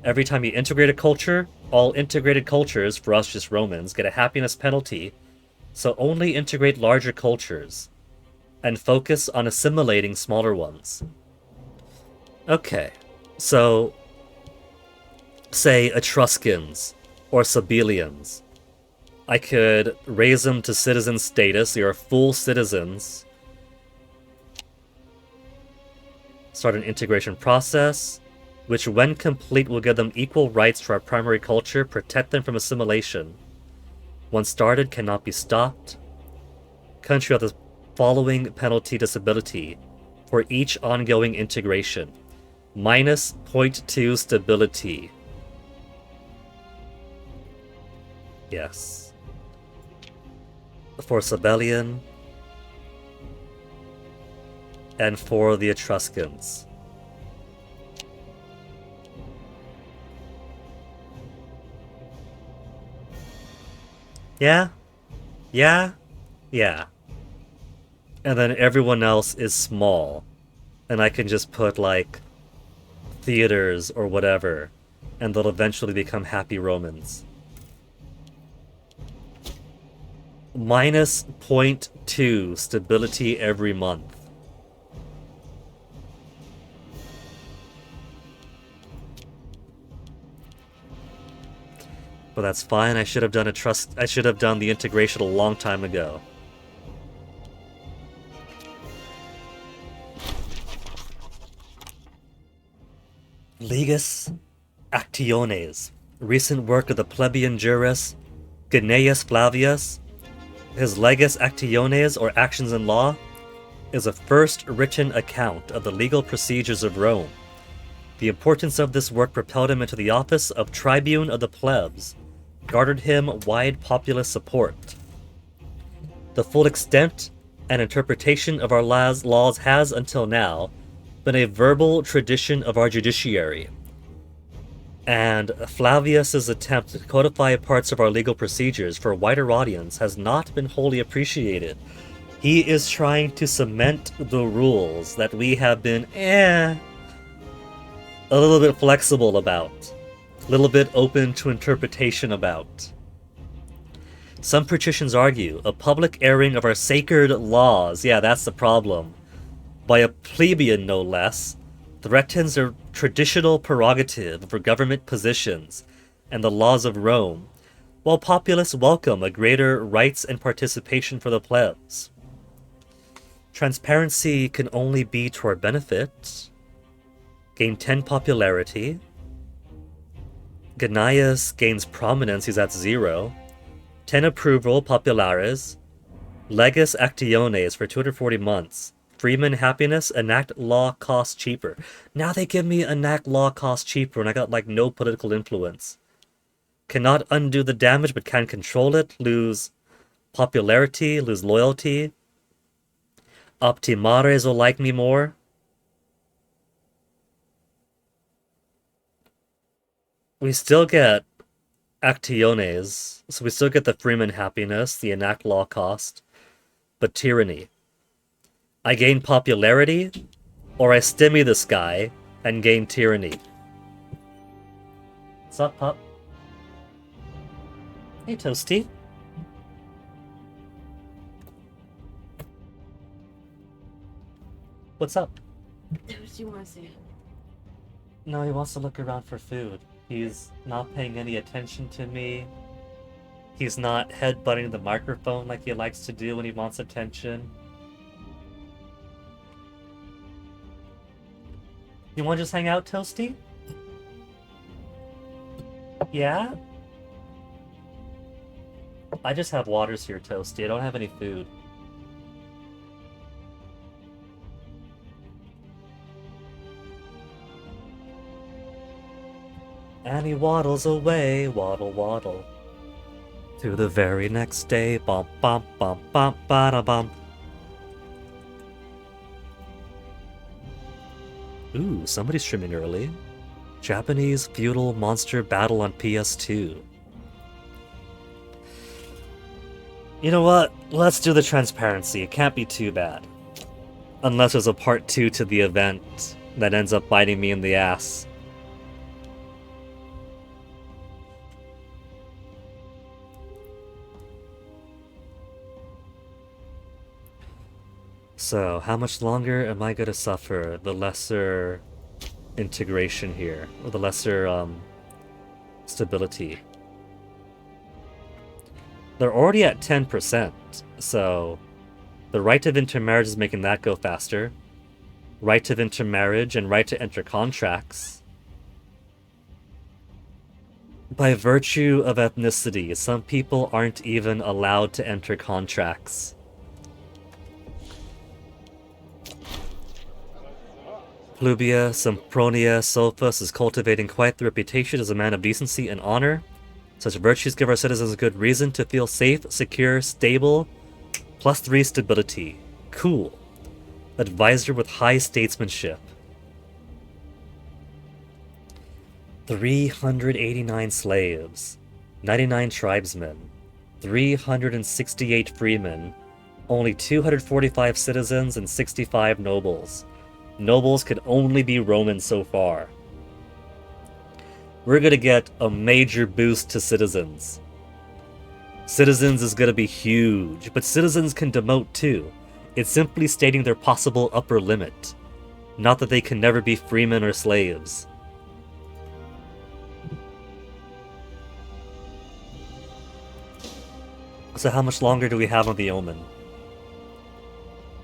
Every time you integrate a culture, all integrated cultures, for us just Romans, get a happiness penalty, so only integrate larger cultures, and focus on assimilating smaller ones. Okay, so say Etruscans or Sabellians. I could raise them to citizen status, they are full citizens. Start an integration process, which when complete will give them equal rights to our primary culture, protect them from assimilation. Once started, cannot be stopped. Country has the following penalty disability for each ongoing integration. Minus 0.2 stability. Yes. For Sabellian. And for the Etruscans. Yeah? Yeah? Yeah. And then everyone else is small. And I can just put, like, theaters or whatever. And they'll eventually become happy Romans. Minus 0.2 stability every month. But that's fine. I should have done I should have done the integration a long time ago. Legus Actiones. Recent work of the plebeian jurist Gnaeus Flavius. His Legus Actiones, or Actions in Law, is a first written account of the legal procedures of Rome. The importance of this work propelled him into the office of Tribune of the Plebs, garnered him wide popular support. The full extent and interpretation of our laws has, until now, been a verbal tradition of our judiciary, and Flavius's attempt to codify parts of our legal procedures for a wider audience has not been wholly appreciated. He is trying to cement the rules that we have been, a little bit flexible about. A little bit open to interpretation about. Some patricians argue a public airing of our sacred laws, yeah, that's the problem, by a plebeian no less, threatens a traditional prerogative for government positions and the laws of Rome, while populace welcome a greater rights and participation for the plebs. Transparency can only be to our benefit. Gain 10 popularity. Gnaeus gains prominence, he's at 0. 10 approval, populares. Legis actiones for 240 months. Freeman happiness, enact law costs cheaper. Now they give me enact law costs cheaper and I got like no political influence. Cannot undo the damage but can control it. Lose popularity, lose loyalty. Optimares will like me more. We still get actiones, so we still get the Freeman happiness, the enact law cost, but tyranny. I gain popularity, or I stimmy this guy and gain tyranny. What's up, pup? Hey, Toasty. What's up? What do you want to see? No, he wants to look around for food. He's not paying any attention to me. He's not headbutting the microphone like he likes to do when he wants attention. You want to just hang out, Toasty? Yeah? I just have waters here, Toasty. I don't have any food. And he waddles away, waddle, waddle. To the very next day, bump, bump, bump, bump, ba bump. Ooh, somebody's streaming early. Japanese feudal monster battle on PS2. You know what? Let's do the transparency. It can't be too bad. Unless there's a part 2 to the event that ends up biting me in the ass. So, how much longer am I going to suffer the lesser integration here? Or the lesser, stability? They're already at 10%, so the right of intermarriage is making that go faster. Right of intermarriage and right to enter contracts. By virtue of ethnicity, some people aren't even allowed to enter contracts. Plubia Sempronia Sophus is cultivating quite the reputation as a man of decency and honor. Such virtues give our citizens a good reason to feel safe, secure, stable. +3 stability. Cool. Advisor with high statesmanship. 389 slaves. 99 tribesmen. 368 freemen. Only 245 citizens and 65 nobles. Nobles could only be Roman so far. We're gonna get a major boost to citizens. Citizens is gonna be huge, but citizens can demote too. It's simply stating their possible upper limit. Not that they can never be freemen or slaves. So how much longer do we have on the Omen?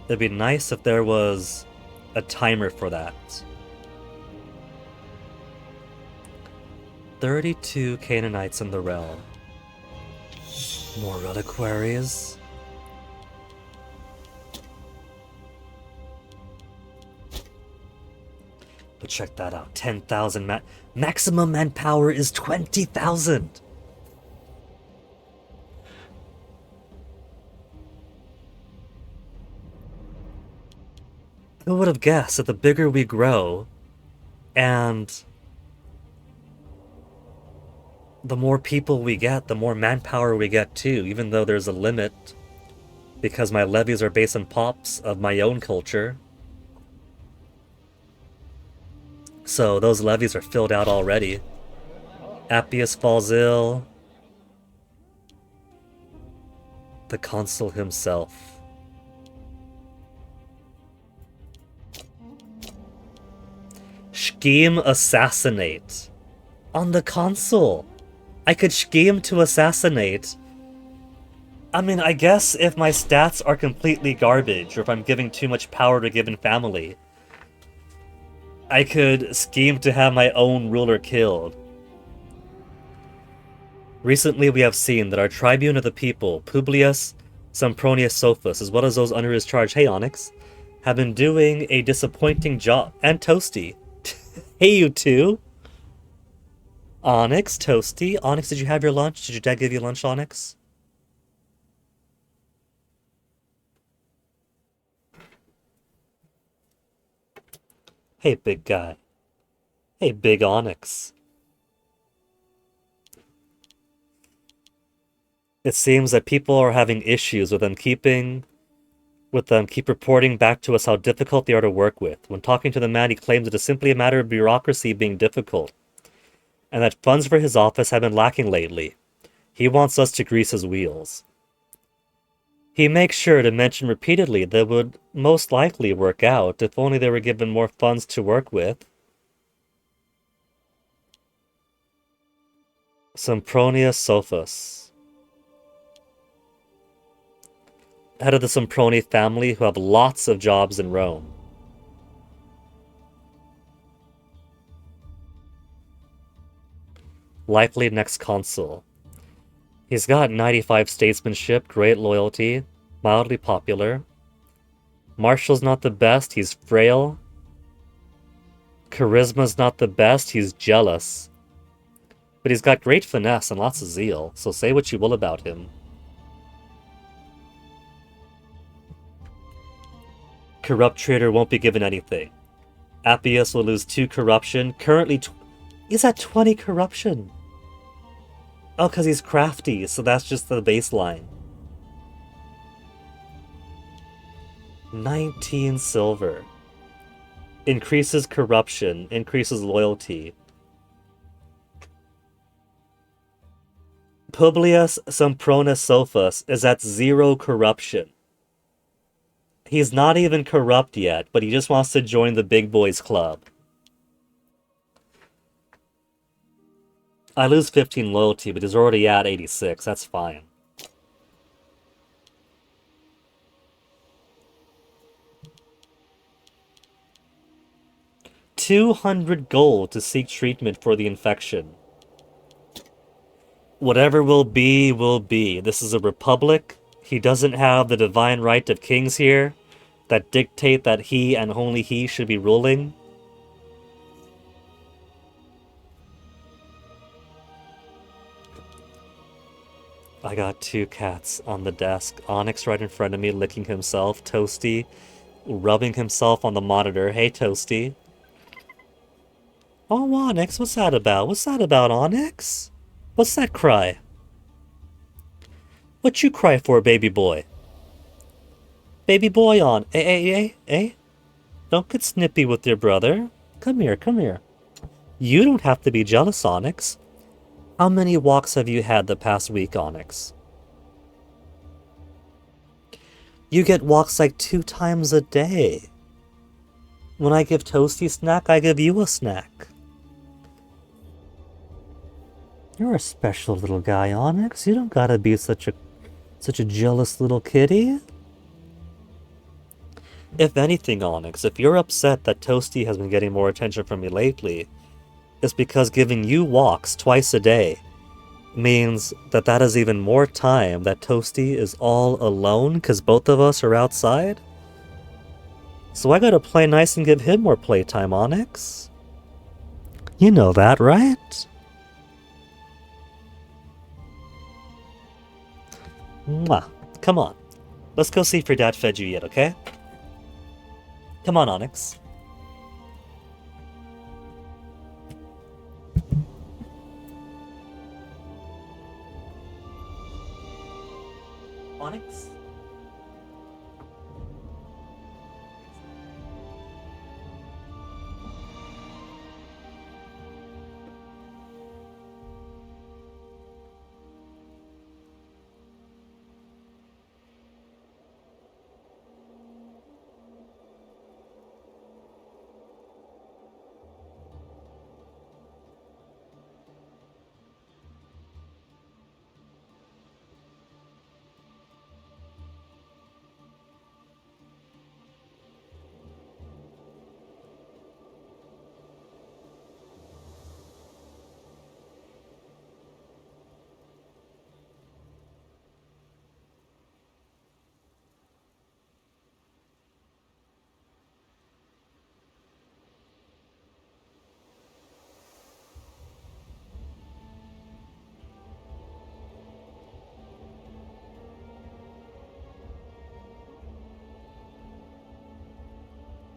It'd be nice if there was a timer for that. 32 Canaanites in the realm. More reliquaries. But check that out. 10,000 maximum manpower is 20,000. Who would have guessed that the bigger we grow and the more people we get, the more manpower we get too, even though there's a limit because my levies are based on pops of my own culture. So those levies are filled out already. Appius falls ill. The consul himself. Scheme assassinate. On the consul. I could scheme to assassinate. I mean, I guess if my stats are completely garbage, or if I'm giving too much power to a given family, I could scheme to have my own ruler killed. Recently we have seen that our tribune of the people, Publius Sempronius Sophus, as well as those under his charge, hey Onyx, have been doing a disappointing job. And Toasty. Hey you two! Onyx, Toasty. Onyx, did you have your lunch? Did your dad give you lunch, Onyx? Hey, big guy. Hey, big Onyx. It seems that people are having issues with them keep reporting back to us how difficult they are to work with. When talking to the man, he claims it is simply a matter of bureaucracy being difficult, and that funds for his office have been lacking lately. He wants us to grease his wheels. He makes sure to mention repeatedly that it would most likely work out if only they were given more funds to work with. Sempronius Sophus, head of the Semproni family who have lots of jobs in Rome. Likely next consul. He's got 95 statesmanship, great loyalty, mildly popular. Martial's not the best, he's frail. Charisma's not the best, he's jealous. But he's got great finesse and lots of zeal, so say what you will about him. Corrupt trader won't be given anything. Appius will lose 2 corruption. Currently, he's at 20 corruption. Oh, because he's crafty, so that's just the baseline. 19 silver. Increases corruption, increases loyalty. Publius Sempronius Sophus is at 0 corruption. He's not even corrupt yet, but he just wants to join the big boys club. I lose 15 loyalty, but he's already at 86. That's fine. $200 gold to seek treatment for the infection. Whatever will be, will be. This is a republic. He doesn't have the divine right of kings here that dictate that he and only he should be ruling. I got 2 cats on the desk. Onyx right in front of me, licking himself. Toasty, rubbing himself on the monitor. Hey, Toasty. Oh, Onyx, what's that about? What's that about, Onyx? What's that cry? What you cry for, baby boy? Baby boy on. Eh? Don't get snippy with your brother. Come here, come here. You don't have to be jealous, Onyx. How many walks have you had the past week, Onyx? You get walks like 2 times a day. When I give Toasty a snack, I give you a snack. You're a special little guy, Onyx. You don't gotta be such a jealous little kitty. If anything, Onyx, if you're upset that Toasty has been getting more attention from me lately, it's because giving you walks twice a day means that is even more time that Toasty is all alone because both of us are outside. So I gotta play nice and give him more playtime, Onyx. You know that, right? Mwah. Come on. Let's go see if your dad fed you yet, okay? Come on, Onyx. Onyx?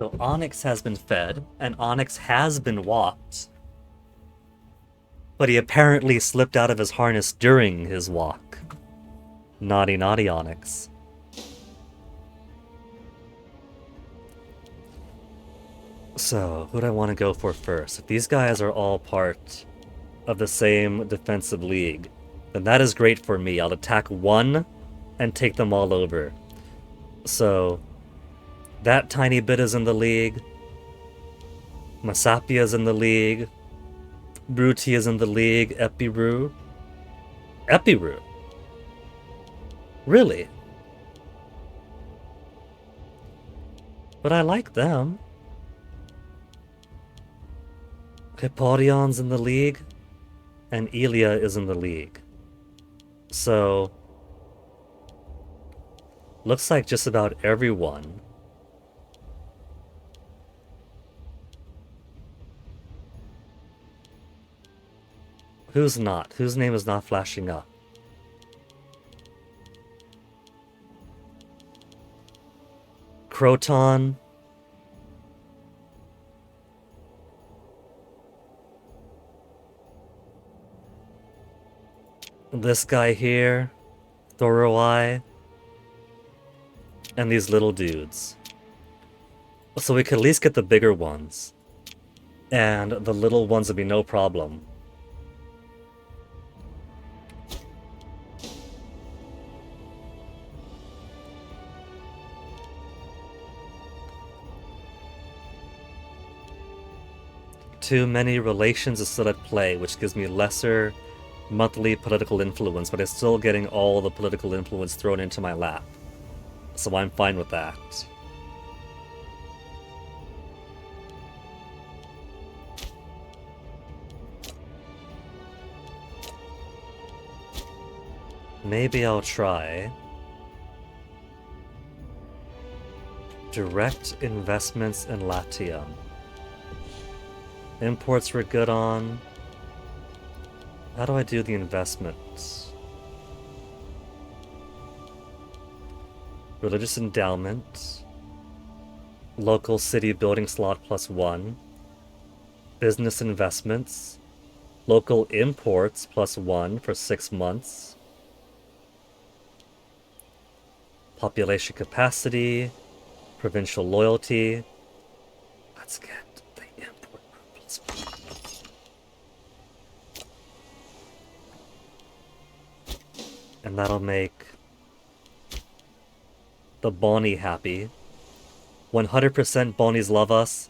So Onyx has been fed, and Onyx has been walked. But he apparently slipped out of his harness during his walk. Naughty, naughty Onyx. So, who do I want to go for first? If these guys are all part of the same defensive league, then that is great for me. I'll attack one and take them all over. So, that tiny bit is in the league. Masapia is in the league. Bruti is in the league. Epiru. Epiru? Really? But I like them. Hippodion's in the league. And Elia is in the league. So, looks like just about everyone. Who's not? Whose name is not flashing up? Croton. This guy here. Thoroi. And these little dudes. So we could at least get the bigger ones. And the little ones would be no problem. Too many relations are still at play, which gives me lesser monthly political influence, but I'm still getting all the political influence thrown into my lap. So I'm fine with that. Maybe I'll try direct investments in Latium. Imports we're good on. How do I do the investments? Religious endowment. Local city building slot +1. Business investments. Local imports +1 for 6 months. Population capacity. Provincial loyalty. Let's get the import +1. And that'll make the Bonnie happy. 100% Bonnies love us.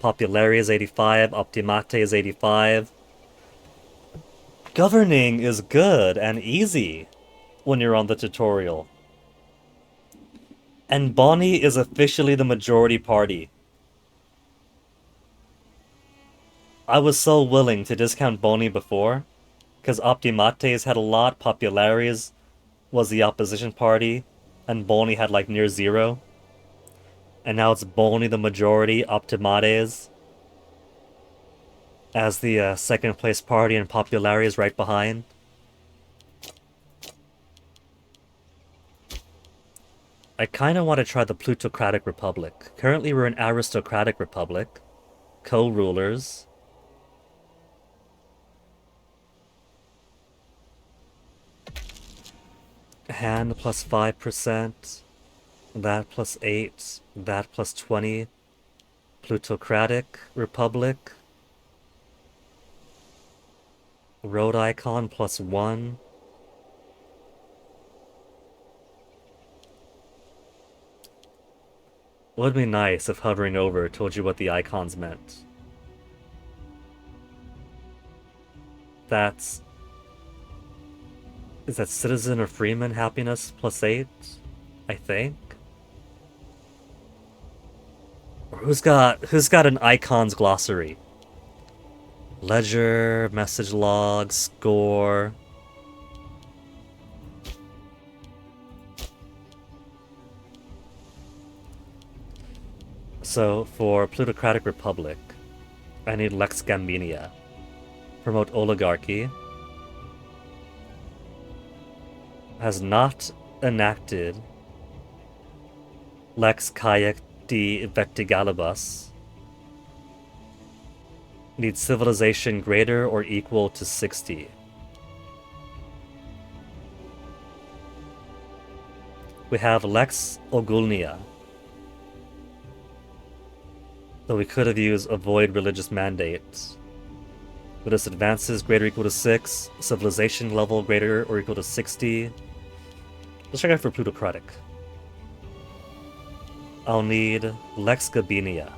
Popularity is 85. Optimate is 85. Governing is good and easy when you're on the tutorial. And Bonnie is officially the majority party. I was so willing to discount Bonnie before, because Optimates had a lot, Populares was the opposition party, and Bonnie had like near 0. And now it's Bonnie the majority, Optimates as the second place party, and Populares right behind. I kind of want to try the plutocratic republic. Currently we're an aristocratic republic. Co-rulers. Hand +5%. That +8. That +20. Plutocratic republic. Road icon +1. Would be nice if hovering over told you what the icons meant. That's... Is that citizen or freeman happiness +8? I think. Or who's got an icons glossary? Ledger, message log, score. So, for Plutocratic Republic, I need Lex Gambinia. Promote Oligarchy. Has not enacted Lex de Vectigalibus. Need civilization greater or equal to 60. We have Lex Ogulnia. So we could have used avoid religious mandates. But this advances greater or equal to 6. Civilization level greater or equal to 60. Let's check out for plutocratic. I'll need Lex Gabinia.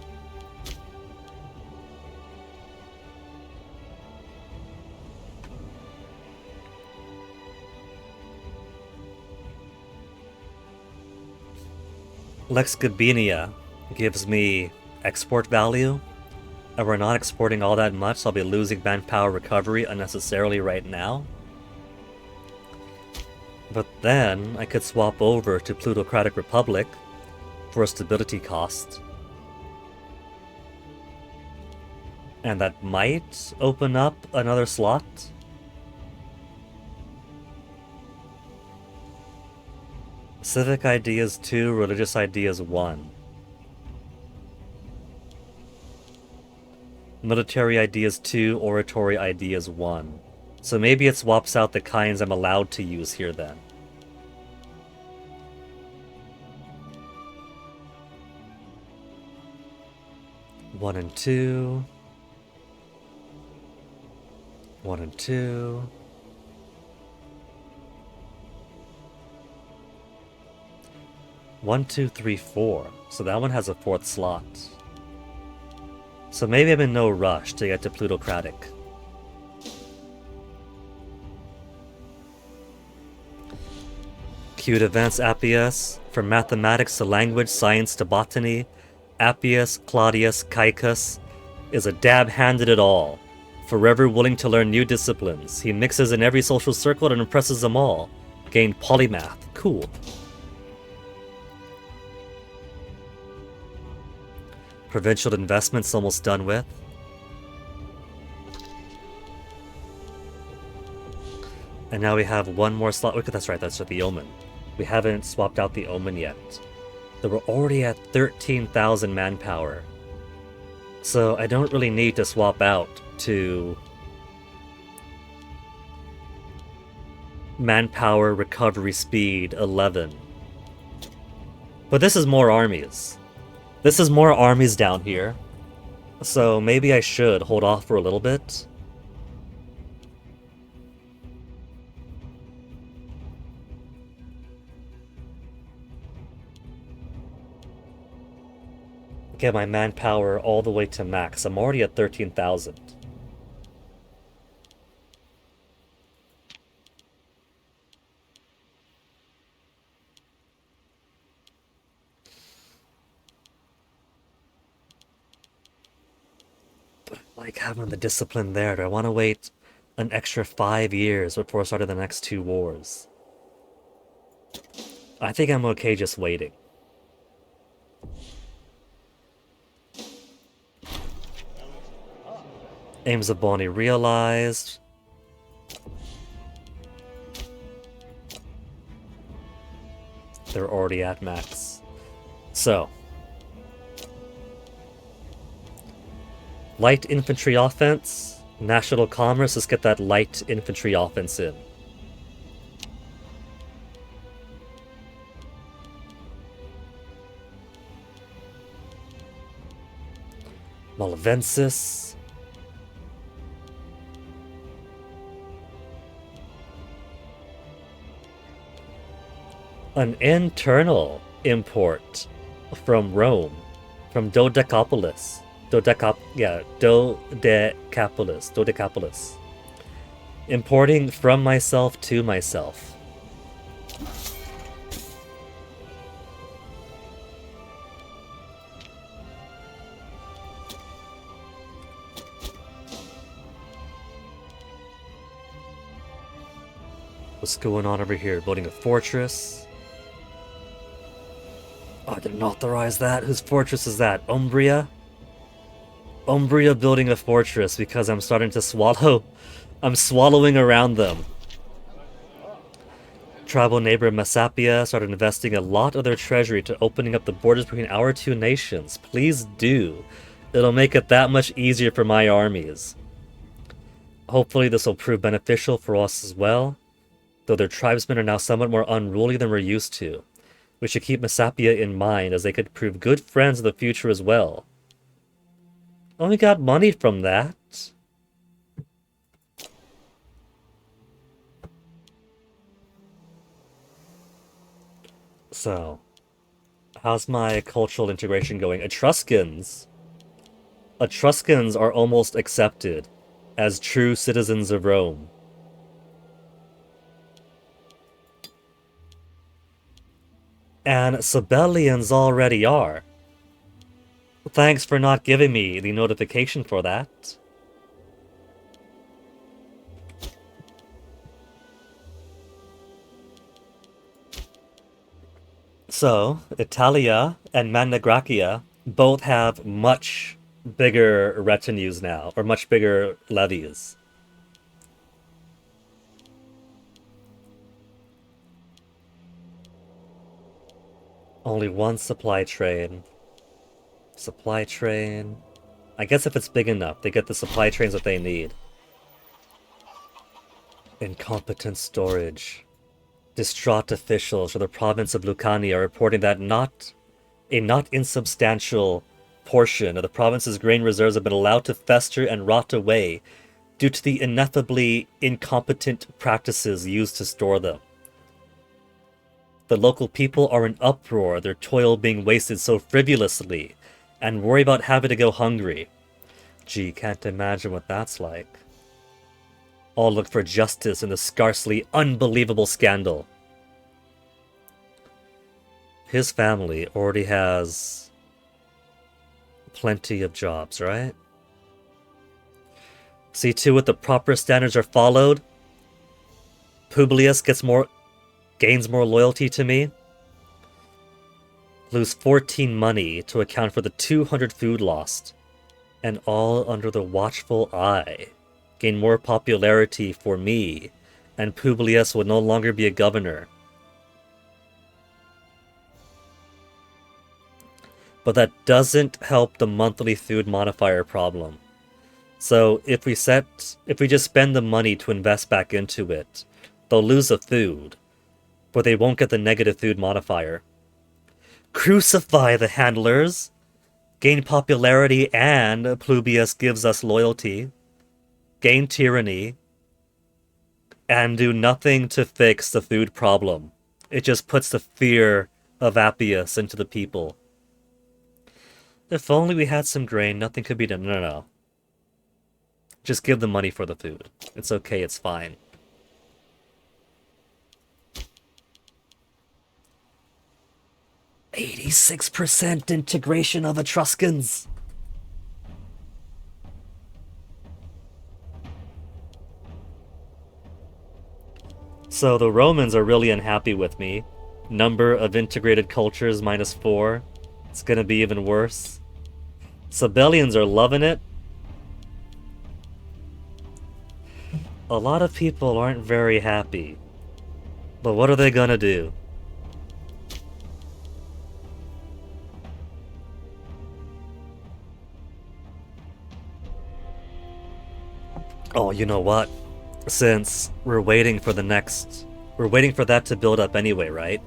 Lex Gabinia gives me export value, and we're not exporting all that much, so I'll be losing manpower recovery unnecessarily right now. But then I could swap over to Plutocratic Republic for a stability cost. And that might open up another slot. Civic ideas 2, religious ideas 1. Military ideas 2, oratory ideas 1. So maybe it swaps out the kinds I'm allowed to use here then. One and two. 1 and 2. One, two, three, 4. So that one has a 4th slot. So maybe I'm in no rush to get to plutocratic. Q to advance Appius. From mathematics to language, science to botany, Appius Claudius Caecus is a dab-hand at it all. Forever willing to learn new disciplines. He mixes in every social circle and impresses them all. Gained polymath. Cool. Provincial investments almost done with. And now we have one more slot. Okay, that's right, that's the Omen. We haven't swapped out the Omen yet. So we're already at 13,000 manpower. So I don't really need to swap out to manpower recovery speed 11. But this is more armies. This is more armies down here. So maybe I should hold off for a little bit. Get my manpower all the way to max. I'm already at 13,000. But I like having the discipline there. Do I want to wait an extra 5 years before starting the next 2 wars? I think I'm okay just waiting. Aims of Bonnie realized. They're already at max. So. Light infantry offense. National commerce. Let's get that light infantry offense in. Malvensis. An internal import from Rome, from Dodecapolis. Dodecapolis. Importing from myself to myself. What's going on over here? Building a fortress. Oh, I didn't authorize that. Whose fortress is that? Umbria? Umbria building a fortress because I'm starting to swallow. I'm swallowing around them. tribal neighbor Masapia started investing a lot of their treasury to opening up the borders between our two nations. Please do. It'll make it that much easier for my armies. Hopefully this will prove beneficial for us as well, though their tribesmen are now somewhat more unruly than we're used to. We should keep Masapia in mind, as they could prove good friends in the future as well. Oh, we got money from that. So, how's my cultural integration going? Etruscans are almost accepted as true citizens of Rome. And Sabellians already are. Thanks for not giving me the notification for that. So, Italia and Magna Graecia both have much bigger retinues now, or much bigger levies. Only one supply train. Supply train. I guess if it's big enough, they get the supply trains that they need. Incompetent storage. Distraught officials from the province of Lucania are reporting that a not insubstantial portion of the province's grain reserves have been allowed to fester and rot away due to the ineffably incompetent practices used to store them. The local people are in uproar, their toil being wasted so frivolously, and worry about having to go hungry. Gee, can't imagine what that's like. All look for justice in the scarcely unbelievable scandal. His family already has plenty of jobs, right? See to it the proper standards are followed. Publius gains more loyalty to me. Lose 14 money to account for the 200 food lost. And all under the watchful eye. Gain more popularity for me, and Publius would no longer be a governor. But that doesn't help the monthly food modifier problem. So if we just spend the money to invest back into it, they'll lose the food, but they won't get the negative food modifier. Crucify the handlers! Gain popularity and Publius gives us loyalty. Gain tyranny, and do nothing to fix the food problem. It just puts the fear of Appius into the people. If only we had some grain, nothing could be done. No. Just give the money for the food. It's okay, it's fine. "86% integration of Etruscans!" So the Romans are really unhappy with me. Number of integrated cultures -4. It's gonna be even worse. Sabellians are loving it. A lot of people aren't very happy. But what are they gonna do? Oh, you know what? Since we're waiting for that to build up anyway, right?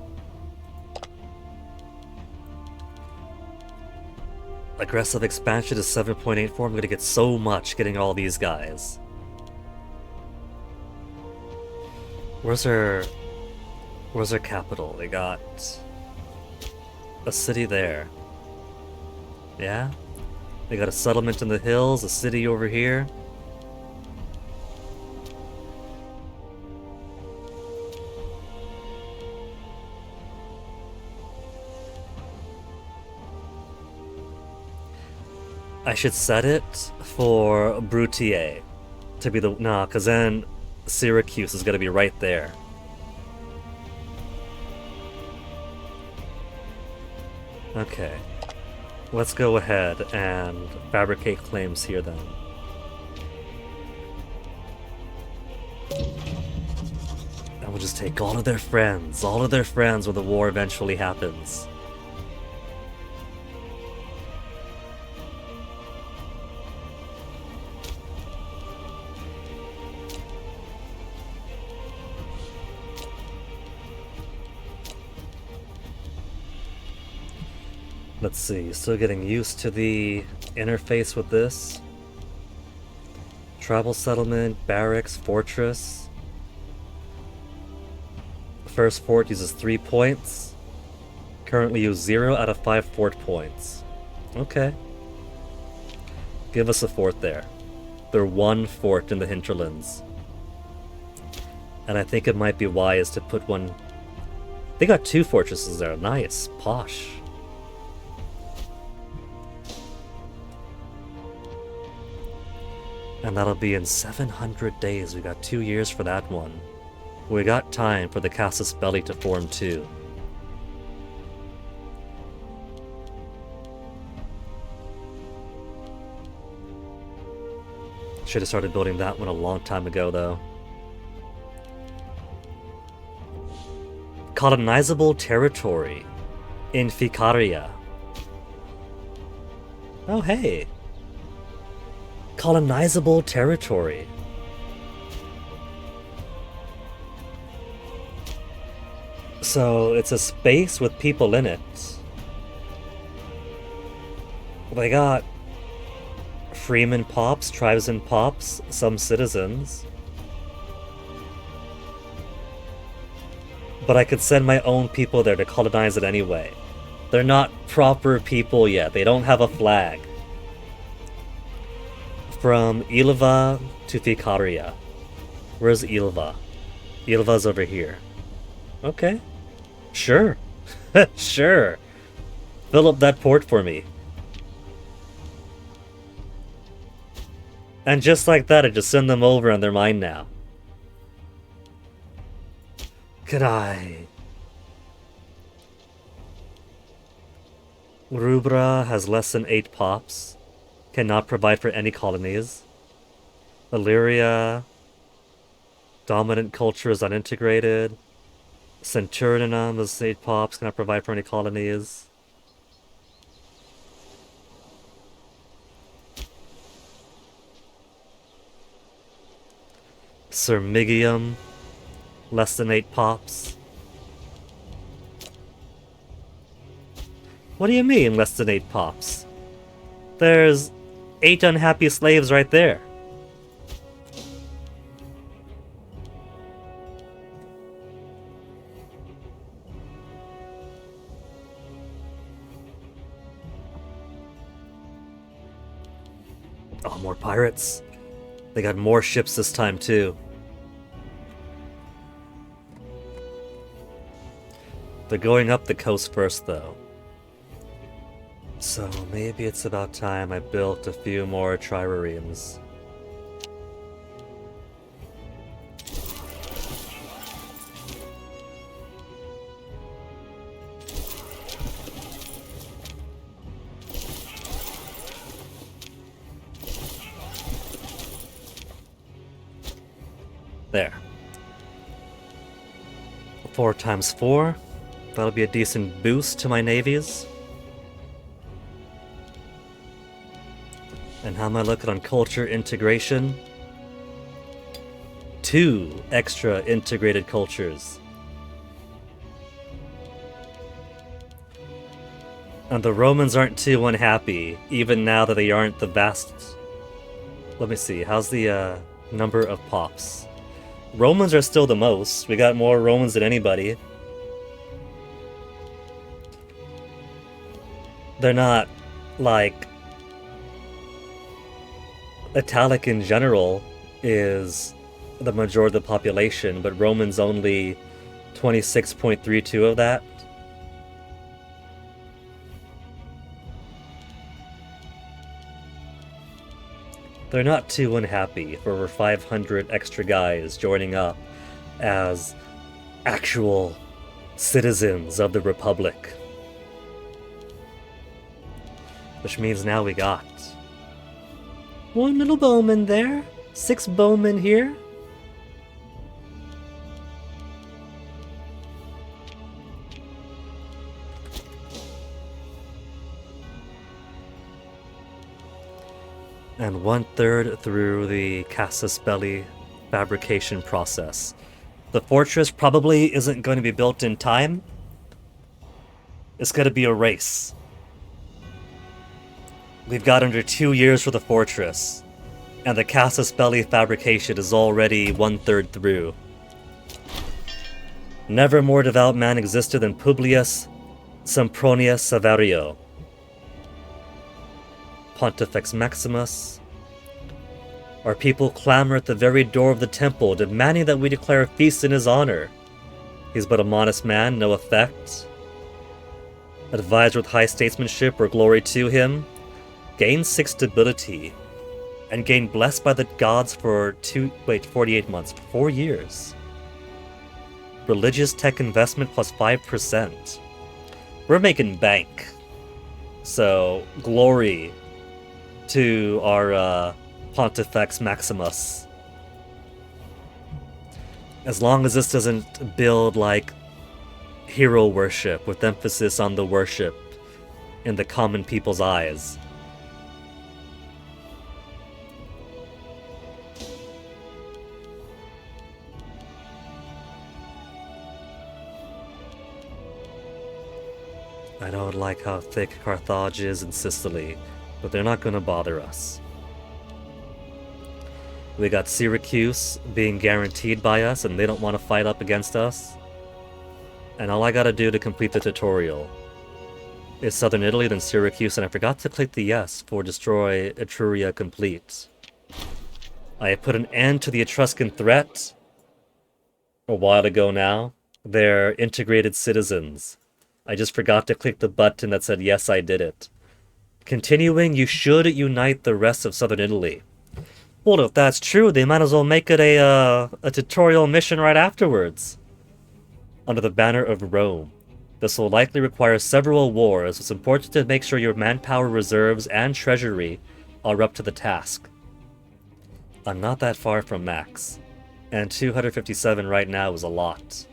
Aggressive expansion is 7.84. I'm gonna get so much getting all these guys. Where's their capital? They got a city there. Yeah? They got a settlement in the hills, a city over here. I should set it for Brutier to be the... Nah, because then Syracuse is going to be right there. Okay. Let's go ahead and fabricate claims here then. And we'll just take all of their friends when the war eventually happens. Let's see, still getting used to the interface with this. Tribal settlement, barracks, fortress. First fort uses 3 points. Currently use 0 out of 5 fort points. Okay. Give us a fort there. They're 1 fort in the hinterlands. And I think it might be wise to put one... They got 2 fortresses there. Nice. Posh. And that'll be in 700 days. We got 2 years for that one. We got time for the Casus Belli to form too. Should have started building that one a long time ago though. Colonizable territory in Ficaria. Oh hey. Colonizable territory. So it's a space with people in it. They got freeman pops, tribesmen pops, some citizens. But I could send my own people there to colonize it anyway. They're not proper people yet. They don't have a flag. From Ilva to Ficaria. Where's Ilva? Ilva's over here. Okay. Sure. Sure. Fill up that port for me. And just like that, I just send them over and they're mine now. Could I? Rubra has less than 8 pops. Cannot provide for any colonies. Illyria. Dominant culture is unintegrated. Centurion is 8 pops. Cannot provide for any colonies. Sirmigium. Less than 8 pops. What do you mean, less than 8 pops? There's 8 unhappy slaves right there. Oh, more pirates. They got more ships this time, too. They're going up the coast first, though. So maybe it's about time I built a few more triremes. There. 4 times 4. That'll be a decent boost to my navies. And how am I looking on culture integration? 2 extra integrated cultures. And the Romans aren't too unhappy, even now that they aren't the vast... Let me see, how's the number of pops? Romans are still the most. We got more Romans than anybody. They're not, like... Italic in general is the majority of the population, but Romans only 26.32 of that. They're not too unhappy for over 500 extra guys joining up as actual citizens of the Republic. Which means now we got 1 little bowman there, 6 bowmen here. And 1/3 through the casus belli fabrication process. The fortress probably isn't going to be built in time. It's going to be a race. We've got under 2 years for the fortress, and the casus belli fabrication is already 1/3 through. Never more devout man existed than Publius Sempronius Saverio, Pontifex Maximus. Our people clamor at the very door of the temple, demanding that we declare a feast in his honor. He's but a modest man, no effect. Advised with high statesmanship or glory to him, gained 6 stability, and gained blessed by the gods for 48 months, 4 years. Religious tech investment plus 5%. We're making bank. So, glory to our Pontifex Maximus. As long as this doesn't build like hero worship with emphasis on the worship in the common people's eyes. I don't like how thick Carthage is in Sicily, but they're not gonna bother us. We got Syracuse being guaranteed by us, and they don't want to fight up against us. And all I gotta do to complete the tutorial is Southern Italy, then Syracuse, and I forgot to click the yes for Destroy Etruria Complete. I put an end to the Etruscan threat a while ago now. They're integrated citizens. I just forgot to click the button that said yes, I did it. Continuing, you should unite the rest of Southern Italy. Well, if that's true, they might as well make it a tutorial mission right afterwards. Under the banner of Rome. This will likely require several wars. It's important to make sure your manpower reserves and treasury are up to the task. I'm not that far from max, and 257 right now is a lot.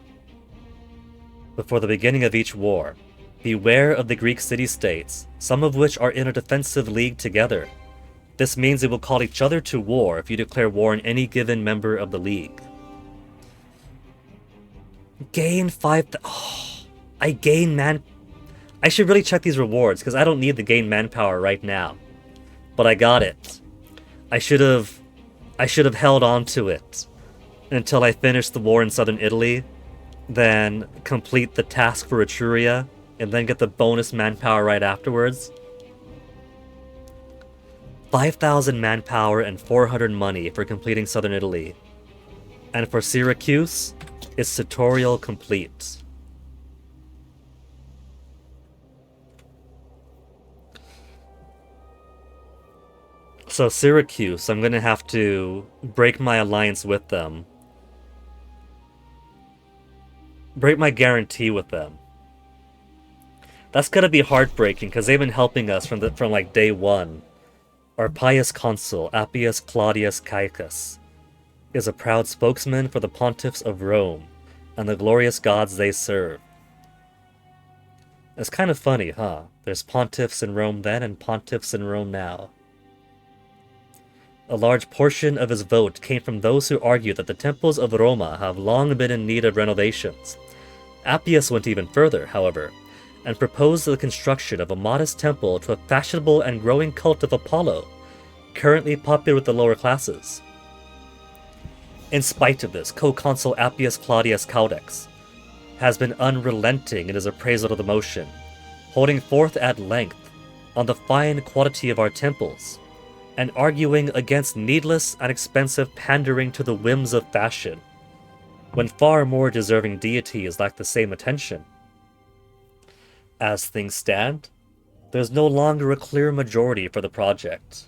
Before the beginning of each war, beware of the Greek city-states, some of which are in a defensive league together. This means they will call each other to war if you declare war on any given member of the league. Gain 5... I gain man... I should really check these rewards, because I don't need the gain manpower right now. But I got it. I should have held on to it until I finished the war in southern Italy, then complete the task for Etruria, and then get the bonus manpower right afterwards. 5,000 manpower and 400 money for completing southern Italy. And for Syracuse, it's tutorial complete. So Syracuse, I'm gonna have to break my alliance with them. Break my guarantee with them. That's gonna be heartbreaking because they've been helping us from like day one. Our pious consul, Appius Claudius Caecus, is a proud spokesman for the pontiffs of Rome and the glorious gods they serve. It's kind of funny, huh? There's pontiffs in Rome then and pontiffs in Rome now. A large portion of his vote came from those who argue that the temples of Roma have long been in need of renovations. Appius went even further, however, and proposed the construction of a modest temple to a fashionable and growing cult of Apollo, currently popular with the lower classes. In spite of this, co-consul Appius Claudius Caudex has been unrelenting in his appraisal of the motion, holding forth at length on the fine quality of our temples, and arguing against needless and expensive pandering to the whims of fashion, when far more deserving deities lack the same attention. As things stand, there's no longer a clear majority for the project.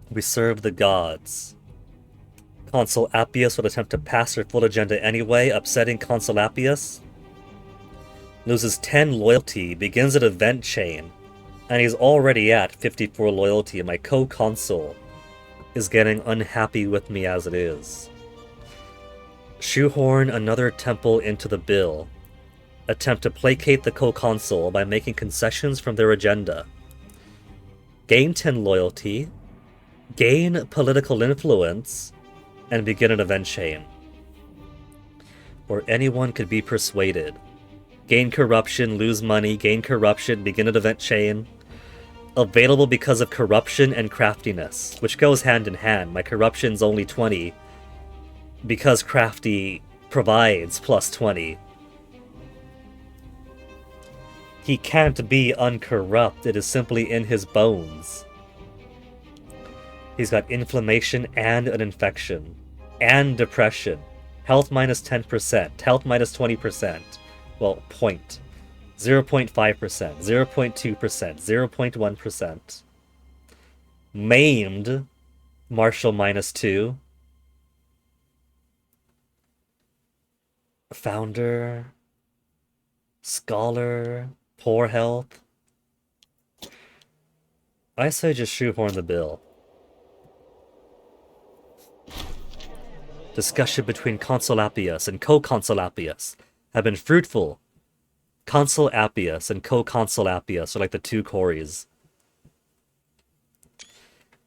We serve the gods. Consul Appius would attempt to pass her full agenda anyway, upsetting Consul Appius. Loses 10 loyalty, begins an event chain, and he's already at 54 loyalty, and my co-consul is getting unhappy with me as it is. Shoehorn another temple into the bill. Attempt to placate the co-consul by making concessions from their agenda. gain 10 loyalty, gain political influence, and begin an event chain. Or anyone could be persuaded. Gain corruption, lose money, gain corruption, begin an event chain. Available because of corruption and craftiness, which goes hand in hand. My corruption's only 20 because crafty provides plus 20. He can't be uncorrupt, it is simply in his bones. He's got inflammation and an infection. And depression. Health minus 10%, health minus 20%. Well, point. 0.5%, 0.2%, 0.1%. Maimed, martial minus 2. Founder, scholar, poor health. I say just shoehorn the bill. Discussion between Consul Appius and co-Consul Appius have been fruitful. Consul Appius and co-Consul Appius are like the two Corys.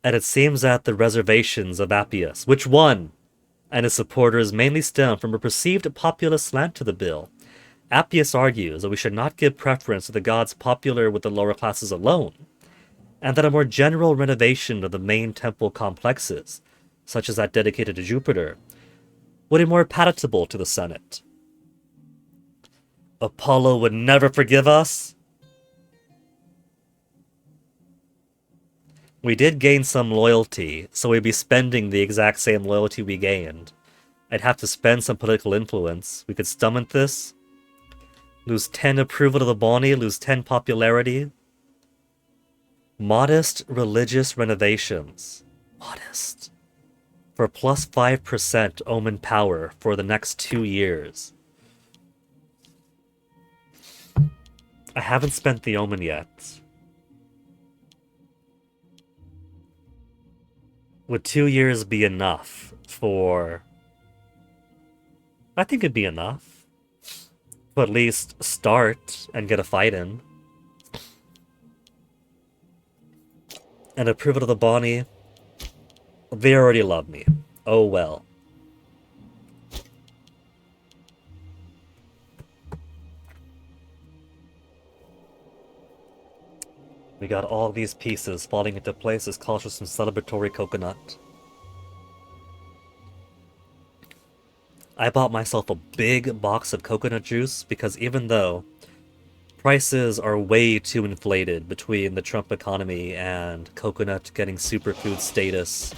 And it seems that the reservations of Appius, which won, and his supporters mainly stem from a perceived populist slant to the bill. Appius argues that we should not give preference to the gods popular with the lower classes alone, and that a more general renovation of the main temple complexes, such as that dedicated to Jupiter, would be more palatable to the Senate. Apollo would never forgive us? We did gain some loyalty, so we'd be spending the exact same loyalty we gained. I'd have to spend some political influence. We could stomach this. Lose 10 approval to the Boni, lose 10 popularity. Modest religious renovations. Modest. For plus 5% omen power for the next 2 years. I haven't spent the omen yet. Would 2 years be enough for... I think it'd be enough. To at least start and get a fight in. And approval of the Boni. They already love me. Oh well. We got all these pieces falling into place as calls for some celebratory coconut. I bought myself a big box of coconut juice because even though prices are way too inflated between the Trump economy and coconut getting superfood status,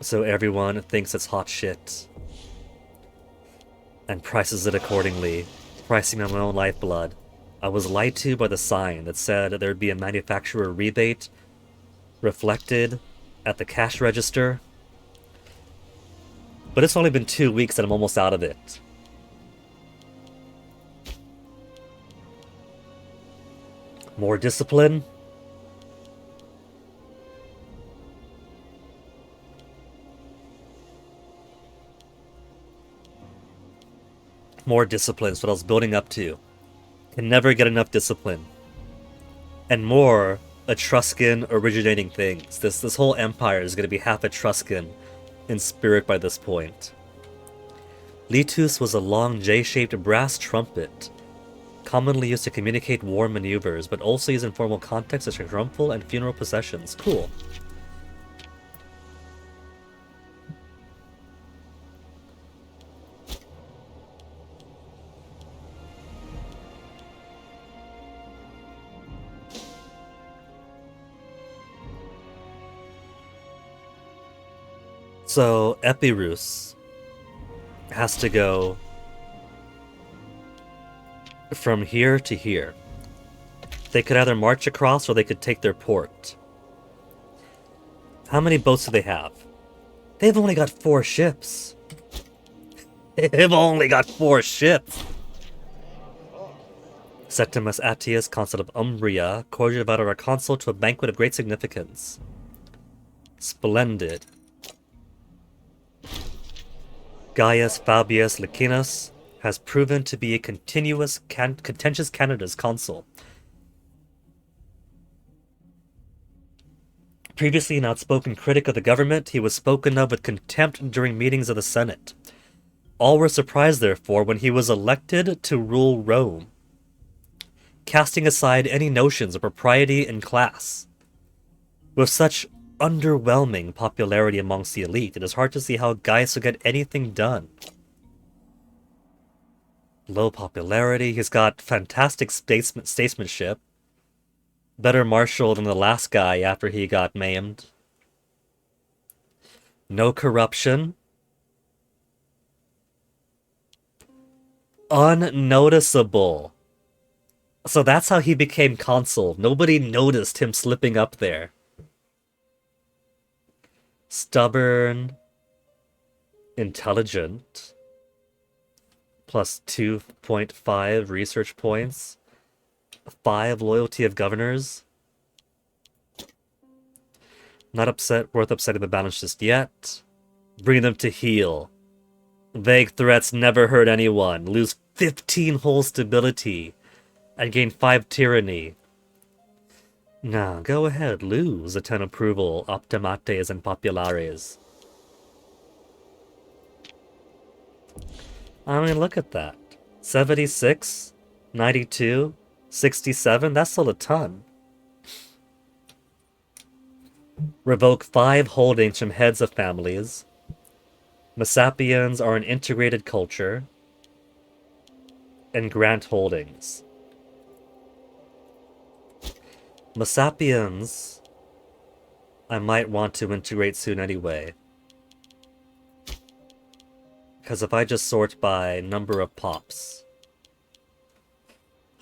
so everyone thinks it's hot shit and prices it accordingly, pricing on my own lifeblood. I was lied to by the sign that said there'd be a manufacturer rebate reflected at the cash register. But it's only been 2 weeks and I'm almost out of it. More discipline? More discipline is what I was building up to. Can never get enough discipline. And more Etruscan originating things. This whole empire is going to be half Etruscan in spirit by this point. Litus was a long J-shaped brass trumpet, commonly used to communicate war maneuvers, but also used in formal contexts such as triumphal and funeral processions. Cool. So, Epirus has to go from here to here. They could either march across or they could take their port. How many boats do they have? They've only got 4 ships. They've only got 4 ships. Septimus Attius, consul of Umbria, cordially invited our consul to a banquet of great significance. Splendid. Gaius Fabius Licinus has proven to be a contentious Canada's consul. Previously an outspoken critic of the government, he was spoken of with contempt during meetings of the Senate. All were surprised, therefore, when he was elected to rule Rome, casting aside any notions of propriety and class. With such underwhelming popularity amongst the elite, it is hard to see how Gaius would get anything done. Low popularity, he's got fantastic statesmanship. Better marshal than the last guy after he got maimed. No corruption. Unnoticeable. So that's how he became consul. Nobody noticed him slipping up there. Stubborn. Intelligent. Plus 2.5 research points. 5 loyalty of governors. Not worth upsetting the balance just yet. Bring them to heel. Vague threats never hurt anyone. Lose 15 whole stability. And gain 5 tyranny. Nah, go ahead, lose a 10 approval, optimates and populares. I mean, look at that. 76, 92, 67, that's still a ton. Revoke 5 holdings from heads of families. Messapians are an integrated culture. And grant holdings. Messapians, I might want to integrate soon anyway. Because if I just sort by number of pops.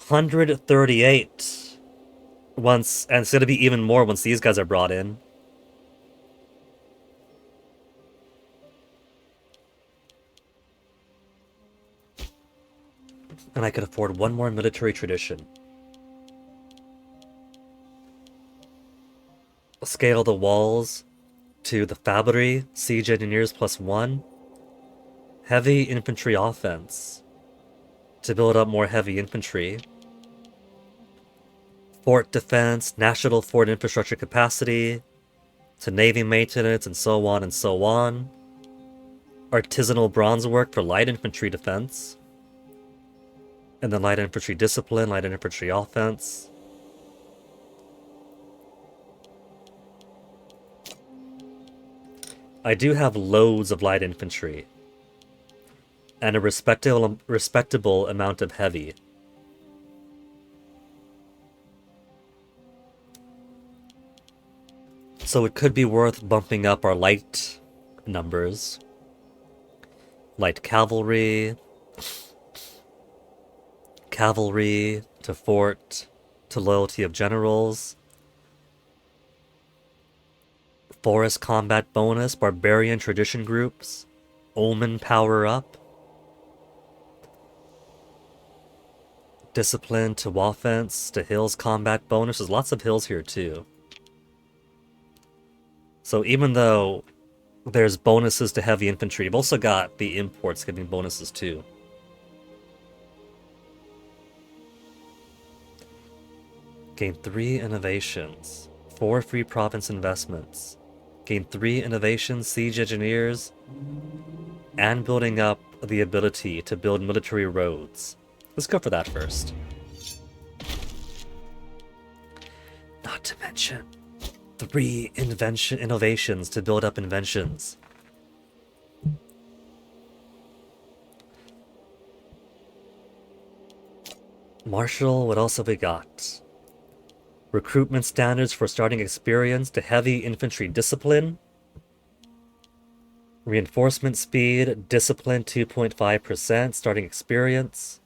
138 once, and it's going to be even more once these guys are brought in. And I could afford one more military tradition. Scale the walls to the Fabri, siege engineers +1. Heavy infantry offense to build up more heavy infantry. Fort defense, national fort infrastructure capacity, to navy maintenance, and so on and so on. Artisanal bronze work for light infantry defense. And then light infantry discipline, light infantry offense. I do have loads of light infantry. And a respectable amount of heavy. So it could be worth bumping up our light numbers. Light cavalry. Cavalry to fort to loyalty of generals. Forest combat bonus, barbarian tradition groups. Omen power up. Discipline to offense to hills combat bonus. There's lots of hills here too. So even though there's bonuses to heavy infantry, you've also got the imports giving bonuses too. Gain 3 innovations. 4 free province investments. Gain 3 innovations, siege engineers, and building up the ability to build military roads. Let's go for that first. Not to mention 3 innovations to build up inventions. Marshal, what else have we got? Recruitment standards for starting experience to heavy infantry discipline. Reinforcement speed, discipline 2.5%, starting experience.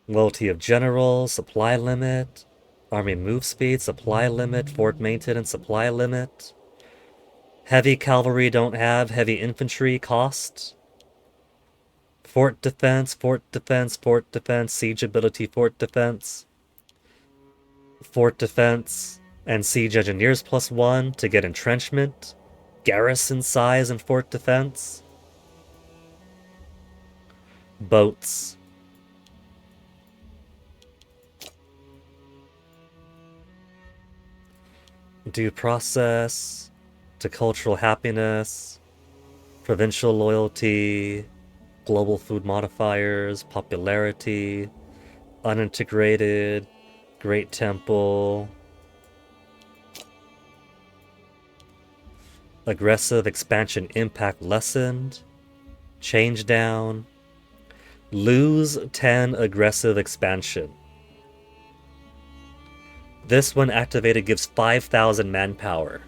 Loyalty of general, supply limit. Army move speed, supply limit, fort maintenance, supply limit. Heavy cavalry don't have, heavy infantry cost. Fort defense, fort defense, fort defense, siege ability, fort defense. Fort defense and siege engineers +1 to get entrenchment. Garrison size and fort defense. Boats. due process, to cultural happiness, provincial loyalty, global food modifiers, popularity, unintegrated, great temple, aggressive expansion impact lessened, change down, lose 10 aggressive expansion. This, when activated, gives 5,000 manpower.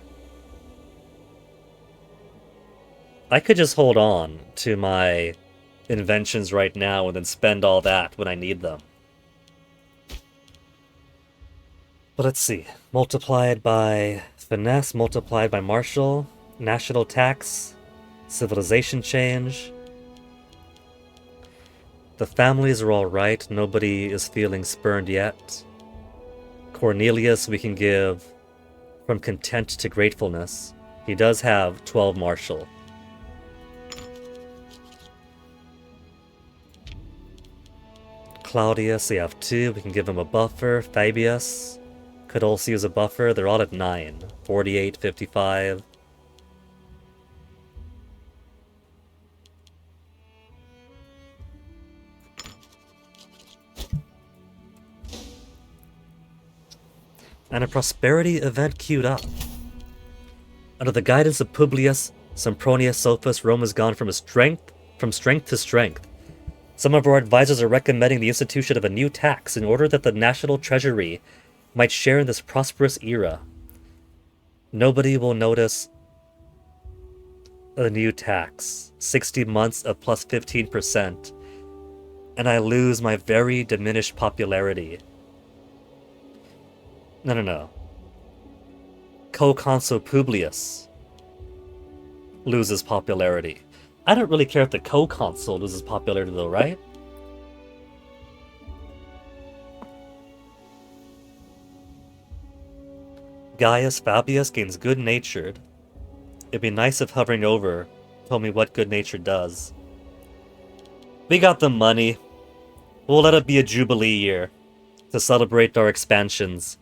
I could just hold on to my inventions right now and then spend all that when I need them. But let's see. Multiplied by finesse, multiplied by martial, national tax, civilization change. The families are alright, nobody is feeling spurned yet. Cornelius we can give from content to gratefulness. He does have 12 martial. Claudius, we have 2, we can give him a buffer. Fabius could also use a buffer. They're all at 9. 48, 55. And a prosperity event queued up. Under the guidance of Publius, Sempronius Sophus, Rome has gone from strength to strength. Some of our advisors are recommending the institution of a new tax in order that the national treasury might share in this prosperous era. Nobody will notice a new tax. 60 months of plus 15%. And I lose my very diminished popularity. No. Co-consul Publius loses popularity. I don't really care if the co-consul loses popularity though, right? Gaius Fabius gains good-natured. It'd be nice if hovering over told me what good-natured does. We got the money. We'll let it be a jubilee year to celebrate our expansions.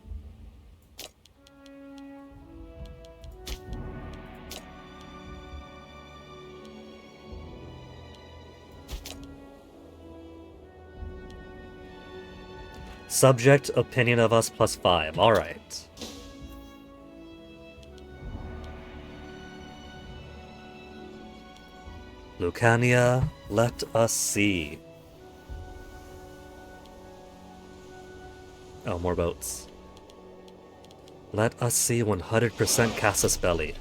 Subject opinion of us plus 5. Alright. Lucania, let us see. Oh, more boats. Let us see 100% Casus Belli.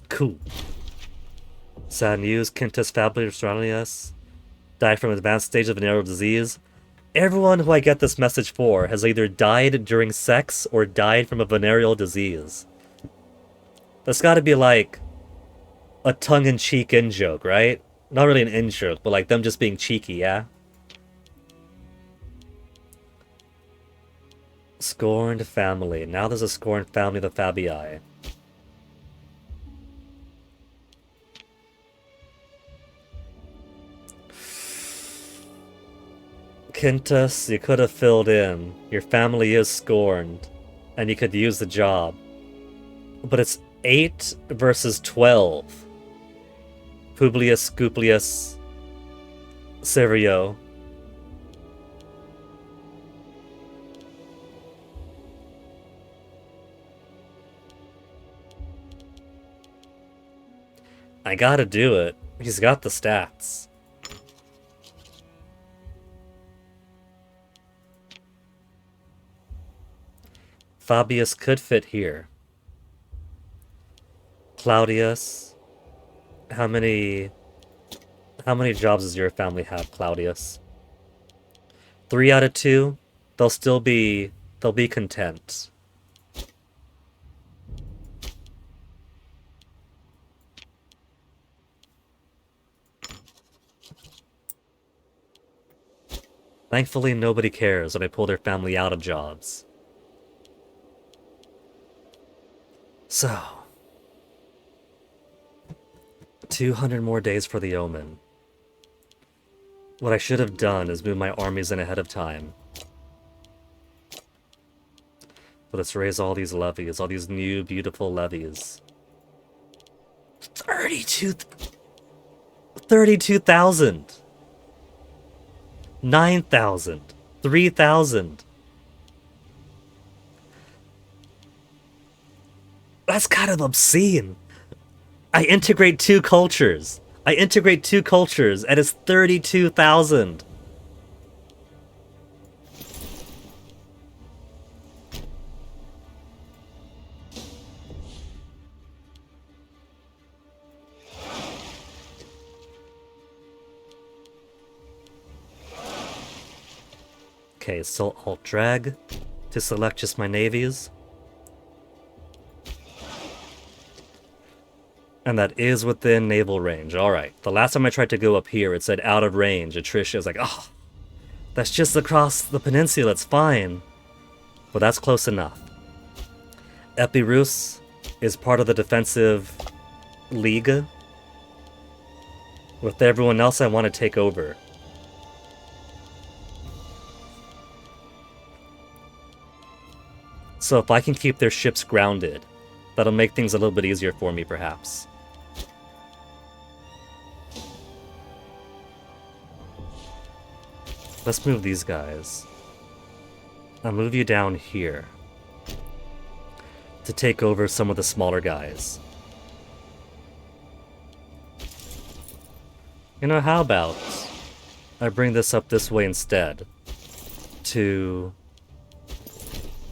Cool. Sad news, Quintus Fabius Australius died from advanced stage of venereal disease. Everyone who I get this message for has either died during sex or died from a venereal disease. That's gotta be like a tongue-in-cheek in-joke, right? Not really an in-joke, but like them just being cheeky, yeah? Scorned family. Now there's a scorned family of the Fabii. Quintus, you could have filled in. Your family is scorned, and you could use the job. But it's 8 versus 12. Publius, Scuplius, Serio. I gotta do it. He's got the stats. Fabius could fit here. Claudius. How many jobs does your family have, Claudius? 3 out of 2? They'll be content. Thankfully, nobody cares when I pull their family out of jobs. So, 200 more days for the Omen. What I should have done is move my armies in ahead of time. But let's raise all these levies, all these new beautiful levies. 32,000. 9,000. 3,000. That's kind of obscene. I integrate two cultures. And it's 32,000. Okay, so Alt drag to select just my navies. And that is within naval range. Alright. The last time I tried to go up here, it said out of range. And Tricia was like, oh, that's just across the peninsula. It's fine. But that's close enough. Epirus is part of the defensive league. With everyone else I want to take over. So if I can keep their ships grounded, that'll make things a little bit easier for me, perhaps. Let's move these guys. I'll move you down here to take over some of the smaller guys. You know, how about I bring this up this way instead to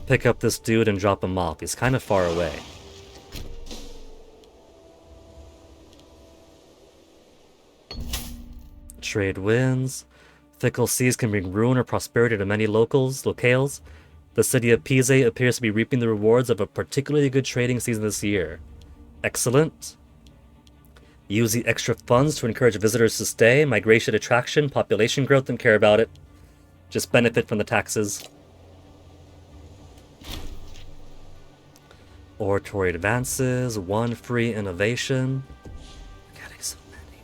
pick up this dude and drop him off. He's kind of far away. Trade winds. Fickle seas can bring ruin or prosperity to many locales. The city of Pise appears to be reaping the rewards of a particularly good trading season this year. Excellent. Use the extra funds to encourage visitors to stay. Migration attraction, population growth, don't care about it. Just benefit from the taxes. Oratory advances, 1 free innovation. We're getting so many.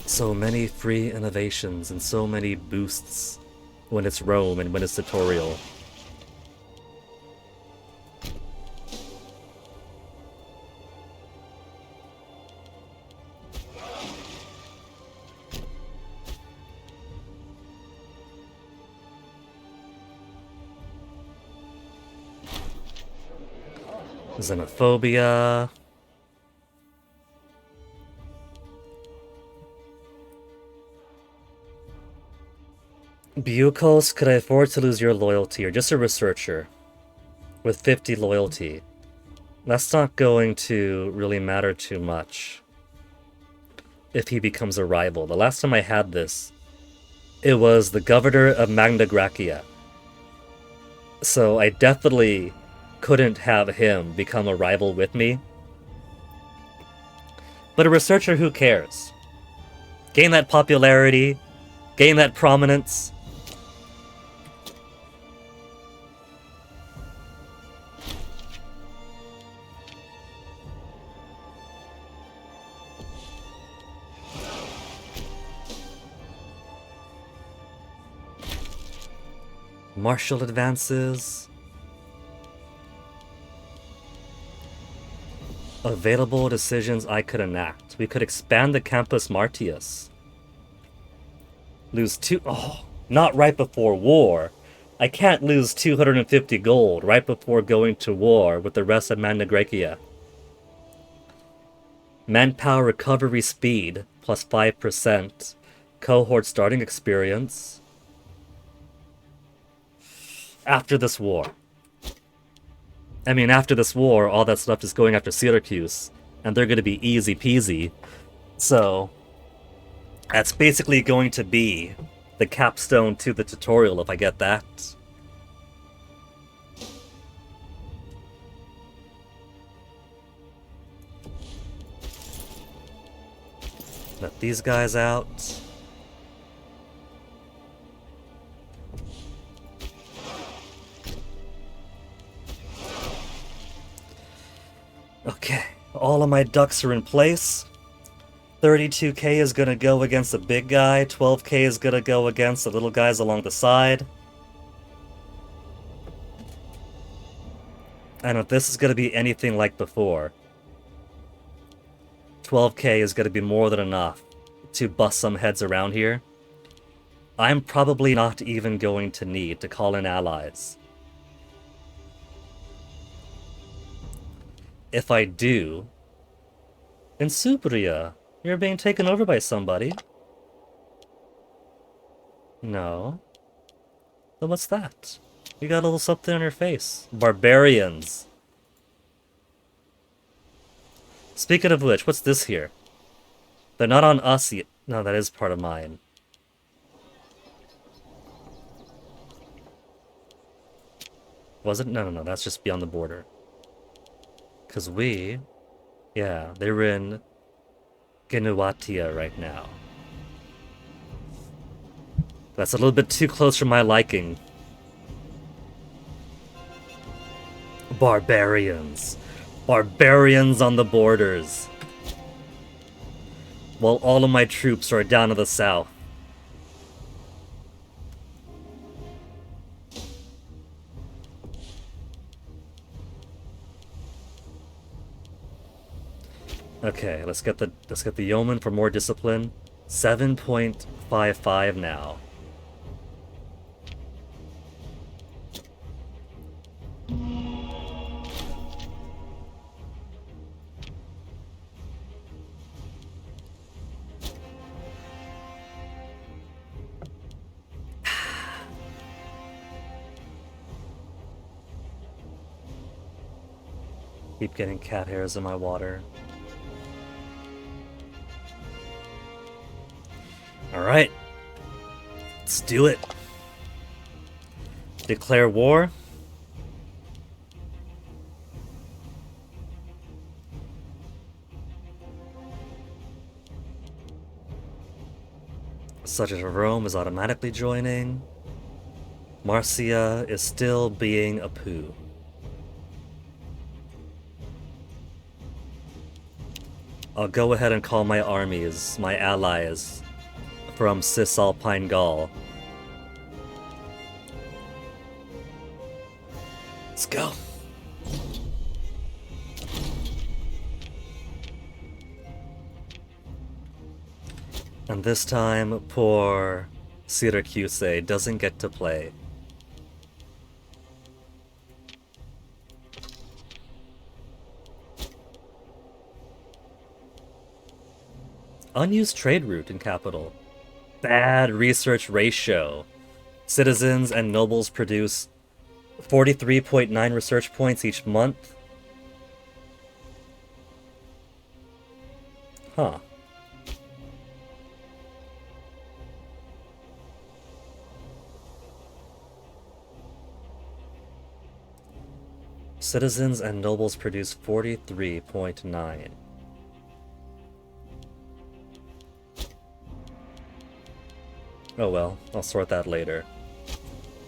So many free innovations and so many boosts when it's Rome and when it's tutorial. Xenophobia. Bucos, could I afford to lose your loyalty? You're just a researcher with 50 loyalty. That's not going to really matter too much if he becomes a rival. The last time I had this, it was the governor of Magna Graecia. So I definitely couldn't have him become a rival with me. But a researcher, who cares? Gain that popularity, gain that prominence. Martial advances. Available decisions I could enact. We could expand the Campus Martius. Lose 2... Oh, not right before war. I can't lose 250 gold right before going to war with the rest of Magna Graecia. Manpower recovery speed, plus 5%. Cohort starting experience. After this war. I mean, after this war, all that's left is going after Syracuse, and they're going to be easy peasy. So, that's basically going to be the capstone to the tutorial if I get that. Let these guys out. Okay, all of my ducks are in place. 32k is gonna go against the big guy, 12k is gonna go against the little guys along the side. And if this is going to be anything like before, 12k is going to be more than enough to bust some heads around here. I'm probably not even going to need to call in allies. If I do, in Supria, you're being taken over by somebody. No. Then what's that? You got a little something on your face. Barbarians. Speaking of which, what's this here? They're not on us yet. No, that is part of mine. Was it? No, that's just beyond the border. Because yeah, they're in Genuatia right now. That's a little bit too close for my liking. Barbarians. Barbarians on the borders. While all of my troops are down to the south. Okay, let's get the yeoman for more discipline. 7.55 now. Keep getting cat hairs in my water. Alright. Let's do it. Declare war. Such as Rome is automatically joining. Marcia is still being a poo. I'll go ahead and call my armies, my allies, from Cisalpine Gaul. Let's go. And this time, poor Syracuse doesn't get to play. Unused trade route in capital. Bad research ratio. Citizens and nobles produce 43.9 research points each month. Huh. Citizens and nobles produce 43.9. Oh well, I'll sort that later.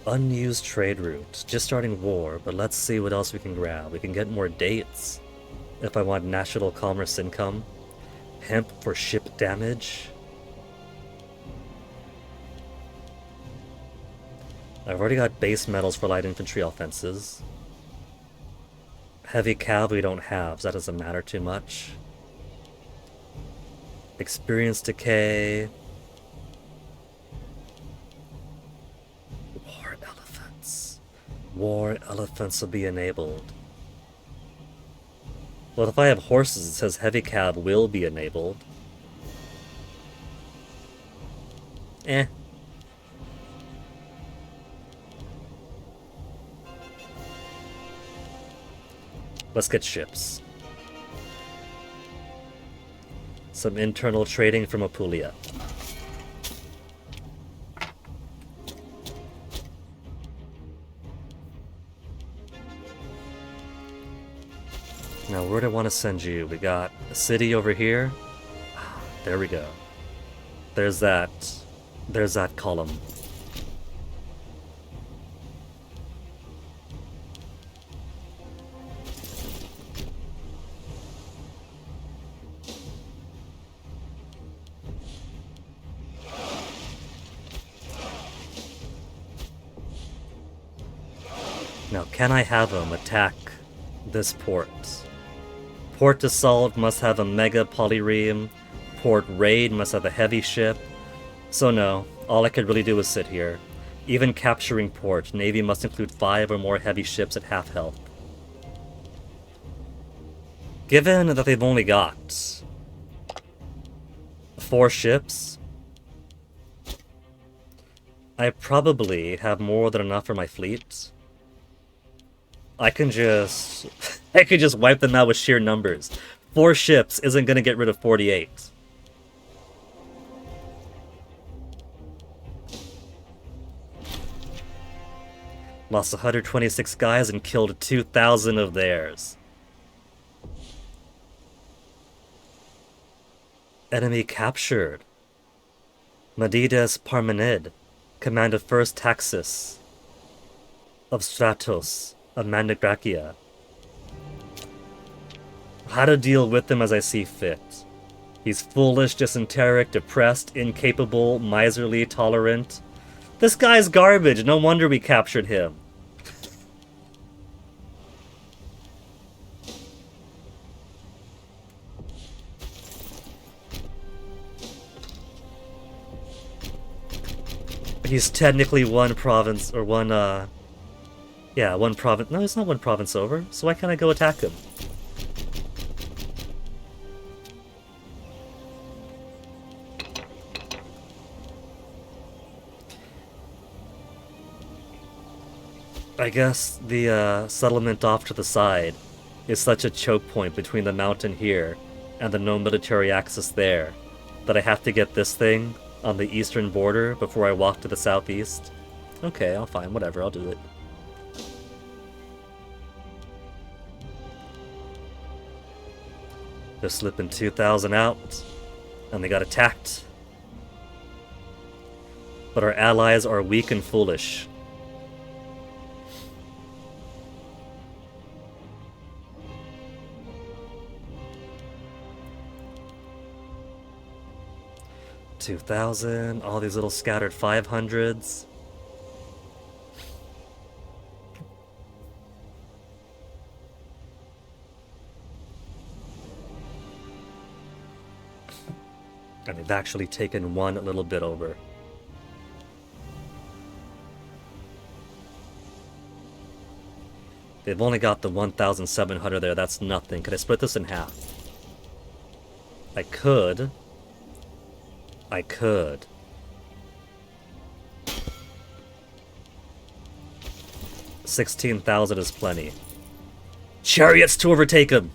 Unused trade route. Just starting war, but let's see what else we can grab. We can get more dates. If I want national commerce income. Hemp for ship damage. I've already got base metals for light infantry offenses. Heavy cavalry don't have, so that doesn't matter too much. Experience decay. War elephants will be enabled. Well, if I have horses, it says heavy cav will be enabled. Eh. Let's get ships. Some internal trading from Apulia. Now, where do I want to send you? We got a city over here. There we go. There's that column. Now, can I have them attack this port. Port Assault must have a Mega Polyreme. Port Raid must have a heavy ship. So no, all I could really do was sit here. Even capturing port, Navy must include 5 or more heavy ships at half health. Given that they've only got 4 ships, I probably have more than enough for my fleet. I can just I could just wipe them out with sheer numbers. 4 ships isn't gonna get rid of 48. Lost 126 guys and killed 2,000 of theirs. Enemy captured. Medidas Parmenid, command of 1st Taxis of Stratos of Mandagracia. How to deal with him as I see fit. He's foolish, dysenteric, depressed, incapable, miserly, tolerant. This guy's garbage, no wonder we captured him. He's technically one province, or one, yeah, one province. No, it's not one province over, so why can't I go attack him? I guess the settlement off to the side is such a choke point between the mountain here and the no military access there that I have to get this thing on the eastern border before I walk to the southeast. Okay, I'll fine, whatever, I'll do it. They're slipping 2,000 out, and they got attacked. But our allies are weak and foolish. $2,000, all these little scattered 500s. And they've actually taken one little bit over. They've only got the 1,700 there, that's nothing. Could I split this in half? I could. 16,000 is plenty. Chariots to overtake him!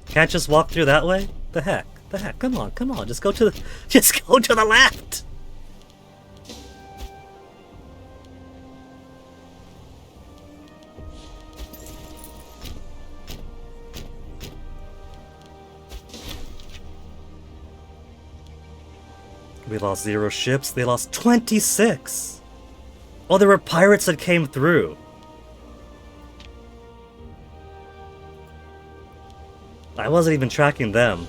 Can't just walk through that way? The heck? The heck? Come on, just go to the left! We lost 0 ships, they lost 26! Oh, there were pirates that came through. I wasn't even tracking them.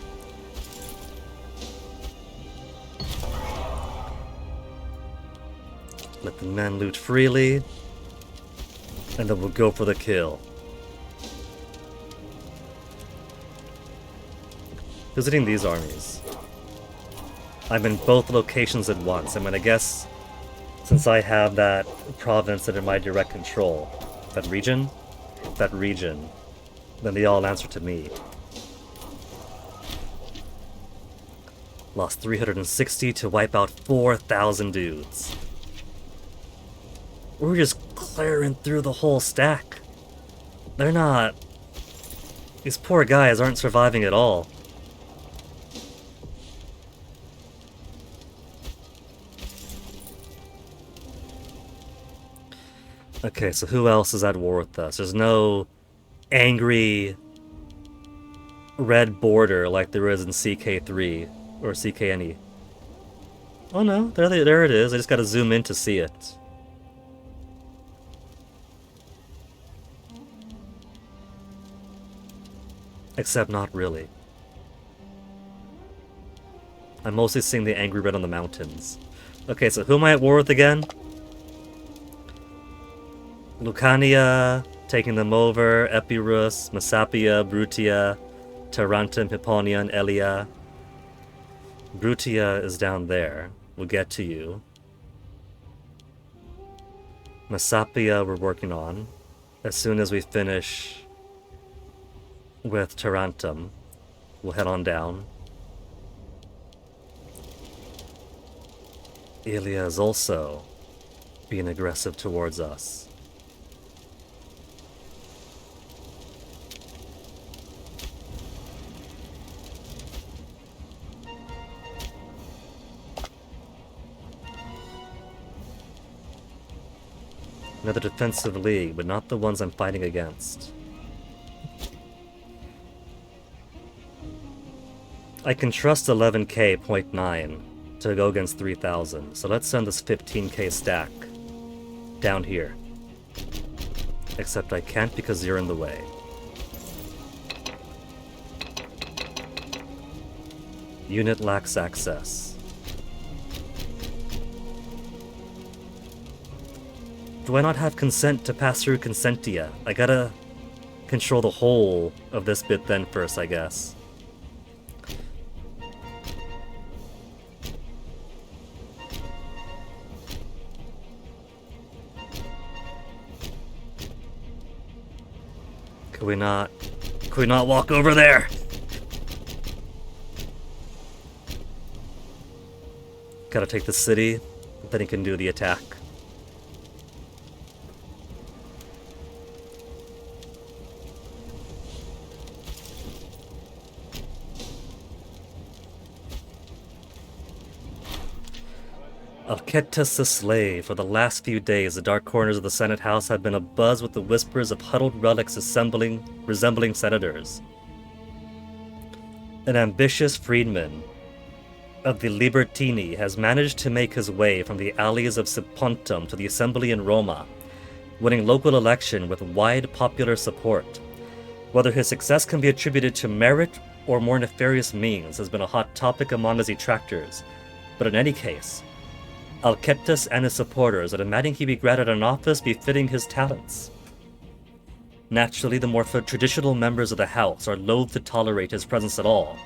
Let the men loot freely, and then we'll go for the kill. Visiting these armies. I'm in both locations at once. I mean, I guess since I have that province under my direct control, that region, then they all answer to me. Lost 360 to wipe out 4,000 dudes. We're just clearing through the whole stack. They're not... These poor guys aren't surviving at all. Okay, so who else is at war with us? There's no angry red border like there is in CK3 or CKNE. Oh no, there it is. I just gotta zoom in to see it. Except not really. I'm mostly seeing the angry red on the mountains. Okay, so who am I at war with again? Lucania, taking them over, Epirus, Messapia, Brutia, Tarentum, Hipponia, and Elia. Brutia is down there. We'll get to you. Messapia we're working on. As soon as we finish with Tarentum, we'll head on down. Elia is also being aggressive towards us. Another defensive league, but not the ones I'm fighting against. I can trust 11k .9 to go against 3000, so let's send this 15k stack down here. Except I can't because you're in the way. Unit lacks access. Do I not have consent to pass through Consentia? I gotta control the whole of this bit then first, I guess. Could we not walk over there? Gotta take the city, then he can do the attack. Alcetus the slave. For the last few days, the dark corners of the Senate House have been abuzz with the whispers of huddled relics resembling senators. An ambitious freedman of the Libertini has managed to make his way from the alleys of Sipontum to the assembly in Roma, winning local election with wide popular support. Whether his success can be attributed to merit or more nefarious means has been a hot topic among his detractors, but in any case, Alcetus and his supporters are demanding he be granted an office befitting his talents. Naturally, the more traditional members of the house are loath to tolerate his presence at all,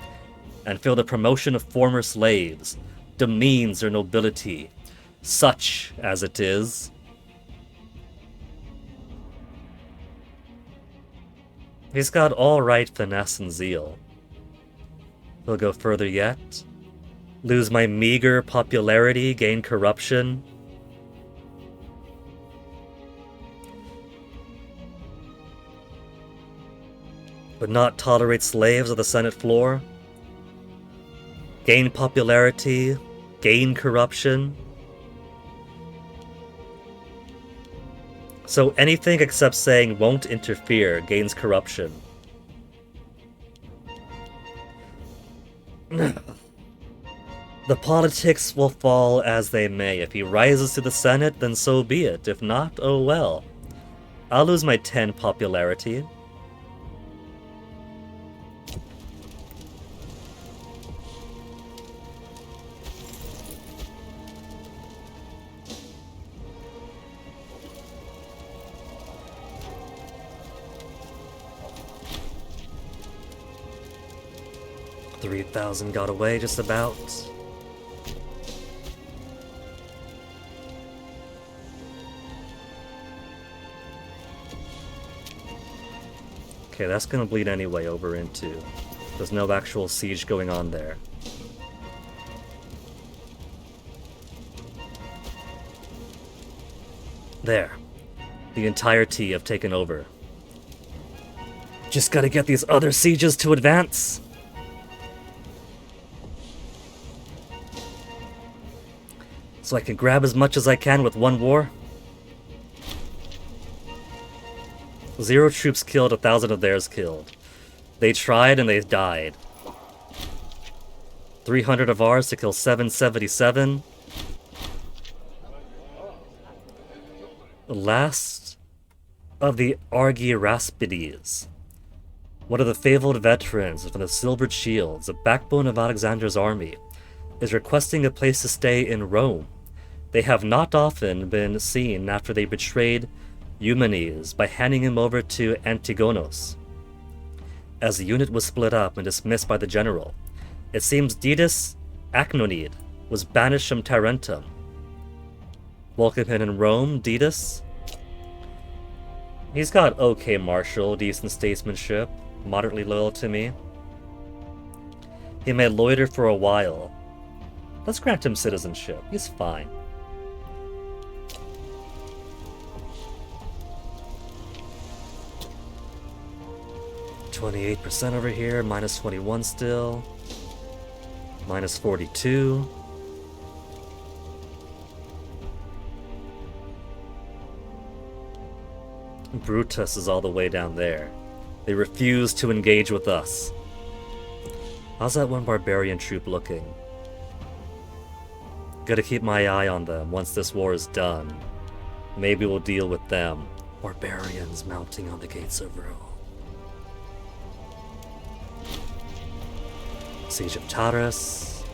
and feel the promotion of former slaves demeans their nobility, such as it is. He's got all right finesse and zeal. He'll go further yet. Lose my meager popularity, gain corruption. But not tolerate slaves on the Senate floor. Gain popularity, gain corruption. So anything except saying won't interfere gains corruption. The politics will fall as they may. If he rises to the Senate, then so be it. If not, oh well. I'll lose my 10 popularity. $3,000 got away just about. Okay, that's gonna bleed anyway over into. There's no actual siege going on there. There. The entirety have taken over. Just gotta get these other sieges to advance. So I can grab as much as I can with one war. 0 troops killed, 1,000 of theirs killed. They tried and they died. 300 of ours to kill 777. The last of the Argyraspides. One of the fabled veterans from the Silvered Shields, the backbone of Alexander's army, is requesting a place to stay in Rome. They have not often been seen after they betrayed Eumenes by handing him over to Antigonos. As the unit was split up and dismissed by the general, it seems Didas Acnonid was banished from Tarentum. Welcome him in Rome, Didas. He's got okay martial, decent statesmanship, moderately loyal to me. He may loiter for a while. Let's grant him citizenship. He's fine. %28 over here, minus 21 still. Minus 42. Brutus is all the way down there. They refuse to engage with us. How's that one barbarian troop looking? Gotta keep my eye on them once this war is done. Maybe we'll deal with them. Barbarians mounting on the gates of Rome. Siege of Taurus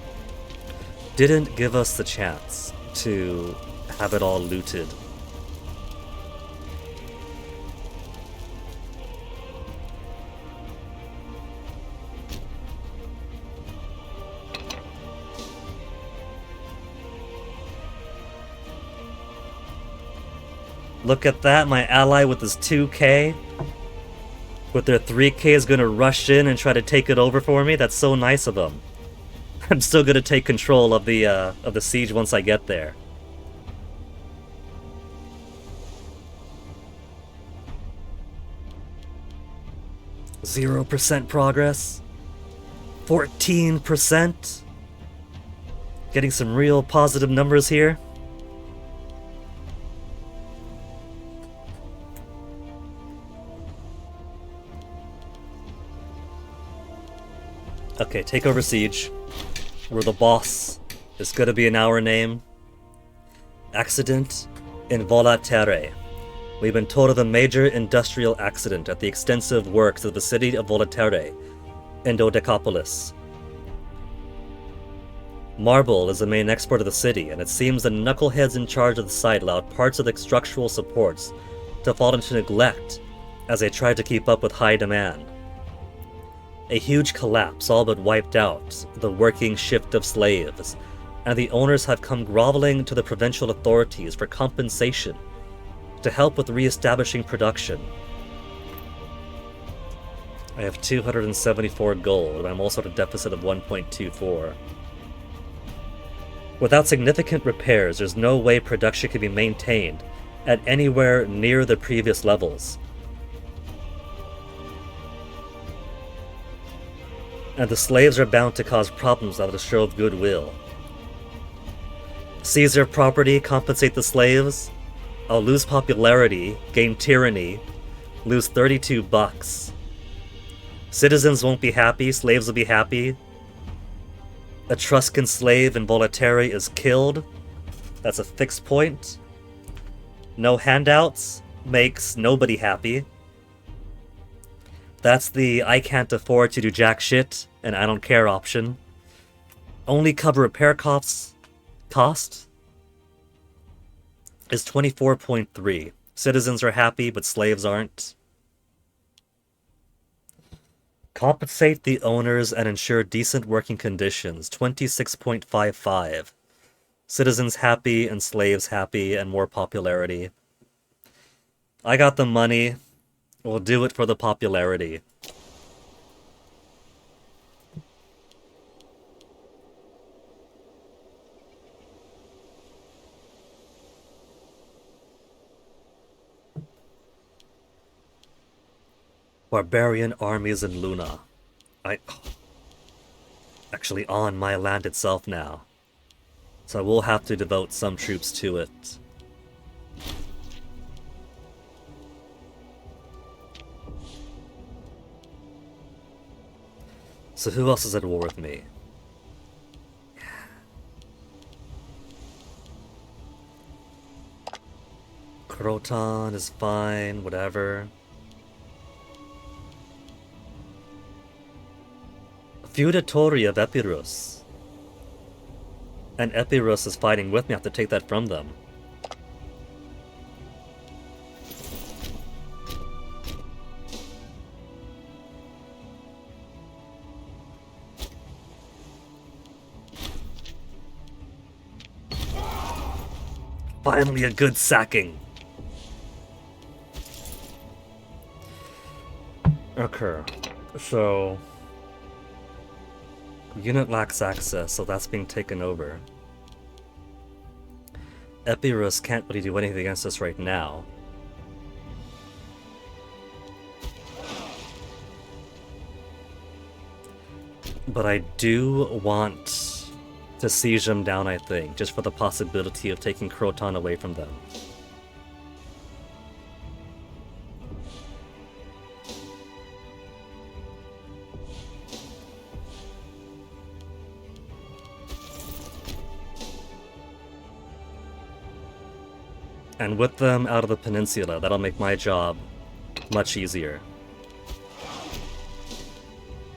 didn't give us the chance to have it all looted. Look at that, my ally with his 2k. With their 3k is gonna rush in and try to take it over for me. That's so nice of them. I'm still gonna take control of the siege once I get there. %0 progress. 14%. Getting some real positive numbers here. Okay, take over siege. We're the boss. It's gonna be an hour name. Accident in Volaterrae. We've been told of a major industrial accident at the extensive works of the city of Volaterrae in Dodecapolis. Marble is the main export of the city, and it seems the knuckleheads in charge of the site allowed parts of the structural supports to fall into neglect as they tried to keep up with high demand. A huge collapse all but wiped out the working shift of slaves, and the owners have come groveling to the provincial authorities for compensation to help with re-establishing production. I have 274 gold, and I'm also at a deficit of 1.24. Without significant repairs, there's no way production can be maintained at anywhere near the previous levels. And the slaves are bound to cause problems out of a show of goodwill. Seize their property, compensate the slaves. I'll lose popularity, gain tyranny, lose 32 bucks. Citizens won't be happy, slaves will be happy. Etruscan slave in Volaterrae is killed. That's a fixed point. No handouts makes nobody happy. That's the I can't afford to do jack shit and I don't care option. Only cover repair cost is 24.3. Citizens are happy, but slaves aren't. Compensate the owners and ensure decent working conditions, 26.55. Citizens happy and slaves happy and more popularity. I got the money. We'll do it for the popularity. Barbarian armies in Luna. Actually on my land itself now. So I will have to devote some troops to it. So who else is at war with me? Croton is fine, whatever. Feudatory of Epirus. And Epirus is fighting with me. I have to take that from them. Finally a good sacking. Okay, so unit lacks access, so that's being taken over. Epirus can't really do anything against us right now. But I do want to siege them down, I think, just for the possibility of taking Croton away from them. And with them out of the peninsula, that'll make my job much easier.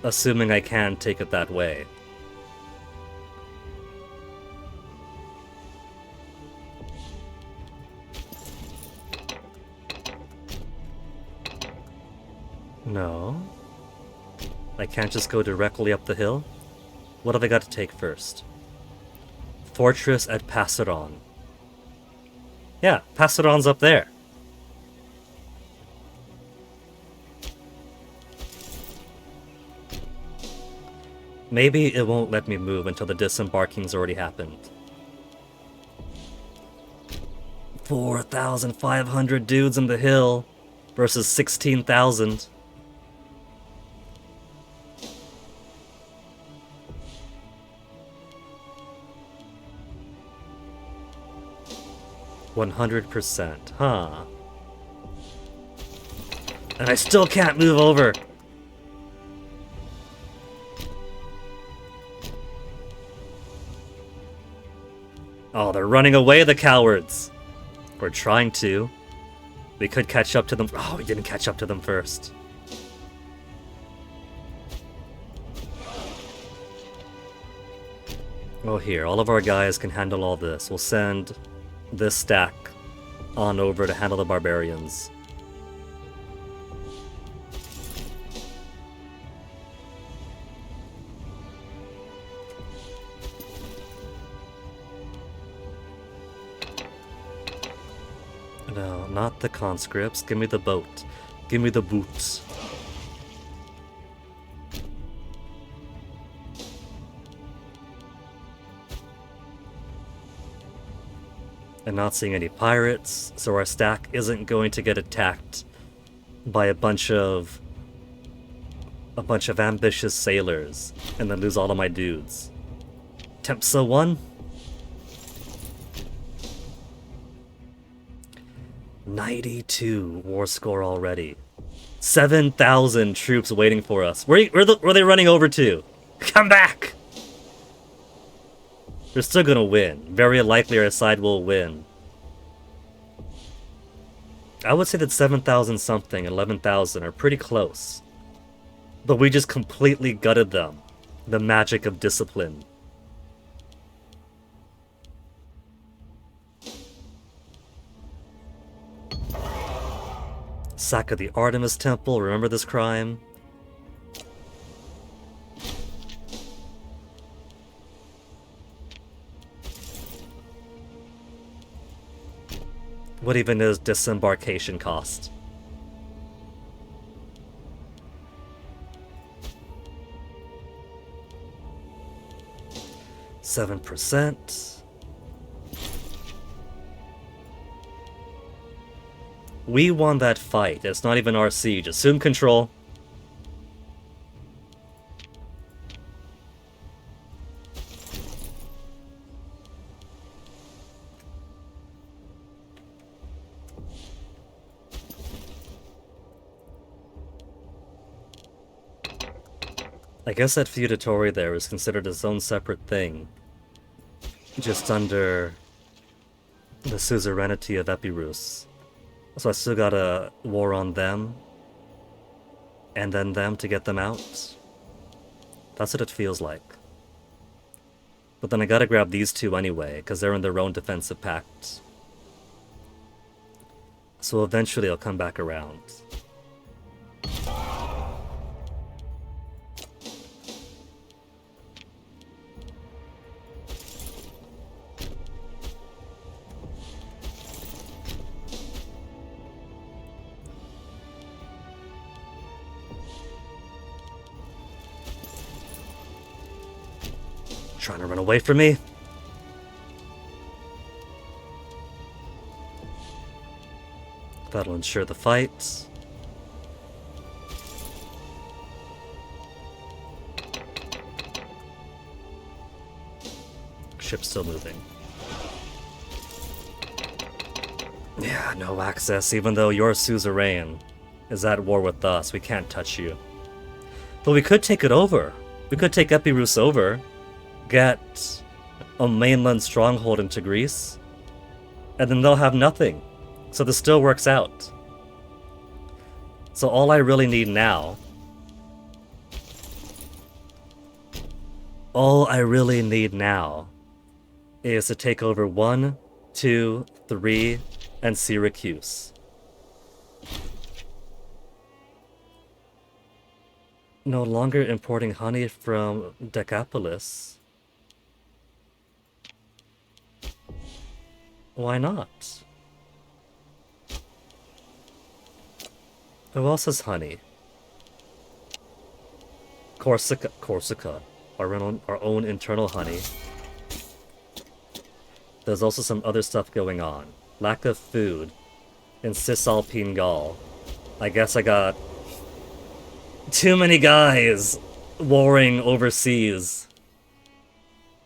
Assuming I can take it that way. No. I can't just go directly up the hill? What have I got to take first? Fortress at Passeron. Yeah, Passeron's up there. Maybe it won't let me move until the disembarking's already happened. 4,500 dudes in the hill versus 16,000. %, huh? And I still can't move over. Oh, they're running away, the cowards. We're trying to. We could catch up to them. Oh, we didn't catch up to them first. Oh, here, all of our guys can handle all this. We'll send this stack on over to handle the barbarians. No, not the conscripts. Give me the boat. Give me the boots. And not seeing any pirates, so our stack isn't going to get attacked by a bunch of ambitious sailors and then lose all of my dudes. Tempsa 1? 92 war score already. 7,000 troops waiting for us. Where are they running over to? Come back! They're still gonna win. Very likely our side will win. I would say that 7,000 something, 11,000 are pretty close. But we just completely gutted them. The magic of discipline. Sack of the Artemis Temple, remember this crime? What even is disembarkation cost? %. We won that fight. It's not even our siege. Assume control. I guess that feudatory there is considered its own separate thing. Just under the suzerainty of Epirus. So I still got a war on them. And then them to get them out. That's what it feels like. But then I gotta grab these two anyway, because they're in their own defensive pact. So eventually I'll come back around. Trying to run away from me? That'll ensure the fight. Ship's still moving. Yeah, no access, even though your suzerain is at war with us. We can't touch you. But we could take it over. We could take Epirus over, get a mainland stronghold into Greece, and then they'll have nothing. So this still works out. So all I really need now... All I really need now is to take over 1, 2, 3, and Syracuse. No longer importing honey from Decapolis. Why not? Who else has honey? Corsica. Our own internal honey. There's also some other stuff going on. Lack of food in Cisalpine Gaul. I guess I got too many guys warring overseas.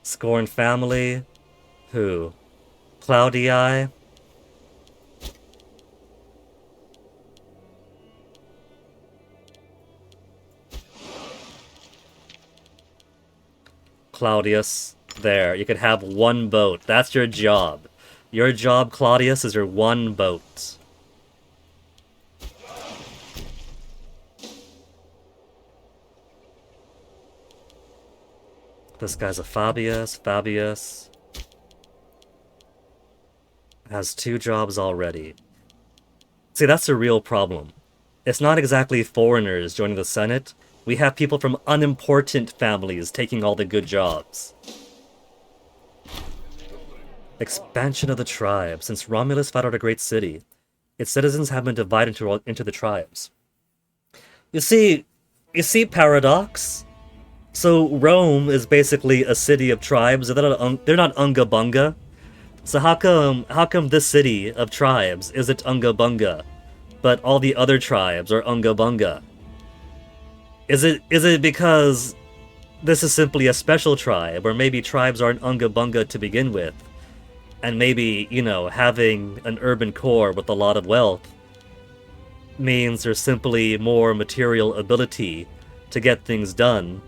Scorned family? Who? Claudii? Claudius. There, you could have one boat. That's your job. Your job, Claudius, is your one boat. This guy's a Fabius. Fabius has 2 jobs already. See, that's a real problem. It's not exactly foreigners joining the Senate. We have people from unimportant families taking all the good jobs. Expansion of the tribes. Since Romulus fought out a great city, its citizens have been divided into the tribes. You see paradox? So Rome is basically a city of tribes. They're not Unga Bunga. So how come this city of tribes isn't Unga Bunga, but all the other tribes are Unga Bunga? Is it because this is simply a special tribe, or maybe tribes aren't Unga Bunga to begin with? And maybe, you know, having an urban core with a lot of wealth means there's simply more material ability to get things done.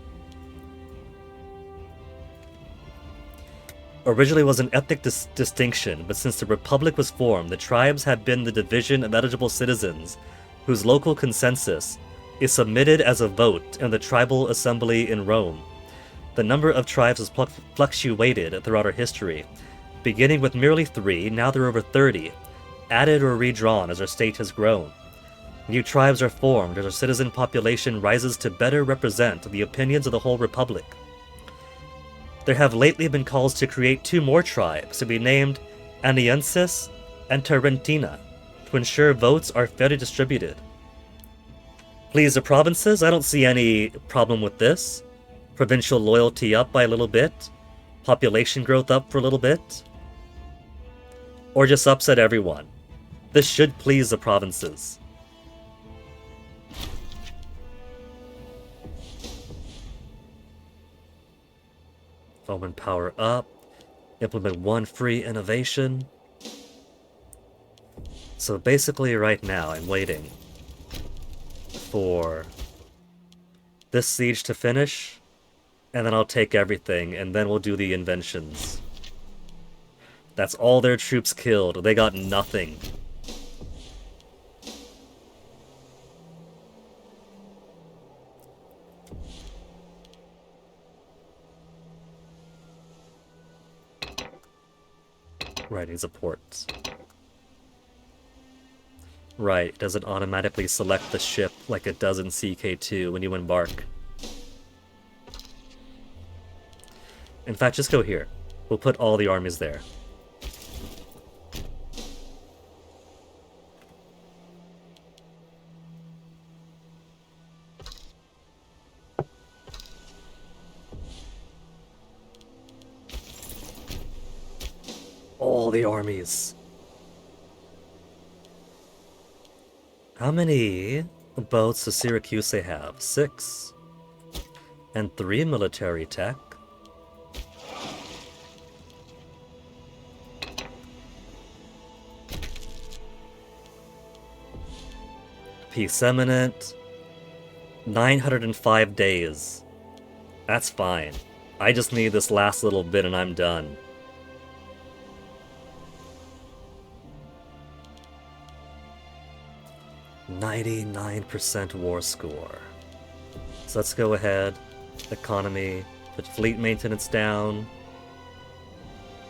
Originally was an ethnic distinction, but since the Republic was formed, the tribes have been the division of eligible citizens, whose local consensus is submitted as a vote in the tribal assembly in Rome. The number of tribes has fluctuated throughout our history. Beginning with merely 3, now there are over 30, added or redrawn as our state has grown. New tribes are formed as our citizen population rises to better represent the opinions of the whole republic. There have lately been calls to create 2 more tribes to be named Aniensis and Tarentina to ensure votes are fairly distributed. Please the provinces, I don't see any problem with this. Provincial loyalty up by a little bit. Population growth up for a little bit. Or just upset everyone. This should please the provinces. Roman power up. Implement 1 free innovation. So basically right now I'm waiting for this siege to finish, and then I'll take everything, and then we'll do the inventions. That's all their troops killed. They got nothing. Right, he's a port. Right, it doesn't automatically select the ship like it does in CK2 when you embark. In fact, just go here. We'll put all the armies there. All the armies. How many boats does Syracuse have? 6. And 3 military tech. Peace Eminent. 905 days. That's fine. I just need this last little bit and I'm done. %99 war score. So let's go ahead. Economy. Put fleet maintenance down.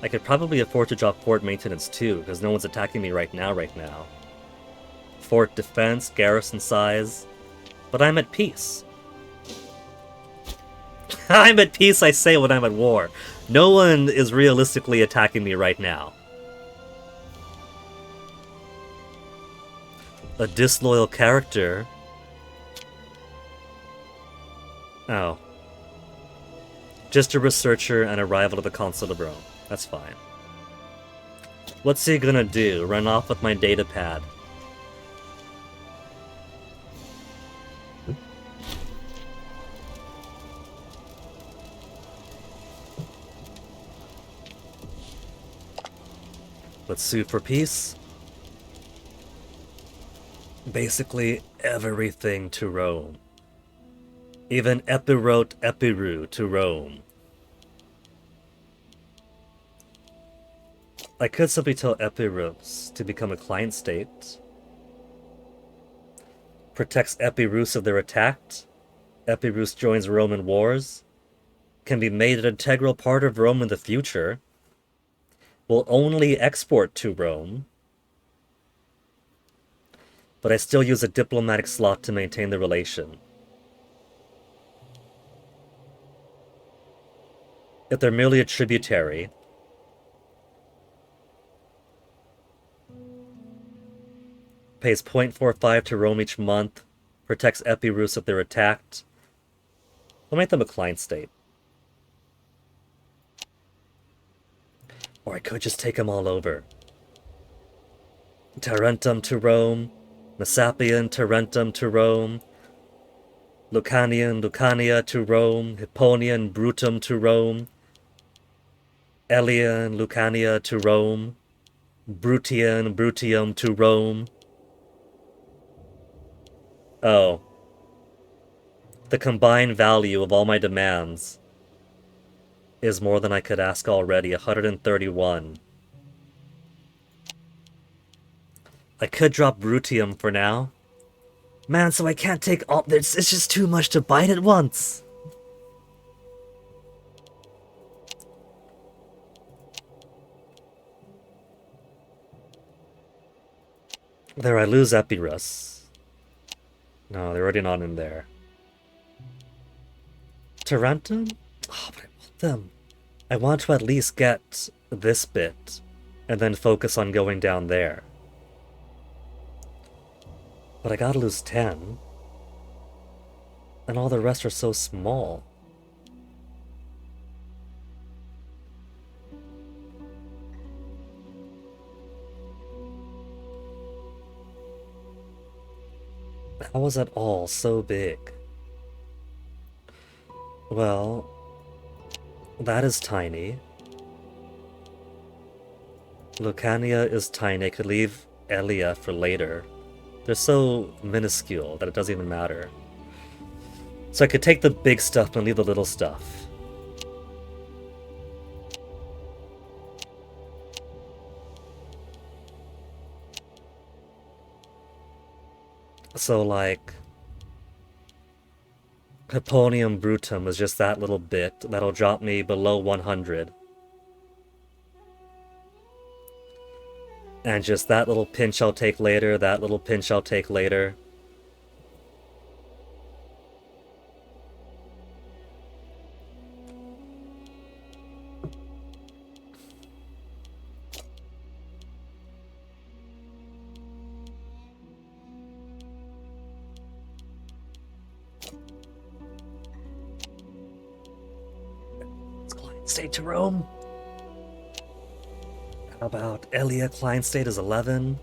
I could probably afford to drop port maintenance too, because no one's attacking me right now. Fort defense, garrison size. But I'm at peace. I'm at peace, I say, when I'm at war. No one is realistically attacking me right now. A disloyal character. Oh. Just a researcher and a rival of the Consul of Rome. That's fine. What's he gonna do? Run off with my data pad? Let's sue for peace. Basically everything to Rome. Even Epirote Epiru to Rome. I could simply tell Epirus to become a client state. Protects Epirus if they're attacked. Epirus joins Roman wars. Can be made an integral part of Rome in the future. Will only export to Rome. But I still use a diplomatic slot to maintain the relation. If they're merely a tributary, pays 0.45 to Rome each month, protects Epirus if they're attacked. We'll make them a client state. Or I could just take them all over. Tarentum to Rome, Messapian Tarentum to Rome, Lucanian Lucania to Rome, Hipponian Brutum to Rome, Elian Lucania to Rome, Brutian Brutium to Rome. Oh. The combined value of all my demands is more than I could ask already, 131. I could drop Brutium for now. Man, so I can't take all... It's just too much to bite at once. There, I lose Epirus. No, they're already not in there. Tarentum? Oh, but I want them. I want to at least get this bit, and then focus on going down there. But I gotta lose 10. And all the rest are so small. How was that all so big? Well, that is tiny. Lucania is tiny. I could leave Elia for later. They're so minuscule that it doesn't even matter. So I could take the big stuff and leave the little stuff. So, like, Hipponium Brutum is just that little bit that'll drop me below 100. And just that little pinch I'll take later, that little pinch I'll take later. State to Rome. How about Elia client state is 11?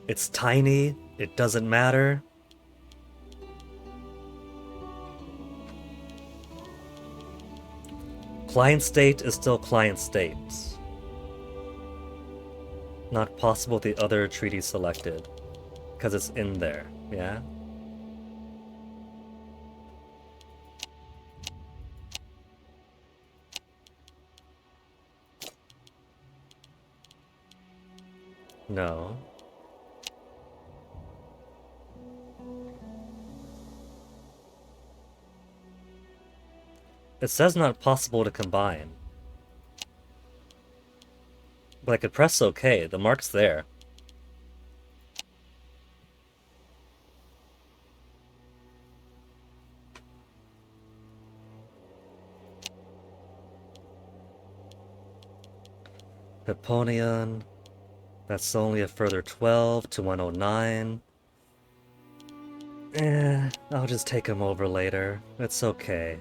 It's tiny, it doesn't matter. Client state is still client state. Not possible with the other treaty selected. Because it's in there, yeah? No. It says not possible to combine. But I could press OK, the mark's there. Hipponion. That's only a further 12 to 109. I'll just take him over later. It's okay.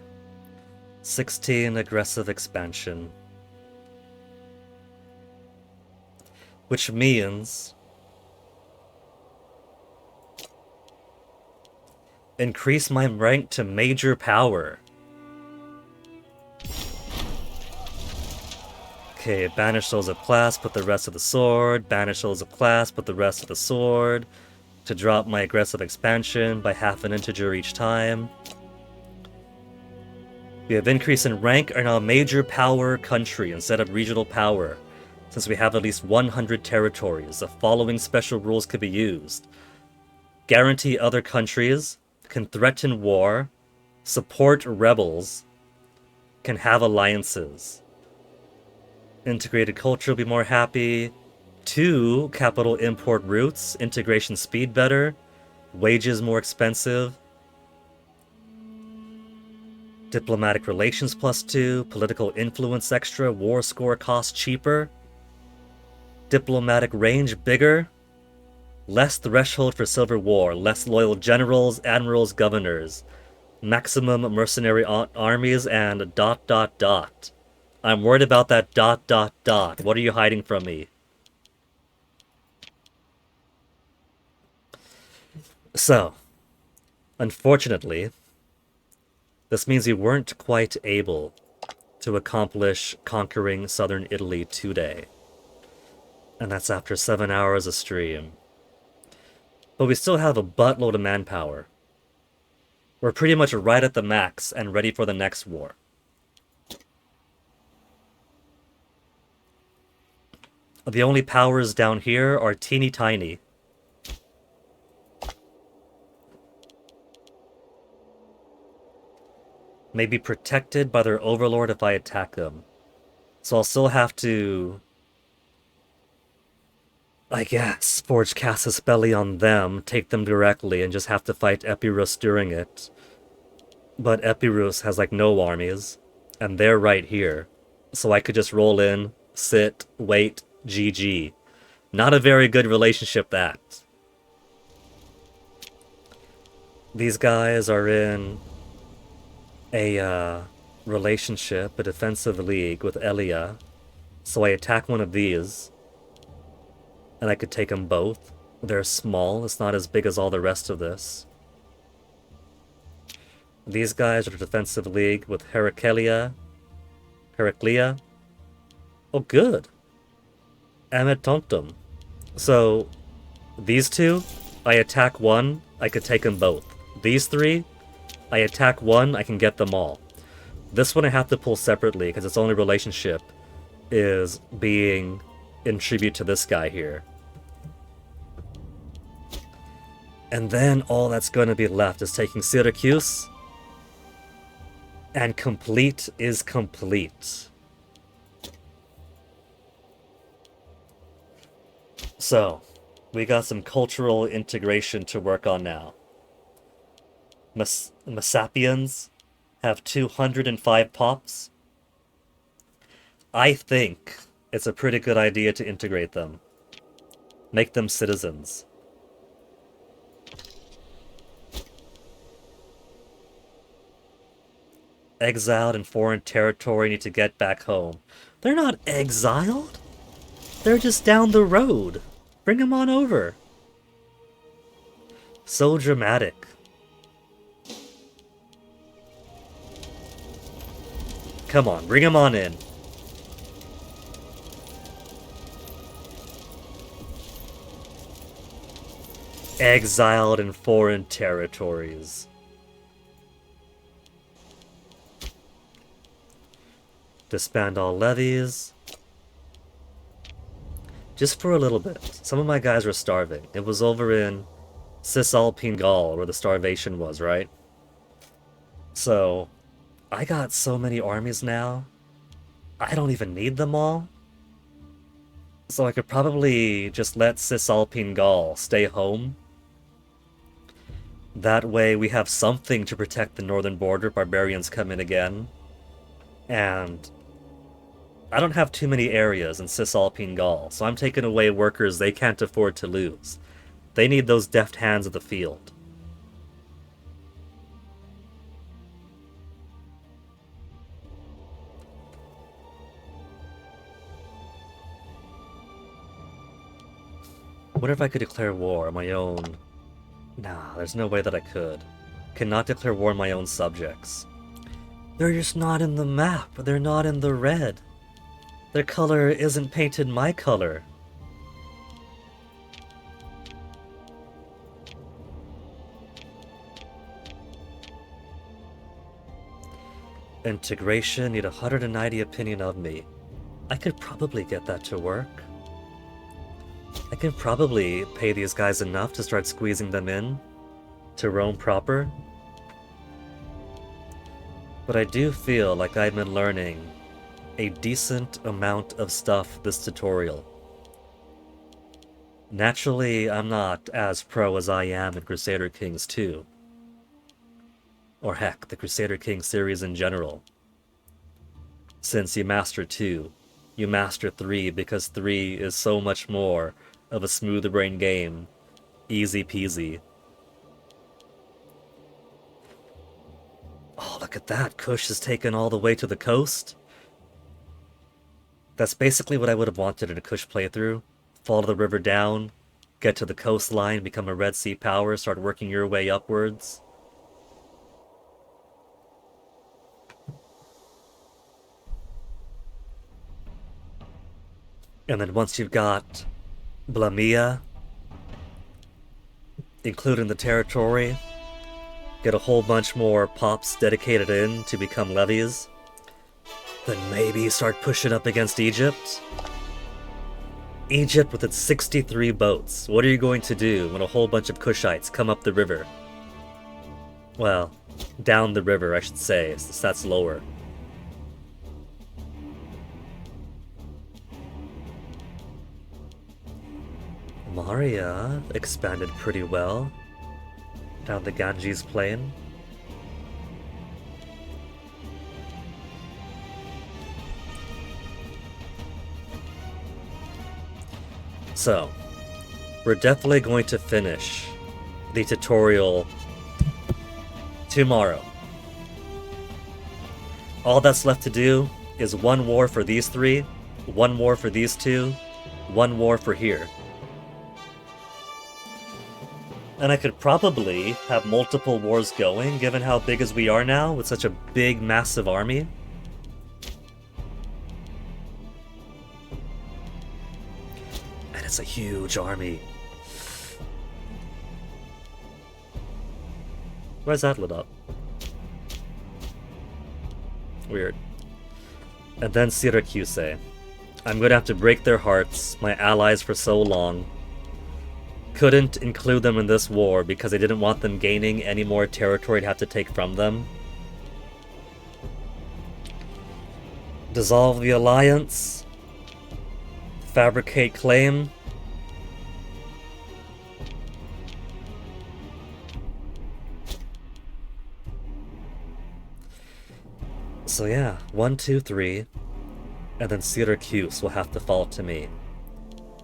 16 aggressive expansion. Which means increase my rank to major power. Okay, banish those of class, put the rest of the sword. Banish those of class, put the rest of the sword. To drop my aggressive expansion by half an integer each time. We have increase in rank are now a major power country instead of regional power. Since we have at least 100 territories, the following special rules could be used. Guarantee other countries, can threaten war, support rebels, can have alliances. Integrated culture will be more happy. 2 capital import routes, integration speed better, wages more expensive. Diplomatic relations +2, political influence extra, war score cost cheaper. Diplomatic range bigger. Less threshold for civil war, less loyal generals, admirals, governors. Maximum mercenary armies and ... I'm worried about that ... What are you hiding from me? So, unfortunately, this means we weren't quite able to accomplish conquering southern Italy today. And that's after 7 hours of stream. But we still have a buttload of manpower. We're pretty much right at the max and ready for the next war. The only powers down here are teeny tiny. May be protected by their overlord if I attack them. So I'll still have to, I guess, forge Casus Belli on them, take them directly, and just have to fight Epirus during it. But Epirus has like no armies, and they're right here. So I could just roll in, sit, wait, GG. Not a very good relationship, that. These guys are in a relationship, a defensive league with Elia. So I attack one of these, and I could take them both. They're small, it's not as big as all the rest of this. These guys are a defensive league with Heraclea. Oh, good. Ametontum. So, these two, I attack one, I could take them both. These 3, I attack one, I can get them all. This one I have to pull separately because its only relationship is being in tribute to this guy here. And then all that's going to be left is taking Syracuse And complete is complete. So, we got some cultural integration to work on now. Masapians have 205 pops. I think it's a pretty good idea to integrate them. Make them citizens. Exiled in foreign territory need to get back home. They're not exiled. They're just down the road. Bring them on over. So dramatic. Come on, bring them on in. Exiled in foreign territories. Disband all levies. Just for a little bit. Some of my guys were starving. It was over in Cisalpine Gaul where the starvation was, right? So, I got so many armies now. I don't even need them all. So I could probably just let Cisalpine Gaul stay home. That way we have something to protect the northern border. Barbarians come in again. And I don't have too many areas in Cisalpine Gaul, so I'm taking away workers they can't afford to lose. They need those deft hands of the field. What if I could declare war on my own? Nah, there's no way that I could. Cannot declare war on my own subjects. They're just not in the map. They're not in the red. Their color isn't painted my color. Integration need 190 opinion of me. I could probably get that to work. I can probably pay these guys enough to start squeezing them in to Rome proper. But I do feel like I've been learning a decent amount of stuff this tutorial. Naturally, I'm not as pro as I am in Crusader Kings 2. Or heck, the Crusader Kings series in general. Since you master 2, you master 3 because 3 is so much more of a smooth brain game. Easy peasy. Oh, look at that. Kush is taken all the way to the coast. That's basically what I would have wanted in a Kush playthrough. Follow the river down, get to the coastline, become a Red Sea power, start working your way upwards. And then once you've got Blamia, including the territory, get a whole bunch more pops dedicated in to become levies, then maybe start pushing up against Egypt. Egypt with its 63 boats. What are you going to do when a whole bunch of Kushites come up the river? Well, down the river, I should say, since that's lower. Maria expanded pretty well down the Ganges plain. So, we're definitely going to finish the tutorial tomorrow. All that's left to do is one war for these 3, one war for these 2, one war for here. And I could probably have multiple wars going, given how big as we are now, with such a big, massive army. And it's a huge army. Where's that lit up? Weird. And then Syracuse. I'm gonna have to break their hearts, my allies for so long. Couldn't include them in this war because I didn't want them gaining any more territory to have to take from them. Dissolve the alliance. Fabricate claim. So yeah, 1, 2, 3, and then Syracuse will have to fall to me.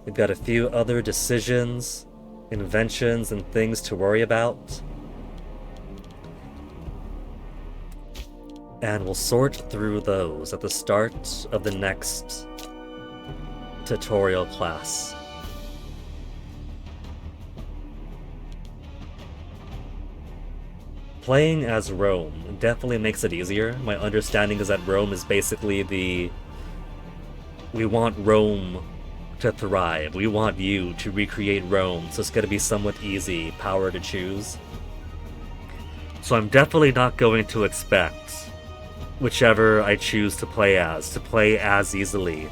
We've got a few other decisions, inventions, and things to worry about. And we'll sort through those at the start of the next tutorial class. Playing as Rome definitely makes it easier. My understanding is that Rome is basically we want Rome to thrive. We want you to recreate Rome, so it's going to be somewhat easy power to choose. So I'm definitely not going to expect whichever I choose to play as easily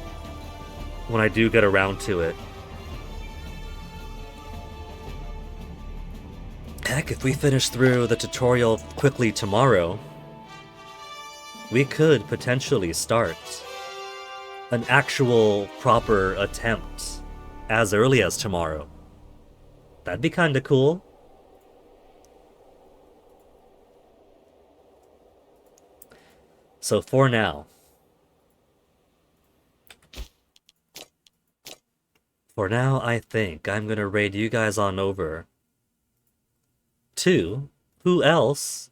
when I do get around to it. Heck, if we finish through the tutorial quickly tomorrow, we could potentially start an actual proper attempt as early as tomorrow. That'd be kinda cool. So for now, I think I'm gonna raid you guys on over to who else?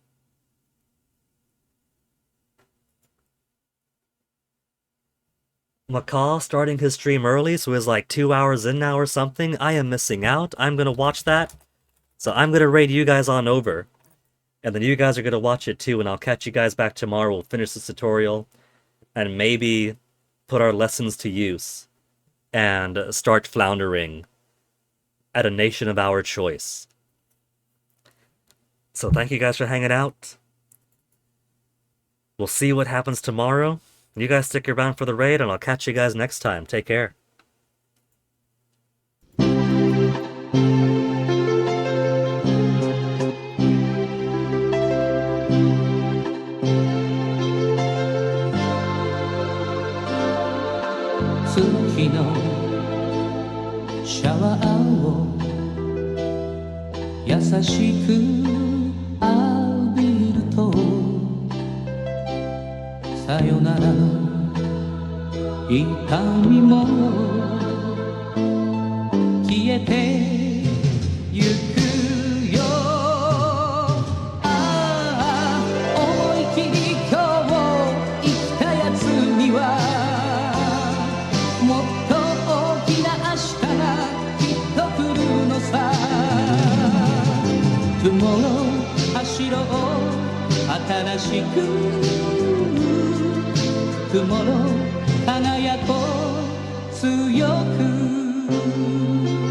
Macaw starting his stream early, so he's like 2 hours in now or something. I am missing out. I'm gonna watch that. So I'm gonna raid you guys on over. And then you guys are gonna watch it too, and I'll catch you guys back tomorrow. We'll finish this tutorial and maybe put our lessons to use and start floundering at a nation of our choice. So thank you guys for hanging out. We'll see what happens tomorrow. You guys stick around for the raid, and I'll catch you guys next time. Take care. Tomorrow 輝こう強く